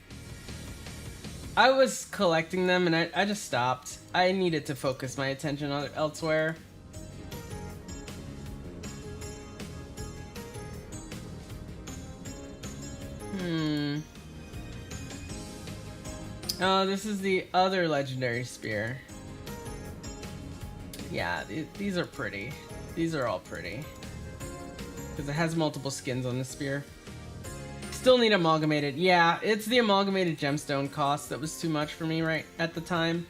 I was collecting them and I just stopped. I needed to focus my attention on elsewhere. Oh, this is the other legendary spear. Yeah, these are pretty. These are all pretty. Because it has multiple skins on the spear. Still need amalgamated. Yeah, it's the amalgamated gemstone cost that was too much for me right at the time.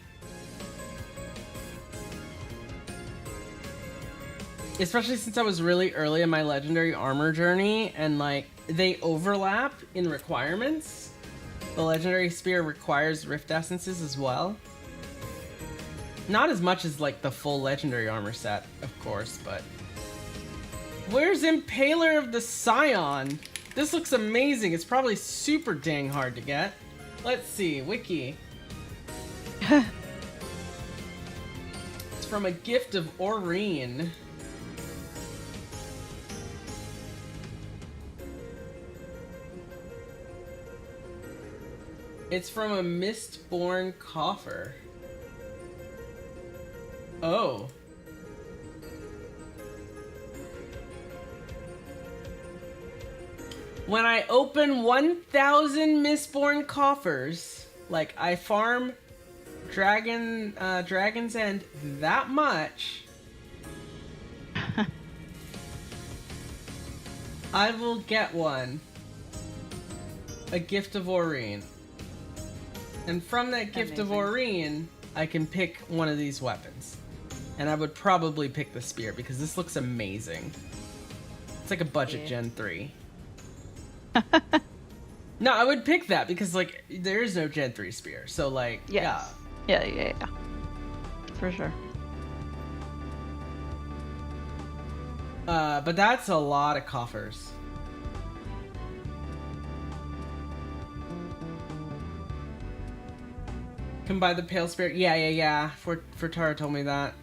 Especially since I was really early in my legendary armor journey and like they overlap in requirements. The legendary spear requires rift essences as well. Not as much as like the full legendary armor set, of course, but... Where's Impaler of the Scion? This looks amazing. It's probably super dang hard to get. Let's see, wiki. It's from a gift of Aurene. It's from a Mistborn coffer. Oh. When I open 1,000 Mistborn coffers, like I farm Dragon's End that much, I will get one. A gift of Aurene. And from that gift of Aurene, I can pick one of these weapons. And I would probably pick the spear because this looks amazing. It's like a budget Gen 3. No, I would pick that because like there is no Gen 3 spear. So like, yes. Yeah. For sure. But that's a lot of coffers. Can buy the pale spirit. Yeah. Tara told me that.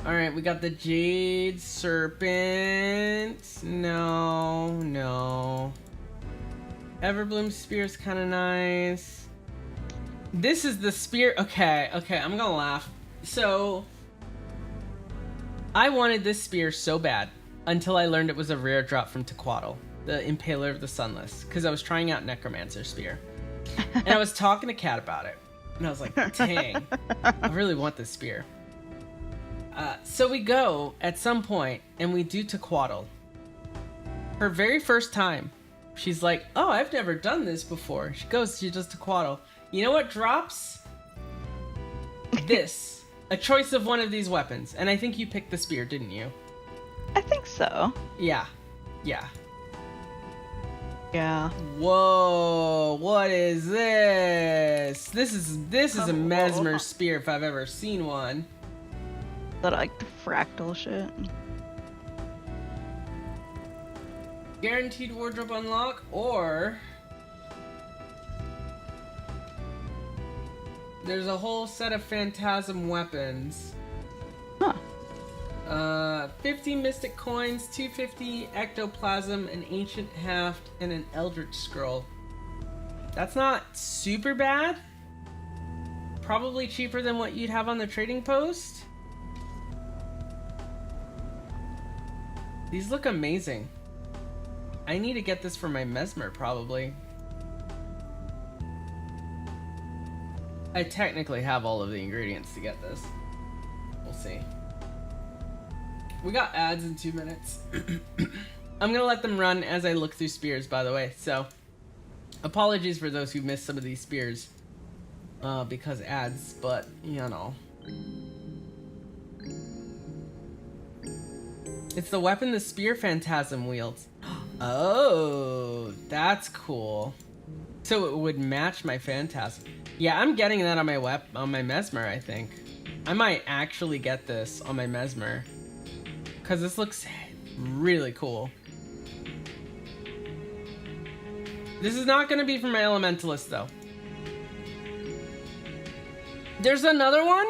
Alright, we got the Jade Serpent. No. Everbloom Spear is kind of nice. This is the spear. Okay, I'm gonna laugh. So, I wanted this spear so bad until I learned it was a rare drop from Tequatl, the Impaler of the Sunless, because I was trying out Necromancer Spear. And I was talking to Kat about it. And I was like, dang, I really want this spear. So we go at some point and we do Tequatl. Her very first time, she's like, oh, I've never done this before. She does Tequatl. You know what drops? This. A choice of one of these weapons. And I think you picked the spear, didn't you? I think so. Yeah. Yeah. Whoa, what is this? This is a Mesmer spear if I've ever seen one. That like the fractal shit. Guaranteed wardrobe unlock, or there's a whole set of phantasm weapons. Huh. 50 mystic coins, 250 ectoplasm, an ancient haft, and an eldritch scroll. That's not super bad. Probably cheaper than what you'd have on the trading post. These look amazing. I need to get this for my Mesmer, probably. I technically have all of the ingredients to get this. We'll see. We got ads in 2 minutes. I'm gonna let them run as I look through spears, by the way, so apologies for those who missed some of these spears because ads, but you know. It's the weapon the spear phantasm wields. Oh, that's cool. So it would match my phantasm. Yeah, I'm getting that on my Mesmer, I think. I might actually get this on my Mesmer. Because this looks really cool. This is not going to be for my Elementalist, though. There's another one?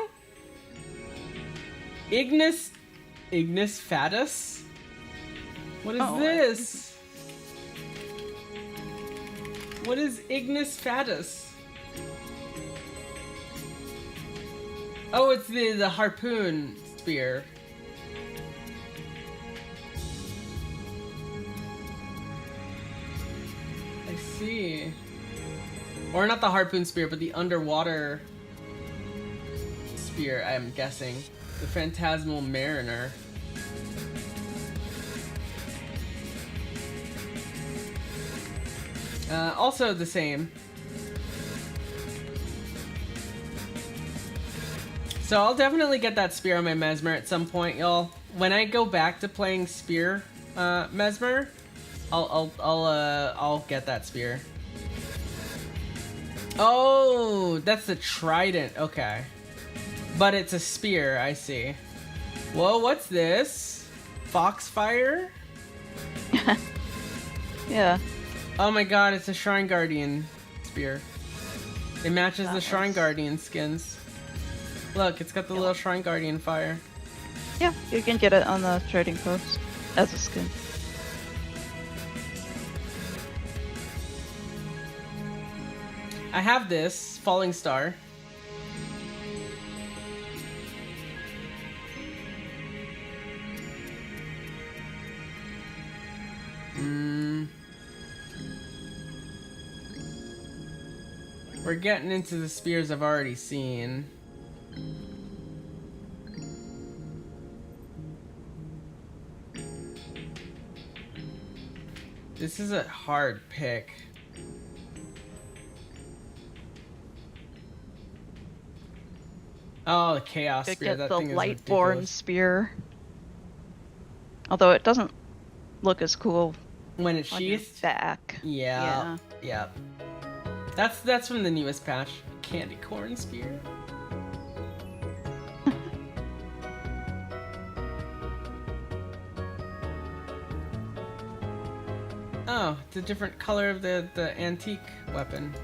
Ignis Fatus? What is this? What is Ignis Fatuus? Oh, it's the harpoon spear. I see. Or not the harpoon spear, but the underwater spear, I'm guessing. The Phantasmal Mariner. Also the same. So I'll definitely get that spear on my Mesmer at some point, y'all. When I go back to playing spear Mesmer, I'll get that spear. Oh, that's the trident. Okay. But it's a spear, I see. Whoa, what's this? Foxfire? Yeah. Oh my god, it's a Shrine Guardian spear. It matches the Shrine Guardian skins. Look, it's got the little Shrine Guardian fire. Yeah, you can get it on the trading post as a skin. I have this Falling Star. We're getting into the spears I've already seen. This is a hard pick. Oh, the Chaos Could Spear. get That the thing is Lightborn ridiculous. spear. Although it doesn't look as cool When it's on your sheathed? back. Yeah. Yeah. That's from the newest patch. Candy Corn Spear. Oh, it's a different color of the antique weapon.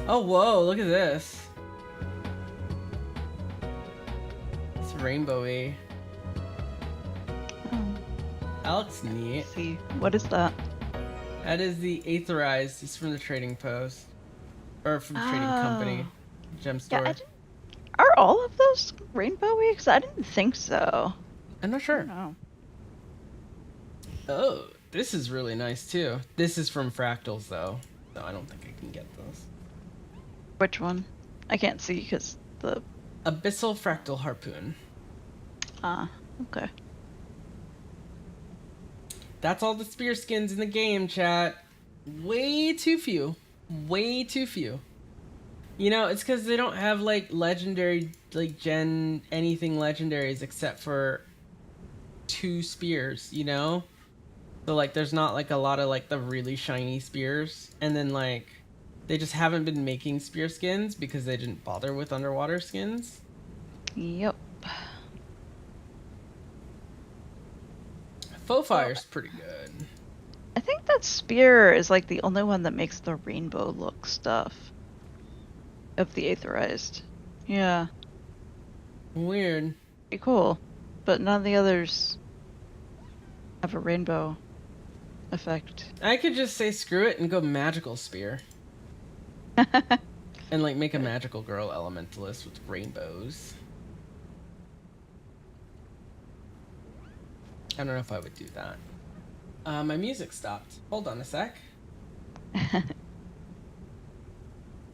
Oh, whoa, look at this. It's rainbowy. Oh. That looks neat. Let's see, what is that? That is the Aetherized. It's from the trading post. Or from the trading company. Gem store. Yeah, are all of those rainbowy? Because I didn't think so. I'm not sure. No. Oh, this is really nice too. This is from Fractals though. So I don't think I can get those. Which one? I can't see because the... Abyssal Fractal Harpoon. Ah, okay. That's all the spear skins in the game, chat. Way too few. Way too few. You know, it's because they don't have, like, legendary, like, gen anything legendaries except for 2 spears, you know? So, like, there's not, like, a lot of, like, the really shiny spears. And then, like, they just haven't been making spear skins because they didn't bother with underwater skins. Yep. Faux Fire's pretty good. I think that spear is like the only one that makes the rainbow look stuff. Of the Aetherized. Yeah. Weird. Pretty cool. But none of the others have a rainbow effect. I could just say screw it and go magical spear. And like make a magical girl elementalist with rainbows. I don't know if I would do that. My music stopped. Hold on a sec.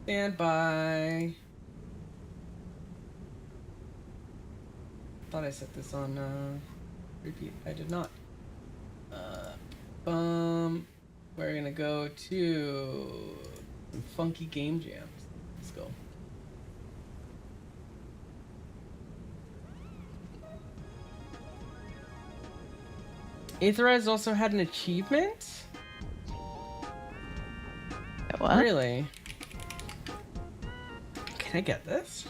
Stand by. Thought I set this on repeat. I did not. We're gonna go to some funky game jams. Let's go. Aetherized also had an achievement? What? Really? Can I get this?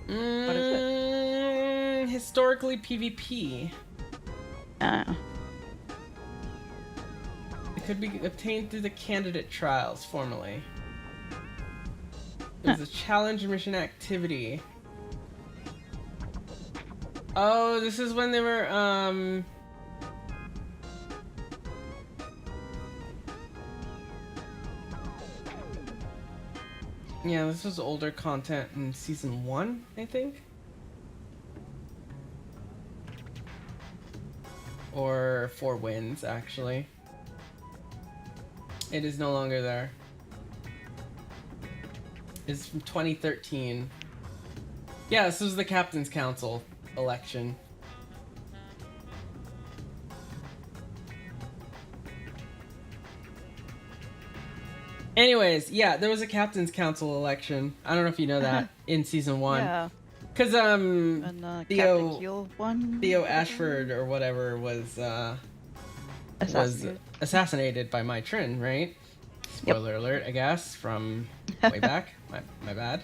What is it? Historically PvP. It could be obtained through the candidate trials formally. It was a challenge mission activity. Oh, this is when they were, yeah, this was older content in season 1, I think. Or 4 Winds, actually. It is no longer there. It's from 2013. Yeah, this was the Captain's Council election. Anyways, yeah, there was a Captain's Council election. I don't know if you know that in season 1. Yeah. Cause And Captain Keel Theo won. Theo Ashford or whatever was assassinated by my Trin, right? Spoiler alert, I guess, from way back. My bad.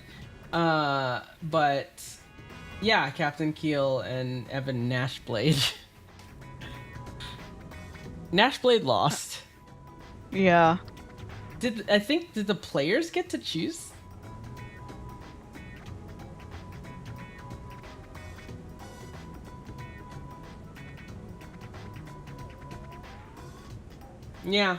But yeah, Captain Keel and Evan Nashblade. Nashblade lost. Yeah. Did the players get to choose? Yeah.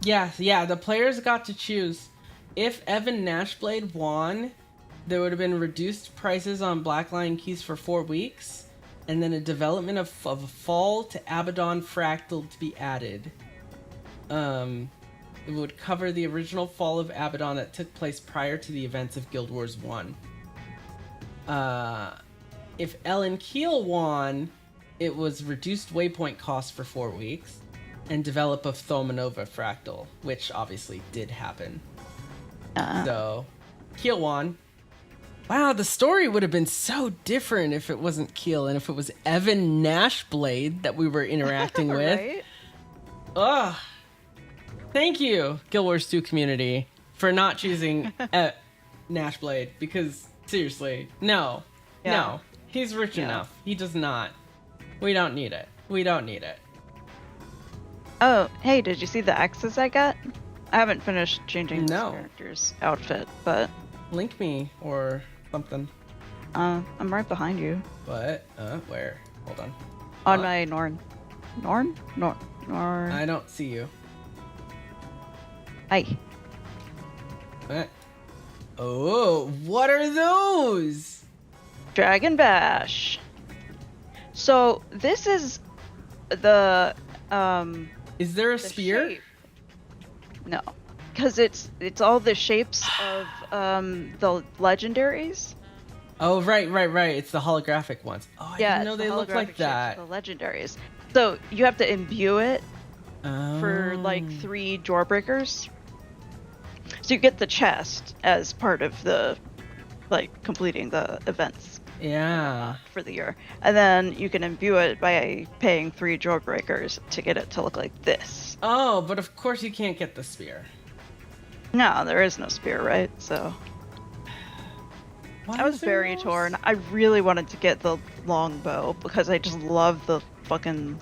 Yeah, the players got to choose. If Evan Nashblade won, there would have been reduced prices on Blackline keys for 4 weeks, and then a development of a fall to Abaddon Fractal to be added. It would cover the original fall of Abaddon that took place prior to the events of Guild Wars 1. If Ellen Keel won, it was reduced waypoint cost for 4 weeks, and develop of Thomanova Fractal, which obviously did happen. So, Keel won. Wow, the story would have been so different if it wasn't Keel and if it was Evan Nashblade that we were interacting with. Right? Ugh. Thank you, Guild Wars 2 community, for not choosing Nashblade, because seriously, no. He's rich enough. He does not. We don't need it. We don't need it. Oh, hey, did you see the axes I got? I haven't finished changing this character's outfit, but... Link me, or something. I'm right behind you. What? Where? Hold on. On my Norn. Norn? Norn. I don't see you. Hi. What? Oh, what are those? Dragon Bash. So, this is the, Is there a spear? shape. No. Because it's all the shapes of, the legendaries. Oh, right. It's the holographic ones. Oh, I didn't know they look like that. The legendaries. So, you have to imbue it for, like, 3 Jawbreakers. So you get the chest as part of the, like, completing the events. Yeah. For the year. And then you can imbue it by paying 3 Jawbreakers to get it to look like this. Oh, but of course you can't get the spear. No, there is no spear, right? So... I was very torn. I really wanted to get the longbow because I just love the fucking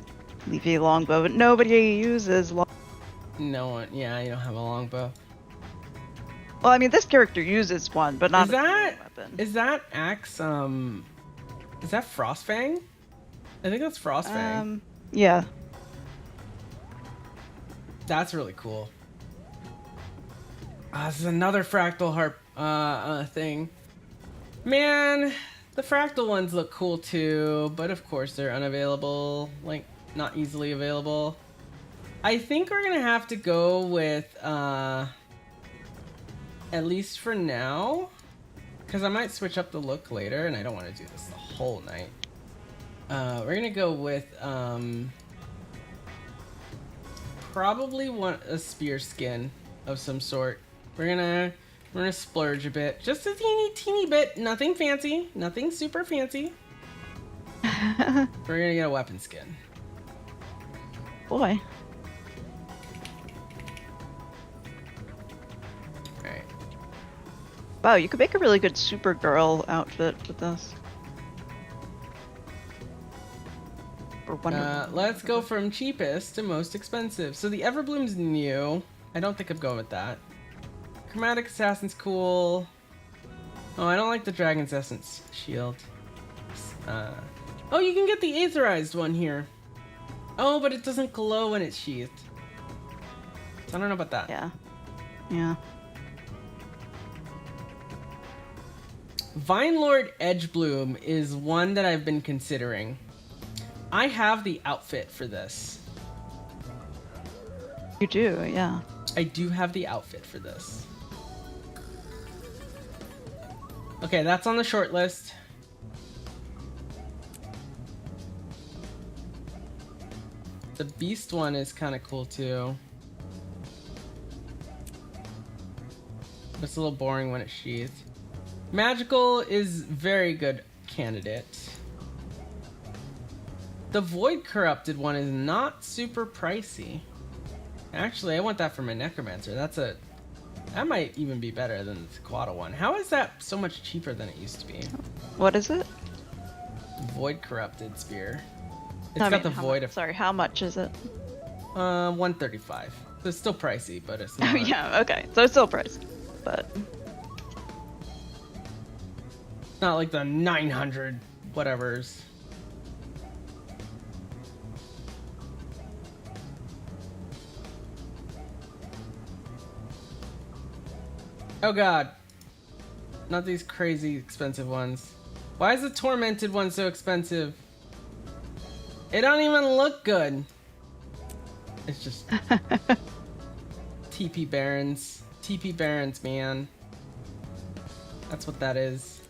leafy longbow, but nobody uses long... No one. Yeah, you don't have a longbow. Well, I mean, this character uses one, but not Is that weapon. Is that axe? Is that Frostfang? I think that's Frostfang. Yeah. That's really cool. This is another fractal harp thing. Man, the fractal ones look cool too, but of course they're unavailable, like not easily available. I think we're gonna have to go with at least for now, because I might switch up the look later, and I don't want to do this the whole night. We're gonna go with probably want a spear skin of some sort. We're gonna splurge a bit, just a teeny bit. Nothing fancy, nothing super fancy. We're gonna get a weapon skin. Boy. Alright. Wow, you could make a really good Supergirl outfit with this. Or Let's go from cheapest to most expensive. So the Everbloom's new. I don't think I'm going with that. Chromatic Assassin's cool. Oh, I don't like the Dragon's Essence shield. Oh, you can get the Aetherized one here. Oh, but it doesn't glow when it's sheathed. So I don't know about that. Yeah. Yeah. Vine Lord Edgebloom is one that I've been considering. I have the outfit for this. You do, yeah. I do have the outfit for this. Okay, that's on the short list. The Beast one is kind of cool too. It's a little boring when it's sheathed. Magical is very good candidate. The Void Corrupted one is not super pricey. Actually, I want that for my Necromancer. That might even be better than the Quada one. How is that so much cheaper than it used to be? What is it? Void Corrupted Spear. It's I got mean, the Void of... Sorry, how much is it? 135. So it's still pricey, but it's Oh, not... yeah, okay. So it's still pricey, but... Not like the 900 whatevers. Oh god. Not these crazy expensive ones. Why is the Tormented one so expensive? It don't even look good. It's just... TP Barons. TP Barons, man. That's what that is.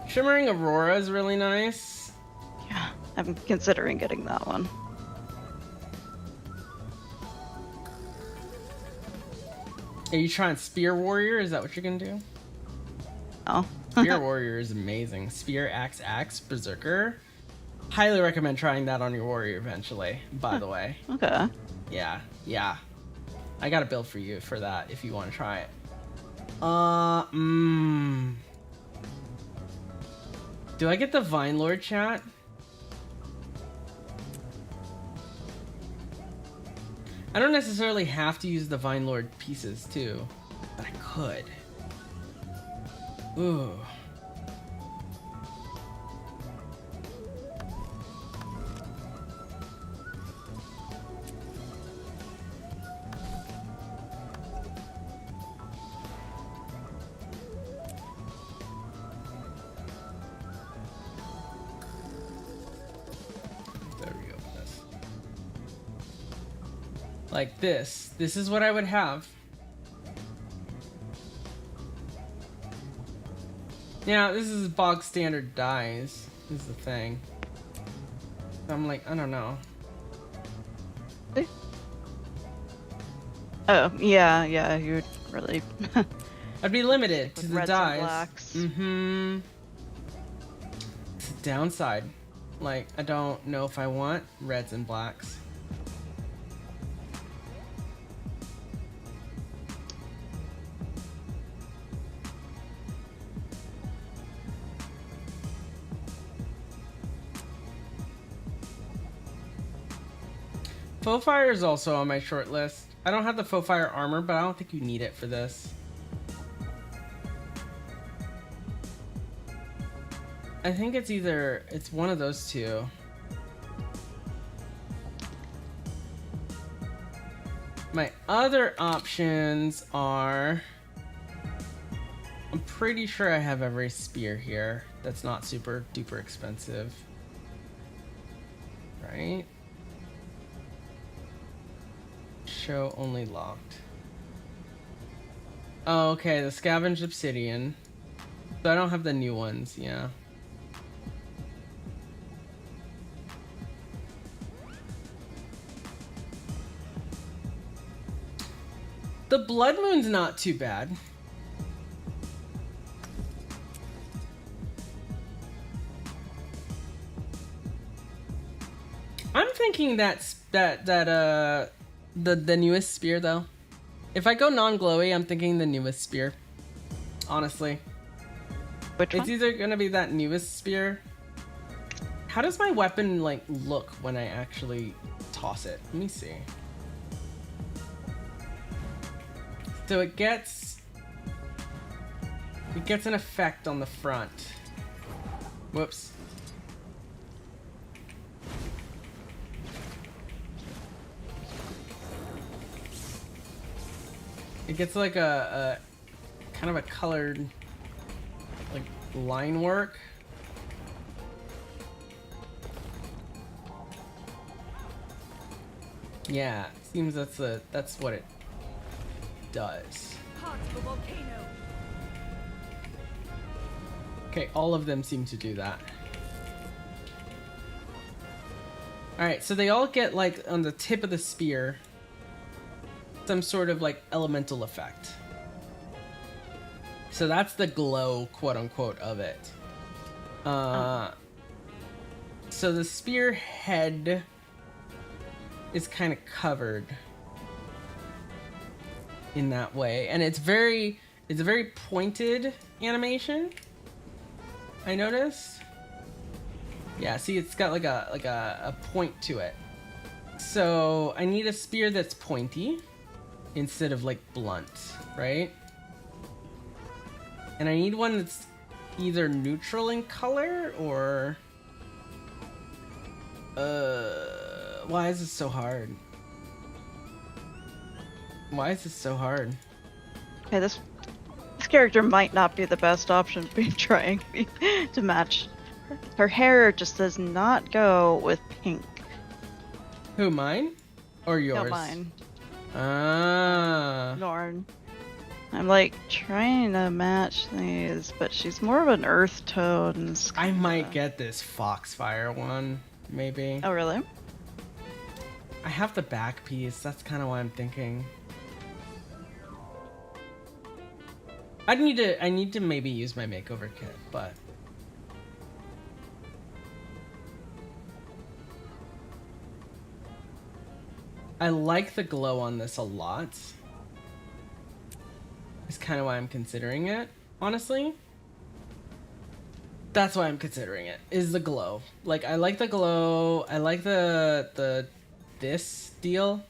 Shimmering Aurora is really nice. Yeah, I'm considering getting that one. Are you trying Spear Warrior? Is that what you're gonna do? Oh. Spear Warrior is amazing. Spear, Axe, Berserker. Highly recommend trying that on your warrior eventually, by the way. Okay. Yeah. I got a build for you for that if you want to try it. Do I get the Vine Lord chat? I don't necessarily have to use the Vine Lord pieces too, but I could. Ooh. Like this. This is what I would have. Now, this is bog standard dies. This is the thing. I'm like, I don't know. Oh, yeah, you would really... I'd be limited to the reds and dies. blacks. Mm-hmm. It's a downside. Like, I don't know if I want reds and blacks. Faux Fire is also on my short list. I don't have the Faux Fire armor, but I don't think you need it for this. I think it's one of those two. My other options are... I'm pretty sure I have every spear here that's not super duper expensive. Right? Show only locked. Oh, okay, the Scavenged Obsidian. So I don't have the new ones, yeah. The Blood Moon's not too bad. I'm thinking the newest spear though. If I go non-glowy, I'm thinking the newest spear. Honestly. Which one? It's either gonna be that newest spear. How does my weapon like look when I actually toss it? Let me see. So it gets an effect on the front. Whoops. It gets like a kind of a colored like line work. Yeah, seems that's what it does. Okay, all of them seem to do that. Alright, so they all get like on the tip of the spear some sort of like elemental effect. So that's the glow, quote unquote, of it. So the spear head is kind of covered in that way, and it's a very pointed animation. I noticed. Yeah, see, it's got like a point to it. So I need a spear that's pointy instead of like blunt, right? And I need one that's either neutral in color or why is this so hard? Why is this so hard? Okay, this character might not be the best option for me trying to match. Her hair just does not go with pink. Who, mine? Or yours? No, mine. Ah. Norn. I'm like trying to match these, but she's more of an earth tone. I might get this Foxfire one, maybe. Oh, really? I have the back piece. That's kind of why I'm thinking. I need to maybe use my makeover kit, but I like the glow on this a lot. It's kind of why I'm considering it, honestly. That's why I'm considering it, is the glow. Like, I like the glow. I like this deal,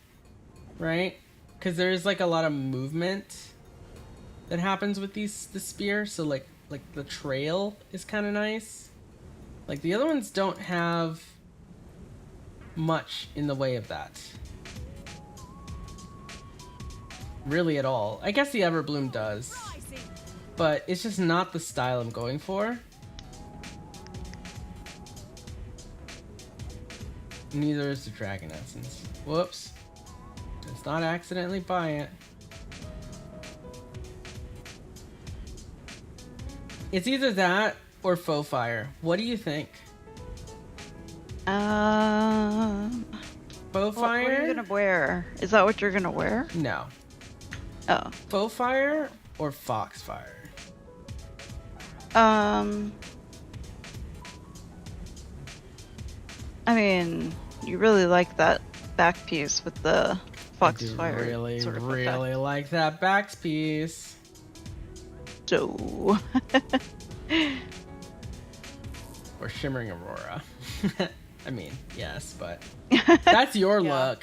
right? Because there's like a lot of movement that happens with the spear, so like the trail is kind of nice. Like the other ones don't have much in the way of that, really, at all. I guess the Everbloom does, but it's just not the style I'm going for. Neither is the Dragon Essence. Whoops. Let's not accidentally buy it. It's either that or Faux Fire. What do you think? Faux Fire? What are you gonna wear? Is that what you're gonna wear? No. Oh. Faux Fire or Foxfire? I mean, you really like that back piece with the Foxfire. Really, sort of really effect. like that back piece. So. Or Shimmering Aurora. I mean, yes, but that's your look.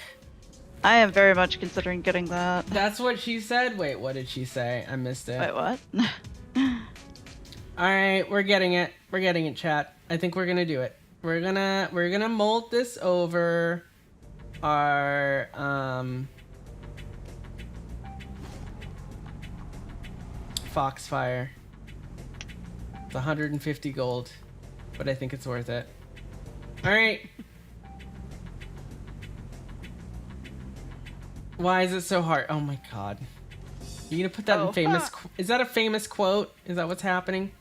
I am very much considering getting that. That's what she said? Wait, what did she say? I missed it. Wait, what? Alright, we're getting it. We're getting it, chat. I think we're gonna do it. We're gonna mold this over our Foxfire. It's 150 gold, but I think it's worth it. Alright. Why is it so hard? Oh my god. You gonna put that in famous... Is that a famous quote? Is that what's happening?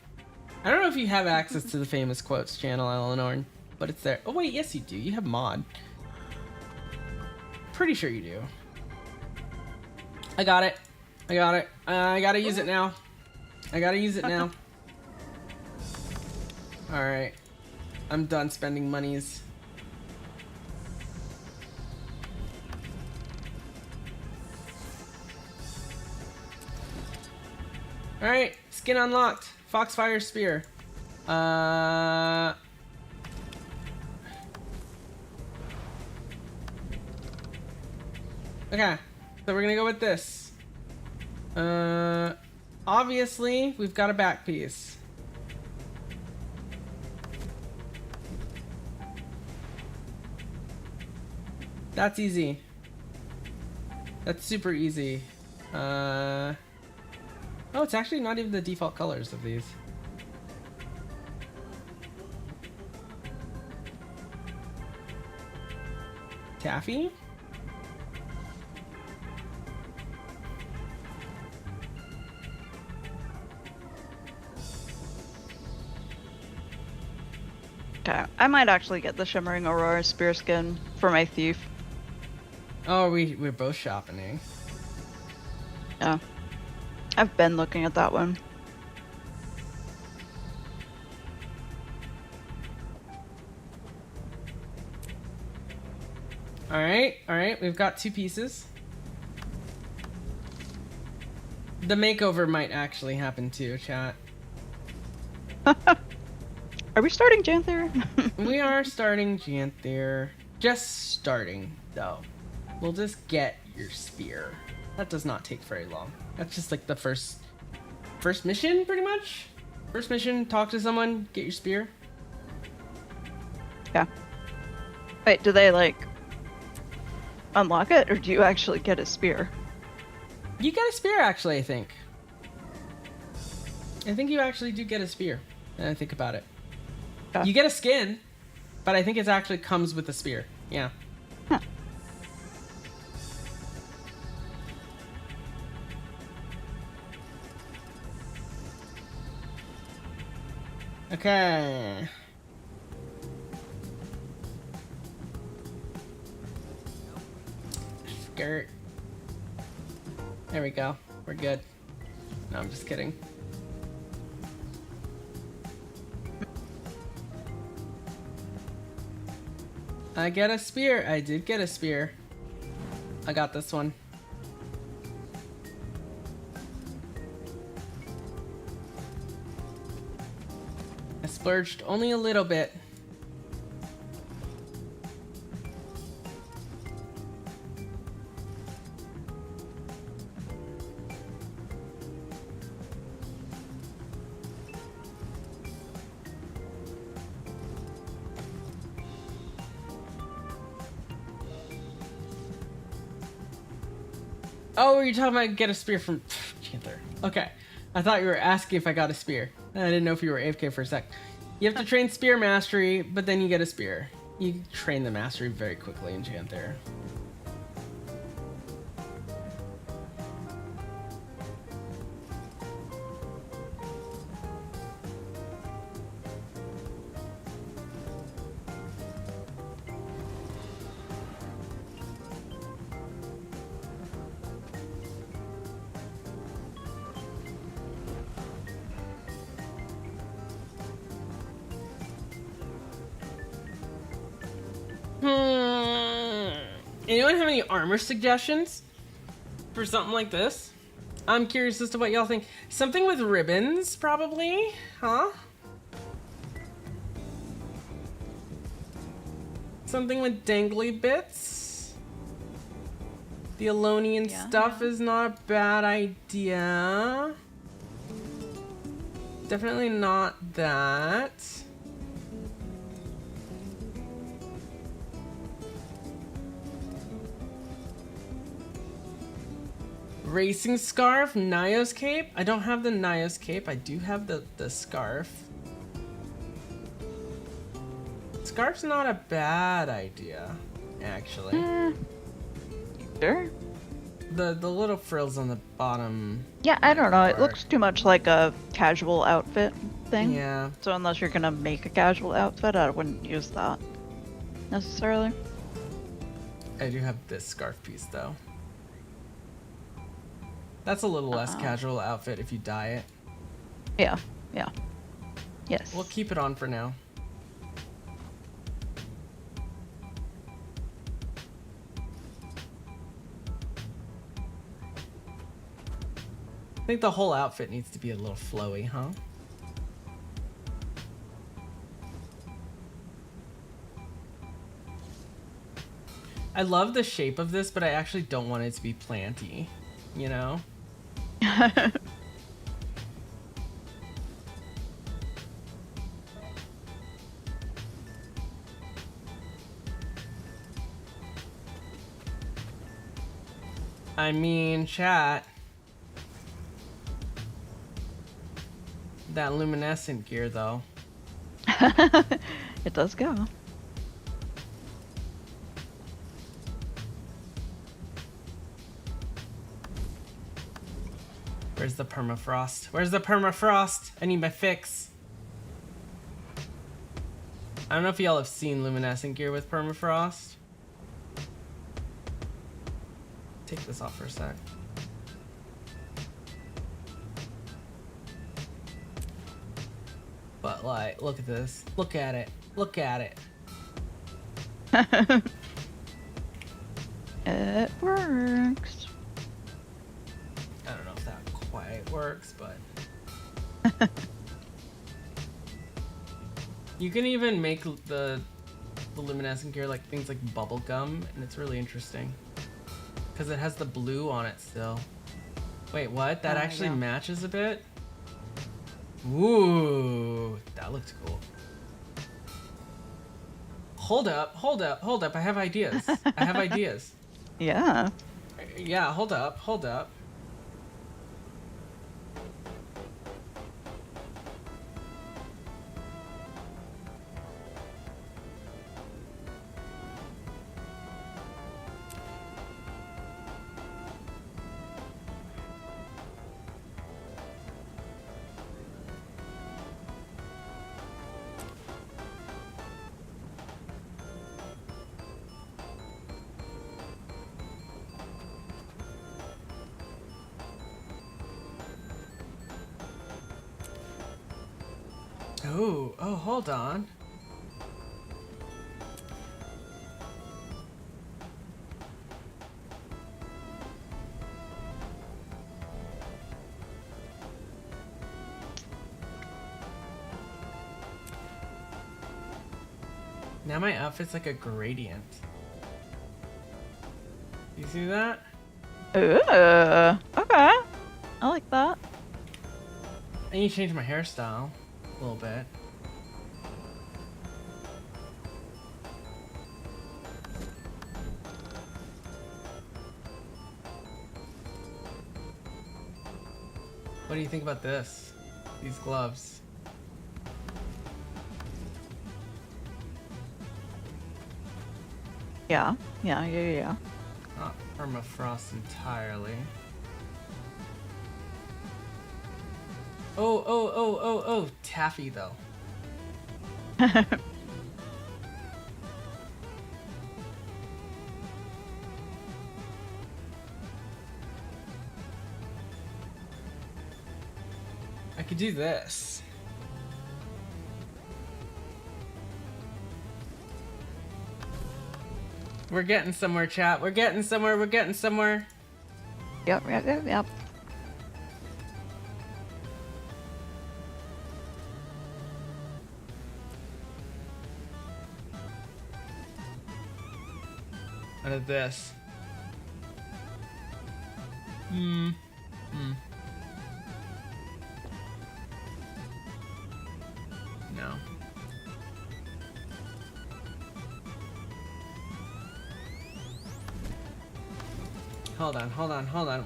I don't know if you have access to the famous quotes channel, Eleanor, but it's there. Oh wait, yes you do. You have mod. Pretty sure you do. I got it. I got it. I gotta use it now. I gotta use it now. Alright. I'm done spending monies. Alright, skin unlocked. Foxfire Spear. Okay, so we're gonna go with this. Obviously, we've got a back piece. That's easy. That's super easy. Oh, it's actually not even the default colors of these. Taffy? Okay, I might actually get the Shimmering Aurora Spear skin for my thief. Oh, we're both shopping, eh? Yeah. I've been looking at that one. Alright, we've got 2 pieces. The makeover might actually happen too, chat. Are we starting Janther? We are starting Janther. Just starting, though. We'll just get your spear. That does not take very long. That's just like the first mission, pretty much. First mission, talk to someone, get your spear. Yeah. Wait, do they like unlock it, or do you actually get a spear? You get a spear, actually, I think. I think you actually do get a spear, and I think about it. You get a skin, but I think it actually comes with a spear. Yeah. Huh. Okay. Skirt. There we go. We're good. No, I'm just kidding. I get a spear. I did get a spear. I got this one. I splurged only a little bit. Oh, you're talking about get a spear from Chandler. Okay. I thought you were asking if I got a spear. I didn't know if you were AFK for a sec. You have to train spear mastery, but then you get a spear. You train the mastery very quickly in Janther. Anyone have any armor suggestions for something like this? I'm curious as to what y'all think. Something with ribbons, probably? Huh? Something with dangly bits? The Alonian stuff is not a bad idea. Definitely not that. Racing scarf, Nios cape. I don't have the Nios cape. I do have the scarf. Scarf's not a bad idea, actually. Sure. The little frills on the bottom. Yeah, I don't know. It looks too much like a casual outfit thing. Yeah. So unless you're gonna make a casual outfit, I wouldn't use that necessarily. I do have this scarf piece though. That's a little less casual outfit if you dye it. Yeah, yeah. Yes. We'll keep it on for now. I think the whole outfit needs to be a little flowy, huh? I love the shape of this, but I actually don't want it to be planty, you know? I mean, chat. That luminescent gear, though. It does go. Where's the permafrost? Where's the permafrost? I need my fix. I don't know if y'all have seen luminescent gear with permafrost. Take this off for a sec. But like, look at this. Look at it. Look at it. It works. I don't know if that quite works, but you can even make the luminescent gear like things like bubble gum, and it's really interesting because it has the blue on it still. Wait, what? That actually matches a bit? Ooh, that looks cool. Hold up, hold up, hold up. I have ideas. I have ideas. Yeah. Yeah, hold up, hold up. Oh, hold on. Now my outfit's like a gradient. You see that? Ooh, okay. I like that. I need to change my hairstyle a little bit. What do you think about this? These gloves. Yeah. Not permafrost entirely. Oh, taffy though. I could do this. We're getting somewhere, chat. We're getting somewhere. We're getting somewhere. Yep. What is this? No. Hold on.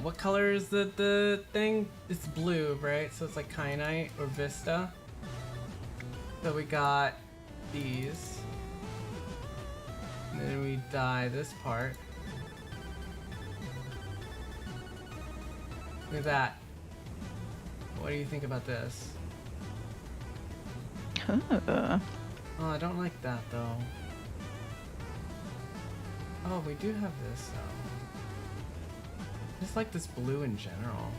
What color is the thing? It's blue, right? So it's like kyanite or vista. So we got these. And then we dye this part. Look at that. What do you think about this? Oh, I don't like that though. Oh, we do have this though. I just like this blue in general.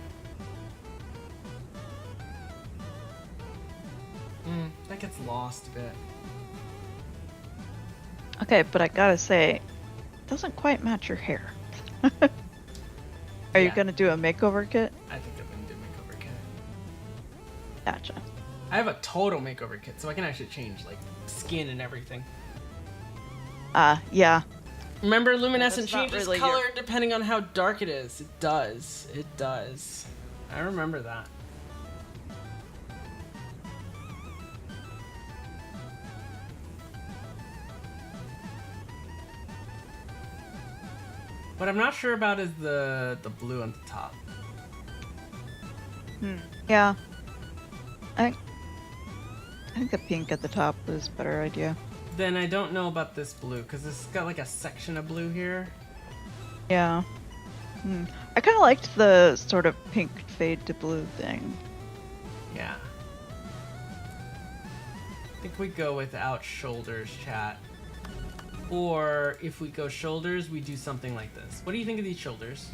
That gets lost a bit. Okay, but I gotta say, it doesn't quite match your hair. Are you gonna do a makeover kit? I think I'm gonna do a makeover kit. Gotcha. I have a total makeover kit, so I can actually change like skin and everything. Yeah. Remember, luminescent That's not changes really color depending on how dark it is. It does. It does. I remember that. What I'm not sure about is the blue on the top. Yeah. I think the pink at the top was a better idea. Then I don't know about this blue, because this has got like a section of blue here. Yeah. I kind of liked the sort of pink fade to blue thing. Yeah. I think we go without shoulders, chat. Or if we go shoulders, we do something like this. What do you think of these shoulders?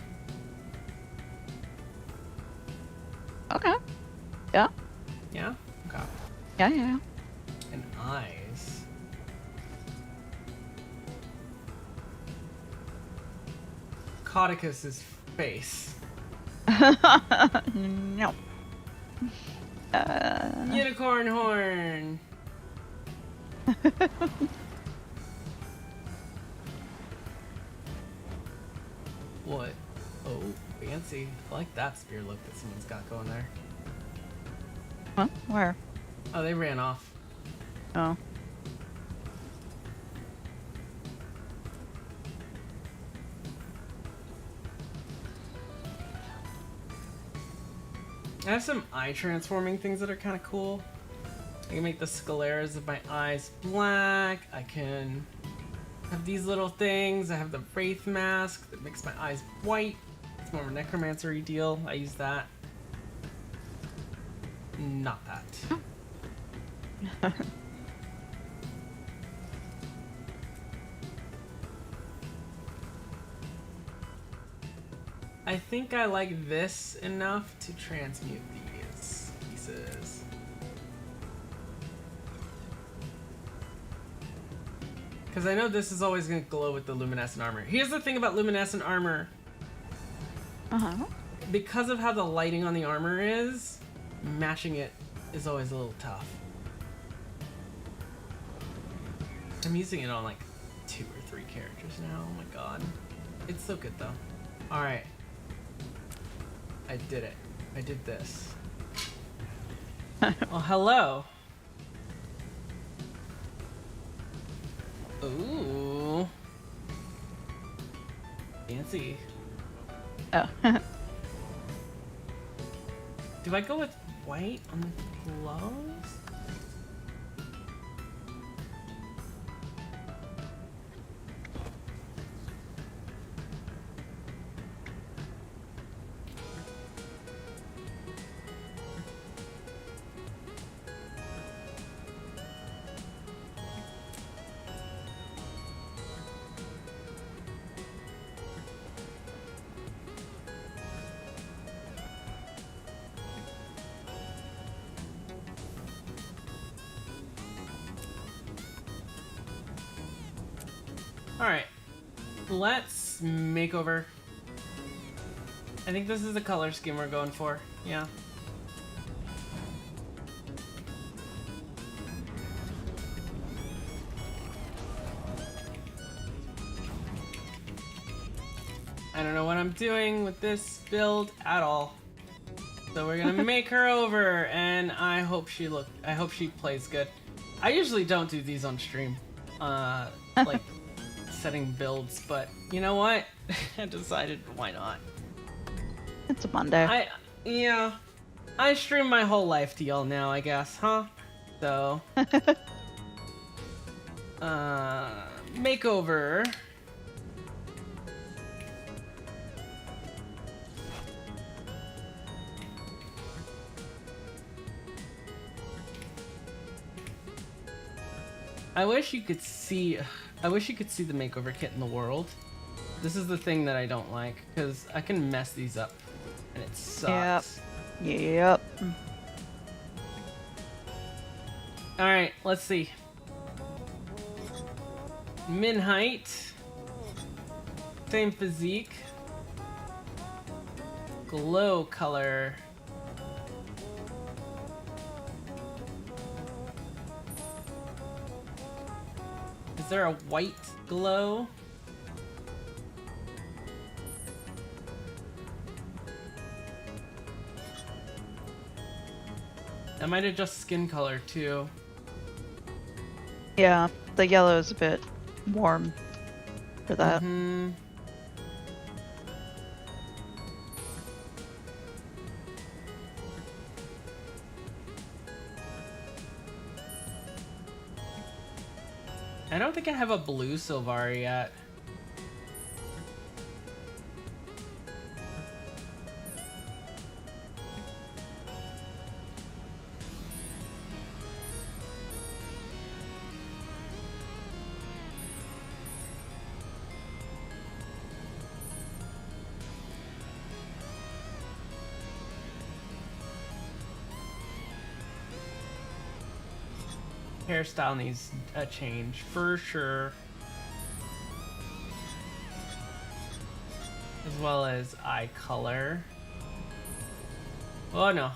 Okay. Yeah. Yeah? Okay. Yeah. And eyes. Caudicus's face. No. Unicorn horn. What? Oh, fancy. I like that spear look that someone's got going there. Huh? Where? Oh, they ran off. Oh. I have some eye transforming things that are kind of cool. I can make the scleras of my eyes black. I can have these little things. I have the wraith mask that makes my eyes white. It's more of a necromancer-y deal. I use that. Not that. I think I like this enough to transmute these pieces. Because I know this is always going to glow with the luminescent armor. Here's the thing about luminescent armor. Because of how the lighting on the armor is, matching it is always a little tough. I'm using it on like 2 or 3 characters now. Oh my god. It's so good though. Alright. I did it. I did this. Oh, hello. Ooh. Fancy. Oh. Do I go with white on the gloves? Alright, let's make over. I think this is the color scheme we're going for, yeah. I don't know what I'm doing with this build at all. So we're gonna make her over, and I hope she plays good. I usually don't do these on stream. Like setting builds, but you know what? I decided why not. It's a Monday. I stream my whole life to y'all now, I guess, huh? So makeover. I wish you could see the makeover kit in the world. This is the thing that I don't like, because I can mess these up, and it sucks. Yep. Alright, let's see. Min height. Same physique. Glow color. Is there a white glow? That might adjust skin color too. Yeah, the yellow is a bit warm for that. Hmm. I don't think I have a blue Sylvari yet. Hairstyle needs a change for sure. As well as eye color. Oh no.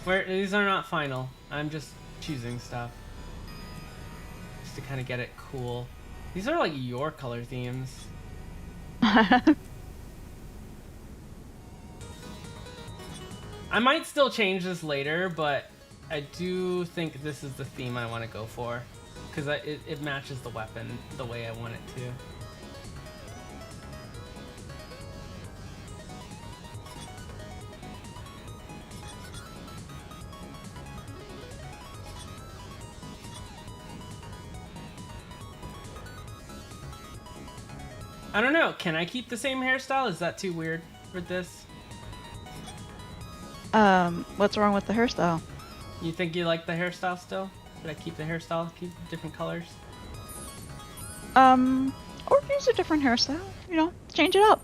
These are not final. I'm just choosing stuff. Just to kind of get it cool. These are like your color themes. I might still change this later, but I do think this is the theme I want to go for. Because it matches the weapon the way I want it to. I don't know, can I keep the same hairstyle? Is that too weird for this? What's wrong with the hairstyle? You think you like the hairstyle still? Should I keep the hairstyle, keep different colors? Or use a different hairstyle, you know, change it up.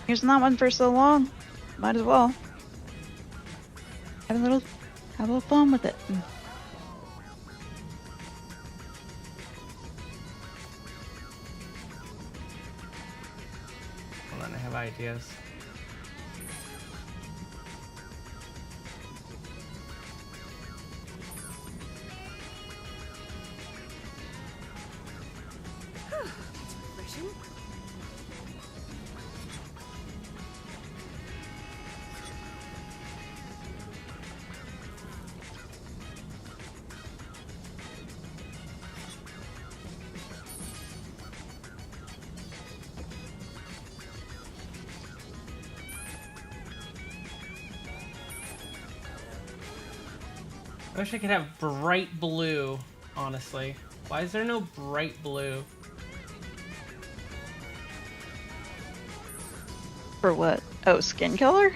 Using that one for so long, might as well. Have a little fun with it. Hold on, I have ideas. I wish I could have bright blue, honestly. Why is there no bright blue? For what? Oh, skin color?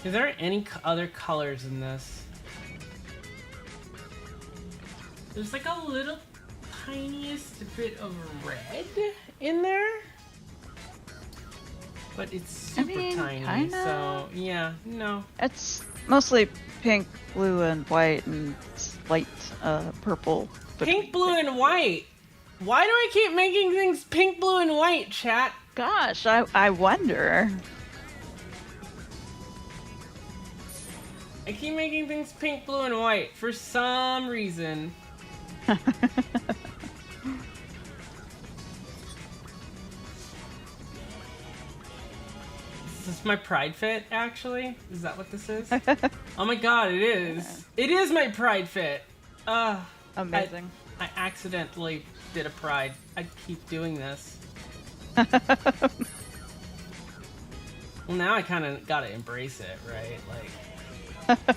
Is there any other colors in this? There's like a little tiniest bit of red in there, but it's super tiny. Kinda. So yeah, no. It's mostly pink, blue, and white, and light purple. Pink, blue, and white. Why do I keep making things pink, blue, and white, chat? Gosh, I wonder. I keep making things pink, blue, and white for some reason. Is this my pride fit, actually? Is that what this is? Oh my god, it is. It is my pride fit. Amazing. I accidentally did a pride. I keep doing this. Well, now I kind of gotta embrace it, right? Like...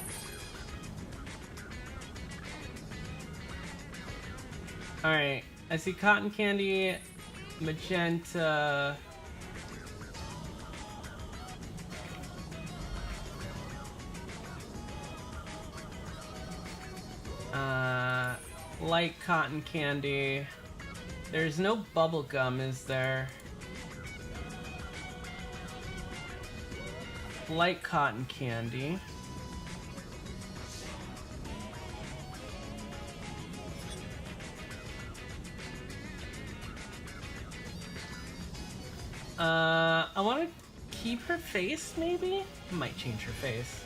Alright, I see cotton candy, magenta... light cotton candy. There's no bubble gum, is there? Light cotton candy. I want to keep her face, maybe? Might change her face.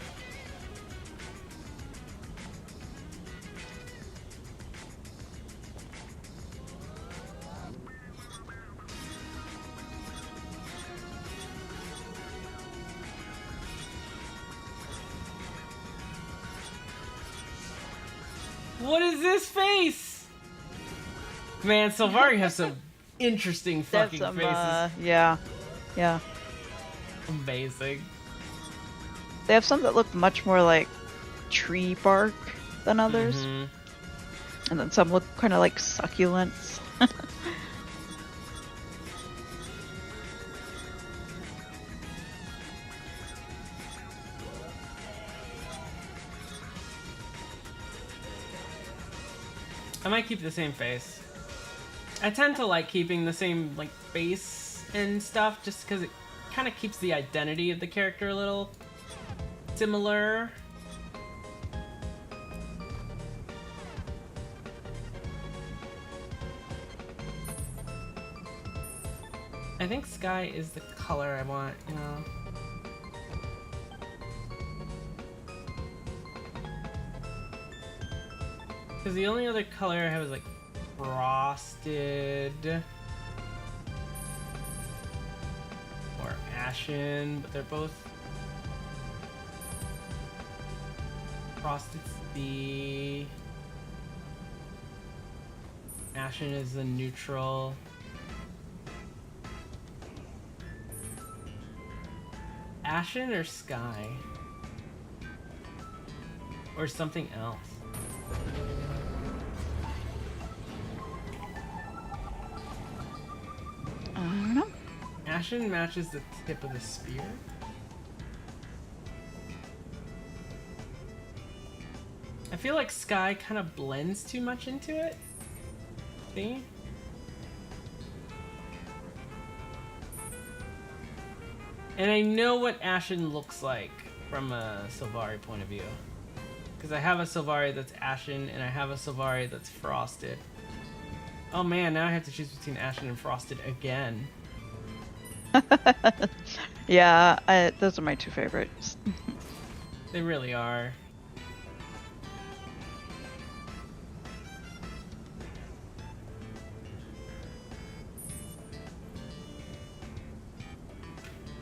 What is this face? Man, Sylvari has some interesting fucking Some, faces. yeah. Yeah. Amazing. They have some that look much more like tree bark than others. Mhm. And then some look kind of like succulents. I might keep the same face. I tend to like keeping the same like face and stuff just because it kind of keeps the identity of the character a little similar. I think sky is the color I want, you know. Because the only other color I have is like frosted or ashen, but they're both frosted's the ashen is the neutral. Ashen or sky? Or something else? I don't know. Ashen matches the tip of the spear. I feel like sky kind of blends too much into it. See? And I know what ashen looks like from a Sylvari point of view. Because I have a Sylvari that's ashen and I have a Sylvari that's frosted. Oh man, now I have to choose between ashen and frosted again. Yeah, those are my two favorites. They really are.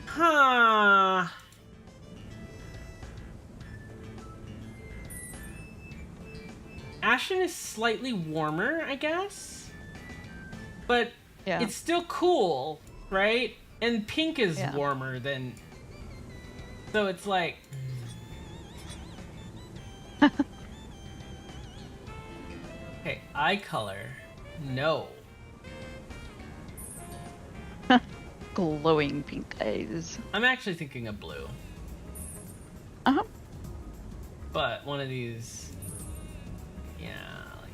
Huh. Ashen is slightly warmer, I guess. But Yeah. it's still cool, right? And pink is Yeah. warmer than... So it's like... Okay, eye color. No. Glowing pink eyes. I'm actually thinking of blue. Uh-huh. But one of these... Yeah, like...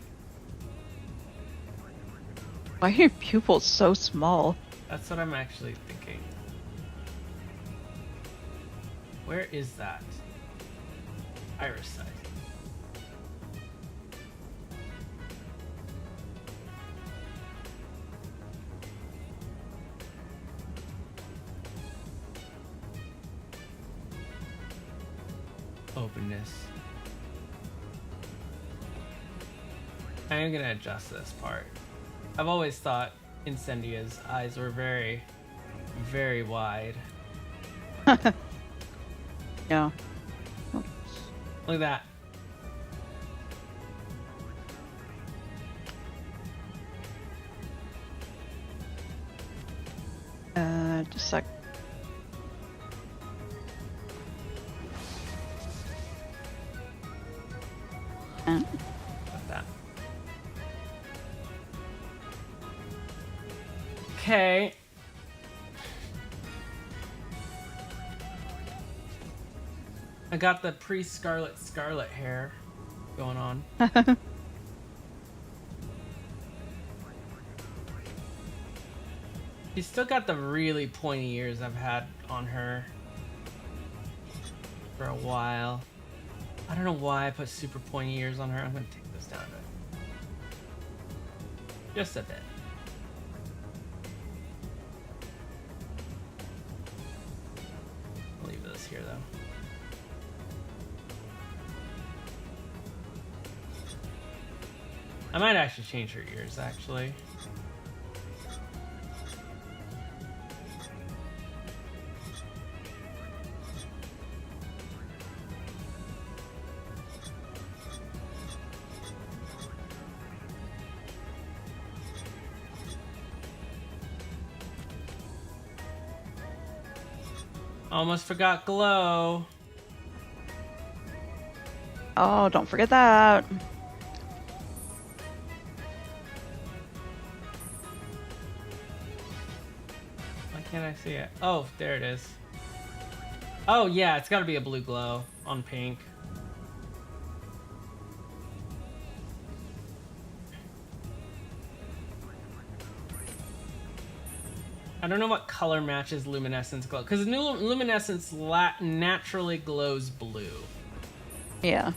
Why are your pupils so small? That's what I'm actually thinking. Where is that? Iris side. Openness. I am gonna adjust this part. I've always thought Incendia's eyes were very, very wide. Yeah. Look at that. Just a sec. Like that. Okay. I got the pre-Scarlet Scarlet hair going on. She's still got the really pointy ears I've had on her for a while. I don't know why I put super pointy ears on her. I'm gonna take this down a bit. Just a bit. I might actually change her ears, actually. Almost forgot glow. Oh, don't forget that. Why can't I see it? Oh, there it is. Oh yeah, it's gotta be a blue glow on pink. I don't know what color matches luminescence glow, because luminescence naturally glows blue. Yeah.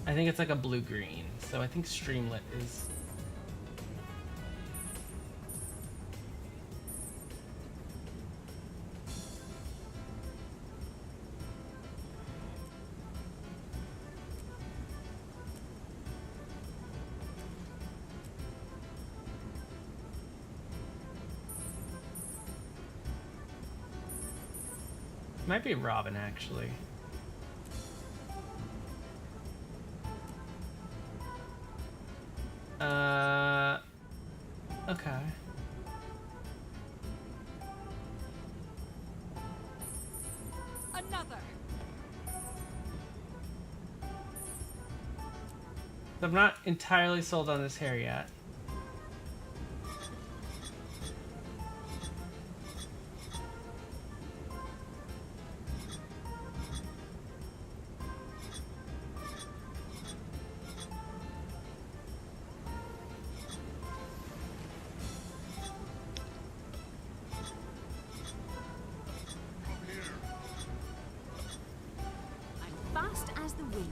I think it's like a blue-green, so I think Streamlit is... Might be Robin, actually. Okay. Another. I'm not entirely sold on this hair yet. Fast as the wind.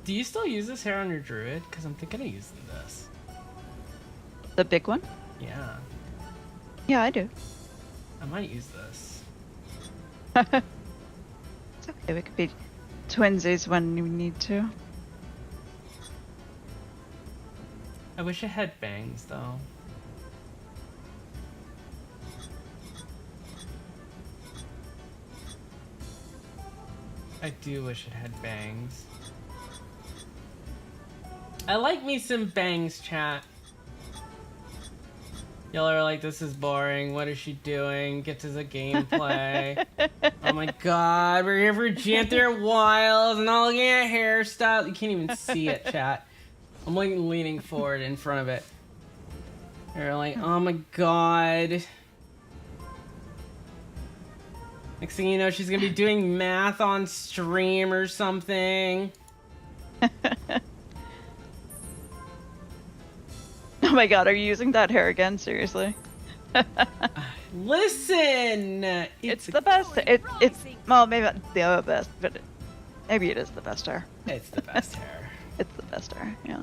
Do you still use this hair on your druid? Because I'm thinking of using this. The big one? Yeah. Yeah, I do. I might use this. It's okay, we could be twinsies when we need to. I wish it had bangs, though. I do wish it had bangs. I like me some bangs, chat. Y'all are like, this is boring. What is she doing? Get to the gameplay. Oh my god, we're here for Janthir Wilds and not looking at hairstyle. You can't even see it, chat. I'm like leaning forward in front of it. You're like, oh my god. Next thing you know, she's gonna be doing math on stream or something. Oh my god, are you using that hair again? Seriously? Listen! It's the best. It's well, maybe not the best, but maybe it is the best hair. It's the best hair. It's the best hair, yeah.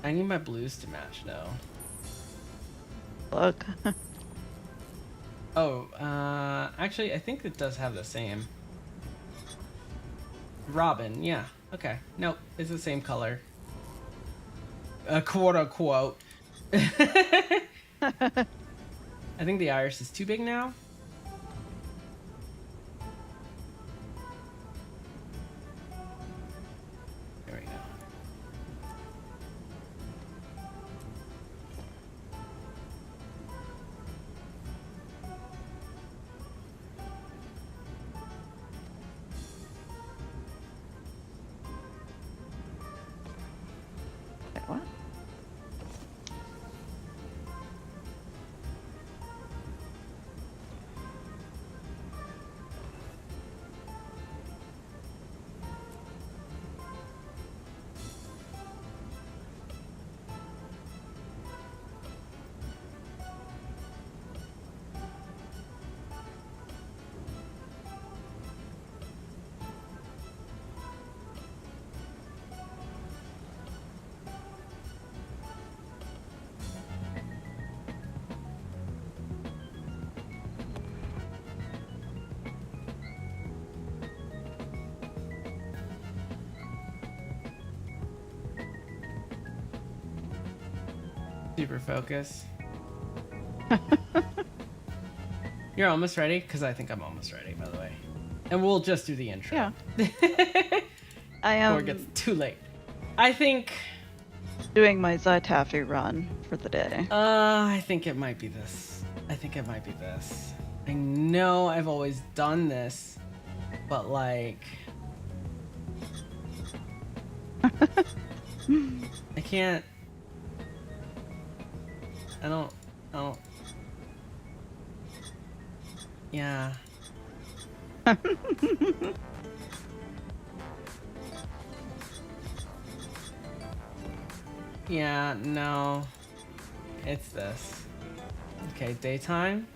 I need my blues to match, though. Look. Oh, actually, I think it does have the same. Robin, yeah. Okay. Nope, it's the same color. Quote unquote. I think the iris is too big now. There we go. What? Super focus. You're almost ready? Because I think I'm almost ready, by the way. And we'll just do the intro. Yeah. I am Before it gets too late. I think... doing my Zytaffy run for the day. I think it might be this. I think it might be this. I know I've always done this, but like... I can't... I don't... Yeah. Yeah, no. It's this. Okay, daytime.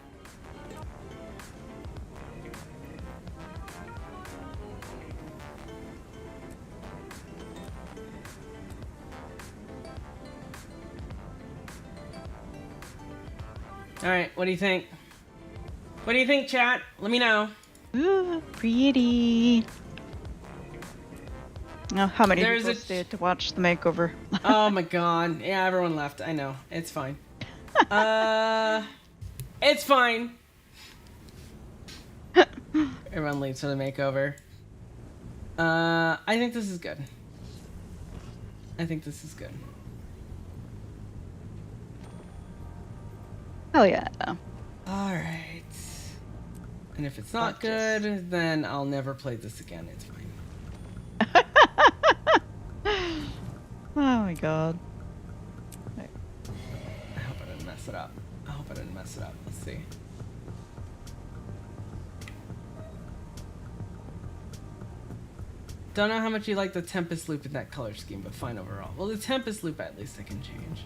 Alright, what do you think? What do you think, chat? Let me know. Ooh, pretty. Oh, how many There's people a- stayed to watch the makeover? Oh my god. Yeah, everyone left. I know. It's fine. It's fine. Everyone leaves for the makeover. I think this is good. I think this is good. Oh yeah. Alright. And if it's not good, then I'll never play this again. It's fine. Oh my god. Right. I hope I didn't mess it up. I hope I didn't mess it up. Let's see. Don't know how much you like the Tempest loop in that color scheme, but fine overall. Well, the Tempest loop at least I can change.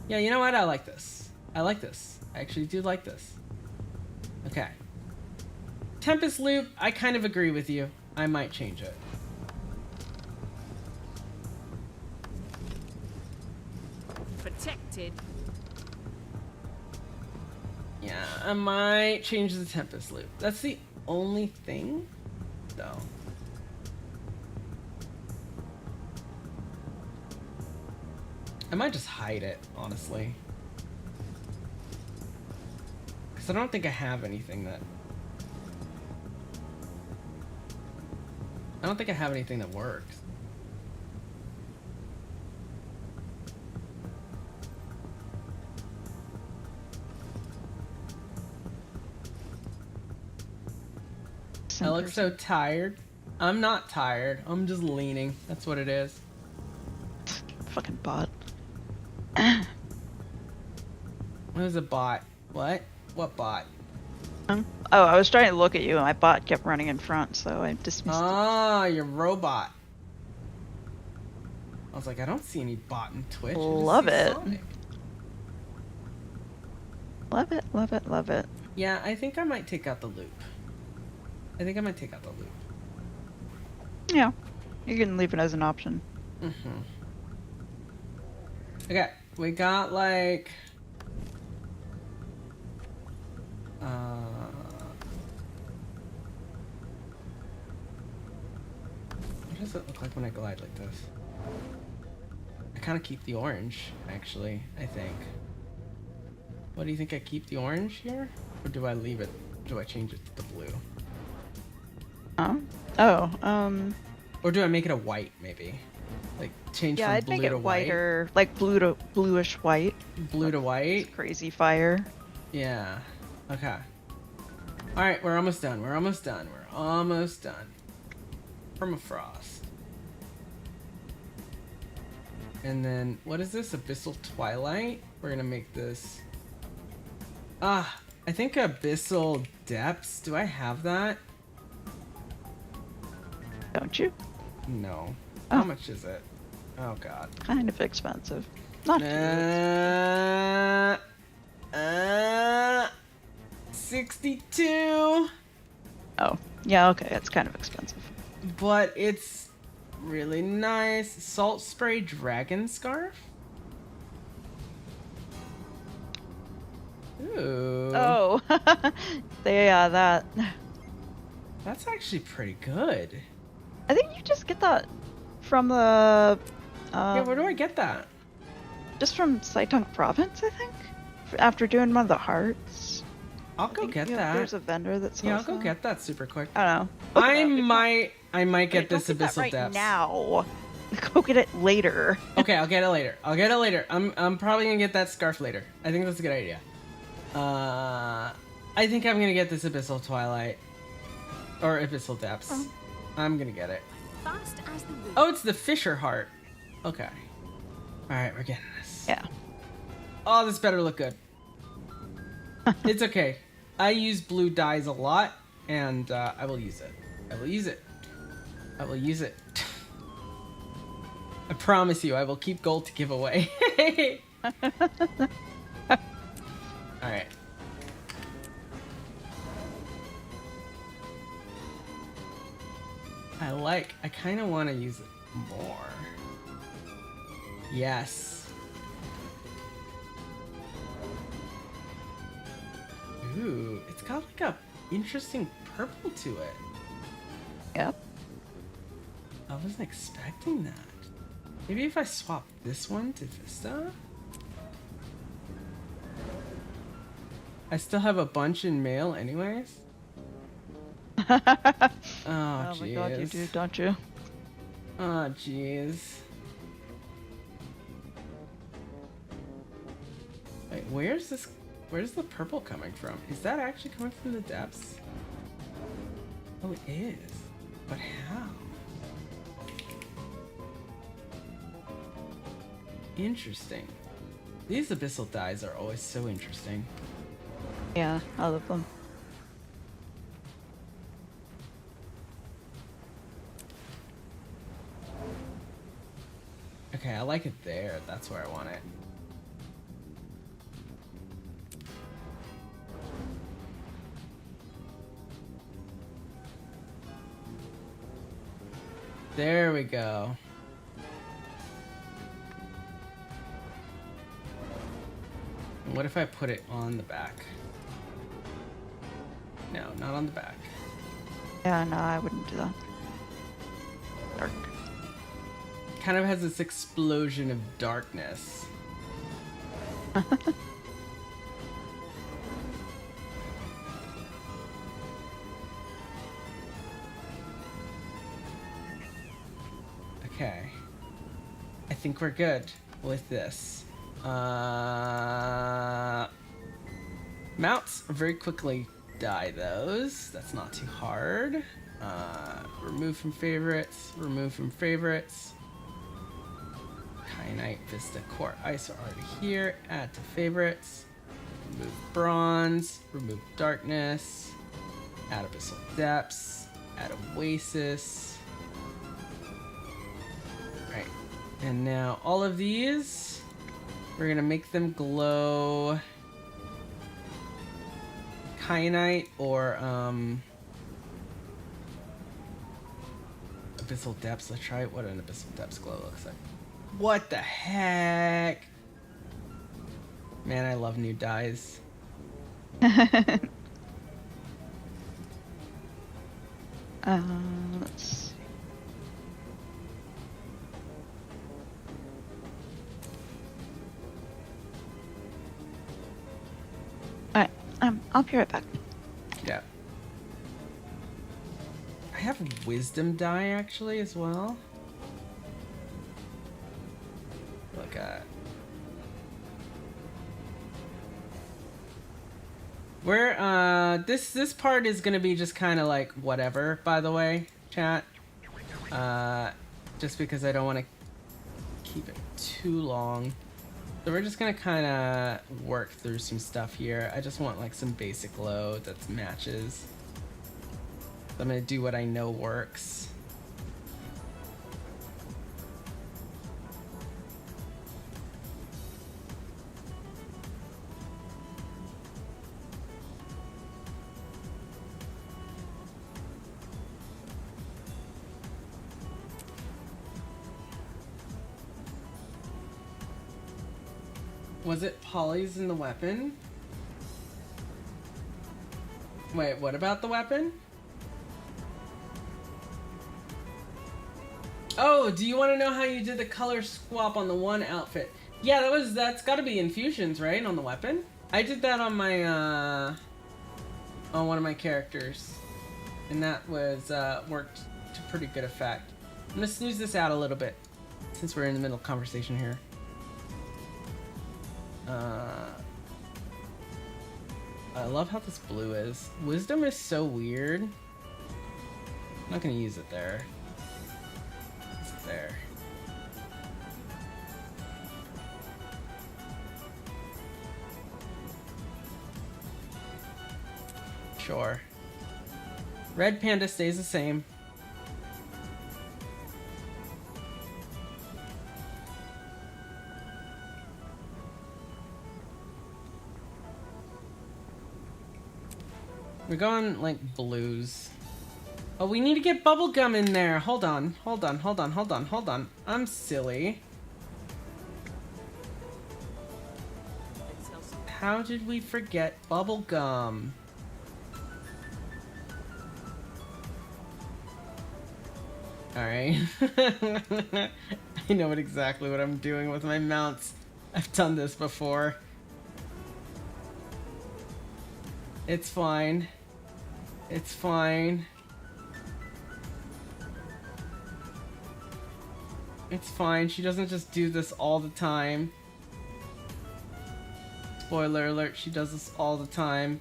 Yeah, you know what? I like this. I like this. I actually do like this. Okay. Tempest loop, I kind of agree with you. I might change it. Protected. Yeah, I might change the Tempest loop. That's the only thing, though. I might just hide it, honestly. Because I don't think I have anything that... I don't think I have anything that works. I look so tired. I'm not tired. I'm just leaning. That's what it is. Fucking bot. What is a bot? What? What bot? Oh, I was trying to look at you and my bot kept running in front, so I dismissed it. Ah, your robot. I was like, I don't see any bot in Twitch. I just Love see it. Sonic. Love it, love it, love it. Yeah, I think I might take out the loop. I think I might take out the loop. Yeah, you can leave it as an option. Mm-hmm. Okay, we got like... What does it look like when I glide like this? I kind of keep the orange, actually, I think. What do you think? I keep the orange here? Or do I leave it? Do I change it to the blue? Or do I make it a white, maybe? Like, change Yeah, from I'd blue make to it white? whiter, like blue to bluish white. Blue to white? Crazy fire. Yeah. Okay. Alright, we're almost done. We're almost done. We're almost done. Permafrost. And then, what is this? Abyssal Twilight? We're gonna make this... I think Abyssal Depths. Do I have that? Don't you? No. Oh. How much is it? Oh god. Kind of expensive. Not too 62. Oh, yeah, okay, it's kind of expensive. But it's really nice. Salt Spray Dragon Scarf? Ooh. Oh, yeah, that. That's actually pretty good. I think you just get that from the. Yeah, where do I get that? just from Saitong Province, I think. After doing one of the hearts. I'll go get Yeah, that. there's a vendor that sells Yeah, I'll go them. get that super quick. I don't know. I might get this Don't get that abyssal right depths now. Go get it later. Okay, I'll get it later. I'm probably gonna get that scarf later. I think that's a good idea. I think I'm gonna get this abyssal twilight or abyssal depths. Oh. I'm gonna get it. Fast as the wind. Oh, it's the Fisher heart. Okay. All right, we're getting this. Yeah. Oh, this better look good. It's okay. I use blue dyes a lot, and I will use it. I will use it. I will use it. I promise you, I will keep gold to give away. Alright. I kind of want to use it more. Yes. Ooh, it's got like a interesting purple to it. Yep. I wasn't expecting that. Maybe if I swap this one to Vista? I still have a bunch in mail anyways. Oh, Oh my god, you do, don't you? Oh, jeez. Wait, where's the purple coming from? Is that actually coming from the depths? Oh, it is. But how? Interesting. These abyssal dyes are always so interesting. Yeah, I love them. Okay, I like it there. That's where I want it. There we go. And what if I put it on the back? No, not on the back. Yeah, no, I wouldn't do that. Dark. Kind of has this explosion of darkness. Okay. I think we're good with this. Mounts very quickly dye those. That's not too hard. Remove from favorites. Remove from favorites. Kyanite, Vista, Core, Ice are already here. Add to favorites. Remove bronze. Remove darkness. Add abyssal depths. Add oasis. Right. And now all of these, we're gonna make them glow kyanite or abyssal depths. Let's try what an abyssal depths glow looks like. What the heck? Man, I love new dyes. Let's see. Alright, I'll be right back. Yeah. I have wisdom dye actually as well. Look at. We're this part is gonna be just kind of like whatever, by the way, chat. Just because I don't want to keep it too long. So we're just gonna kind of work through some stuff here. I just want like some basic load that matches. So I'm gonna do what I know works. Was it polys in the weapon? Wait, what about the weapon? Oh, do you want to know how you did the color swap on the one outfit? Yeah, that's gotta be infusions, right? On the weapon? I did that on my, on one of my characters. And that was, worked to pretty good effect. I'm gonna snooze this out a little bit, since we're in the middle of conversation here. I love how this blue is. Wisdom is so weird. I'm not gonna use it there. It's there. Sure. Red panda stays the same. We're going like blues. Oh, we need to get bubblegum in there. Hold on. I'm silly. How did we forget bubblegum? Alright. I know exactly what I'm doing with my mounts. I've done this before. It's fine. It's fine. It's fine. She doesn't just do this all the time. Spoiler alert, she does this all the time.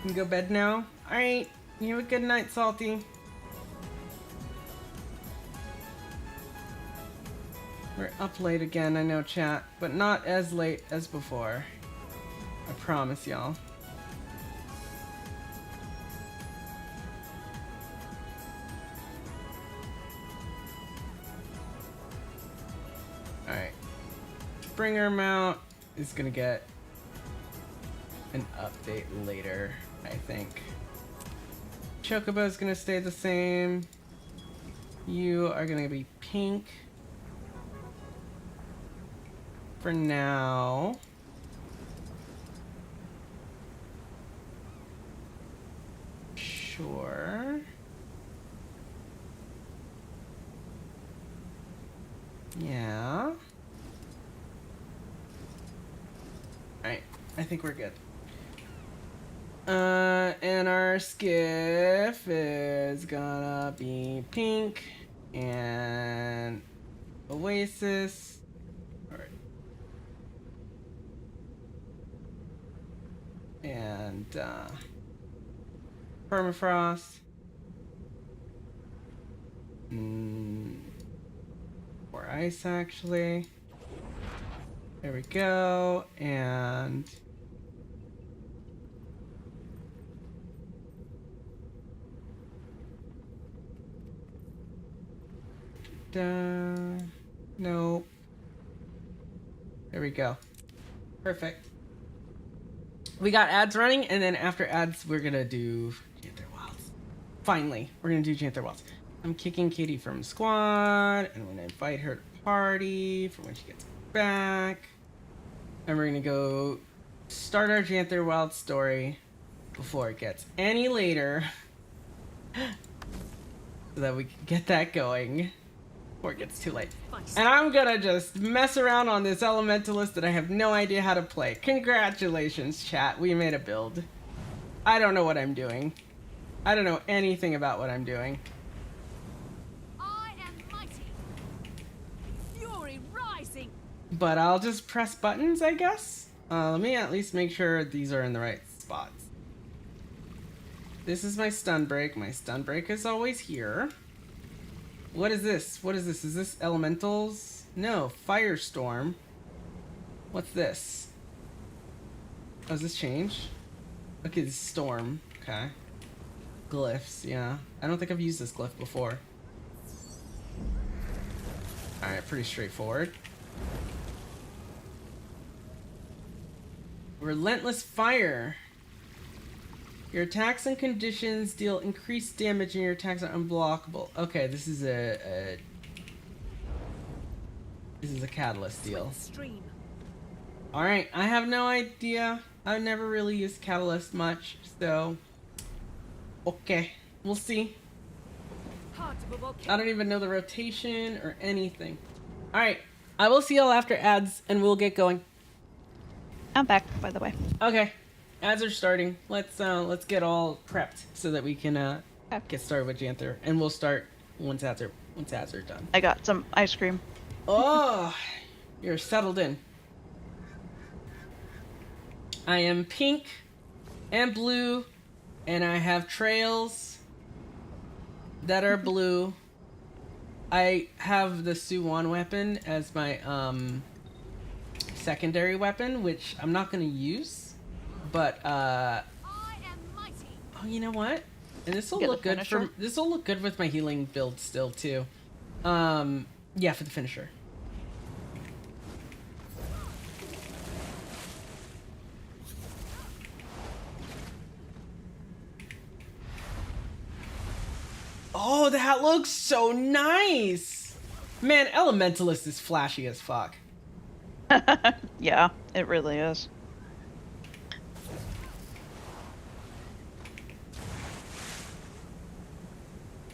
You can go bed now? Alright. You have a good night, Salty. We're up late again, I know, chat. But not as late as before. I promise y'all. Alright. Springer mount is gonna get an update later, I think. Chocobo's gonna stay the same. You are gonna be pink for now. Sure. Yeah. Alright, I think we're good. And our skiff is gonna be pink and Oasis. Alright. And Permafrost. Or ice, actually. There we go. And nope. There we go. Perfect. We got ads running, and then after ads, we're gonna do Janther Wilds. Finally, we're gonna do Janther Wilds. I'm kicking Katie from squad, and I'm gonna invite her to party for when she gets back. And we're gonna go start our Janther Wild story before it gets any later. So that we can get that going before it gets too late. And I'm gonna just mess around on this elementalist that I have no idea how to play. Congratulations, chat. We made a build. I don't know what I'm doing. I don't know anything about what I'm doing. I am mighty. Fury rising. But I'll just press buttons, I guess. Let me at least make sure these are in the right spots. This is my stun break. My stun break is always here. What is this? What is this? Is this elementals? No, firestorm. What's this? Oh, does this change? Okay, this is storm. Okay. Glyphs, yeah. I don't think I've used this glyph before. Alright, pretty straightforward. Relentless fire. Your attacks and conditions deal increased damage and your attacks are unblockable. Okay, this is a catalyst deal. Alright, I have no idea. I've never really used catalyst much, so okay, we'll see. I don't even know the rotation or anything. Alright, I will see y'all after ads and we'll get going. I'm back, by the way. Okay, ads are starting. Let's get all prepped so that we can get started with Janther, and we'll start once ads are done. I got some ice cream. Oh, you're settled in. I am pink and blue, and I have trails that are blue. I have the Suwon weapon as my secondary weapon, which I'm not gonna use, but oh, you know what? And this will look good for with my healing build still too. Yeah, for the finisher. Oh, that looks so nice! Man, Elementalist is flashy as fuck. Yeah, it really is.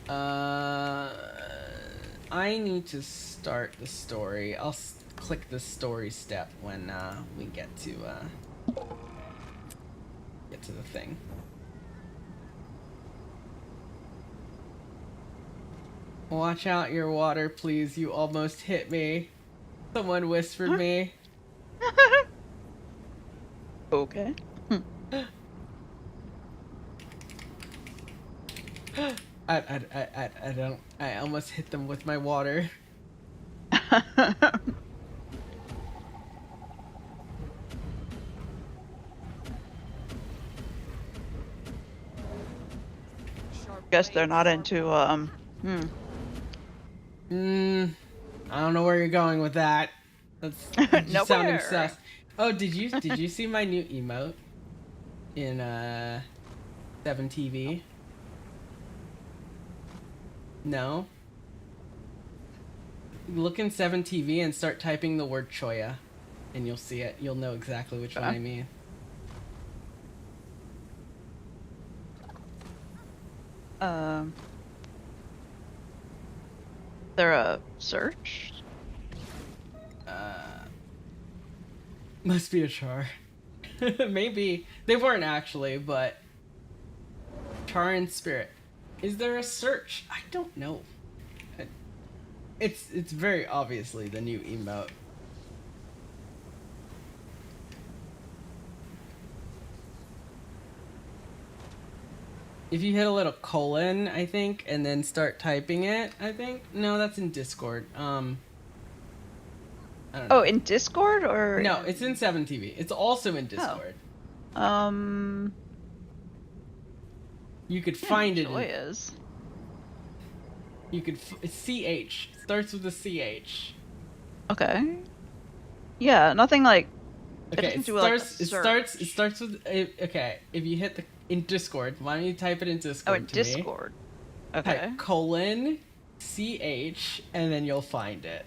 I need to start the story. I'll click the story step when we get to the thing. Watch out your water, please. You almost hit me. Someone whispered me. Okay. I almost hit them with my water. Guess they're not into I don't know where you're going with that. That's just sounding sus. Oh, did you see my new emote in 7TV? No. Look in 7TV and start typing the word Choya, and you'll see it. You'll know exactly which one I mean. They're a search? Must be a char. Maybe. They weren't actually, but char and spirit. Is there a search? I don't know. It's very obviously the new emote. If you hit a little colon, I think, and then start typing it, I think. No, that's in Discord. I don't know. Oh, in Discord or? No, it's in 7TV. It's also in Discord. Oh. You could find it. Is. You could CH. It starts with a CH. Okay. Yeah, nothing like. Okay, it starts with okay. If you hit the in Discord, why don't you type it in Discord? Oh, in Discord. Okay. Type colon CH and then you'll find it.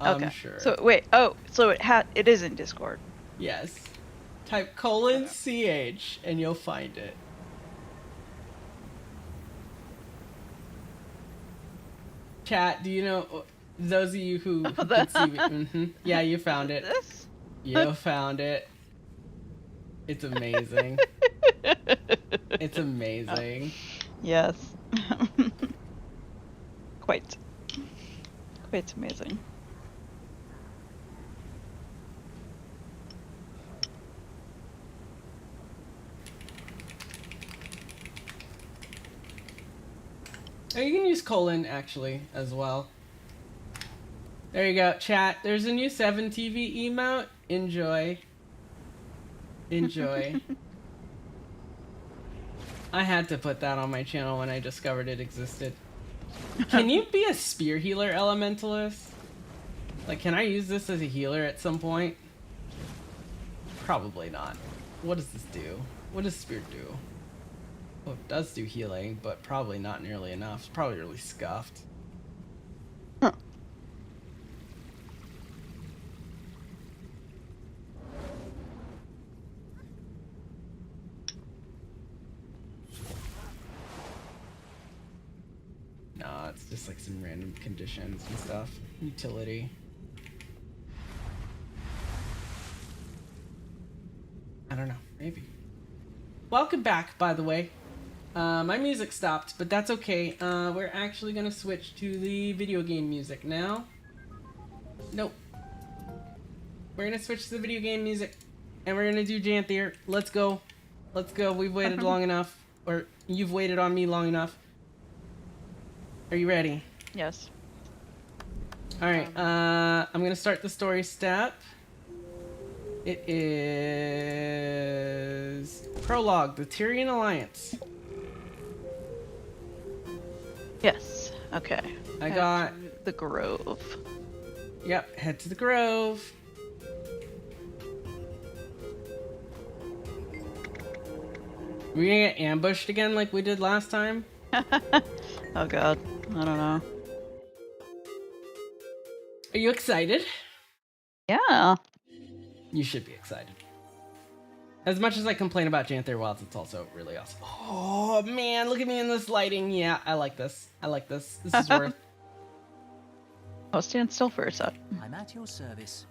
I'm sure. So wait, so it is in Discord. Yes. Type colon CH and you'll find it. Chat, do you know those of you who can see me? Yeah, you found it. This? You found it. It's amazing. It's amazing. Yes. Quite amazing. Oh, you can use colon actually as well. There you go, chat. There's a new 7TV emote. Enjoy. Enjoy. I had to put that on my channel when I discovered it existed. Can you be a spear healer elementalist? Like, can I use this as a healer at some point? Probably not. What does this do? What does Spirit do? Well, it does do healing, but probably not nearly enough. It's probably really scuffed. Huh. No, it's just like some random conditions and stuff. Utility. I don't know. Maybe. Welcome back, by the way. My music stopped, but that's okay. We're actually gonna switch to the video game music now. Nope. We're gonna switch to the video game music, and we're gonna do Janthier. Let's go. Let's go. We've waited long enough. Or you've waited on me long enough. Are you ready? Yes. Alright, I'm gonna start the story step. It is... Prologue, the Tyrian Alliance. Yes. Okay. I got... the Grove. Yep, head to the Grove. We gonna get ambushed again like we did last time? Oh god. I don't know. Are you excited? Yeah. You should be excited. As much as I complain about Janthier Wilds, it's also really awesome. Oh man, look at me in this lighting. Yeah, I like this. I like this. This is worth. I'll stand still for a sec. I'm at your service.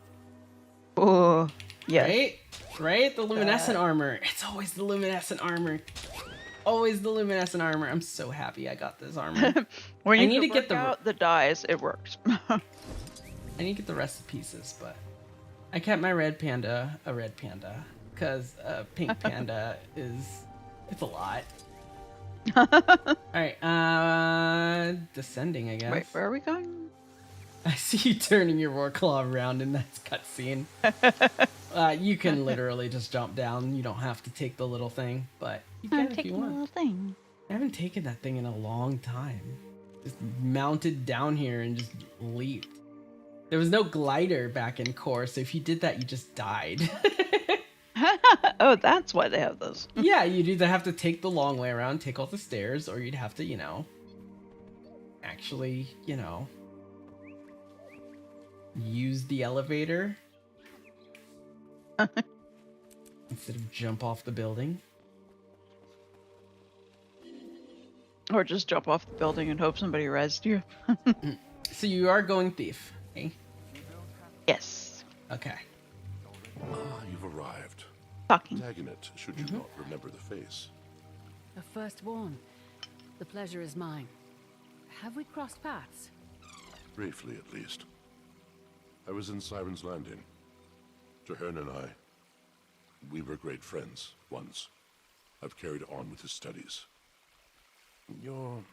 Oh, yes. Right? Right? The luminescent armor. It's always the luminescent armor. Always the luminescent armor. I'm so happy I got this armor. When you I need to get out the dyes, it works. I need to get the rest of the pieces, but I kept my red panda a red panda because pink panda it's a lot. Alright, descending, I guess. Wait, where are we going? I see you turning your war claw around in that cutscene. You can literally just jump down. You don't have to take the little thing, but you can if you want. Little thing. I haven't taken that thing in a long time. Just mounted down here and just leaped. There was no glider back in core, so if you did that, you just died. Oh, that's why they have those. Yeah, you'd either have to take the long way around, take all the stairs, or you'd have to, you know, actually, you know, use the elevator instead of jump off the building. Or just jump off the building and hope somebody rezzed you. So you are going thief, eh? Yes. Okay. You've arrived. Talking. Dagonet, should you not remember the face. The firstborn. The pleasure is mine. Have we crossed paths? Briefly, at least. I was in Siren's Landing. Traherne and I, we were great friends once. I've carried on with his studies. Your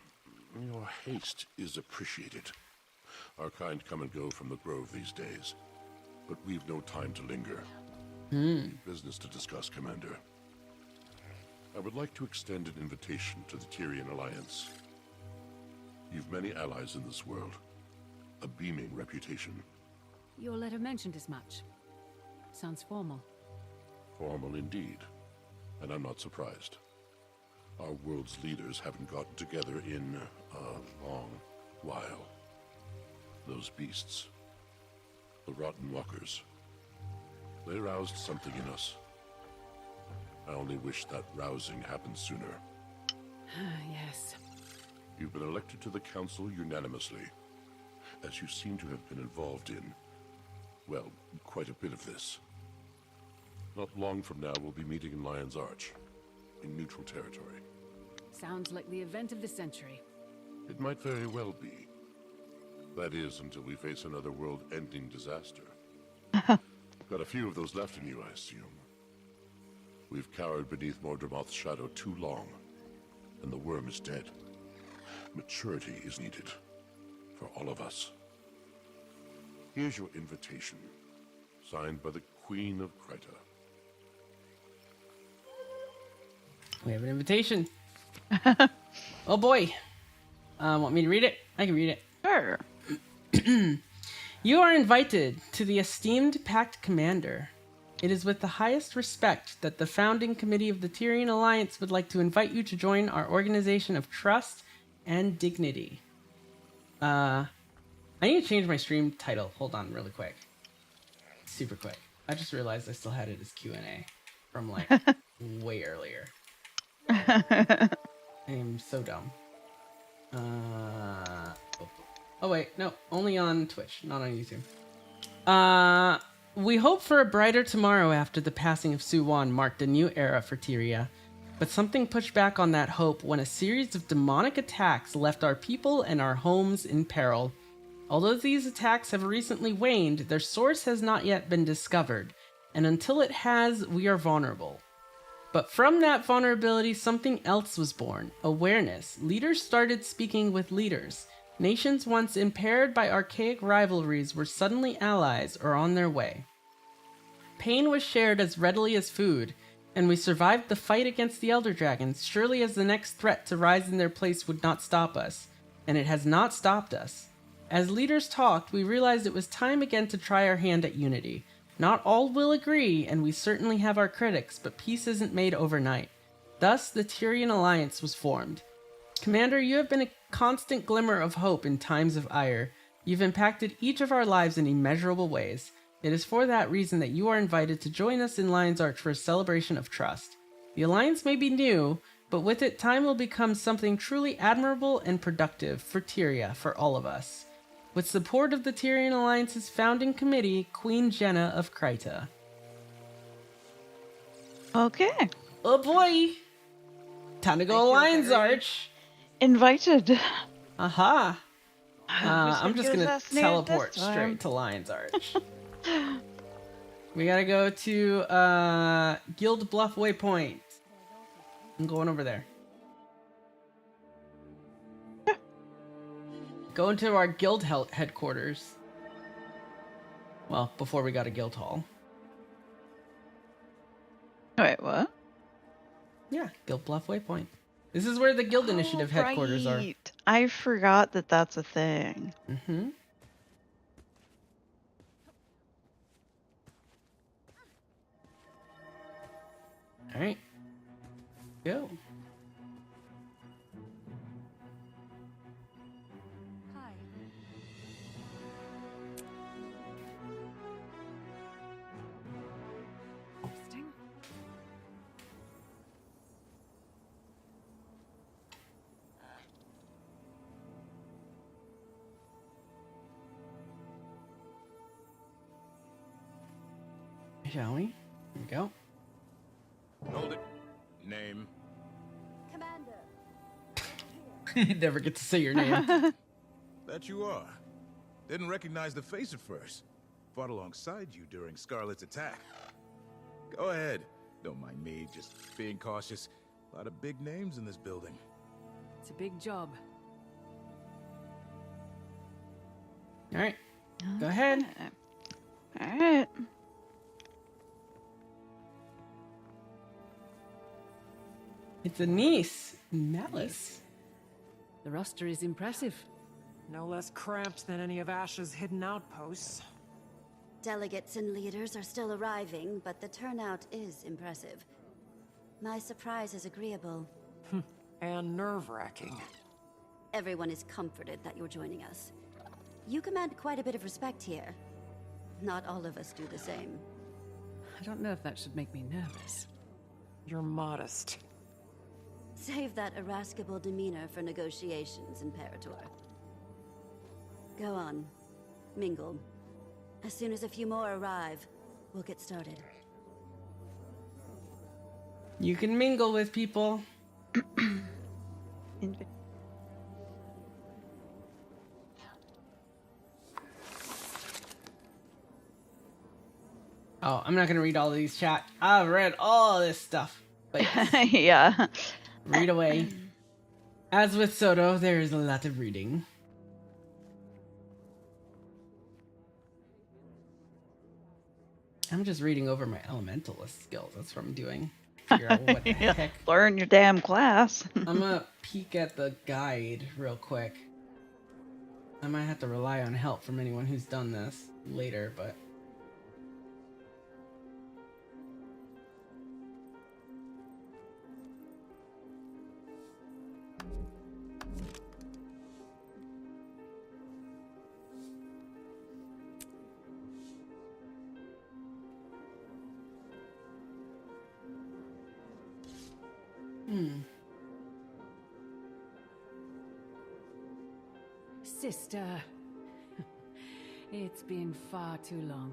haste is appreciated. Our kind come and go from the Grove these days, but we've no time to linger. Business to discuss, Commander. I would like to extend an invitation to the Tyrian Alliance. You've many allies in this world. A beaming reputation. Your letter mentioned as much. Sounds formal. Formal indeed. And I'm not surprised. Our world's leaders haven't gotten together in a long while. Those beasts. The rotten walkers. They roused something in us. I only wish that rousing happened sooner. Yes. You've been elected to the Council unanimously, as you seem to have been involved in, well, quite a bit of this. Not long from now, we'll be meeting in Lion's Arch, in neutral territory. Sounds like the event of the century. It might very well be. That is, until we face another world-ending disaster. Got a few of those left in you, I assume. We've cowered beneath Mordramoth's shadow too long, and the worm is dead. Maturity is needed, for all of us. Here's your invitation, signed by the Queen of Krita. We have an invitation. Oh boy. Want me to read it? I can read it. Sure. You are invited to the esteemed Pact Commander. It is with the highest respect that the founding committee of the Tyrian Alliance would like to invite you to join our organization of trust and dignity. I need to change my stream title. Hold on really quick. Super quick. I just realized I still had it as Q&A from like way earlier. I am so dumb. Oh wait, no, only on Twitch, not on YouTube. We hope for a brighter tomorrow after the passing of Suwon marked a new era for Tyria. But something pushed back on that hope when a series of demonic attacks left our people and our homes in peril. Although these attacks have recently waned, their source has not yet been discovered, and until it has, we are vulnerable. But from that vulnerability, something else was born. Awareness. Leaders started speaking with leaders. Nations once impaired by archaic rivalries were suddenly allies or on their way. Pain was shared as readily as food, and we survived the fight against the Elder Dragons, surely as the next threat to rise in their place would not stop us. And it has not stopped us. As leaders talked, we realized it was time again to try our hand at unity. Not all will agree, and we certainly have our critics, but peace isn't made overnight. Thus, the Tyrian Alliance was formed. Commander, you have been a constant glimmer of hope in times of ire. You've impacted each of our lives in immeasurable ways. It is for that reason that you are invited to join us in Lion's Arch for a celebration of trust. The Alliance may be new, but with it, time will become something truly admirable and productive for Tyria, for all of us. With support of the Tyrian Alliance's founding committee, Queen Jenna of Kryta. Okay. Oh boy! Time to go Lion's Arch! Invited. Aha! I'm just gonna assassinated teleport this time? straight to Lion's Arch. We gotta go to Guild Bluff Waypoint. I'm going over there. Going to our guild headquarters. Well, before we got a guild hall. Wait, what? Yeah, Guild Bluff Waypoint. This is where the Guild Initiative headquarters are. Right. I forgot that that's a thing. Mm-hmm. All right. Go. Hi. Interesting. Shall we? Here we go. Hold it. Name. Never get to say your name. That you are. Didn't recognize the face at first. Fought alongside you during Scarlet's attack. Go ahead. Don't mind me, just being cautious. A lot of big names in this building. It's a big job. All right. Go ahead. All right. It's a niece, Malice. The roster is impressive. No less cramped than any of Ash's hidden outposts. Delegates and leaders are still arriving, but the turnout is impressive. My surprise is agreeable. And nerve-wracking. Everyone is comforted that you're joining us. You command quite a bit of respect here. Not all of us do the same. I don't know if that should make me nervous. You're modest. Save that irascible demeanor for negotiations, Imperator. Go on. Mingle. As soon as a few more arrive, we'll get started. You can mingle with people. Oh, I'm not going to read all of these, chat. I've read all this stuff. But yes. Yeah. Read away. As with Soto, there is a lot of reading. I'm just reading over my elementalist skills. That's what I'm doing. Figure out what the heck. Learn your damn class. I'm gonna peek at the guide real quick. I might have to rely on help from anyone who's done this later, but... Sister. It's been far too long.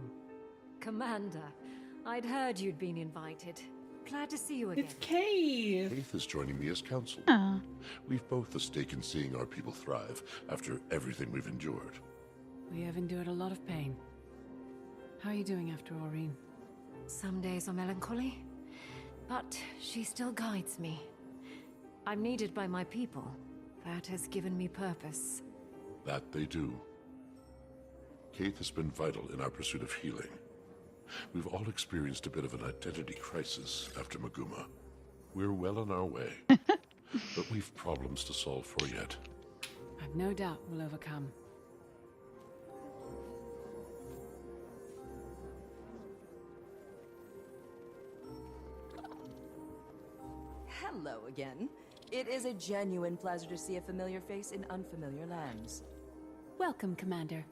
Commander, I'd heard you'd been invited. Glad to see you again. It's Kate! Faith is joining me as counsel. Oh. We've both a stake in seeing our people thrive after everything we've endured. We have endured a lot of pain. How are you doing after Aureen? Some days are melancholy, but she still guides me. I'm needed by my people. That has given me purpose. That they do. Kate has been vital in our pursuit of healing. We've all experienced a bit of an identity crisis after Maguma. We're well on our way, but we've problems to solve for yet. I've no doubt we'll overcome. Hello again. It is a genuine pleasure to see a familiar face in unfamiliar lands. Welcome, Commander.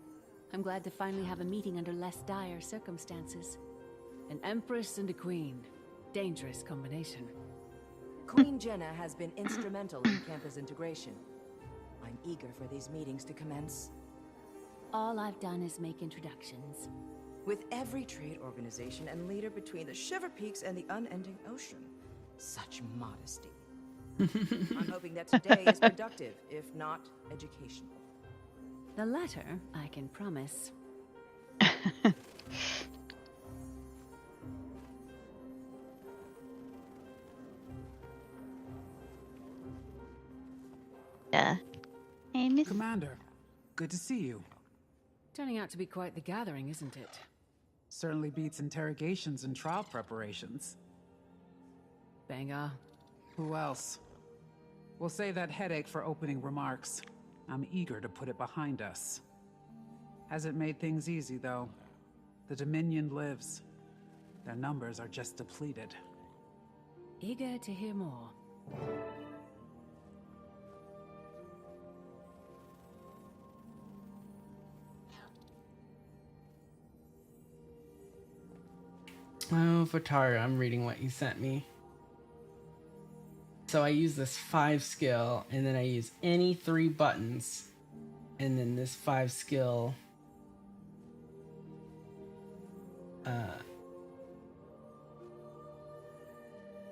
I'm glad to finally have a meeting under less dire circumstances. An Empress and a Queen. Dangerous combination. Queen Jenna has been instrumental in campus integration. I'm eager for these meetings to commence. All I've done is make introductions. With every trade organization and leader between the Shiver Peaks and the unending ocean. Such modesty. I'm hoping that today is productive, if not educational. The latter, I can promise. Yeah. Hey, Miss Commander, good to see you. Turning out to be quite the gathering, isn't it? Certainly beats interrogations and trial preparations. Banger. Who else? We'll save that headache for opening remarks. I'm eager to put it behind us. Hasn't made things easy, though. The Dominion lives. Their numbers are just depleted. Eager to hear more. Oh, Vatara, I'm reading what you sent me. So I use this 5 skill, and then I use any 3 buttons, and then this 5 skill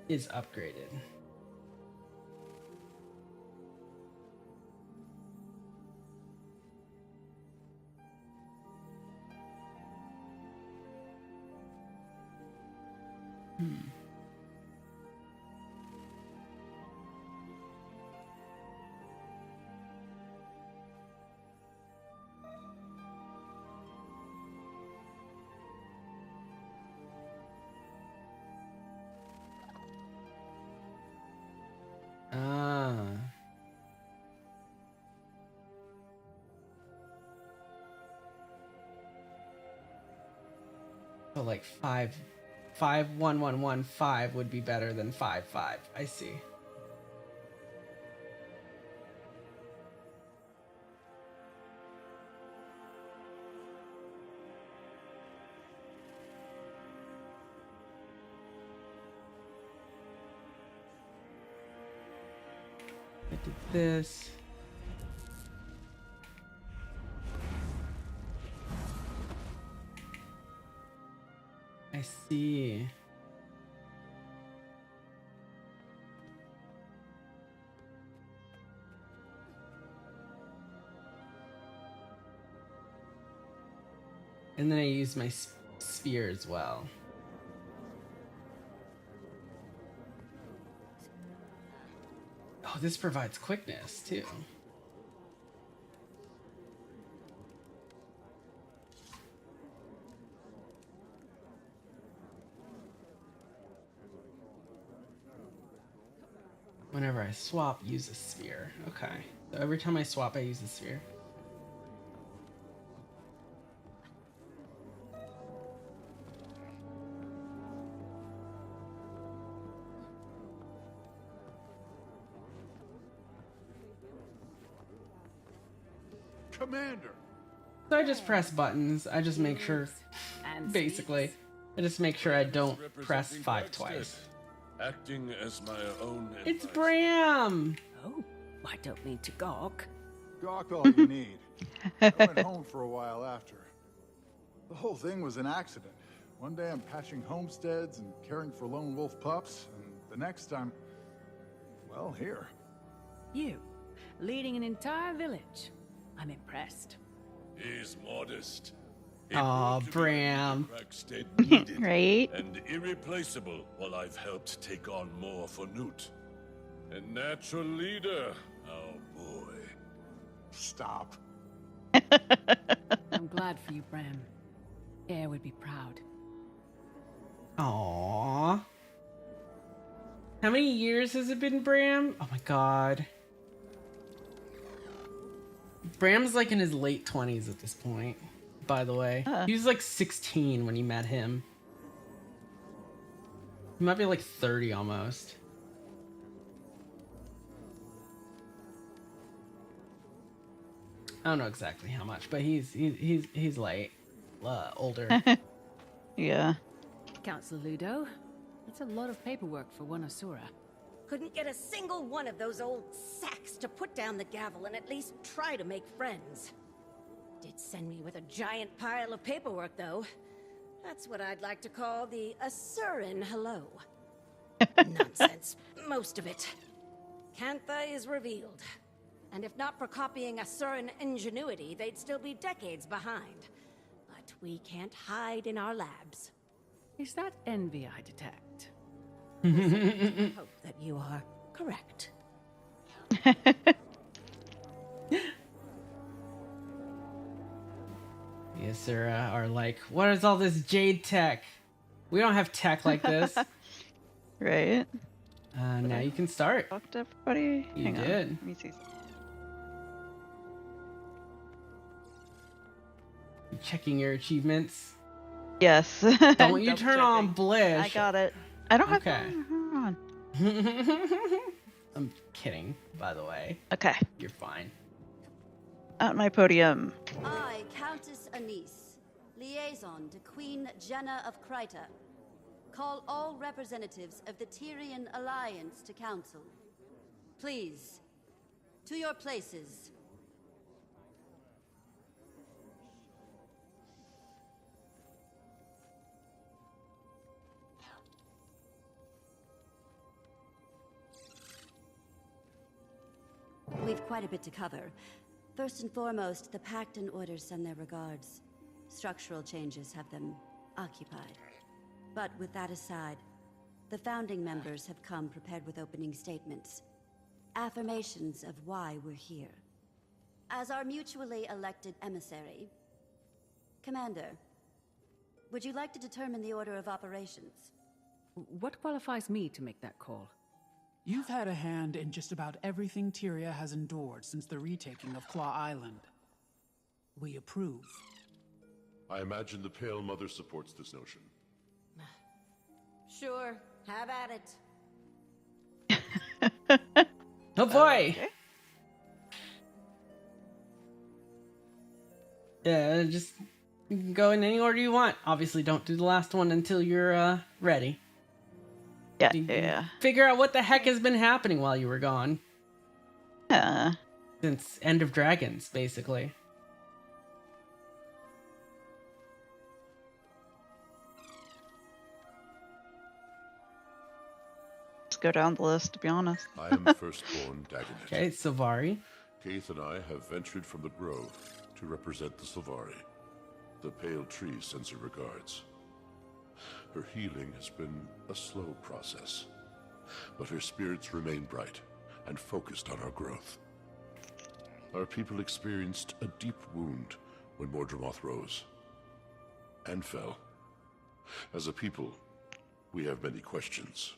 is upgraded. So like 5-1-1-1-5 would be better than 5-5. I see. I did this. I see. And then I use my sphere as well. Oh, this provides quickness too. Whenever I swap, use a sphere. Okay. So every time I swap, I use a sphere. Commander! So I just press buttons. I just make sure, basically, I just make sure I don't press 5 twice. Acting as my own It's Bram! Oh, I don't mean to gawk. Gawk all you need. I went home for a while after. The whole thing was an accident. One day I'm patching homesteads and caring for lone wolf pups, and the next I'm, well, here. You, leading an entire village. I'm impressed. He's modest. Aw, Bram. Right? And irreplaceable while I've helped take on more for Newt. A natural leader. Oh boy. Stop. I'm glad for you, Bram. Air would be proud. Aww. How many years has it been, Bram? Oh my god. Bram's like in his late 20s at this point, by the way. He was like 16 when you met him. He might be like 30 almost. I don't know exactly how much, but he's late, older. Yeah. Councillor Ludo, that's a lot of paperwork for one Asura. Couldn't get a single one of those old sacks to put down the gavel and at least try to make friends. Did send me with a giant pile of paperwork, though. That's what I'd like to call the Asuran hello. Nonsense, most of it. Cantha is revealed. And if not for copying Asuran ingenuity, they'd still be decades behind. But we can't hide in our labs. Is that envy I detect? I hope that you are correct. The Asura are like, what is all this jade tech? We don't have tech like this. Right. Now you can start. Talk to everybody. You Hang on. did. Let me see. Checking your achievements. Yes. Don't you turn on Blish. I got it. I don't have Okay. Hold on. I'm kidding, by the way. Okay. You're fine. At my podium. I, Countess Anise, liaison to Queen Jenna of Kryta, call all representatives of the Tyrian Alliance to council. Please, to your places. We've quite a bit to cover. First and foremost, the Pact and Orders send their regards. Structural changes have them occupied. But with that aside, the founding members have come prepared with opening statements. Affirmations of why we're here. As our mutually elected emissary, Commander, would you like to determine the order of operations? What qualifies me to make that call? You've had a hand in just about everything Tyria has endured since the retaking of Claw Island. We approve. I imagine the Pale Mother supports this notion. Sure, have at it. Oh boy! Okay. Yeah, just you can go in any order you want. Obviously, don't do the last one until you're ready. Yeah, You can yeah. Figure out what the heck has been happening while you were gone. Since End of Dragons, basically. Let's go down the list, to be honest. I am firstborn Dagonet. Okay, Sylvari. Keith and I have ventured from the grove to represent the Sylvari. The pale tree sends her regards. Her healing has been a slow process, but her spirits remain bright and focused on our growth. Our people experienced a deep wound when Mordramoth rose and fell. As a people, we have many questions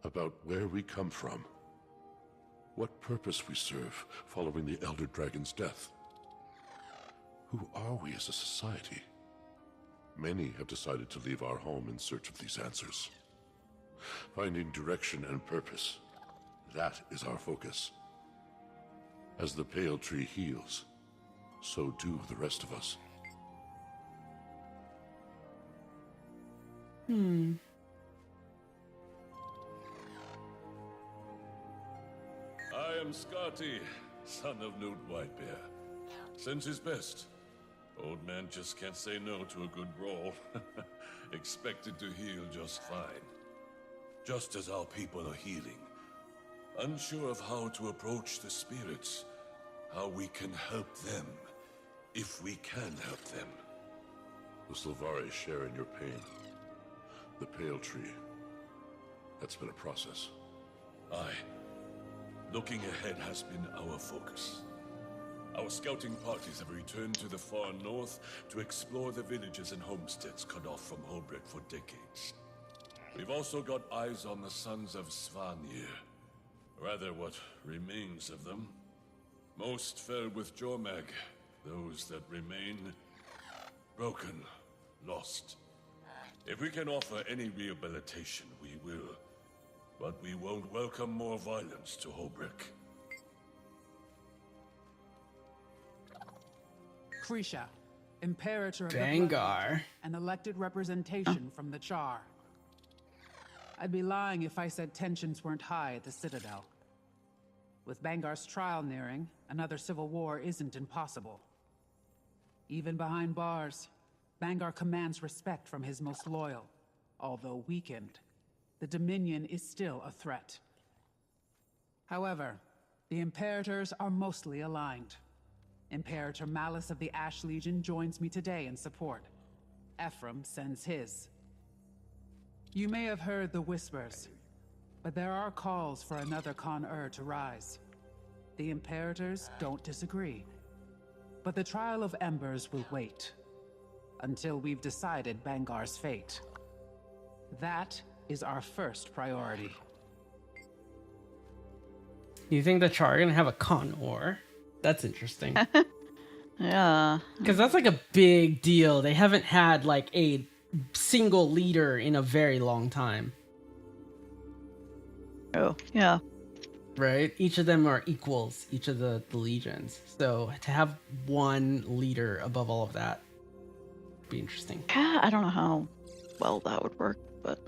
about where we come from, what purpose we serve following the Elder Dragon's death. Who are we as a society? Many have decided to leave our home in search of these answers. Finding direction and purpose, that is our focus. As the pale tree heals, So do the rest of us. I am Scotty, son of Newt Whitebear. Sends his best. Old man just can't say no to a good brawl. Expected to heal just fine. Just as our people are healing. Unsure of how to approach the spirits. How we can help them. If we can help them. The Sylvari share in your pain. The Pale Tree. That's been a process. Aye. Looking ahead has been our focus. Our scouting parties have returned to the far north to explore the villages and homesteads cut off from Holbrook for decades. We've also got eyes on the sons of Svanir. Rather, what remains of them. Most fell with Jormag. Those that remain, broken, lost. If we can offer any rehabilitation, we will. But we won't welcome more violence to Holbrook. Krisha, Imperator of the Vanguard. Bloodlegion, and elected representation from the Char. I'd be lying if I said tensions weren't high at the Citadel. With Bangar's trial nearing, another civil war isn't impossible. Even behind bars, Bangar commands respect from his most loyal. Although weakened, the Dominion is still a threat. However, the Imperators are mostly aligned. Imperator Malice of the Ash Legion joins me today in support. Ephraim sends his. You may have heard the whispers, but there are calls for another Con-Ur to rise. The Imperators don't disagree. But the Trial of Embers will wait until we've decided Bangar's fate. That is our first priority. You think the Char are gonna have a Con-Ur? That's interesting. Yeah. Because that's like a big deal. They haven't had like a single leader in a very long time. Oh, yeah. Right? Each of them are equals, each of the legions. So to have one leader above all of that would be interesting. Yeah, I don't know how well that would work, but...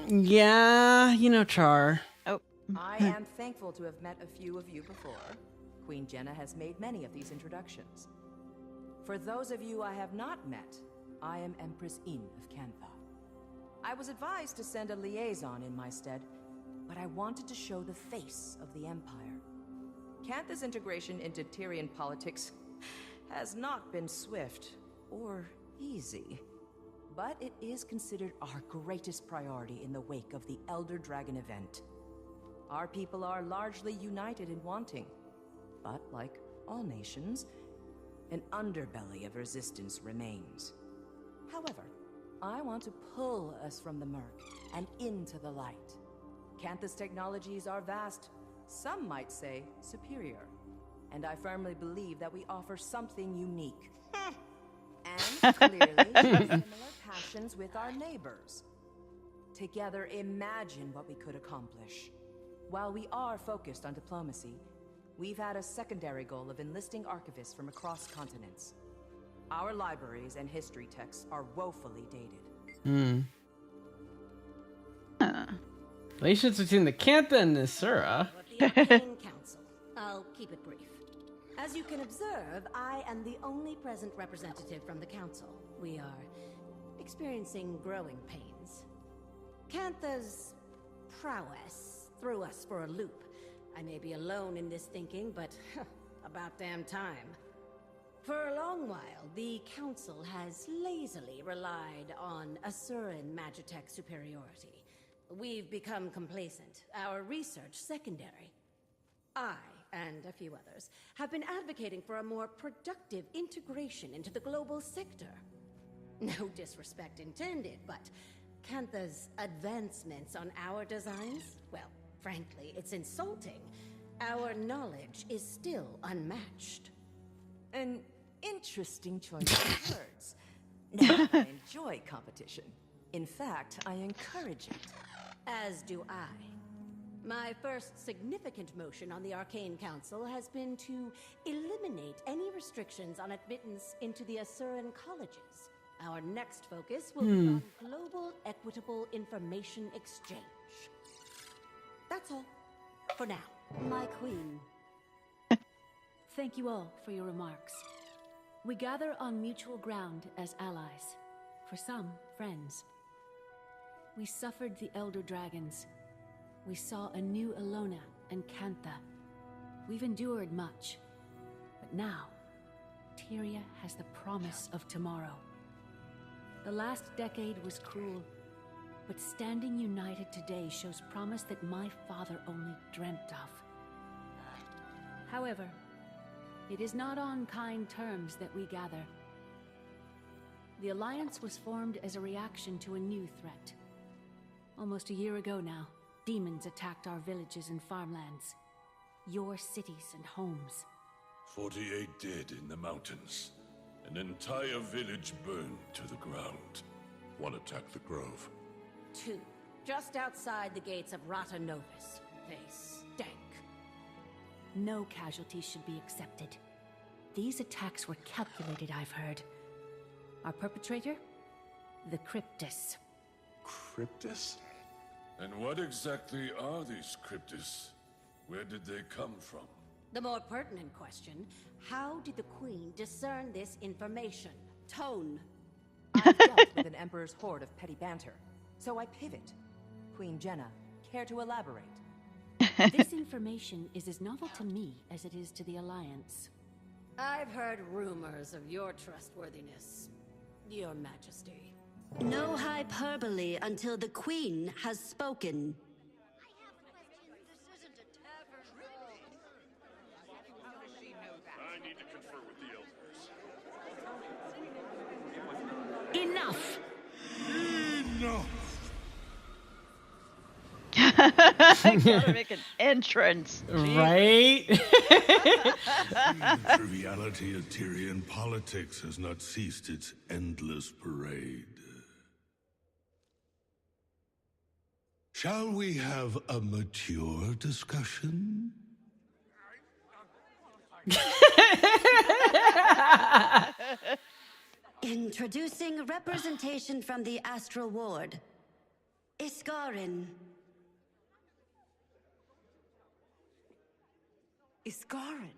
Yeah, you know Char. Oh. I am thankful to have met a few of you before. Queen Jenna has made many of these introductions. For those of you I have not met, I am Empress In of Cantha. I was advised to send a liaison in my stead, but I wanted to show the face of the Empire. Cantha's integration into Tyrian politics has not been swift or easy, but it is considered our greatest priority in the wake of the Elder Dragon event. Our people are largely united in wanting, but like all nations, an underbelly of resistance remains. However, I want to pull us from the murk and into the light. Cantha's technologies are vast, some might say superior, and I firmly believe that we offer something unique. And clearly share similar passions with our neighbors. Together, imagine what we could accomplish. While we are focused on diplomacy, we've had a secondary goal of enlisting archivists from across continents. Our libraries and history texts are woefully dated. Relations between the Cantha and Nisura. The Arcane Council. I'll keep it brief. As you can observe, I am the only present representative from the Council. We are experiencing growing pains. Cantha's prowess threw us for a loop. I may be alone in this thinking, but about damn time. For a long while, the Council has lazily relied on Asuran Magitech superiority. We've become complacent, our research secondary. I, and a few others, have been advocating for a more productive integration into the global sector. No disrespect intended, but Cantha's advancements on our designs, well, frankly, it's insulting. Our knowledge is still unmatched. An interesting choice of words. Now, I enjoy competition. In fact, I encourage it. As do I. My first significant motion on the Arcane Council has been to eliminate any restrictions on admittance into the Asuran colleges. Our next focus will be on global equitable information exchange. That's all. For now. My queen. Thank you all for your remarks. We gather on mutual ground as allies. For some, friends. We suffered the Elder Dragons. We saw a new Alona and Cantha. We've endured much. But now, Tyria has the promise of tomorrow. The last decade was cruel, but standing united today shows promise that my father only dreamt of. However, it is not on kind terms that we gather. The Alliance was formed as a reaction to a new threat. Almost a year ago now, demons attacked our villages and farmlands. Your cities and homes. 48 dead in the mountains. An entire village burned to the ground. One attacked the grove. 2. Just outside the gates of Rata Novus. They stank. No casualties should be accepted. These attacks were calculated, I've heard. Our perpetrator? The Cryptus. Cryptus? And what exactly are these cryptis? Where did they come from? The more pertinent question, how did the Queen discern this information? Tone. I've dealt with an Emperor's horde of petty banter, so I pivot. Queen Jenna, care to elaborate? This information is as novel to me as it is to the Alliance. I've heard rumors of your trustworthiness, Your Majesty. No hyperbole until the Queen has spoken. I need to confer with the elders. Enough! I gotta make an entrance. Right? The triviality of Tyrian politics has not ceased its endless parade. Shall we have a mature discussion? Introducing representation from the Astral Ward. Iskarin. Iskarin.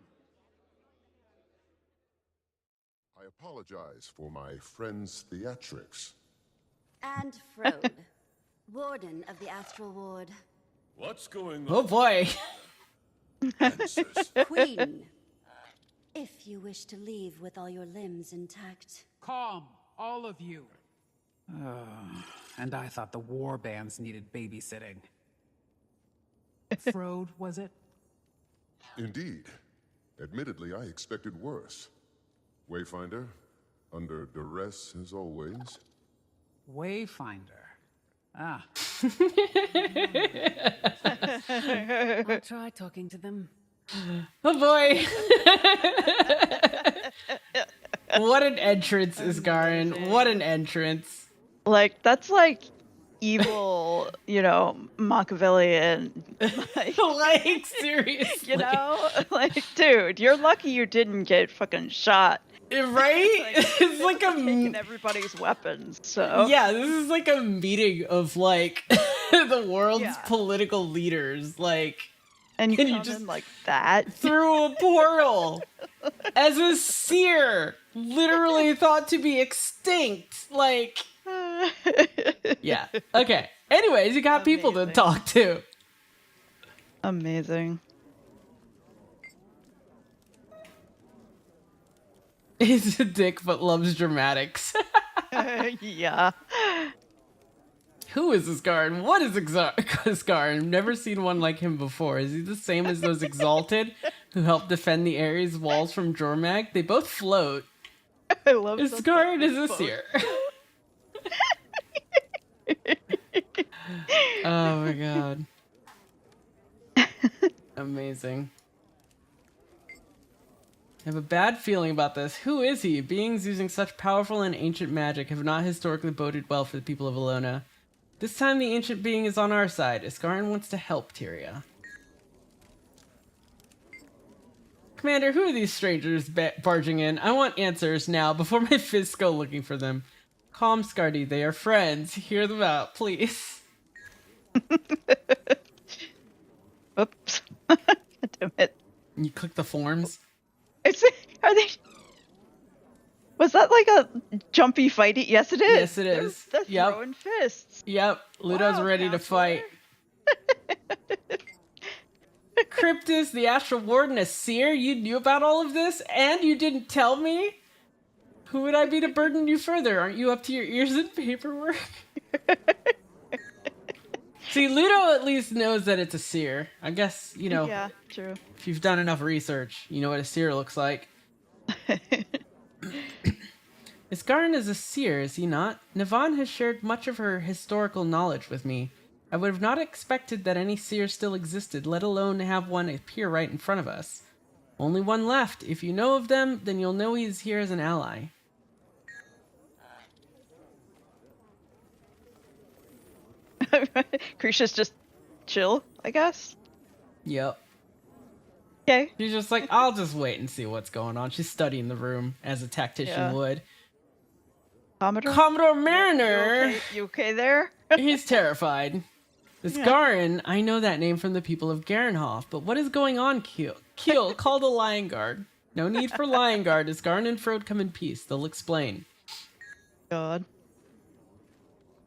I apologize for my friend's theatrics. And Frode, Warden of the Astral Ward. What's going on? Oh boy. Queen, if you wish to leave with all your limbs intact. Calm, all of you. And I thought the war bands needed babysitting. Frode, was it? Indeed. Admittedly, I expected worse. Wayfinder, under duress as always. Wayfinder. Ah. I'll try talking to them. Oh boy. What an entrance, Isgarin. What an entrance. Like, that's like evil, you know, Machiavellian. Like, seriously. You know? Like, dude, you're lucky you didn't get fucking shot. Right? It's like a taking everybody's weapons. So yeah, this is like a meeting of like the world's political leaders, like, and you come just in like that through a portal as a seer, literally thought to be extinct. Like, yeah. Okay. Anyways, you got people to talk to. Amazing. He's a dick but loves dramatics. Yeah. Who is Isgarin? What is Isgarin? Never seen one like him before. Is he the same as those Exalted who helped defend the Ares walls from Jormag? They both float. I love Isgarin is a seer. Oh my god. Amazing. I have a bad feeling about this. Who is he? Beings using such powerful and ancient magic have not historically boded well for the people of Alona. This time the ancient being is on our side. Iskarin wants to help Tyria. Commander, who are these strangers barging in? I want answers now before my fists go looking for them. Calm, Scardy. They are friends. Hear them out, please. Oops. Damn it. You click the forms? Are they... Was that like a jumpy fighty? Yes, it is. Yes, it is. They're Yep. throwing fists. Yep. Ludo's ready to fight. Cryptus, the Astral Warden, a seer? You knew about all of this, and you didn't tell me? Who would I be to burden you further? Aren't you up to your ears in paperwork? See, Ludo at least knows that it's a seer. I guess, you know, Yeah, true. if you've done enough research, you know what a seer looks like. Iskarin is a seer, is he not? Navon has shared much of her historical knowledge with me. I would have not expected that any seer still existed, let alone have one appear right in front of us. Only one left. If you know of them, then you'll know he's here as an ally. Krisha's just chill, I guess. Yep. Okay. She's just like, I'll just wait and see what's going on. She's studying the room as a tactician would. Commodore Mariner! You okay there? He's terrified. Iskarin, I know that name from the people of Garenhof, but what is going on, Keel? Keel, call the Lion Guard. No need for Lion Guard. Iskarin and Frode come in peace. They'll explain. God.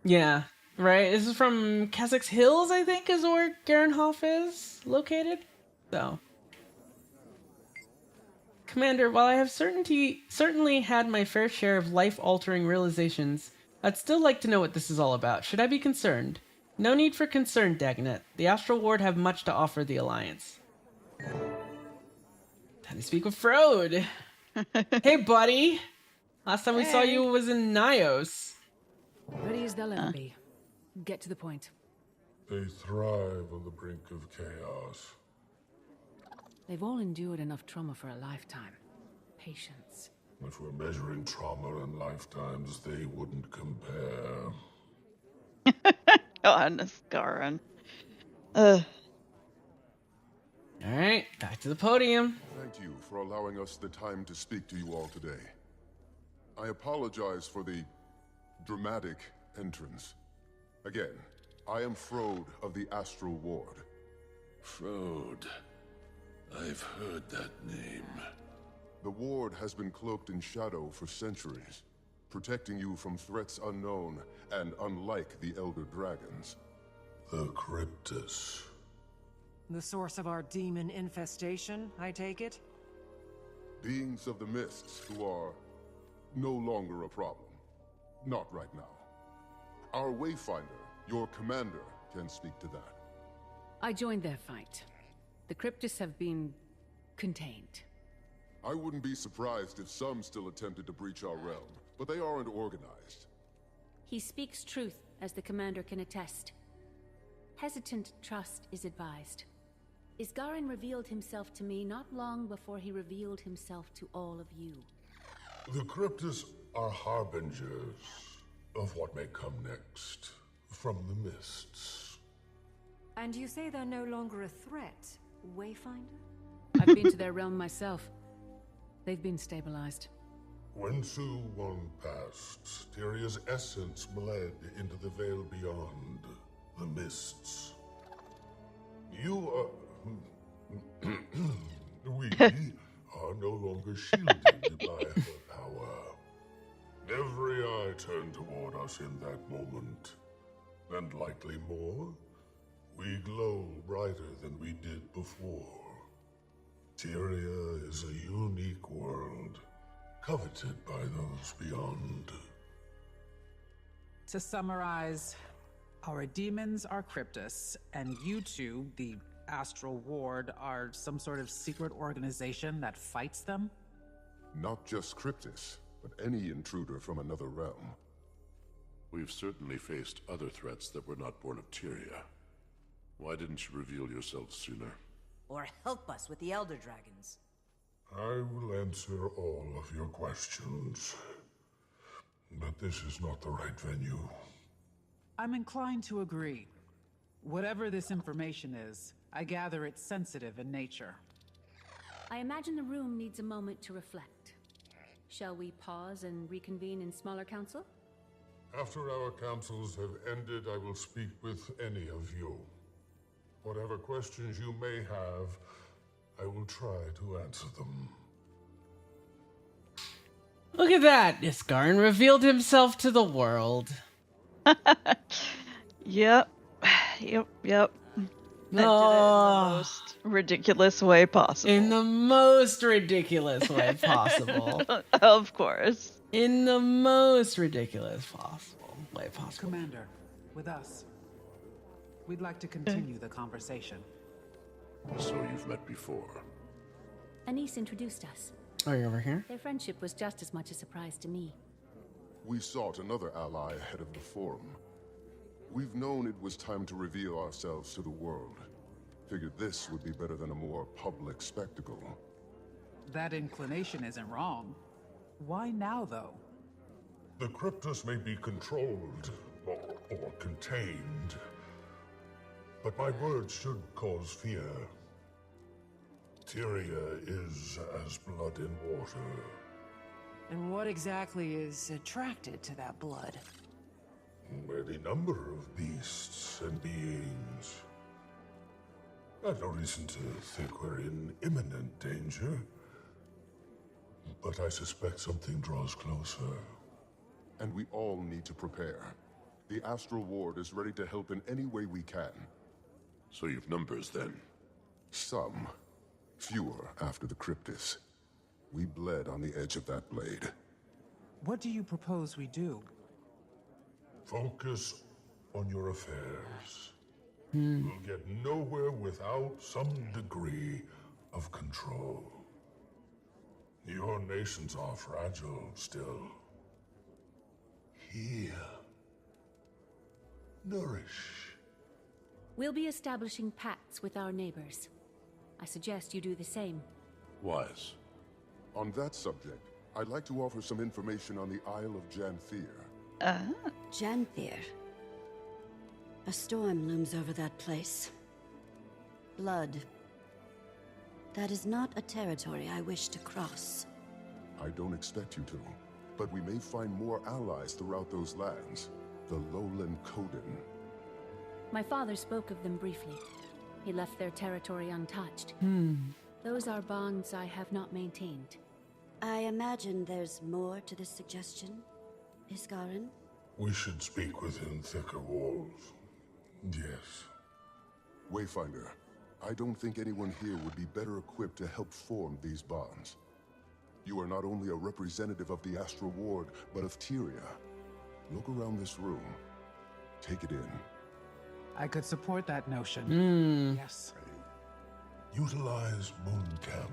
Yeah, right? This is from Kazakh's Hills, I think, is where Garenhof is located. So. Commander, while I have certainly had my fair share of life-altering realizations, I'd still like to know what this is all about. Should I be concerned? No need for concern, Dagonet. The Astral Ward have much to offer the Alliance. Time to speak with Frode. Hey, buddy. Last time we saw you was in Nyos. Ready as they'll ever be. Get to the point. They thrive on the brink of chaos. They've all endured enough trauma for a lifetime. Patience. If we're measuring trauma and lifetimes, they wouldn't compare. God, Iskarin. Alright, back to the podium. Thank you for allowing us the time to speak to you all today. I apologize for the dramatic entrance. Again, I am Frode of the Astral Ward. Frode. I've heard that name. The Ward has been cloaked in shadow for centuries, protecting you from threats unknown and unlike the Elder Dragons. The Cryptus. The source of our demon infestation, I take it? Beings of the Mists who are no longer a problem. Not right now. Our Wayfinder, your commander, can speak to that. I joined their fight. The Cryptus have been contained. I wouldn't be surprised if some still attempted to breach our realm, but they aren't organized. He speaks truth, as the commander can attest. Hesitant trust is advised. Iskarin revealed himself to me not long before he revealed himself to all of you. The Cryptus are harbingers of what may come next from the mists. And you say they're no longer a threat, Wayfinder? I've been to their realm myself. They've been stabilized. When Su One passed, Tyria's essence bled into the veil beyond the mists. You are... we are no longer shielded by her power. Every eye turned toward us in that moment. And likely more, we glow brighter than we did before. Tyria is a unique world, coveted by those beyond. To summarize, our demons are Cryptus, and you two, the Astral Ward, are some sort of secret organization that fights them? Not just Cryptus, but any intruder from another realm. We've certainly faced other threats that were not born of Tyria. Why didn't you reveal yourself sooner? Or help us with the Elder Dragons. I will answer all of your questions. But this is not the right venue. I'm inclined to agree. Whatever this information is, I gather it's sensitive in nature. I imagine the room needs a moment to reflect. Shall we pause and reconvene in smaller council? After our councils have ended, I will speak with any of you. Whatever questions you may have, I will try to answer them. Look at that! Iskarin revealed himself to the world. Yep. Yep. I did it in the most ridiculous way possible. In the most ridiculous way possible. Of course. In the most ridiculous way possible. Commander, with us. We'd like to continue the conversation. So you've met before. Anise introduced us. Are you over here? Their friendship was just as much a surprise to me. We sought another ally ahead of the forum. We've known it was time to reveal ourselves to the world. Figured this would be better than a more public spectacle. That inclination isn't wrong. Why now, though? The Cryptus may be controlled or contained, but my words should cause fear. Tyria is as blood in water. And what exactly is attracted to that blood? Any number of beasts and beings. I've no reason to think we're in imminent danger, but I suspect something draws closer. And we all need to prepare. The Astral Ward is ready to help in any way we can. So you've numbers then? Some. Fewer after the Cryptus. We bled on the edge of that blade. What do you propose we do? Focus on your affairs. We'll get nowhere without some degree of control. Your nations are fragile still. Heal. Nourish. We'll be establishing pacts with our neighbors. I suggest you do the same. Wise. On that subject, I'd like to offer some information on the Isle of Janthir. Janthir. A storm looms over that place. Blood. That is not a territory I wish to cross. I don't expect you to, but we may find more allies throughout those lands. The Lowland Coden. My father spoke of them briefly. He left their territory untouched. Those are bonds I have not maintained. I imagine there's more to this suggestion, Iskarin? We should speak within thicker walls. Yes. Wayfinder, I don't think anyone here would be better equipped to help form these bonds. You are not only a representative of the Astral Ward, but of Tyria. Look around this room. Take it in. I could support that notion. Yes. Utilize Moon Camp.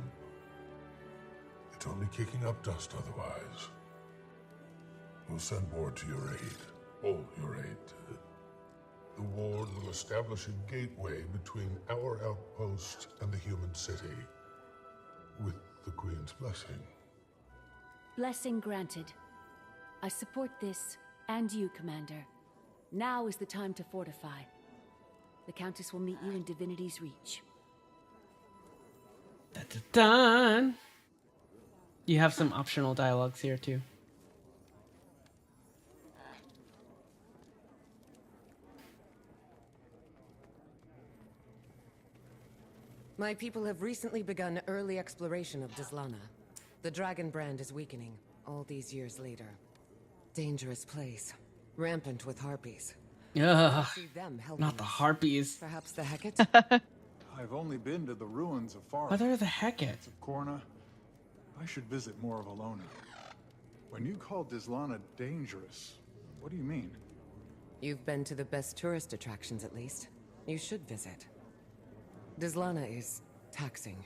It's only kicking up dust otherwise. We'll send ward to your aid. All your aid. The ward will establish a gateway between our outpost and the human city. With the Queen's blessing. Blessing granted. I support this, and you, Commander. Now is the time to fortify. The Countess will meet you in Divinity's Reach. Done. You have some optional dialogues here too. My people have recently begun early exploration of Dislana. The dragon brand is weakening, all these years later. Dangerous place. Rampant with harpies. Ugh, See them helping not the us. harpies. Perhaps the Hecate? I've only been to the ruins of Far. What are the Hecate? Of Korna. I should visit more of Alona. When you call Dislana dangerous, what do you mean? You've been to the best tourist attractions, at least. You should visit. Dislana is taxing.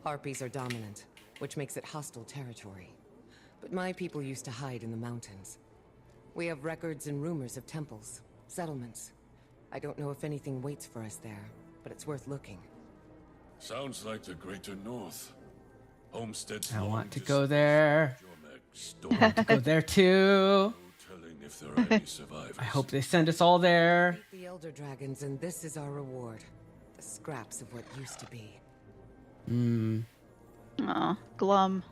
Harpies are dominant, which makes it hostile territory. But my people used to hide in the mountains. We have records and rumors of temples, settlements. I don't know if anything waits for us there, but it's worth looking. Sounds like the Greater North. Homesteads. I want to go there. I want to go there too. if there are any survivors. I hope they send us all there. The Elder Dragons, and this is our reward. The scraps of what used to be. Aw, glum.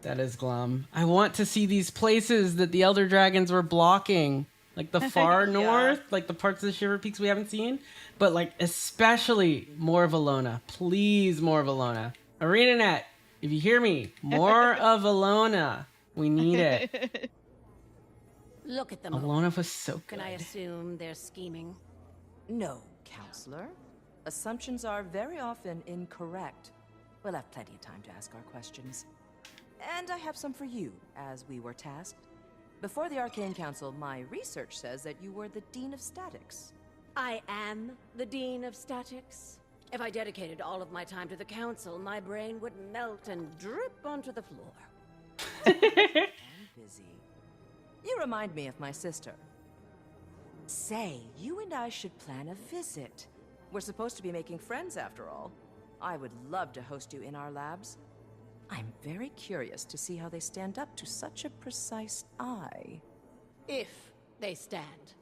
That is glum. I want to see these places that the Elder Dragons were blocking. Like the far north, like the parts of the Shiver Peaks we haven't seen. But like especially more of Alona. Please, more of Alona. ArenaNet, if you hear me, more of Alona. We need it. Look at them. Alona was so good. Can I assume they're scheming? No, counselor. Assumptions are very often incorrect. We'll have plenty of time to ask our questions. And I have some for you, as we were tasked. Before the Arcane Council, my research says that you were the Dean of Statics. I am the Dean of Statics. If I dedicated all of my time to the Council, my brain would melt and drip onto the floor. I'm busy. You remind me of my sister. Say, you and I should plan a visit. We're supposed to be making friends after all. I would love to host you in our labs. I'm very curious to see how they stand up to such a precise eye. If they stand.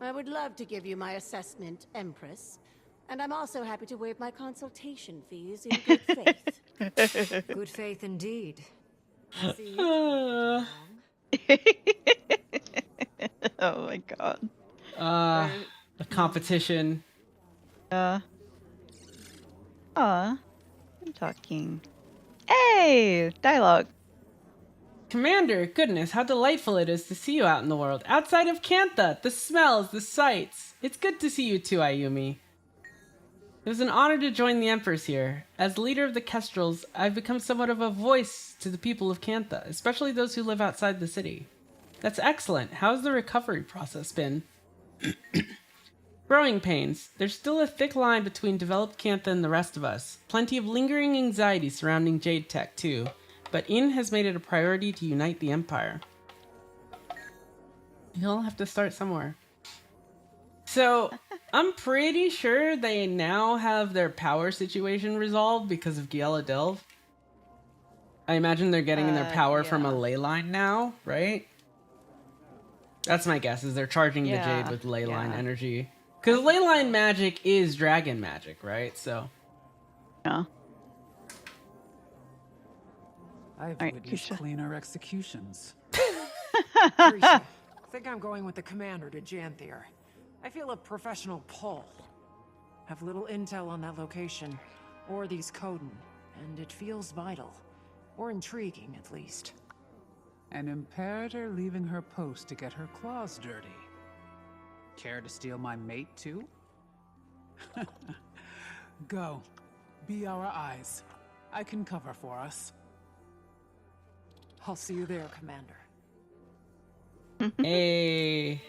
I would love to give you my assessment, Empress. And I'm also happy to waive my consultation fees in good faith. Good faith indeed. I see you. Oh my god. A competition. I'm talking. Hey! Dialogue. Commander, goodness, how delightful it is to see you out in the world. Outside of Cantha, the smells, the sights. It's good to see you too, Ayumi. It was an honor to join the Empress here. As leader of the Kestrels, I've become somewhat of a voice to the people of Cantha, especially those who live outside the city. That's excellent. How's the recovery process been? Growing pains. There's still a thick line between developed Cantha and the rest of us. Plenty of lingering anxiety surrounding Jade Tech, too. But In has made it a priority to unite the Empire. You'll have to start somewhere. So, I'm pretty sure they now have their power situation resolved because of Giela Delve. I imagine they're getting their power from a ley line now, right? That's my guess, is they're charging the Jade with ley line energy. Because ley line magic is dragon magic, right? So. Yeah. I've witnessed cleaner executions. Grisha, think I'm going with the commander to Janthier. I feel a professional pull. Have little intel on that location, or these Coden, and it feels vital. Or intriguing, at least. An Imperator leaving her post to get her claws dirty. Care to steal my mate, too? Go. Be our eyes. I can cover for us. I'll see you there, Commander. Hey.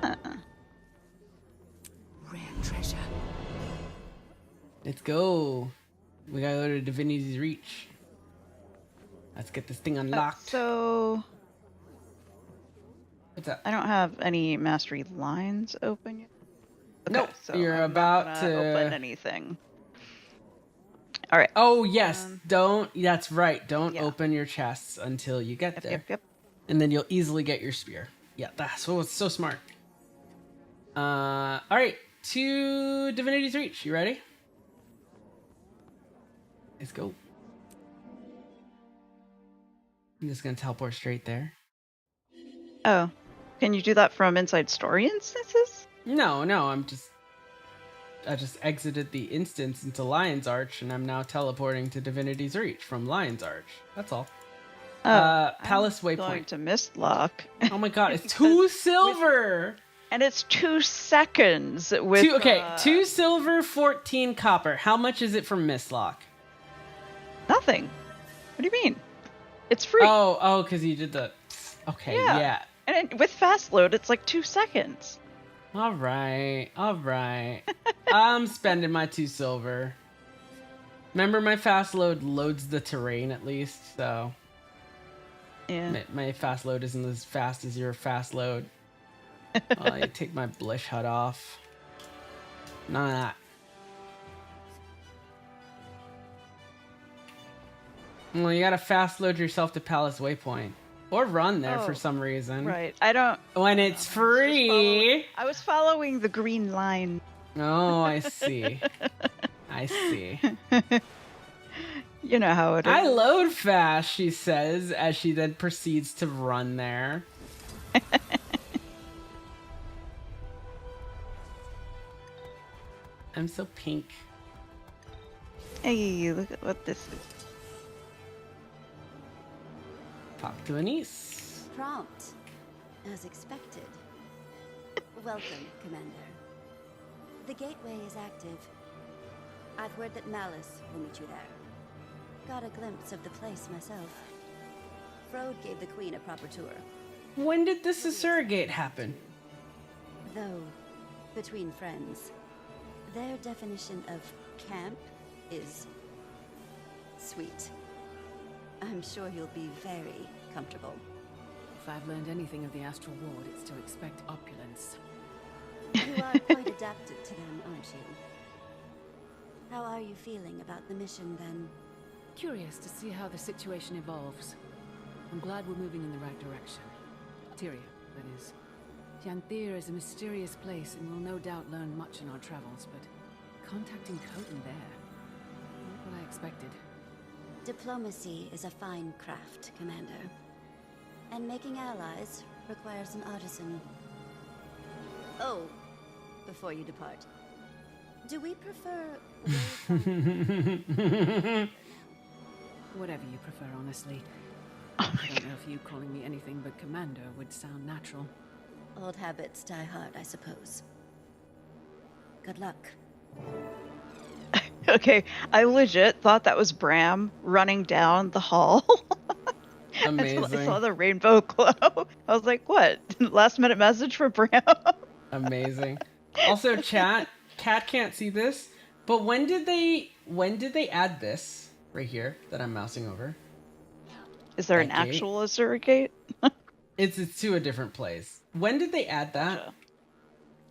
Rare treasure. Let's go. We gotta go to Divinity's Reach. Let's get this thing unlocked. So... What's up? I don't have any mastery lines open yet. Okay, Nope. so You're I'm about not to gonna open anything. All right. Oh yes, don't. That's right. Don't open your chests until you get there. Yep. And then you'll easily get your spear. Yeah, that's what's so smart. All right, to Divinity's Reach. You ready? Let's go. I'm just gonna teleport straight there. Oh, can you do that from inside story instances? No, I just exited the instance into Lion's Arch, and I'm now teleporting to Divinity's Reach from Lion's Arch. That's all. Palace I'm Waypoint. Going to Mistlock. Oh my god, it's 2 silver! And it's 2 seconds with... 2 silver, 14 copper. How much is it from Mistlock? Nothing. What do you mean? It's free. Oh, because you did the... Okay, yeah. And with fast load, it's like 2 seconds. All right. I'm spending my 2 silver. Remember, my fast load loads the terrain at least, so... Yeah. My fast load isn't as fast as your fast load. I take my Blish Hut off. None of that. Well, you gotta fast load yourself to Palace Waypoint. Or run there for Oh, some reason. Right. I don't. When it's free. I was following the green line. Oh, I see. I see. You know how it is. I load fast, she says, as she then proceeds to run there. I'm so pink. Hey, look at what this is. Talk to Anise. Prompt, as expected. Welcome, Commander. The gateway is active. I've heard that Malice will meet you there. Got a glimpse of the place myself. Frode gave the Queen a proper tour. When did this surrogate happen? Though, between friends, their definition of camp is sweet. I'm sure you'll be very comfortable. If I've learned anything of the Astral Ward, it's to expect opulence. You are quite adapted to them, aren't you? How are you feeling about the mission, then? Curious to see how the situation evolves. I'm glad we're moving in the right direction. Tyria, that is. Janthir is a mysterious place and we'll no doubt learn much in our travels, but contacting Khotin there, not what I expected. Diplomacy is a fine craft, Commander. And making allies requires an artisan. Oh, before you depart, do we prefer Whatever you prefer, honestly. I don't know if you calling me anything but Commander would sound natural. Old habits die hard, I suppose. Good luck. Okay, I legit thought that was Bram running down the hall. Amazing. Until I saw the rainbow glow. I was like, what? Last minute message for Bram? Amazing. Also, chat, Cat can't see this, but when did they add this right here that I'm mousing over? Is there That an gate? actual Azure gate? It's to a different place. When did they add that?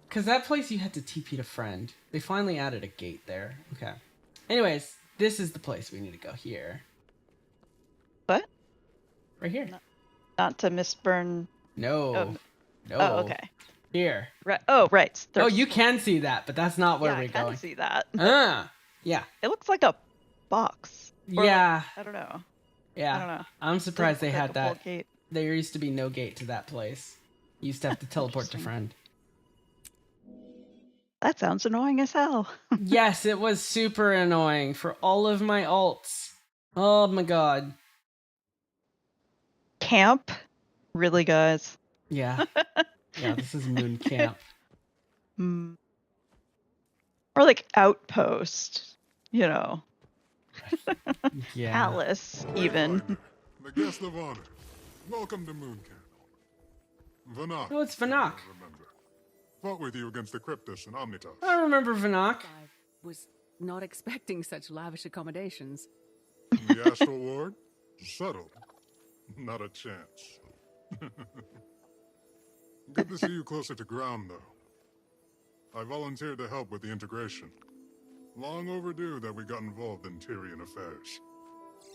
Because that place you had to TP to friend. They finally added a gate there. Okay. Anyways, this is the place we need to go here. What? Right here. Not to misburn. No. Oh, No. oh, okay. Here. Right. Oh, right. Oh, you can see that, but that's not where Yeah, we're I can going. see that. Yeah. It looks like a box. Or Yeah. like, I don't know. Yeah. I don't know. I'm surprised they Doesn't had look like a that. full gate. There used to be no gate to that place. You used to have to teleport to friend. That sounds annoying as hell. Yes, it was super annoying for all of my alts. Oh my god. Camp? Really, guys? Yeah. Yeah, this is Moon Camp. Hmm. Or like Outpost, you know. Yeah. Palace, even. The guest of honor. Welcome to Moon Camp. Vanak. Oh, it's Vanak. Remember. Fought with you against the Cryptus and Omnitas. I remember Vanak. I was not expecting such lavish accommodations. In the Astral Ward? Subtle. Not a chance. Good to see you closer to ground, though. I volunteered to help with the integration. Long overdue that we got involved in Tyrian affairs.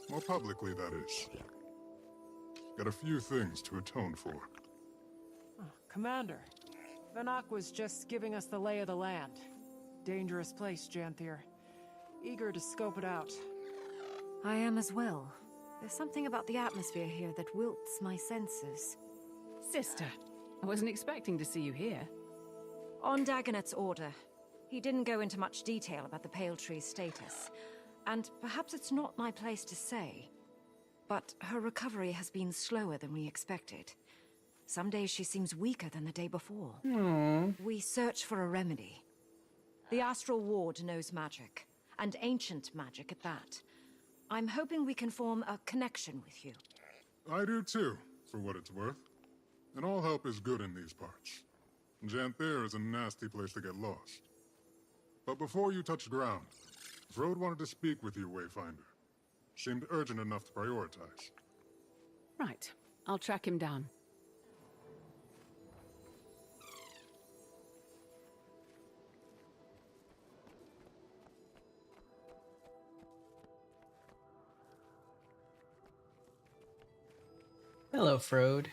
More publicly, that is. Got a few things to atone for. Commander, Vanak was just giving us the lay of the land. Dangerous place, Janthir. Eager to scope it out. I am as well. There's something about the atmosphere here that wilts my senses. Sister, I wasn't expecting to see you here. On Dagonet's order, he didn't go into much detail about the Pale Tree's status. And perhaps it's not my place to say, but her recovery has been slower than we expected. Some days she seems weaker than the day before. We search for a remedy. The Astral Ward knows magic, and ancient magic at that. I'm hoping we can form a connection with you. I do too, for what it's worth. And all help is good in these parts. Janthir is a nasty place to get lost. But before you touched ground, Frode wanted to speak with you, Wayfinder. Seemed urgent enough to prioritize. Right. I'll track him down. Hello, Frode.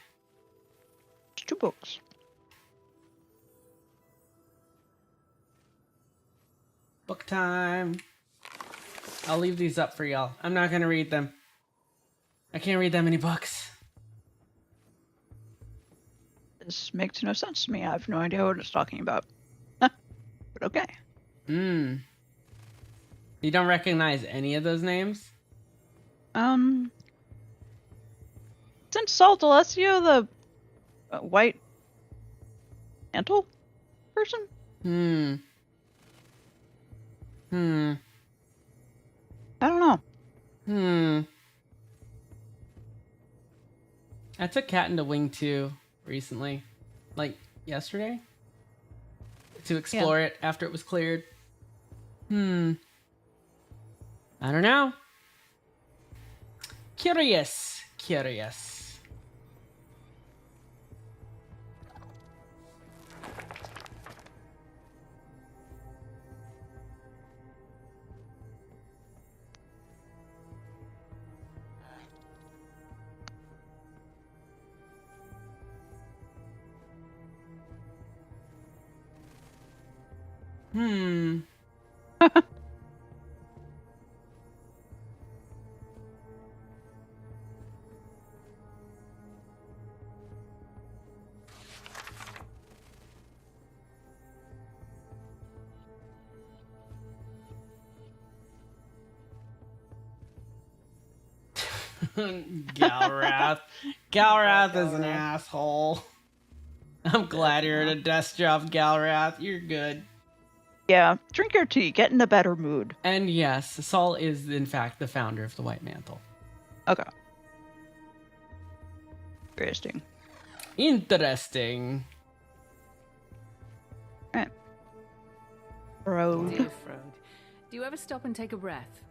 It's 2 books. Book time. I'll leave these up for y'all. I'm not gonna read them. I can't read that many books. This makes no sense to me. I have no idea what it's talking about. But okay. You don't recognize any of those names? Isn't Saul D'Alessio the white mantle person? I don't know. I took Cat into Wing 2 recently. Like, yesterday? To explore it after it was cleared. I don't know. Curious. Galrath. Galrath is an asshole. I'm glad you're at a desk job, Galrath. You're good. Yeah, drink your tea. Get in a better mood. And yes, Saul is, in fact, the founder of the White Mantle. Okay. Interesting. Alright. Frode. Dear Frode, do you ever stop and take a breath?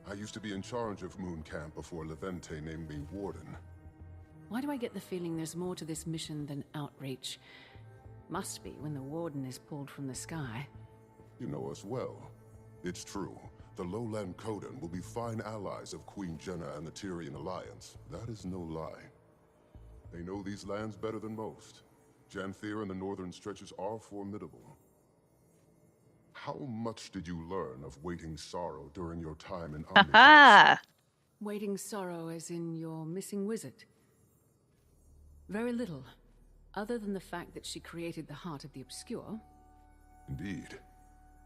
I used to be in charge of Moon Camp before Levente named me Warden. Why do I get the feeling there's more to this mission than outreach? Must be when the Warden is pulled from the sky. You know us well. It's true. The Lowland Coden will be fine allies of Queen Jenna and the Tyrian Alliance. That is no lie. They know these lands better than most. Janthier and the northern stretches are formidable. How much did you learn of Waiting Sorrow during your time in Omnitrix? Waiting Sorrow as in your missing wizard? Very little, other than the fact that she created the Heart of the Obscure. Indeed.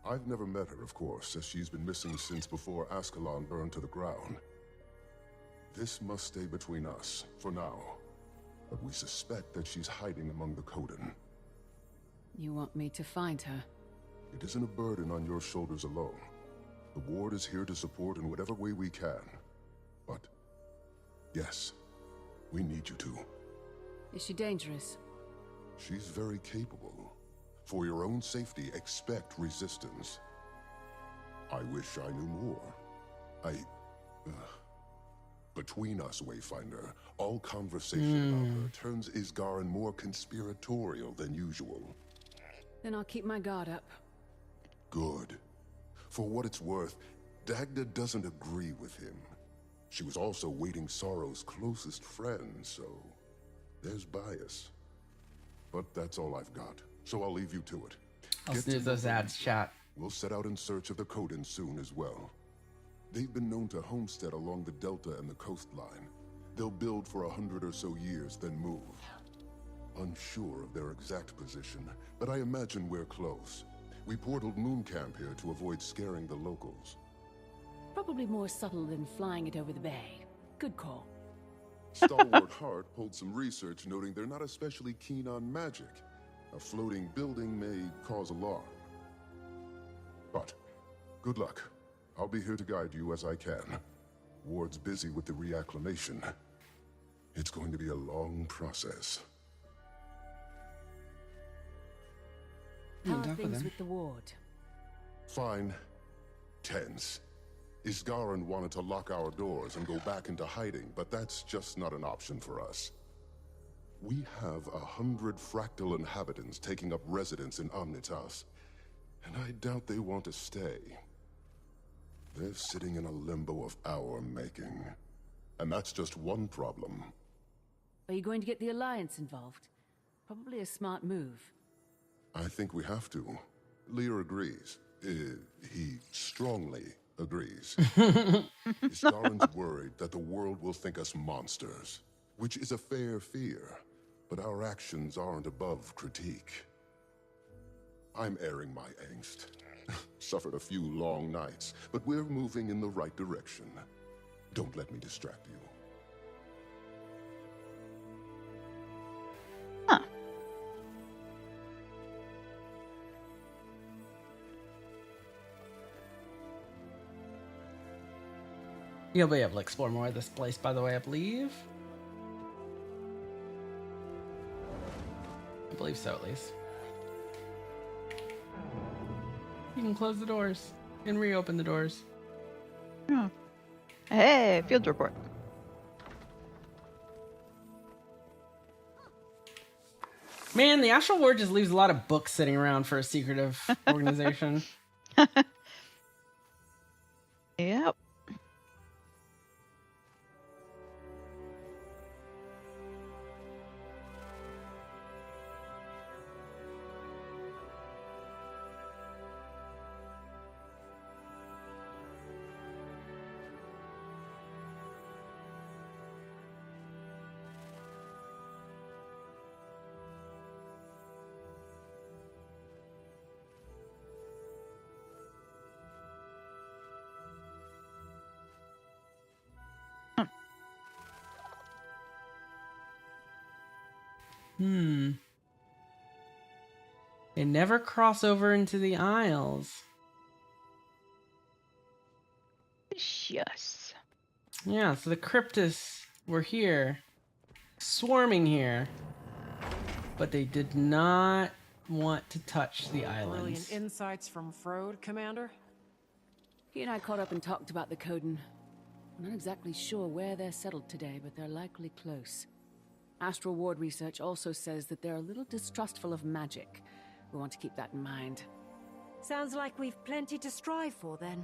I've never met her, of course, as she's been missing since before Ascalon burned to the ground. This must stay between us, for now. But we suspect that she's hiding among the Coden. You want me to find her? It isn't a burden on your shoulders alone. The Ward is here to support in whatever way we can. But, yes, we need you to. Is she dangerous? She's very capable. For your own safety, expect resistance. I wish I knew more. Between us, Wayfinder, all conversation about her turns Isgarin more conspiratorial than usual. Then I'll keep my guard up. Good. For what it's worth, Dagda doesn't agree with him. She was also Waiting Sorrow's closest friend, so there's bias. But that's all I've got, so I'll leave you to it. I'll snooze those ads, chat. We'll set out in search of the Coden soon as well. They've been known to homestead along the Delta and the coastline. They'll build for 100 or so years, then move. Unsure of their exact position, but I imagine we're close. We portaled Moon Camp here to avoid scaring the locals. Probably more subtle than flying it over the bay. Good call. Stalwart Hart pulled some research noting they're not especially keen on magic. A floating building may cause alarm. But, good luck. I'll be here to guide you as I can. Ward's busy with the reacclimation. It's going to be a long process. How are things with the Ward? Fine. Tense. Isgarin wanted to lock our doors and go back into hiding, but that's just not an option for us. We have 100 fractal inhabitants taking up residence in Omnitas, and I doubt they want to stay. They're sitting in a limbo of our making. And that's just one problem. Are you going to get the Alliance involved? Probably a smart move. I think we have to. Lear agrees. He strongly agrees. Stalin's worried that the world will think us monsters, which is a fair fear, but our actions aren't above critique. I'm airing my angst. Suffered a few long nights, but we're moving in the right direction. Don't let me distract you. You'll be able to explore more of this place, by the way, I believe. I believe so, at least. You can close the doors and reopen the doors. Oh. Hey, field report. Man, the Astral Ward just leaves a lot of books sitting around for a secretive organization. Yep. They never cross over into the Isles. Yes. Yeah, so the Cryptus were here, swarming here, but they did not want to touch the islands. Brilliant insights from Frode, Commander. He and I caught up and talked about the Coden. I'm not exactly sure where they're settled today, but they're likely close. Astral Ward research also says that they're a little distrustful of magic. We want to keep that in mind. Sounds like we've plenty to strive for then.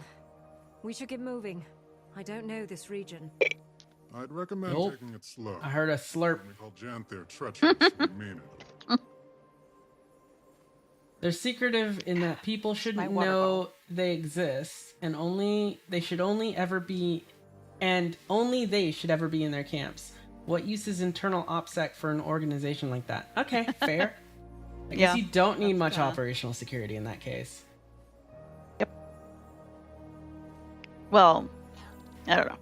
We should get moving. I don't know this region. I'd recommend Nope. taking it slow. I heard a slurp. We call Janthier treacherous. We mean it. They're secretive in that people shouldn't know they exist, and they should only ever be in their camps. What use is internal OPSEC for an organization like that? Okay, fair. I guess you don't need much operational security in that case. Yep. Well, I don't know.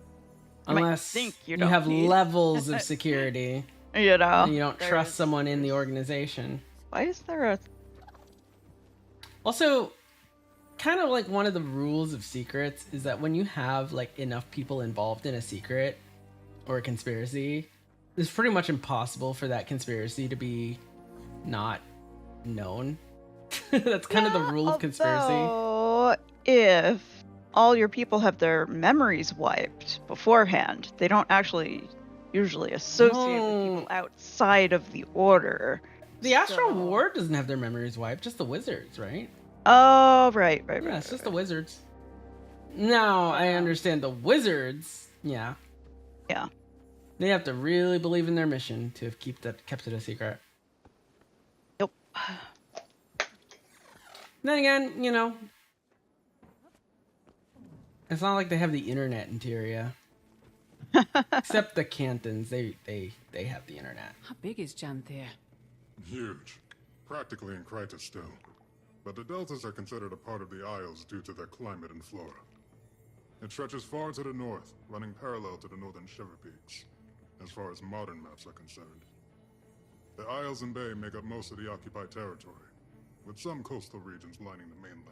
Unless you don't have need- levels of security. You know. And you don't trust someone in the organization. Why is there a... Also, kind of like one of the rules of secrets is that when you have like enough people involved in a secret or a conspiracy, it's pretty much impossible for that conspiracy to be not known. That's kind of the rule of conspiracy. Although, if all your people have their memories wiped beforehand, they don't actually usually associate with people outside of the order. The Astral Ward doesn't have their memories wiped, just the wizards, right? Oh, right. Yeah, it's just the wizards. Now, I understand the wizards, yeah. Yeah. They have to really believe in their mission to have kept it a secret. Yep. Then again, you know, it's not like they have the internet in Tyria. Except the Cantons, they have the internet. How big is Janthier? Huge. Practically in Krytus still. But the deltas are considered a part of the Isles due to their climate and flora. It stretches far to the north, running parallel to the northern Shiver Peaks, as far as modern maps are concerned. The Isles and Bay make up most of the occupied territory, with some coastal regions lining the mainland.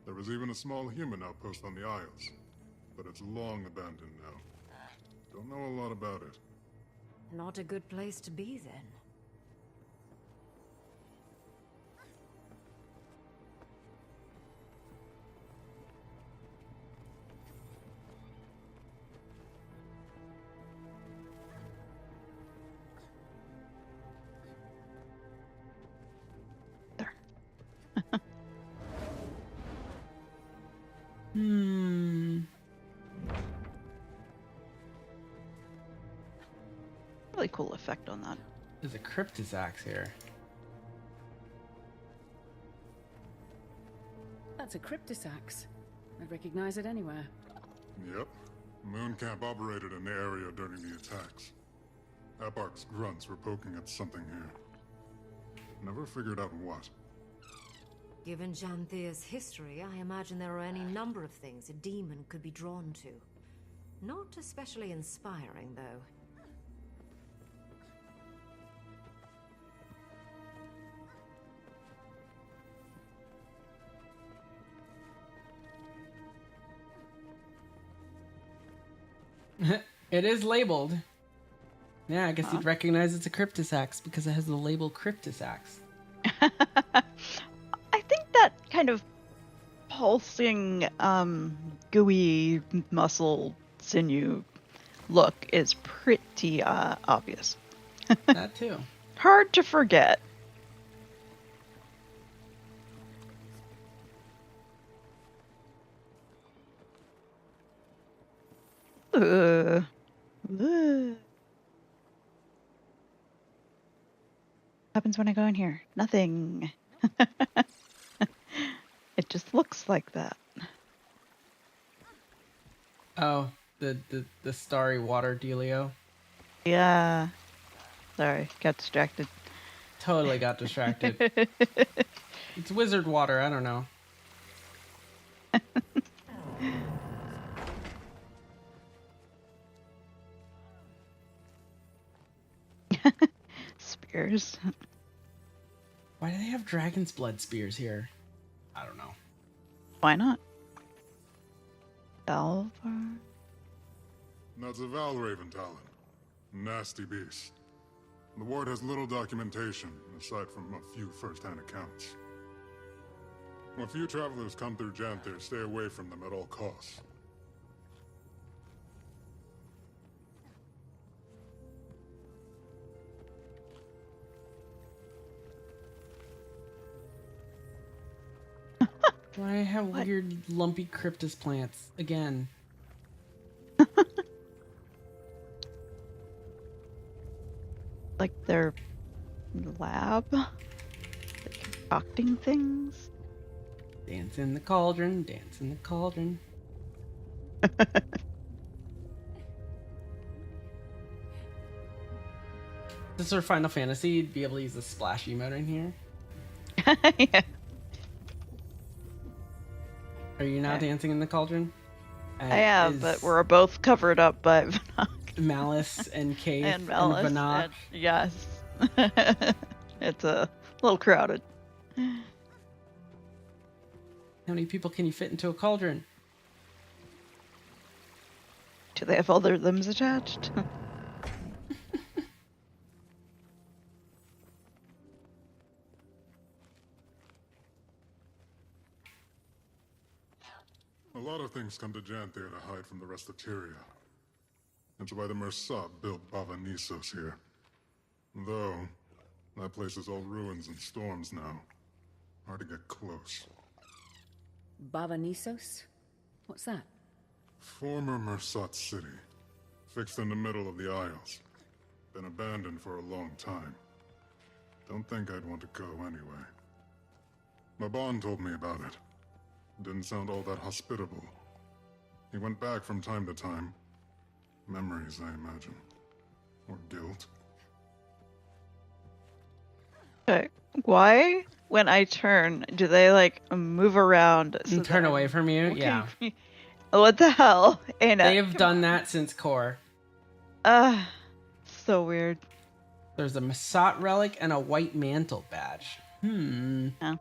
There is even a small human outpost on the Isles, but it's long abandoned now. Don't know a lot about it. Not a good place to be then. really cool effect on that. There's a cryptosax here. That's a cryptosax. I'd recognize it anywhere. Yep. Moon Camp operated in the area during the attacks. Eparch's grunts were poking at something here. Never figured out what. Given Janthea's history, I imagine there are any number of things a demon could be drawn to. Not especially inspiring, though. It is labeled. Yeah, I guess you'd recognize it's a cryptosax because it has the label cryptosax. I think that kind of pulsing, gooey muscle sinew look is pretty obvious. That too. Hard to forget. Ugh. Ugh. Happens when I go in here? Nothing. It just looks like that. Oh, the starry water dealio. Yeah. Sorry, got distracted. Totally got distracted. It's wizard water, I don't know. Spears. Why do they have dragon's blood spears here? I don't know. Why not? Valvar? That's a Valraven Talon. Nasty beast. The ward has little documentation, aside from a few first-hand accounts. When few travelers come through Janther, stay away from them at all costs. Why have weird lumpy cryptus plants again? Like their lab? Like concocting things? Dance in the cauldron, dance in the cauldron. This is for Final Fantasy, you'd be able to use the splash emote in here. Yeah. Are you now dancing in the cauldron? I am, but we're both covered up by Malice and Kate and Malice. and Vanach. And, yes. It's a little crowded. How many people can you fit into a cauldron? Do they have all their limbs attached? A lot of things come to Janther to hide from the rest of Tyria. That's why the Mersat built Bava-Nissos here. Though, that place is all ruins and storms now. Hard to get close. Bava-Nissos? What's that? Former Mersat city. Fixed in the middle of the Isles. Been abandoned for a long time. Don't think I'd want to go anyway. Maban told me about it. Didn't sound all that hospitable. He went back from time to time. Memories, I imagine. Or guilt. Okay. Why, when I turn, do they like move around? And turn away from you? Yeah. What the hell? They've done that since core. So weird. There's a Masat relic and a white mantle badge. Yeah.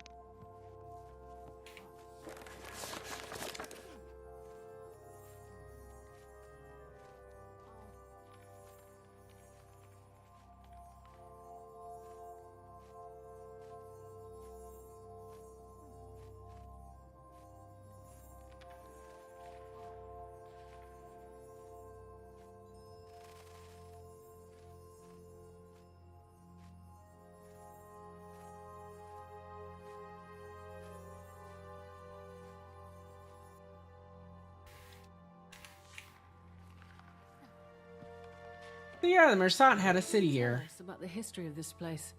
So yeah, the Mersat had a city here. Tell us about the history of this place.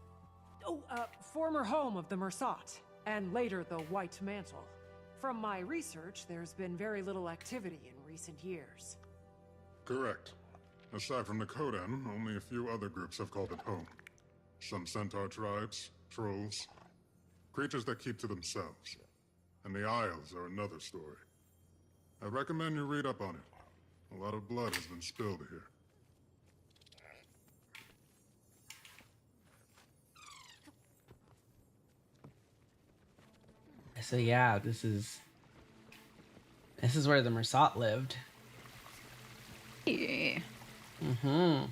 Oh, former home of the Mersat, and later the White Mantle. From my research, there's been very little activity in recent years. Correct. Aside from the Kodan, only a few other groups have called it home. Some centaur tribes, trolls, creatures that keep to themselves. And the Isles are another story. I recommend you read up on it. A lot of blood has been spilled here. So yeah, this is where the Mersat lived. Yeah. Mm-hmm.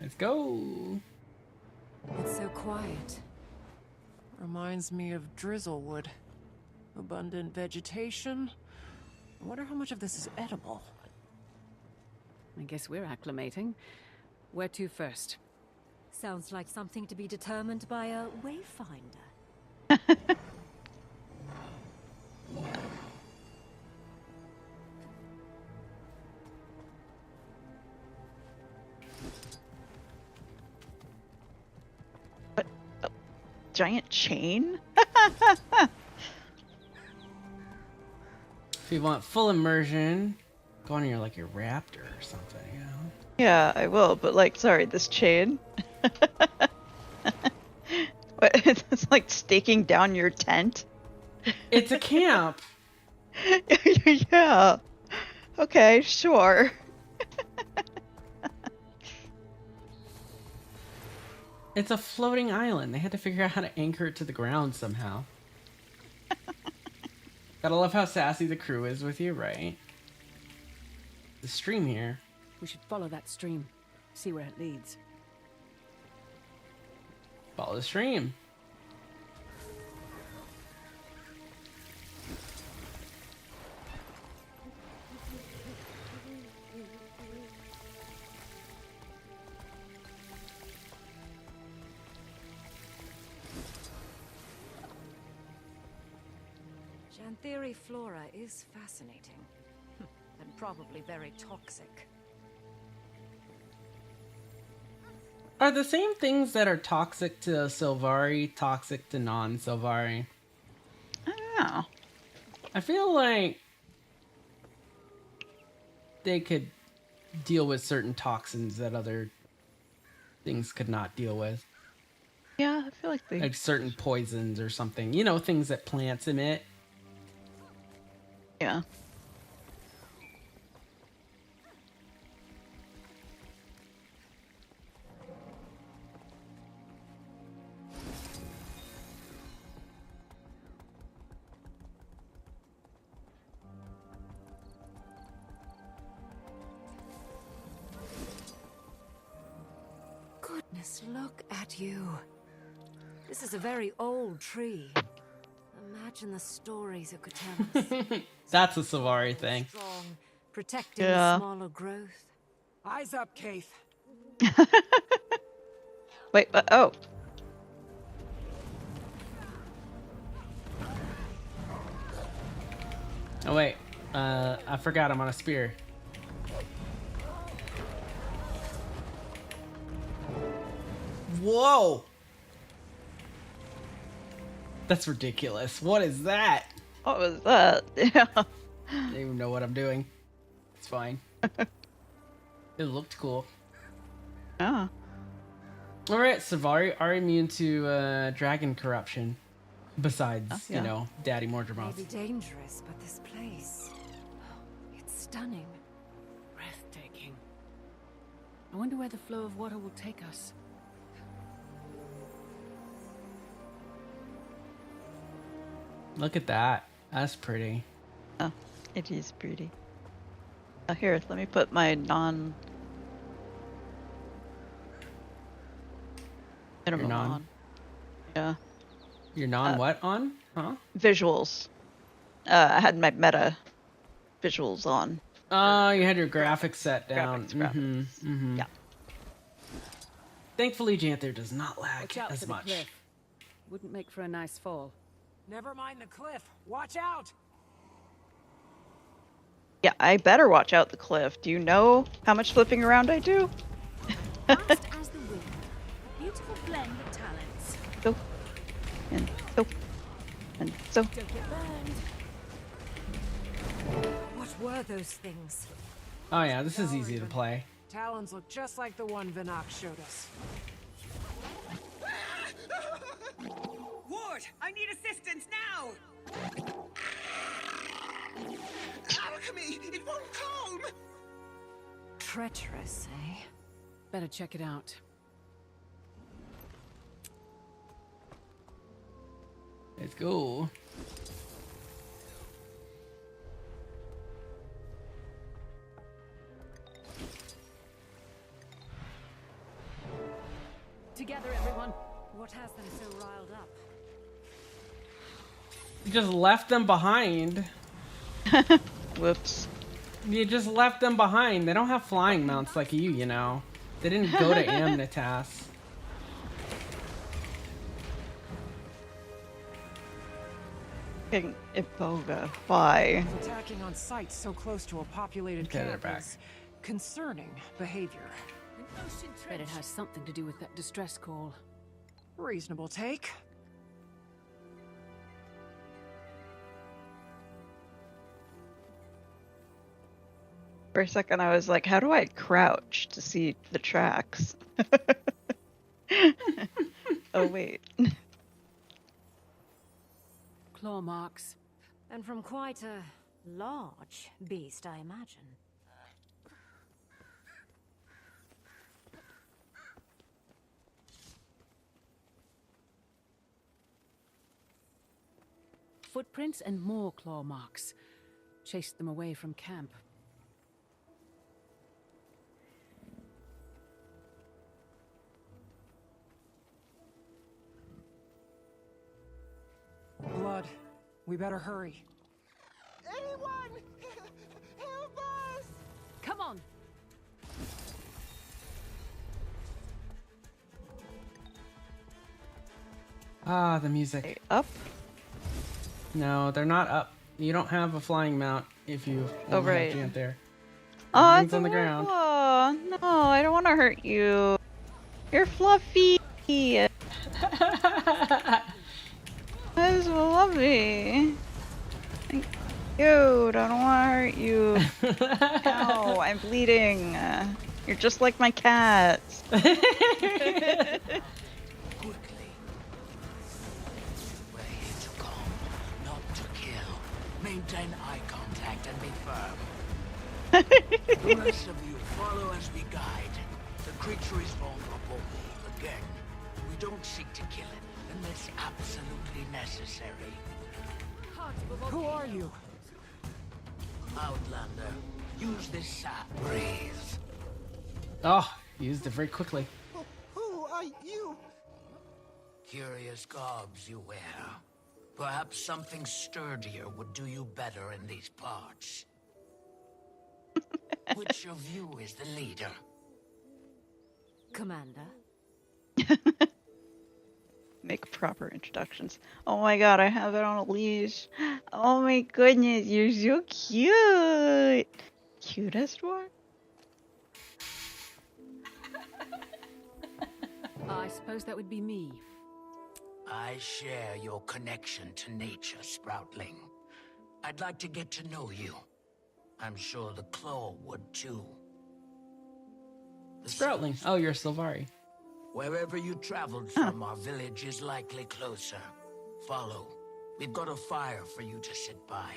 Let's go. It's so quiet. Reminds me of Drizzlewood. Abundant vegetation. I wonder how much of this is edible. I guess we're acclimating. Where to first? Sounds like something to be determined by a wayfinder. What? A giant chain? If you want full immersion, go on your your raptor or something, you know? Yeah, I will, but like, sorry, this chain. What, it's like staking down your tent. It's a camp. Yeah. Okay, sure. It's a floating island. They had to figure out how to anchor it to the ground somehow. Gotta love how sassy the crew is with you, right? The stream here. We should follow that stream. See where it leads. Follow the stream. Xanthiri flora is fascinating. And probably very toxic. Are the same things that are toxic to Sylvari toxic to non-Sylvari? I don't know. I feel like they could deal with certain toxins that other things could not deal with. Yeah, I feel like they... Like certain poisons or something. You know, things that plants emit. Yeah. Goodness, look at you. This is a very old tree. Imagine the stories it could tell us. That's a Sylvari thing. Strong, protecting Yeah. the smaller growth. Eyes up, Keith. Wait, oh. Oh wait, I forgot I'm on a spear. Whoa! That's ridiculous. What is that? What was that? Yeah. I don't even know what I'm doing. It's fine. It looked cool. Ah. Alright, Sylvari are immune to dragon corruption. Besides, yeah. you know, Daddy Mordremoth. Maybe dangerous, but this place... It's stunning. Breathtaking. I wonder where the flow of water will take us. Look at that. That's pretty. Oh, it is pretty. Oh, here, let me put my minimum on. Yeah. Your what on? Huh? Visuals. I had my meta visuals on. Oh, you had your graphics set down. Graphics. Yeah. Thankfully, Janther does not lag Watch out as for the much. cliff. Wouldn't make for a nice fall. Never mind the cliff. Watch out! Yeah, I better watch out the cliff. Do you know how much flipping around I do? Fast as the wind. Beautiful blend of talents. So, and so, and so. Don't get burned. What were those things? Oh yeah, this is easy to play. Talons look just like the one Vinok showed us. Ward, I need assistance now! Alchemy! It won't calm! Treacherous, eh? Better check it out. Let's go. Together, everyone. What has them so riled up? You just left them behind. Whoops. You just left them behind. They don't have flying mounts like you know. They didn't go to Amnitas. King Iboga. Why? Attacking on sites so close to a populated Okay, they're camp back. is concerning behavior. Bet it has something to do with that distress call. Reasonable take. For a second, I was like, how do I crouch to see the tracks? Oh, wait. Claw marks. And from quite a large beast, I imagine. Footprints and more claw marks. Chased them away from camp. Blood. We better hurry. Anyone! Help us! Come on! Ah, the music. Up? No, they're not up. You don't have a flying mount if you Oh, right. have there. Oh, Everything's it's on the ground. Oh, no, I don't want to hurt you. You're fluffy. That's lovely. Thank you. Don't want to hurt you. Ow, I'm bleeding. You're just like my cats. Quickly. We're here to calm, not to kill. Maintain eye contact and be firm. The rest of you follow as we guide. The creature is vulnerable. Again, we don't seek to kill it unless absolutely necessary. Who are you? Outlander, use this sap. Breathe. Oh, used it very quickly. Who are you? Curious garbs you wear. Perhaps something sturdier would do you better in these parts. Which of you is the leader? Commander? Make proper introductions. Oh my god, I have it on a leash. Oh my goodness, you're so cute. Cutest one? I suppose that would be me. I share your connection to nature, Sproutling. I'd like to get to know you. I'm sure the Claw would too. Sproutling. Oh, you're Sylvari. Wherever you traveled from, our village is likely closer. Follow. We've got a fire for you to sit by.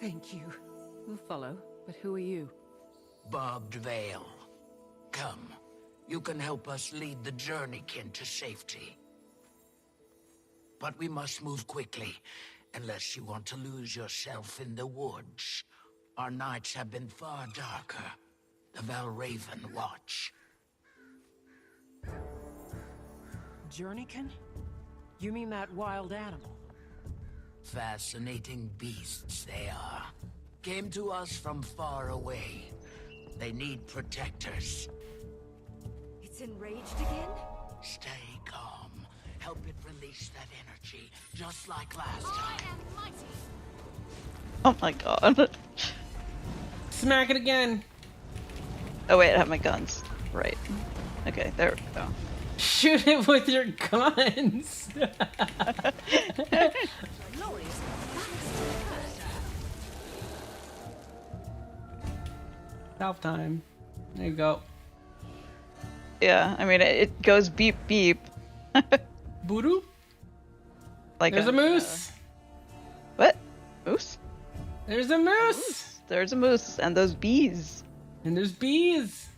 Thank you. We'll follow, but who are you? Barbed Veil. Come. You can help us lead the journeykin to safety. But we must move quickly, unless you want to lose yourself in the woods. Our nights have been far darker. The Valraven watch. Journeykin? You mean that wild animal? Fascinating beasts they are. came to us from far away. They need protectors. It's enraged again? Stay calm. Help it release that energy, just like last time. Oh my god. Smack it again. Oh wait, I have my guns. Right. Okay, there we go. Shoot it with your guns. Self time. There you go. Yeah, I mean it goes beep beep. Voodoo? Like there's a moose. What? Moose? There's a moose. There's a moose and those bees. And there's bees.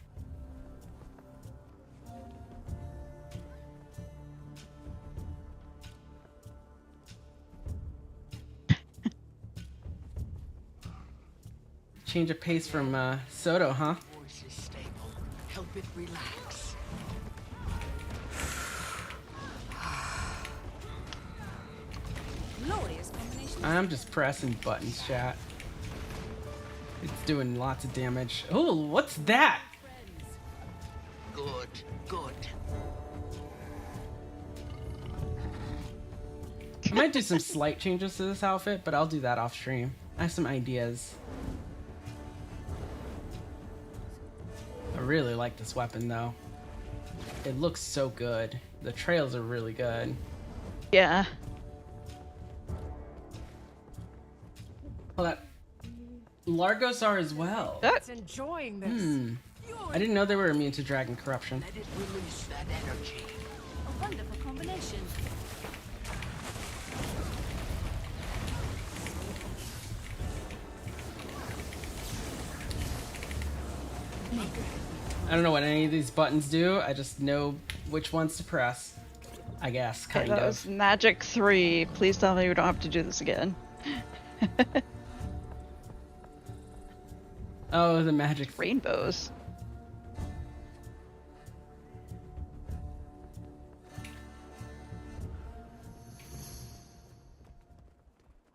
Change of pace from Soto, huh? Voice is stable. Help it relax. I'm just pressing buttons, chat. It's doing lots of damage. Oh, what's that? Good, good. I might do some slight changes to this outfit, but I'll do that off stream. I have some ideas. I really like this weapon though. It looks so good. The trails are really good. Yeah. Well, that Largos are as well. It's enjoying this. I didn't know they were immune to dragon corruption. Let it release that energy. A wonderful combination. I don't know what any of these buttons do. I just know which ones to press. I guess, Okay, kind that of. was Magic 3. Please tell me we don't have to do this again. Oh, the magic rainbows.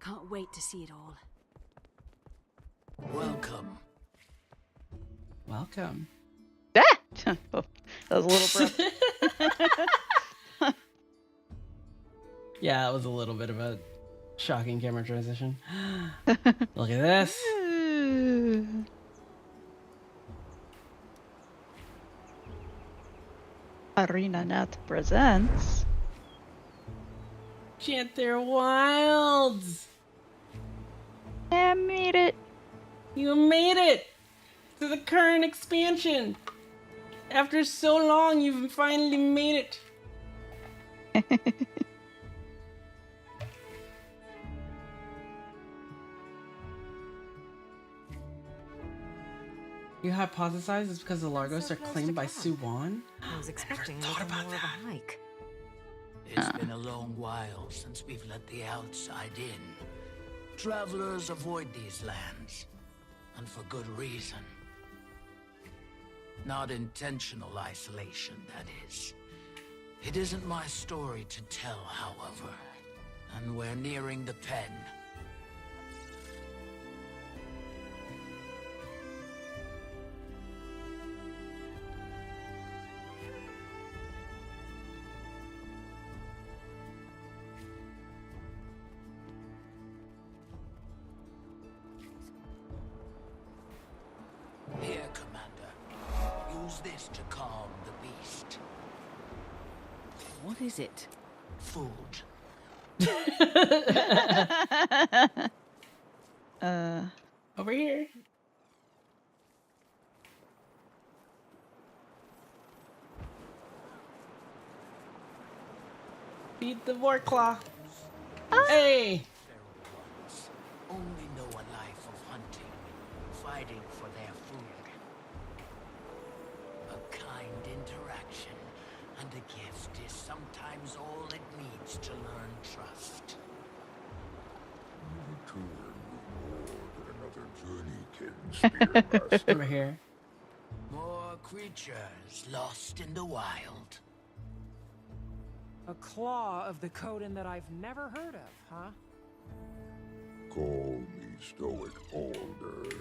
Can't wait to see it all. Welcome. Welcome. Ah! Oh, that was a little abrupt. Yeah, that was a little bit of a shocking camera transition. Look at this. ArenaNet presents Chanther Wilds. I made it. You made it to the current expansion. After so long, you've finally made it. You hypothesize it's because the Largos are claimed by Suwon? I was expecting thought a little about more of a hike. It's been a long while since we've let the outside in. Travelers avoid these lands, and for good reason. Not intentional isolation, that is. It isn't my story to tell, however, and we're nearing the pen. Here, Commander. Use this to calm the beast. What is it? Food. Over here. Feed the Vorklaw. Hey! Only know a life of hunting, fighting for their food. A kind interaction and a gift is sometimes all it needs to learn trust. Over here. More creatures lost in the wild. A claw of the Coden that I've never heard of, huh? Call me stoic older.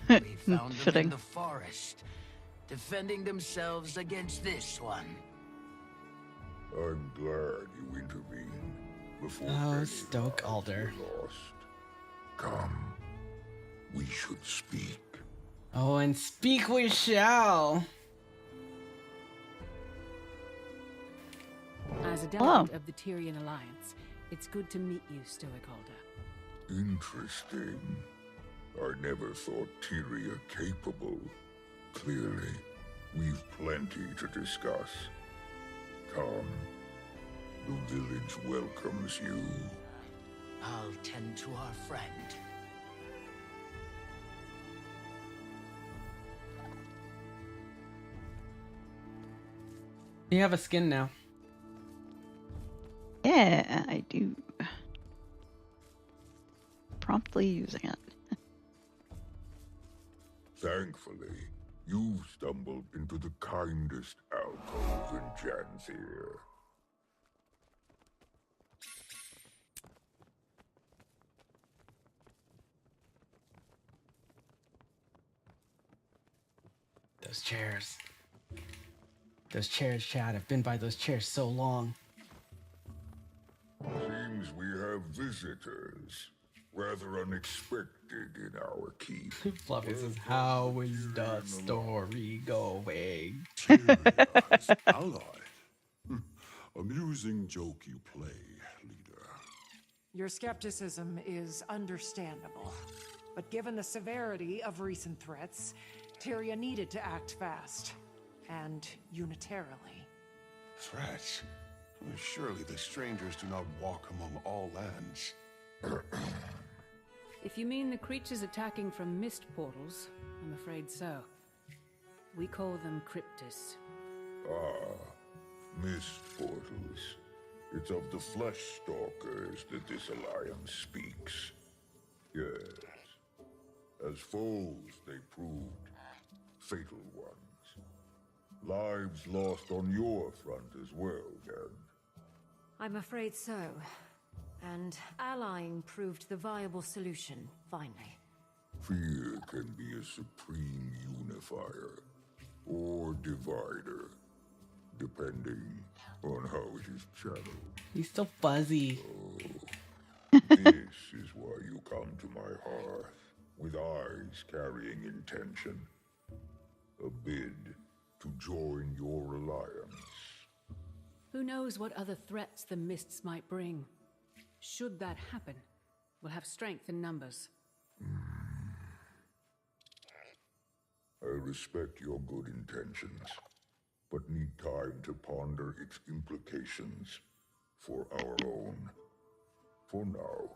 We found them Fitting. in the forest, defending themselves against this one. I'm glad you intervened before Oh, many Stoke lives Alder. were lost. Come, we should speak. Oh, and speak we shall. As a delegate of the Tyrian Alliance, it's good to meet you, Stoic Alder. Interesting. I never thought Tyria capable. Clearly, we've plenty to discuss. Come, the village welcomes you. I'll tend to our friend. You have a skin now. Yeah, I do. Promptly using it. Thankfully, you've stumbled into the kindest alcove in Janthir. Those chairs. Those chairs, Chad. I've been by those chairs so long. Seems we have visitors. Rather unexpected in our keep. Fluffy says, how is the story going? Tyria's ally. Amusing joke you play, leader. Your skepticism is understandable. But given the severity of recent threats, Tyria needed to act fast. And unitarily. Threats? Surely the strangers do not walk among all lands. If you mean the creatures attacking from mist portals, I'm afraid so. We call them cryptis. Mist portals. It's of the flesh stalkers that this alliance speaks. Yes. As foes, they proved fatal ones. Lives lost on your front as well, Jen. I'm afraid so. And allying proved the viable solution, finally. Fear can be a supreme unifier or divider, depending on how it is channeled. He's so fuzzy. This is why you come to my hearth, with eyes carrying intention. A bid to join your alliance. Who knows what other threats the mists might bring? Should that happen, we'll have strength in numbers. I respect your good intentions, but need time to ponder its implications for our own. For now,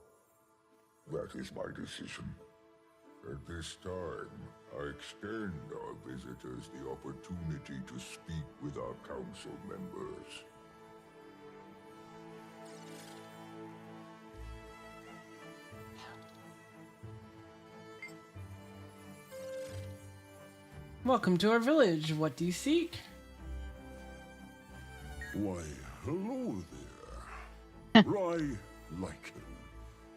that is my decision. At this time, I extend our visitors the opportunity to speak with our council members. Welcome to our village. What do you seek? Why, hello there. Rai Lycan,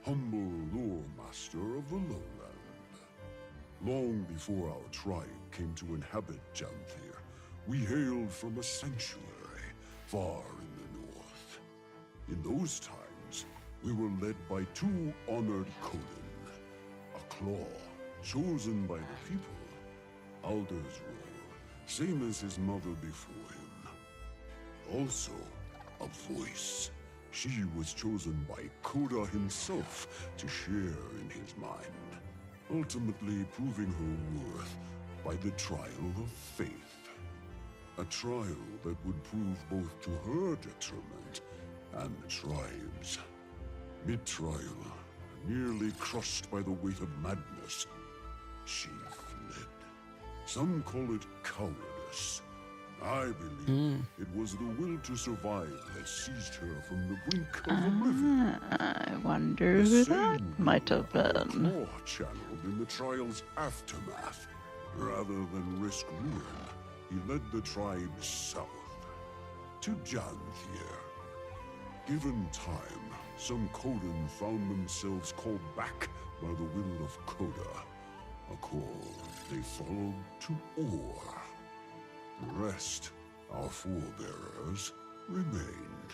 humble lore master of the lowland. Long before our tribe came to inhabit Janthir, we hailed from a sanctuary far in the north. In those times, we were led by two honored Coden, a claw chosen by the people, Alder's role, same as his mother before him. Also, a voice. She was chosen by Koda himself to share in his mind, ultimately proving her worth by the trial of faith. A trial that would prove both to her detriment and the tribe's. Mid-trial, nearly crushed by the weight of madness, she fled. Some call it cowardice. I believe it was the will to survive that seized her from the brink of oblivion. I wonder who that might have been. Claw channeled in the trial's aftermath. Rather than risk ruin, he led the tribe south, to Janthir. Given time, some Coden found themselves called back by the will of Coda, a call they followed to Or. The rest, our forebearers, remained.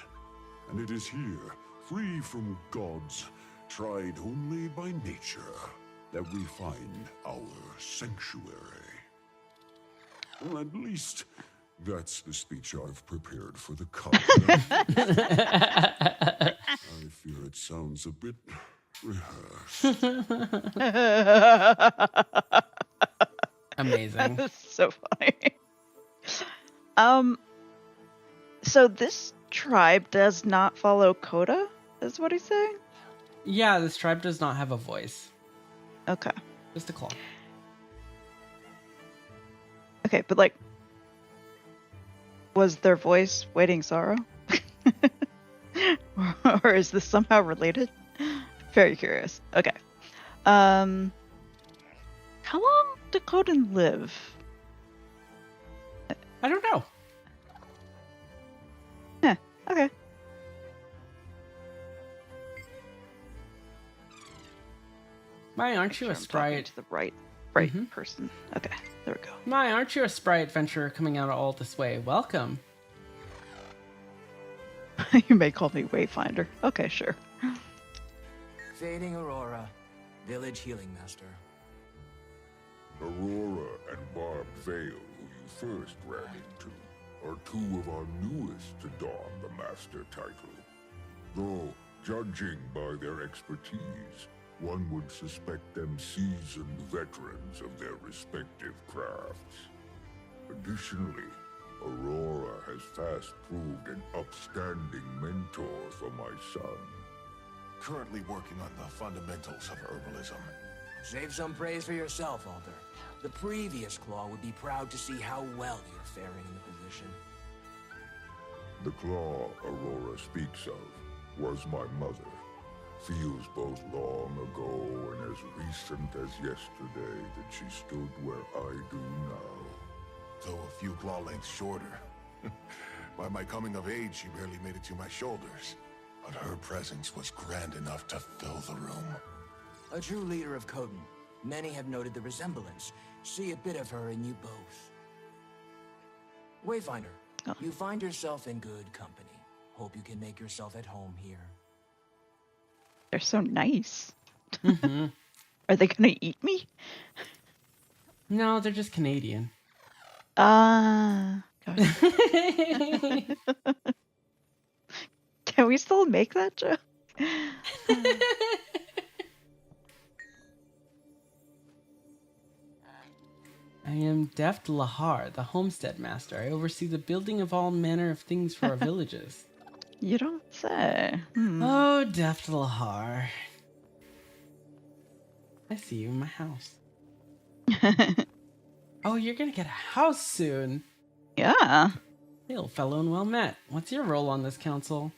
And it is here, free from gods, tried only by nature, that we find our sanctuary. Well, at least that's the speech I've prepared for the continent. I fear it sounds a bit rehearsed. Amazing. That's so funny. So this tribe does not follow Coda, is what he's saying? Yeah, this tribe does not have a voice. Okay. Just a claw. Okay, but like, was their voice Waiting Sorrow? Or is this somehow related? Very curious. Okay. How long did Coden live? I don't know. Yeah, okay. My, aren't you a sprite? To the right person. Okay, there we go. My, aren't you a spry adventurer coming out all this way? Welcome. You may call me Wayfinder. Okay, sure. Fading Aurora, village healing master. Aurora and Barb Vale, who you first ran into, are two of our newest to don the master title. Though, judging by their expertise, one would suspect them seasoned veterans of their respective crafts. Additionally, Aurora has fast proved an upstanding mentor for my son. Currently working on the fundamentals of herbalism. Save some praise for yourself, Alder. The previous Claw would be proud to see how well you're faring in the position. The claw Aurora speaks of was my mother. Feels both long ago and as recent as yesterday that she stood where I do now. Though a few claw lengths shorter. By my coming of age, she barely made it to my shoulders. But her presence was grand enough to fill the room. A true leader of Coden. Many have noted the resemblance. See a bit of her in you both. Wayfinder, you find yourself in good company. Hope you can make yourself at home here. They're so nice. Mm-hmm. Are they gonna eat me? No, they're just Canadian. Can we still make that joke? I am Deft Lahar, the homestead master. I oversee the building of all manner of things for our villages. You don't say. Oh, Deft Lahar. I see you in my house. Oh, you're gonna get a house soon. Yeah. Hey, old fellow, and well met. What's your role on this council?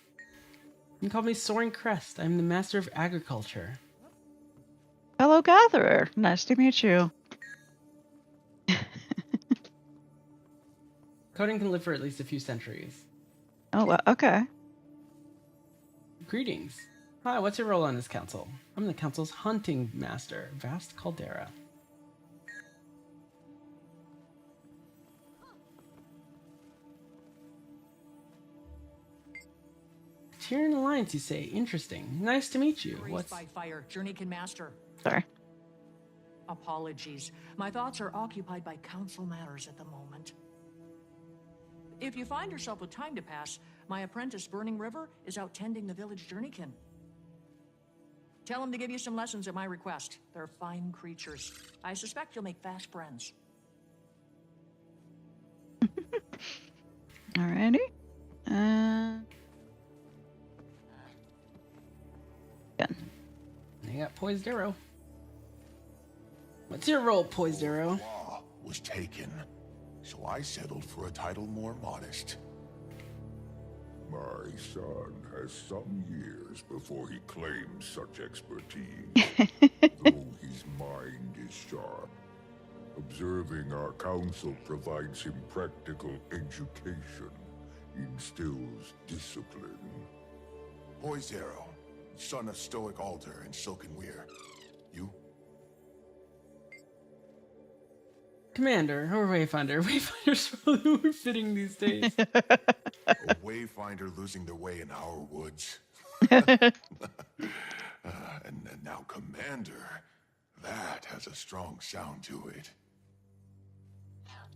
You can call me Soaring Crest. I'm the master of agriculture. Fellow gatherer. Nice to meet you. Coden can live for at least a few centuries. Oh, well, okay. Greetings. Hi, what's your role on this council? I'm the council's hunting master, Vast Caldera. Tyrian Alliance, you say? Interesting. Nice to meet you. Raised by fire, Journeykin Master. Sorry. Apologies. My thoughts are occupied by council matters at the moment. If you find yourself with time to pass, my apprentice, Burning River, is out tending the village Journeykin. Tell him to give you some lessons at my request. They're fine creatures. I suspect you'll make fast friends. Alrighty. They got Poised Arrow. What's your role, Poised Arrow? Law was taken, so I settled for a title more modest. My son has some years before he claims such expertise, though his mind is sharp. Observing our council provides him practical education, instills discipline. Poised Arrow, son of Stoic Alder and Silken Weir. You Commander or Wayfinder. Wayfinder's probably more fitting these days. A wayfinder losing their way in our woods. And now Commander. That has a strong sound to it.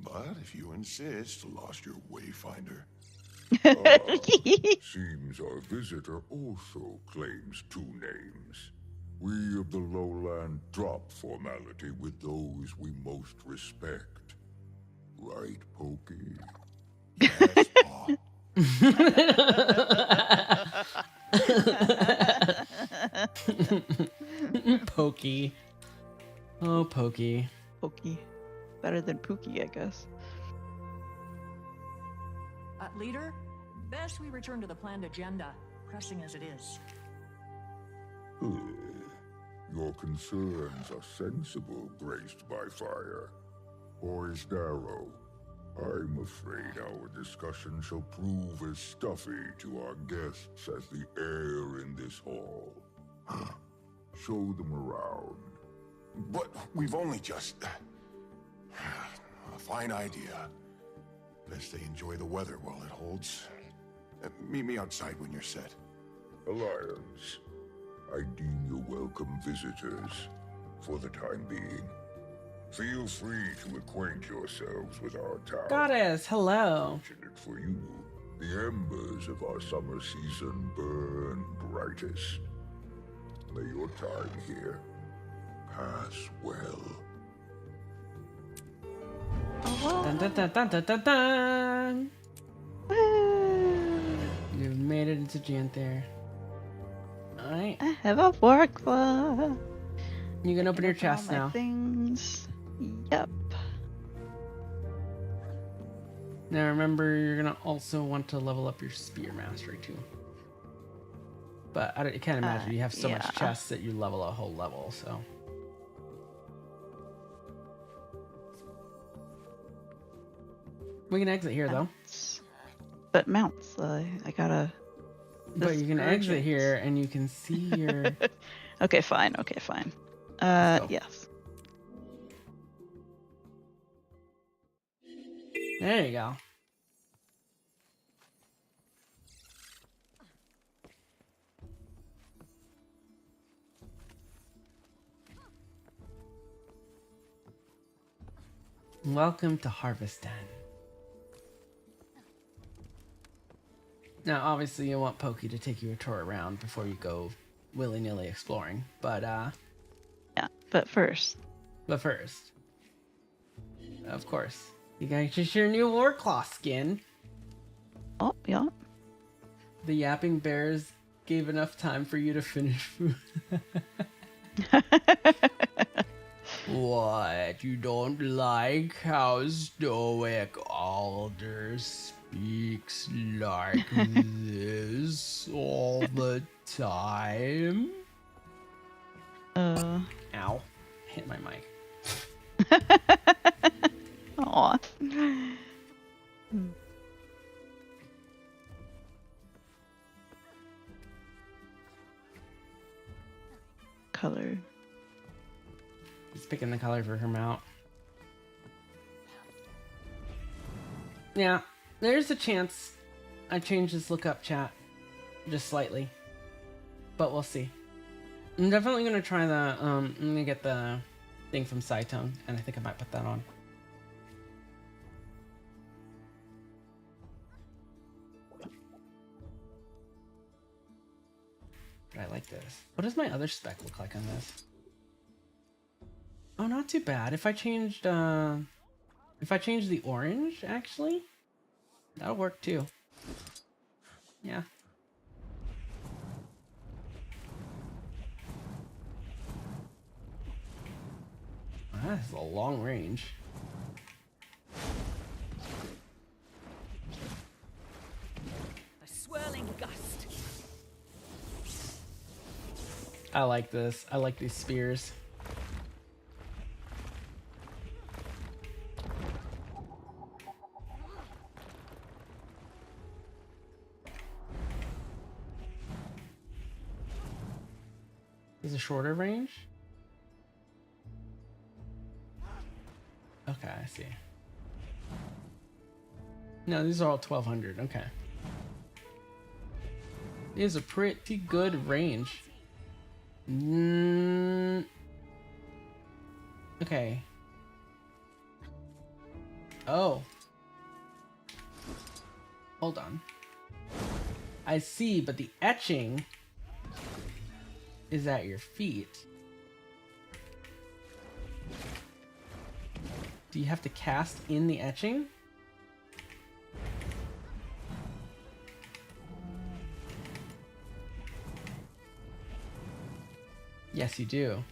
But if you insist, lost your wayfinder. Seems our visitor also claims two names. We of the lowland drop formality with those we most respect. Right, Pokey? Yes, Pa. Pokey. Oh, Pokey. Pokey. Better than Pookie, I guess. Leader, best we return to the planned agenda, pressing as it is. Your concerns are sensible, graced by fire. Boys Darrow, I'm afraid our discussion shall prove as stuffy to our guests as the air in this hall. Show them around. But we've only just... A fine idea. Best they enjoy the weather while it holds. Meet me outside when you're set. Alliance, I deem you welcome visitors for the time being. Feel free to acquaint yourselves with our town. Goddess, hello. Fortunate for you, the embers of our summer season burn brightest. May your time here pass well. Dun, dun, dun, dun, dun, dun, dun. You've made it into Janther. Alright. I have a workbook. You can open your chest all my now. Things. Yep. Now remember, you're gonna also want to level up your spear mastery too. But I can't imagine you have so much chests that you level a whole level, so. We can exit here though. But mounts, I gotta. But you can exit here and you can see your. Okay, fine. Okay, fine. Yes. There you go. Welcome to Harvest Den. Now, obviously, you want Pokey to take you a tour around before you go willy-nilly exploring, but yeah, but first, of course, you gotta get your new Warclaw skin. Oh, yeah. The yapping bears gave enough time for you to finish food. What? You don't like how stoic Alder speaks like this all the time? Ow. Hit my mic. Aw. Color. He's picking the color for her mount. Yeah, there's a chance I change this lookup chat just slightly, but we'll see. I'm definitely gonna try the I'm gonna get the thing from Saitone, and I think I might put that on. But I like this. What does my other spec look like on this? Oh, not too bad. If I changed the orange, actually, that'll work too. Yeah. That's a long range. A swirling gust. I like this. I like these spears. Is a shorter range? Okay. Okay, I see. No, these are all 1200. Okay. It is a pretty good range. Okay. Oh. Hold on. I see, but the etching is at your feet. Do you have to cast in the etching? Yes, you do.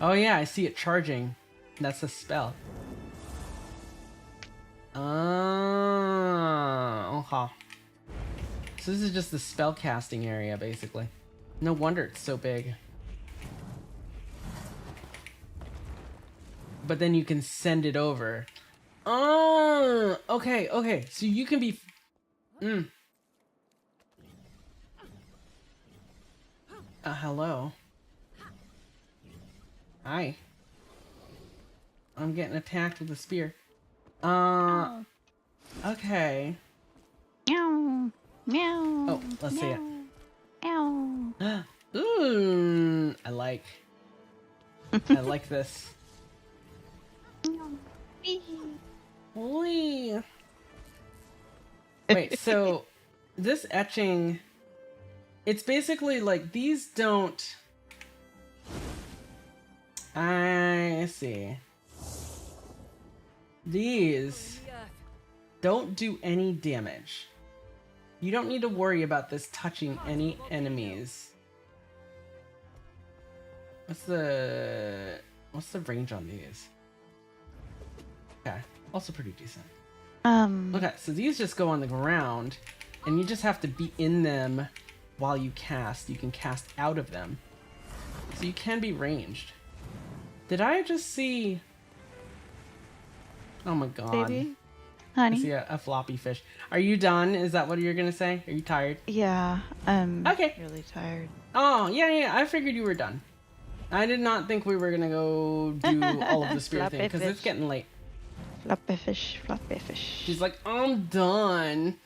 Oh yeah, I see it charging. That's a spell. Oh, okay. So this is just the spell casting area, basically. No wonder it's so big. But then you can send it over. Oh, okay, okay. So you can be... hello. Hi. I'm getting attacked with a spear. Okay. Meow. Meow. Oh, let's see it. Meow. Ooh, I like this. Wee. Wait, so this etching, it's basically like these don't... I see. These don't do any damage. You don't need to worry about this touching any enemies. What's the range on these? Okay, also pretty decent. Okay, so these just go on the ground, and you just have to be in them while you cast. You can cast out of them, so you can be ranged. Did I just see? Oh my god. Baby? Honey? I see a floppy fish. Are you done? Is that what you're gonna say? Are you tired? Yeah, I'm okay. really tired. Oh, yeah, I figured you were done. I did not think we were gonna go do all of the spear thing, because it's getting late. Floppy fish, floppy fish. She's like, I'm done.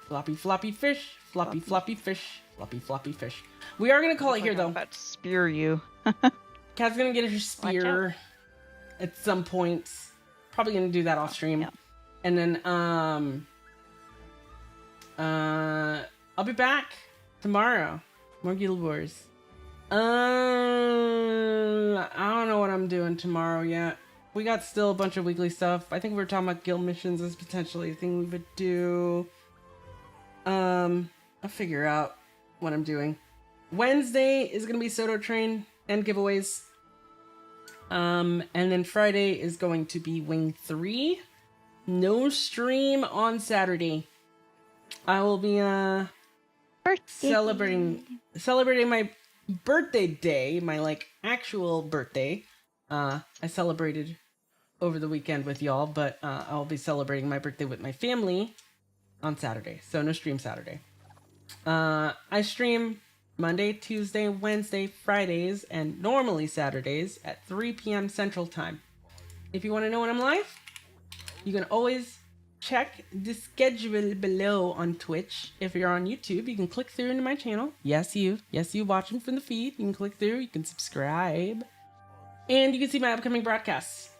Floppy, floppy fish. Floppy, floppy fish. Floppy, floppy fish. We are gonna call it here, though. I'm about to spear you. Kat's gonna get her spear at some point. Probably gonna do that off stream. Yeah. And then, I'll be back tomorrow. More Guild Wars. I don't know what I'm doing tomorrow yet. We got still a bunch of weekly stuff. I think we were talking about guild missions as potentially a thing we would do. I'll figure out what I'm doing. Wednesday is gonna be Soto Train and giveaways. And then Friday is going to be Wing 3. No stream on Saturday. I will be celebrating my birthday day, my like actual birthday. I celebrated over the weekend with y'all, but I'll be celebrating my birthday with my family on Saturday. So no stream Saturday. I stream Monday, Tuesday, Wednesday, Fridays, and normally Saturdays at 3 p.m. Central Time. If you want to know when I'm live, you can always check the schedule below on Twitch. If you're on YouTube, you can click through into my channel. Yes, you watching from the feed. You can click through, you can subscribe, and you can see my upcoming broadcasts.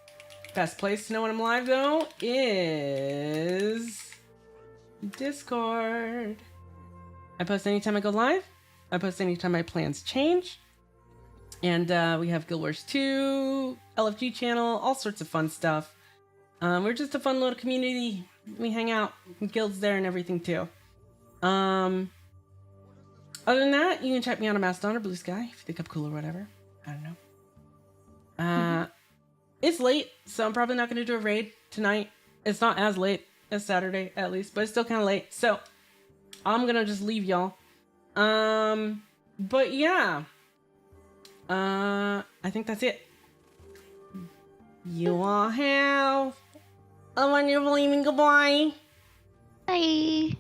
Best place to know when I'm live, though, is Discord. I post anytime I go live. I post anytime my plans change. And we have Guild Wars 2, LFG channel, all sorts of fun stuff. We're just a fun little community. We hang out, guilds there and everything too. Other than that, you can check me out on Mastodon or Blue Sky if you think I'm cool or whatever. I don't know. It's late, so I'm probably not going to do a raid tonight. It's not as late as Saturday, at least, but it's still kind of late. So I'm going to just leave y'all. But yeah. I think that's it. You all have a wonderful evening. Goodbye. Bye.